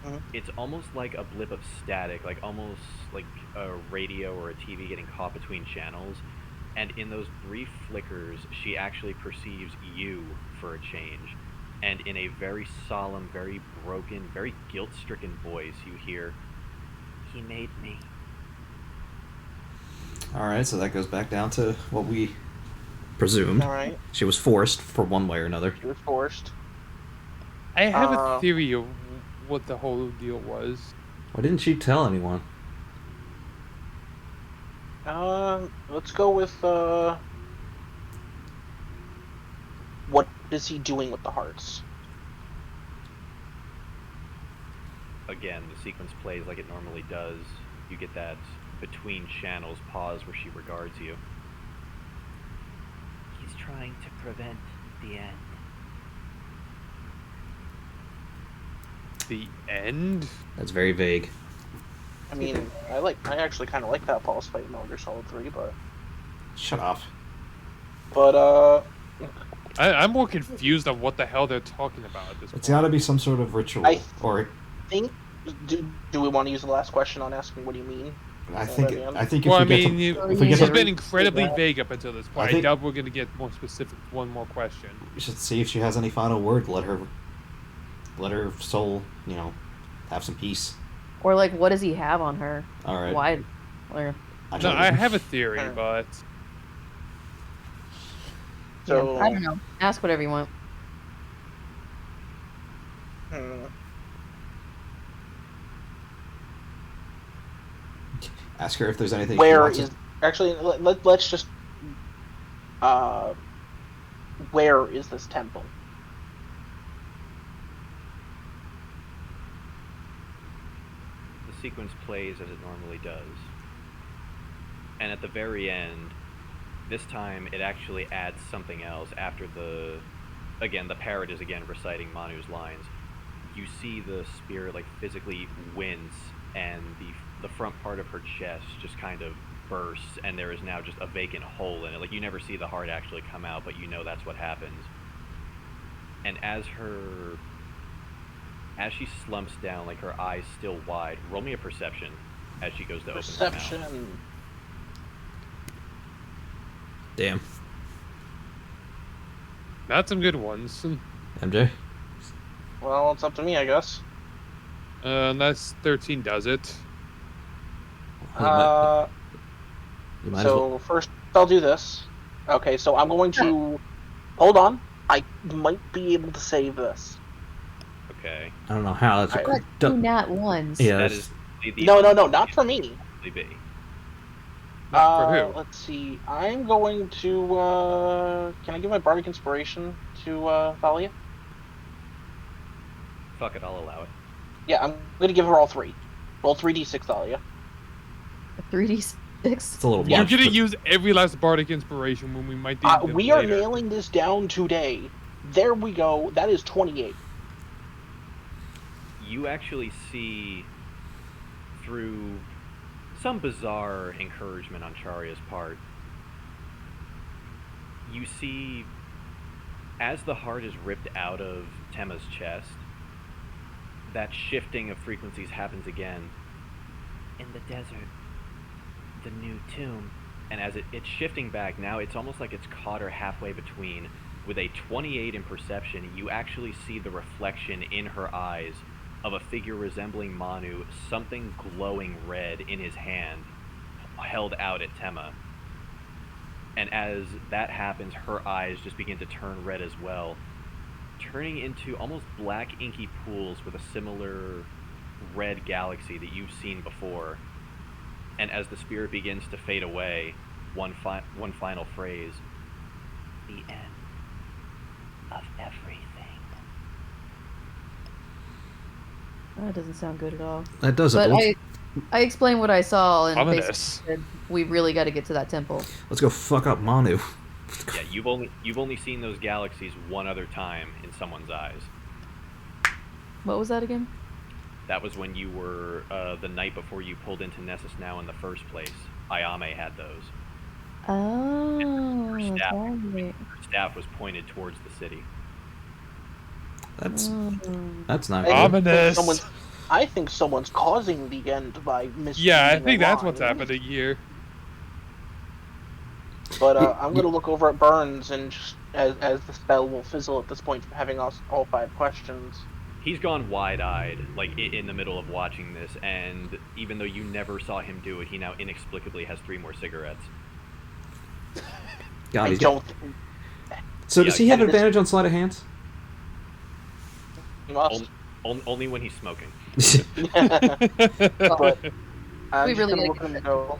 Speaker 5: Mhm.
Speaker 1: it's almost like a blip of static, like almost like a radio or a TV getting caught between channels. And in those brief flickers, she actually perceives you for a change. And in a very solemn, very broken, very guilt-stricken voice, you hear, "He made me."
Speaker 4: All right, so that goes back down to what we presumed.
Speaker 5: All right.
Speaker 4: She was forced for one way or another.
Speaker 5: She was forced.
Speaker 2: I have a
Speaker 5: Uh,
Speaker 2: theory of what the whole deal was.
Speaker 4: Why didn't she tell anyone?
Speaker 5: Let's go with what is he doing with the hearts?
Speaker 1: Again, the sequence plays like it normally does. You get that between channels pause where she regards you.
Speaker 6: He's trying to prevent the end.
Speaker 2: The end.
Speaker 4: That's very vague.
Speaker 5: I mean, I actually kind of like that boss fight in Metal Gear Solid 3,
Speaker 4: Shut up.
Speaker 5: but
Speaker 2: I'm more confused on what the hell they're talking about at this
Speaker 4: It's
Speaker 2: point.
Speaker 4: got to be some sort of ritual,
Speaker 5: I-
Speaker 4: or
Speaker 5: think do we want to use the last question on asking what do you mean?
Speaker 4: I think if
Speaker 2: Well, I
Speaker 4: we get
Speaker 2: mean,
Speaker 4: if we get
Speaker 2: she's
Speaker 4: to,
Speaker 2: been incredibly vague up until this point. I
Speaker 4: think-
Speaker 2: doubt we're gonna get more specific. One more question.
Speaker 4: we should see if she has any final word. Let her soul, have some peace.
Speaker 3: Or like, what does he have on her?
Speaker 4: All right.
Speaker 3: Why? Or,
Speaker 4: I
Speaker 2: No,
Speaker 4: don't
Speaker 2: I
Speaker 4: know.
Speaker 2: have a theory,
Speaker 5: Alright.
Speaker 2: but
Speaker 5: So
Speaker 3: yeah, I don't know. Ask whatever you want.
Speaker 5: hmm,
Speaker 4: Ask her if there's anything. she
Speaker 5: where
Speaker 4: wants
Speaker 5: is
Speaker 4: to-
Speaker 5: actually let's just where is this temple?
Speaker 1: The sequence plays as it normally does. And at the very end, this time it actually adds something else after the parrot is again reciting Manu's lines. You see the spirit like physically wince, and the front part of her chest just kind of bursts, and there is now just a vacant hole in it. Like, you never see the heart actually come out, but you know that's what happens. And as she slumps down, like her eyes still wide, roll me a perception as she goes to open her mouth.
Speaker 5: Perception.
Speaker 4: Damn.
Speaker 2: not some good ones.
Speaker 4: MJ.
Speaker 5: Well, it's up to me, I guess.
Speaker 2: Unless 13 does it.
Speaker 4: You might as well.
Speaker 5: So first, I'll do this. Okay, so I'm going to hold on. I might be able to save this.
Speaker 1: Okay.
Speaker 4: I don't know how. That's a
Speaker 5: Alright.
Speaker 4: quick.
Speaker 3: Two nat ones.
Speaker 4: Yeah.
Speaker 1: That
Speaker 4: That's,
Speaker 1: is the
Speaker 5: No, not for me.
Speaker 1: be.
Speaker 2: Not for who?
Speaker 5: Let's see. I'm going to. Can I give my bardic inspiration to Thalia?
Speaker 1: Fuck it, I'll allow it.
Speaker 5: Yeah, I'm going to give her all 3. Roll 3d6, Thalia.
Speaker 3: 3d6.
Speaker 4: it's a little
Speaker 2: You're
Speaker 4: much.
Speaker 2: gonna
Speaker 4: but-
Speaker 2: use every last bardic inspiration when we might need them
Speaker 5: We are
Speaker 2: later.
Speaker 5: nailing this down today. There we go. That is 28.
Speaker 1: you actually see, through some bizarre encouragement on Charia's part, you see, as the heart is ripped out of Temma's chest, that shifting of frequencies happens again.
Speaker 6: In the desert, the new tomb.
Speaker 1: And as it's shifting back, now it's almost like it's caught her halfway between. With a 28 in perception, you actually see the reflection in her eyes of a figure resembling Manu, something glowing red in his hand, held out at Temma. And as that happens, her eyes just begin to turn red as well, turning into almost black inky pools with a similar red galaxy that you've seen before. And as the spirit begins to fade away, one final phrase:
Speaker 6: The end of everything.
Speaker 3: That doesn't sound good at all.
Speaker 4: That doesn't.
Speaker 3: But I explained what I saw, and
Speaker 2: Ominous.
Speaker 3: basically said, we really got to get to that temple.
Speaker 4: Let's go fuck up Manu.
Speaker 1: Yeah, you've only seen those galaxies one other time in someone's eyes.
Speaker 3: What was that again?
Speaker 1: That was when you were, the night before you pulled into Nessus Now in the first place. Ayame had those.
Speaker 3: Oh,
Speaker 1: Her staff,
Speaker 3: right.
Speaker 1: her staff was pointed towards the city.
Speaker 4: That's
Speaker 3: Oh.
Speaker 4: that's not
Speaker 5: I
Speaker 4: good.
Speaker 5: think
Speaker 2: Ominous.
Speaker 5: I think someone's causing the end by misreading
Speaker 2: Yeah, I
Speaker 5: the
Speaker 2: think that's what's
Speaker 5: line.
Speaker 2: happening here.
Speaker 5: But I'm gonna look over at Burns, and just, as the spell will fizzle at this point from having us all 5 questions.
Speaker 1: He's gone wide-eyed, like in the middle of watching this, and even though you never saw him do it, he now inexplicably has 3 more cigarettes.
Speaker 4: God,
Speaker 5: I
Speaker 4: he's got-
Speaker 5: don't.
Speaker 4: So does
Speaker 1: Yeah,
Speaker 4: he have
Speaker 5: and this-
Speaker 4: advantage on sleight of hands?
Speaker 5: He must.
Speaker 1: Only when he's smoking.
Speaker 5: But I'm
Speaker 3: We
Speaker 5: just
Speaker 3: really
Speaker 5: gonna
Speaker 3: gotta
Speaker 5: look
Speaker 3: get
Speaker 5: and
Speaker 3: to
Speaker 5: go.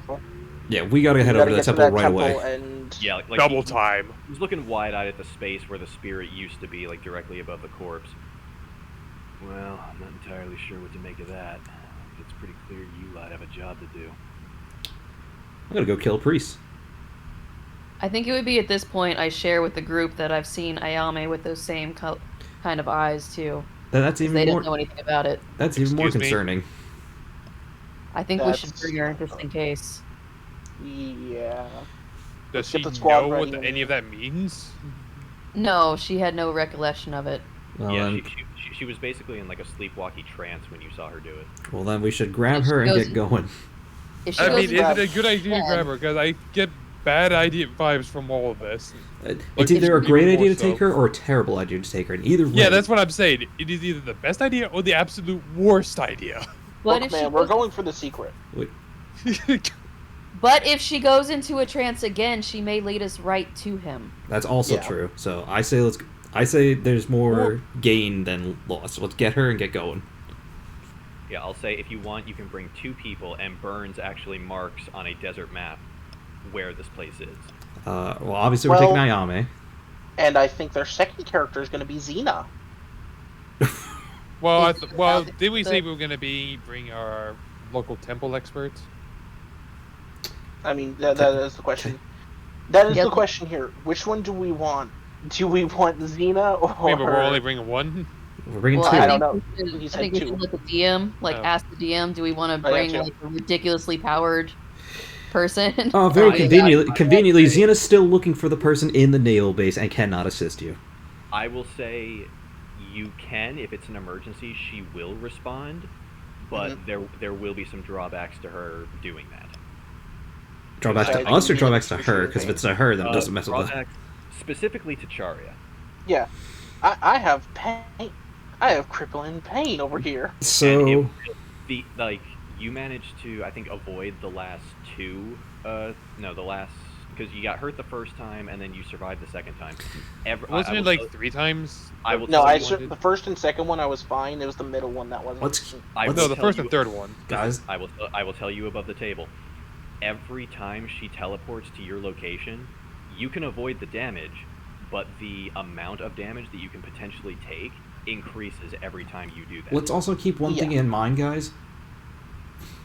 Speaker 4: Yeah, we gotta head
Speaker 5: We
Speaker 4: over
Speaker 5: gotta
Speaker 4: to the
Speaker 5: get
Speaker 4: temple
Speaker 5: that
Speaker 4: right
Speaker 5: temple
Speaker 4: away.
Speaker 5: And
Speaker 1: Yeah, like
Speaker 2: Double time.
Speaker 1: He's looking wide-eyed at the space where the spirit used to be, like directly above the corpse. Well, I'm not entirely sure what to make of that. It's pretty clear you lot have a job to do.
Speaker 4: I'm gonna go kill a priest.
Speaker 3: I think it would be at this point I share with the group that I've seen Ayame with those same kind of eyes too.
Speaker 4: That's
Speaker 3: 'Cause
Speaker 4: even
Speaker 3: they
Speaker 4: more.
Speaker 3: didn't know anything about it.
Speaker 4: That's even more
Speaker 2: Excuse me?
Speaker 4: concerning.
Speaker 3: I think we should
Speaker 5: That's-
Speaker 3: bring her just in case.
Speaker 5: yeah.
Speaker 2: Does
Speaker 5: Get
Speaker 2: she
Speaker 5: the squad
Speaker 2: know what
Speaker 5: ready.
Speaker 2: any of that means?
Speaker 3: No, she had no recollection of it.
Speaker 4: Well,
Speaker 1: yeah,
Speaker 4: then,
Speaker 1: she was basically in like a sleepwalky trance when you saw her do it.
Speaker 4: well, then we should grab
Speaker 3: If she
Speaker 4: her and
Speaker 3: goes
Speaker 4: get going.
Speaker 3: If she
Speaker 2: I
Speaker 3: goes
Speaker 2: mean, is
Speaker 3: into-
Speaker 2: it a good idea to
Speaker 3: Yeah.
Speaker 2: grab her? Because I get bad idea vibes from all of this.
Speaker 4: It's
Speaker 2: Like,
Speaker 4: either a
Speaker 2: even
Speaker 4: great
Speaker 2: more
Speaker 4: idea to
Speaker 2: so.
Speaker 4: take her or a terrible idea to take her. And either way,
Speaker 2: Yeah, that's what I'm saying. It is either the best idea or the absolute worst idea.
Speaker 3: But
Speaker 5: Look,
Speaker 3: if she
Speaker 5: man, we're
Speaker 3: goes-
Speaker 5: going for the secret.
Speaker 3: But if she goes into a trance again, she may lead us right to him.
Speaker 4: that's also
Speaker 5: Yeah.
Speaker 4: true. So I say there's more gain than loss. Let's get her and get going.
Speaker 1: Yeah, I'll say if you want, you can bring 2 people, and Burns actually marks on a desert map where this place is.
Speaker 4: Well, obviously we're
Speaker 5: Well-
Speaker 4: taking Ayame.
Speaker 5: And I think their second character is going to be Xena.
Speaker 2: Well,
Speaker 3: Is-
Speaker 2: well, did we say we were gonna bring our local temple experts?
Speaker 5: I mean, that is the question. That is
Speaker 3: Yep.
Speaker 5: the question here. Which one do we want? Do we want Xena or?
Speaker 2: Wait, but we're only bringing one.
Speaker 4: We're bringing
Speaker 3: Well,
Speaker 4: two.
Speaker 5: I
Speaker 3: I
Speaker 5: don't
Speaker 3: think
Speaker 5: know.
Speaker 3: we should,
Speaker 5: He
Speaker 3: I
Speaker 5: said
Speaker 3: think we
Speaker 5: 2.
Speaker 3: should let the DM, like,
Speaker 2: Oh.
Speaker 3: ask the DM, do we want to
Speaker 5: Oh, yeah,
Speaker 3: bring
Speaker 5: 2.
Speaker 3: like a ridiculously powered person?
Speaker 4: Oh, very
Speaker 3: Yeah.
Speaker 4: conveniently. Conveniently, Xena's still looking for the person in the nail base and cannot assist you.
Speaker 1: I will say you can, if it's an emergency, she will respond, but there will be some drawbacks to her doing that.
Speaker 4: Drawbacks to
Speaker 5: I
Speaker 4: us or
Speaker 5: think
Speaker 4: drawbacks to
Speaker 5: we
Speaker 4: her?
Speaker 5: should
Speaker 4: Because if it's to her, then it doesn't mess with the.
Speaker 1: Drawbacks specifically to Charia.
Speaker 5: Yeah, I have pain. I have crippling pain over here.
Speaker 4: So
Speaker 1: And you managed to, I think, avoid the last 2. Because you got hurt the first time and then you survived the second time.
Speaker 2: Wasn't it like 3 times?
Speaker 1: I will
Speaker 5: No,
Speaker 1: tell you,
Speaker 5: the first and second one I was fine. It was the middle one that wasn't.
Speaker 4: Let's-
Speaker 1: I will
Speaker 2: No, the
Speaker 1: tell
Speaker 2: first
Speaker 1: you-
Speaker 2: and third one.
Speaker 4: guys,
Speaker 1: I will tell you above the table. Every time she teleports to your location, you can avoid the damage, but the amount of damage that you can potentially take increases every time you do that.
Speaker 4: let's also keep one thing
Speaker 5: Yeah.
Speaker 4: in mind, guys.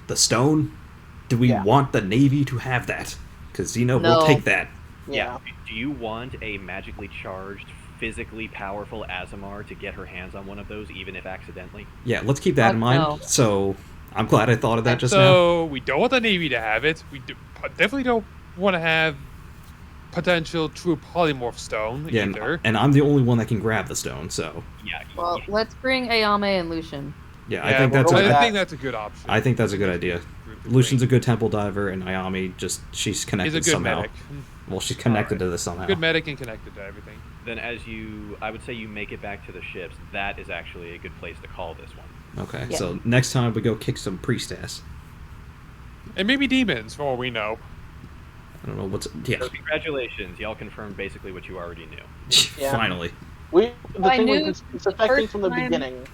Speaker 4: The stone. Do we
Speaker 5: Yeah.
Speaker 4: want the Navy to have that? Because Xena will
Speaker 3: No.
Speaker 4: take that.
Speaker 5: Yeah.
Speaker 1: Do you want a magically charged physically powerful Azamar to get her hands on one of those, even if accidentally?
Speaker 4: Yeah, let's keep that in mind.
Speaker 3: No.
Speaker 4: So I'm glad I thought of that just now.
Speaker 2: So we don't want the Navy to have it. We definitely don't want to have potential true polymorph stone
Speaker 4: Yeah,
Speaker 2: either.
Speaker 4: and I'm the only one that can grab the stone, so
Speaker 1: Yeah.
Speaker 3: Well,
Speaker 1: yeah.
Speaker 3: let's bring Ayame and Lucian.
Speaker 4: yeah, I think that's
Speaker 5: well,
Speaker 2: I
Speaker 4: a,
Speaker 2: think that's a good option.
Speaker 4: I think that's a good idea. Lucian's a good temple diver, and Ayami she's
Speaker 2: He's
Speaker 4: connected
Speaker 2: a good
Speaker 4: somehow.
Speaker 2: medic.
Speaker 4: Well, she's connected
Speaker 1: Alright.
Speaker 4: to this somehow.
Speaker 2: Good medic and connected to everything.
Speaker 1: Then I would say you make it back to the ships. That is actually a good place to call this one.
Speaker 4: Okay,
Speaker 3: Yeah.
Speaker 4: so next time we go kick some priestess.
Speaker 2: And maybe demons, for all we know.
Speaker 4: I don't know what's yeah.
Speaker 1: So congratulations, y'all confirmed basically what you already knew.
Speaker 5: Yeah.
Speaker 4: Finally.
Speaker 5: The
Speaker 3: I
Speaker 5: thing
Speaker 3: knew
Speaker 5: was, it's
Speaker 3: the
Speaker 5: affecting
Speaker 3: first
Speaker 5: from the
Speaker 3: time-
Speaker 5: beginning.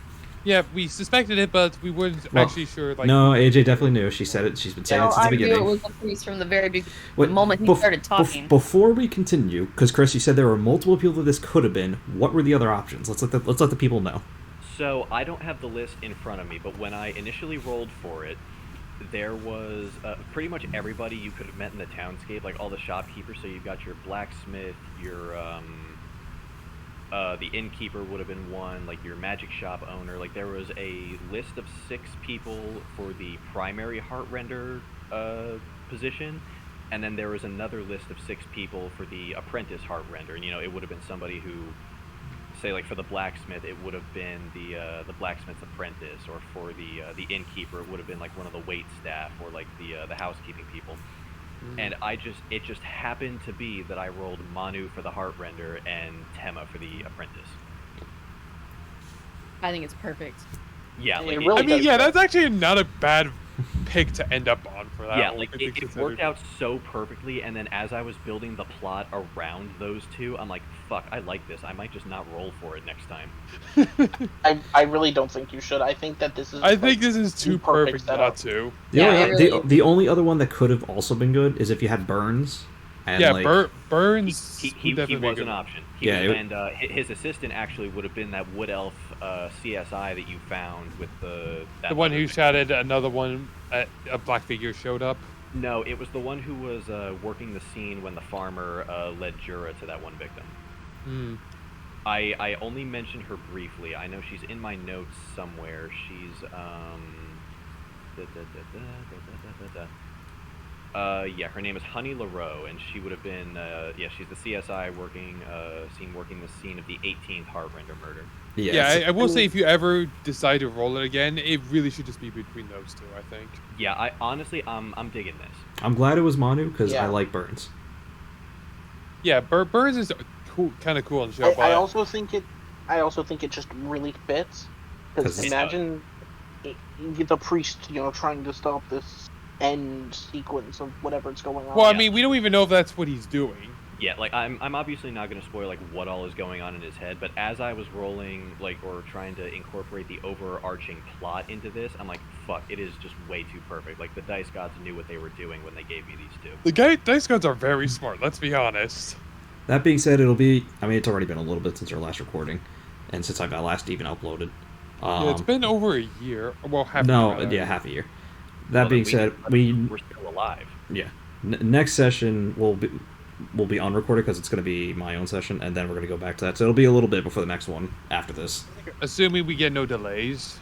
Speaker 2: Yeah, we suspected it, but we weren't
Speaker 4: Well,
Speaker 2: actually sure. Like,
Speaker 4: No, AJ definitely knew. She said it. She's been saying it since
Speaker 3: I
Speaker 4: the
Speaker 3: knew
Speaker 4: beginning.
Speaker 3: it was a priest from the very beginning.
Speaker 4: Wait,
Speaker 3: the moment he started talking.
Speaker 4: before we continue, because Chris, you said there were multiple people that this could have been. What were the other options? Let's let the people know.
Speaker 1: So I don't have the list in front of me, but when I initially rolled for it, there was pretty much everybody you could have met in the townscape, like all the shopkeepers. So you've got your blacksmith, your the innkeeper would have been one, like your magic shop owner. Like there was a list of 6 people for the primary Heartrender position, and then there was another list of 6 people for the apprentice Heartrender. And it would have been somebody who, say, like for the blacksmith, it would have been the blacksmith's apprentice, or for the innkeeper, it would have been like one of the wait staff, or like the housekeeping people. And it just happened to be that I rolled Manu for the Heartrender and Tema for the apprentice.
Speaker 3: I think it's perfect.
Speaker 1: Yeah,
Speaker 5: It
Speaker 1: like
Speaker 5: really
Speaker 2: I mean,
Speaker 5: does
Speaker 2: yeah,
Speaker 5: that.
Speaker 2: that's actually not a bad pick to end up on for that.
Speaker 1: yeah,
Speaker 2: one,
Speaker 1: like
Speaker 2: I think,
Speaker 1: it
Speaker 2: considering-
Speaker 1: worked out so perfectly. And then as I was building the plot around those two, I'm like, fuck, I like this. I might just not roll for it next time.
Speaker 5: I really don't think you should. I think that this is.
Speaker 2: I think this is too
Speaker 5: perfect
Speaker 2: perfect not to.
Speaker 4: The,
Speaker 3: Yeah,
Speaker 4: only,
Speaker 3: it really
Speaker 4: the only other one that could have also been good is if you had Burns. And
Speaker 2: Yeah,
Speaker 4: like,
Speaker 2: Burns.
Speaker 1: He
Speaker 2: would definitely be
Speaker 1: was
Speaker 2: a
Speaker 1: an
Speaker 2: good
Speaker 1: option.
Speaker 4: Yeah, it-
Speaker 1: And his assistant actually would have been that wood elf CSI that you found with that
Speaker 2: The one
Speaker 1: other
Speaker 2: who
Speaker 1: victim.
Speaker 2: shouted another one, a black figure showed up.
Speaker 1: No, it was the one who was working the scene when the farmer led Jura to that one victim.
Speaker 2: Hmm.
Speaker 1: I only mentioned her briefly. I know she's in my notes somewhere. She's yeah, her name is Honey LaRoe, and she would have been she's the CSI working the scene of the 18th Heartrender murder.
Speaker 2: Yeah, I will say
Speaker 5: mean-
Speaker 2: if you ever decide to roll it again, it really should just be between those two. I think.
Speaker 1: Yeah, I honestly I'm digging this.
Speaker 4: I'm glad it was Manu because
Speaker 5: Yeah.
Speaker 4: I like Burns.
Speaker 2: Yeah, Burns is cool, kind of cool in the show.
Speaker 5: I
Speaker 2: but
Speaker 5: also think it just really fits.
Speaker 4: 'Cause
Speaker 5: Because
Speaker 4: it
Speaker 5: imagine the priest, trying to stop this end sequence of whatever's going on.
Speaker 2: well, I
Speaker 1: yeah.
Speaker 2: mean, we don't even know if that's what he's doing.
Speaker 1: Yeah, like I'm obviously not going to spoil like what all is going on in his head, but as I was rolling or trying to incorporate the overarching plot into this, I'm like, fuck, it is just way too perfect. Like the dice gods knew what they were doing when they gave me these two.
Speaker 2: The dice gods are very smart. Let's be honest.
Speaker 4: That being said, it's already been a little bit since our last recording, and since I last even uploaded.
Speaker 2: Yeah, it's been over a year. Well, half. a
Speaker 4: no,
Speaker 2: year.
Speaker 4: yeah, half a year. That
Speaker 1: Well,
Speaker 4: being
Speaker 1: then
Speaker 4: said,
Speaker 1: we're still alive.
Speaker 4: yeah, next session will be unrecorded because it's going to be my own session, and then we're going to go back to that. So it'll be a little bit before the next one after this.
Speaker 2: Assuming we get no delays.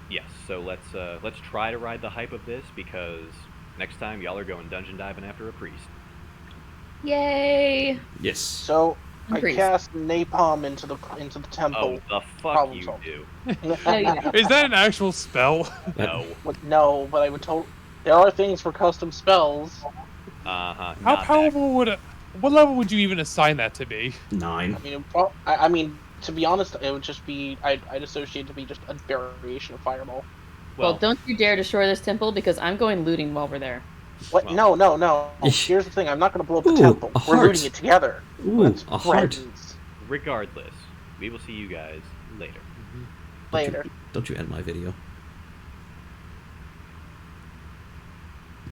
Speaker 1: Yes, so let's try to ride the hype of this, because next time y'all are going dungeon diving after a priest.
Speaker 3: Yay!
Speaker 4: Yes.
Speaker 5: So I
Speaker 3: Priest.
Speaker 5: cast napalm into the temple.
Speaker 1: Oh, the fuck
Speaker 5: Problem
Speaker 1: you
Speaker 5: solved.
Speaker 1: do.
Speaker 3: No, you don't.
Speaker 2: Is that an actual spell?
Speaker 1: No.
Speaker 5: No, but I would tell. There are things for custom spells.
Speaker 1: Uh-huh.
Speaker 2: How
Speaker 1: not
Speaker 2: powerful would it? What level would you even assign that to be?
Speaker 4: 9.
Speaker 5: I mean, to be honest, it would just be. I'd associate it to be just a variation of fireball.
Speaker 1: that.
Speaker 3: Well, don't you dare destroy this temple because I'm going looting while we're there.
Speaker 5: What?
Speaker 1: Well-
Speaker 5: No. Here's the thing. I'm not going to blow up the
Speaker 4: Ooh,
Speaker 5: temple.
Speaker 4: a
Speaker 5: We're
Speaker 4: heart.
Speaker 5: looting it together.
Speaker 4: Ooh,
Speaker 5: Let's
Speaker 4: a heart.
Speaker 5: friends
Speaker 1: Regardless, we will see you guys later.
Speaker 5: later.
Speaker 4: Don't you end my video.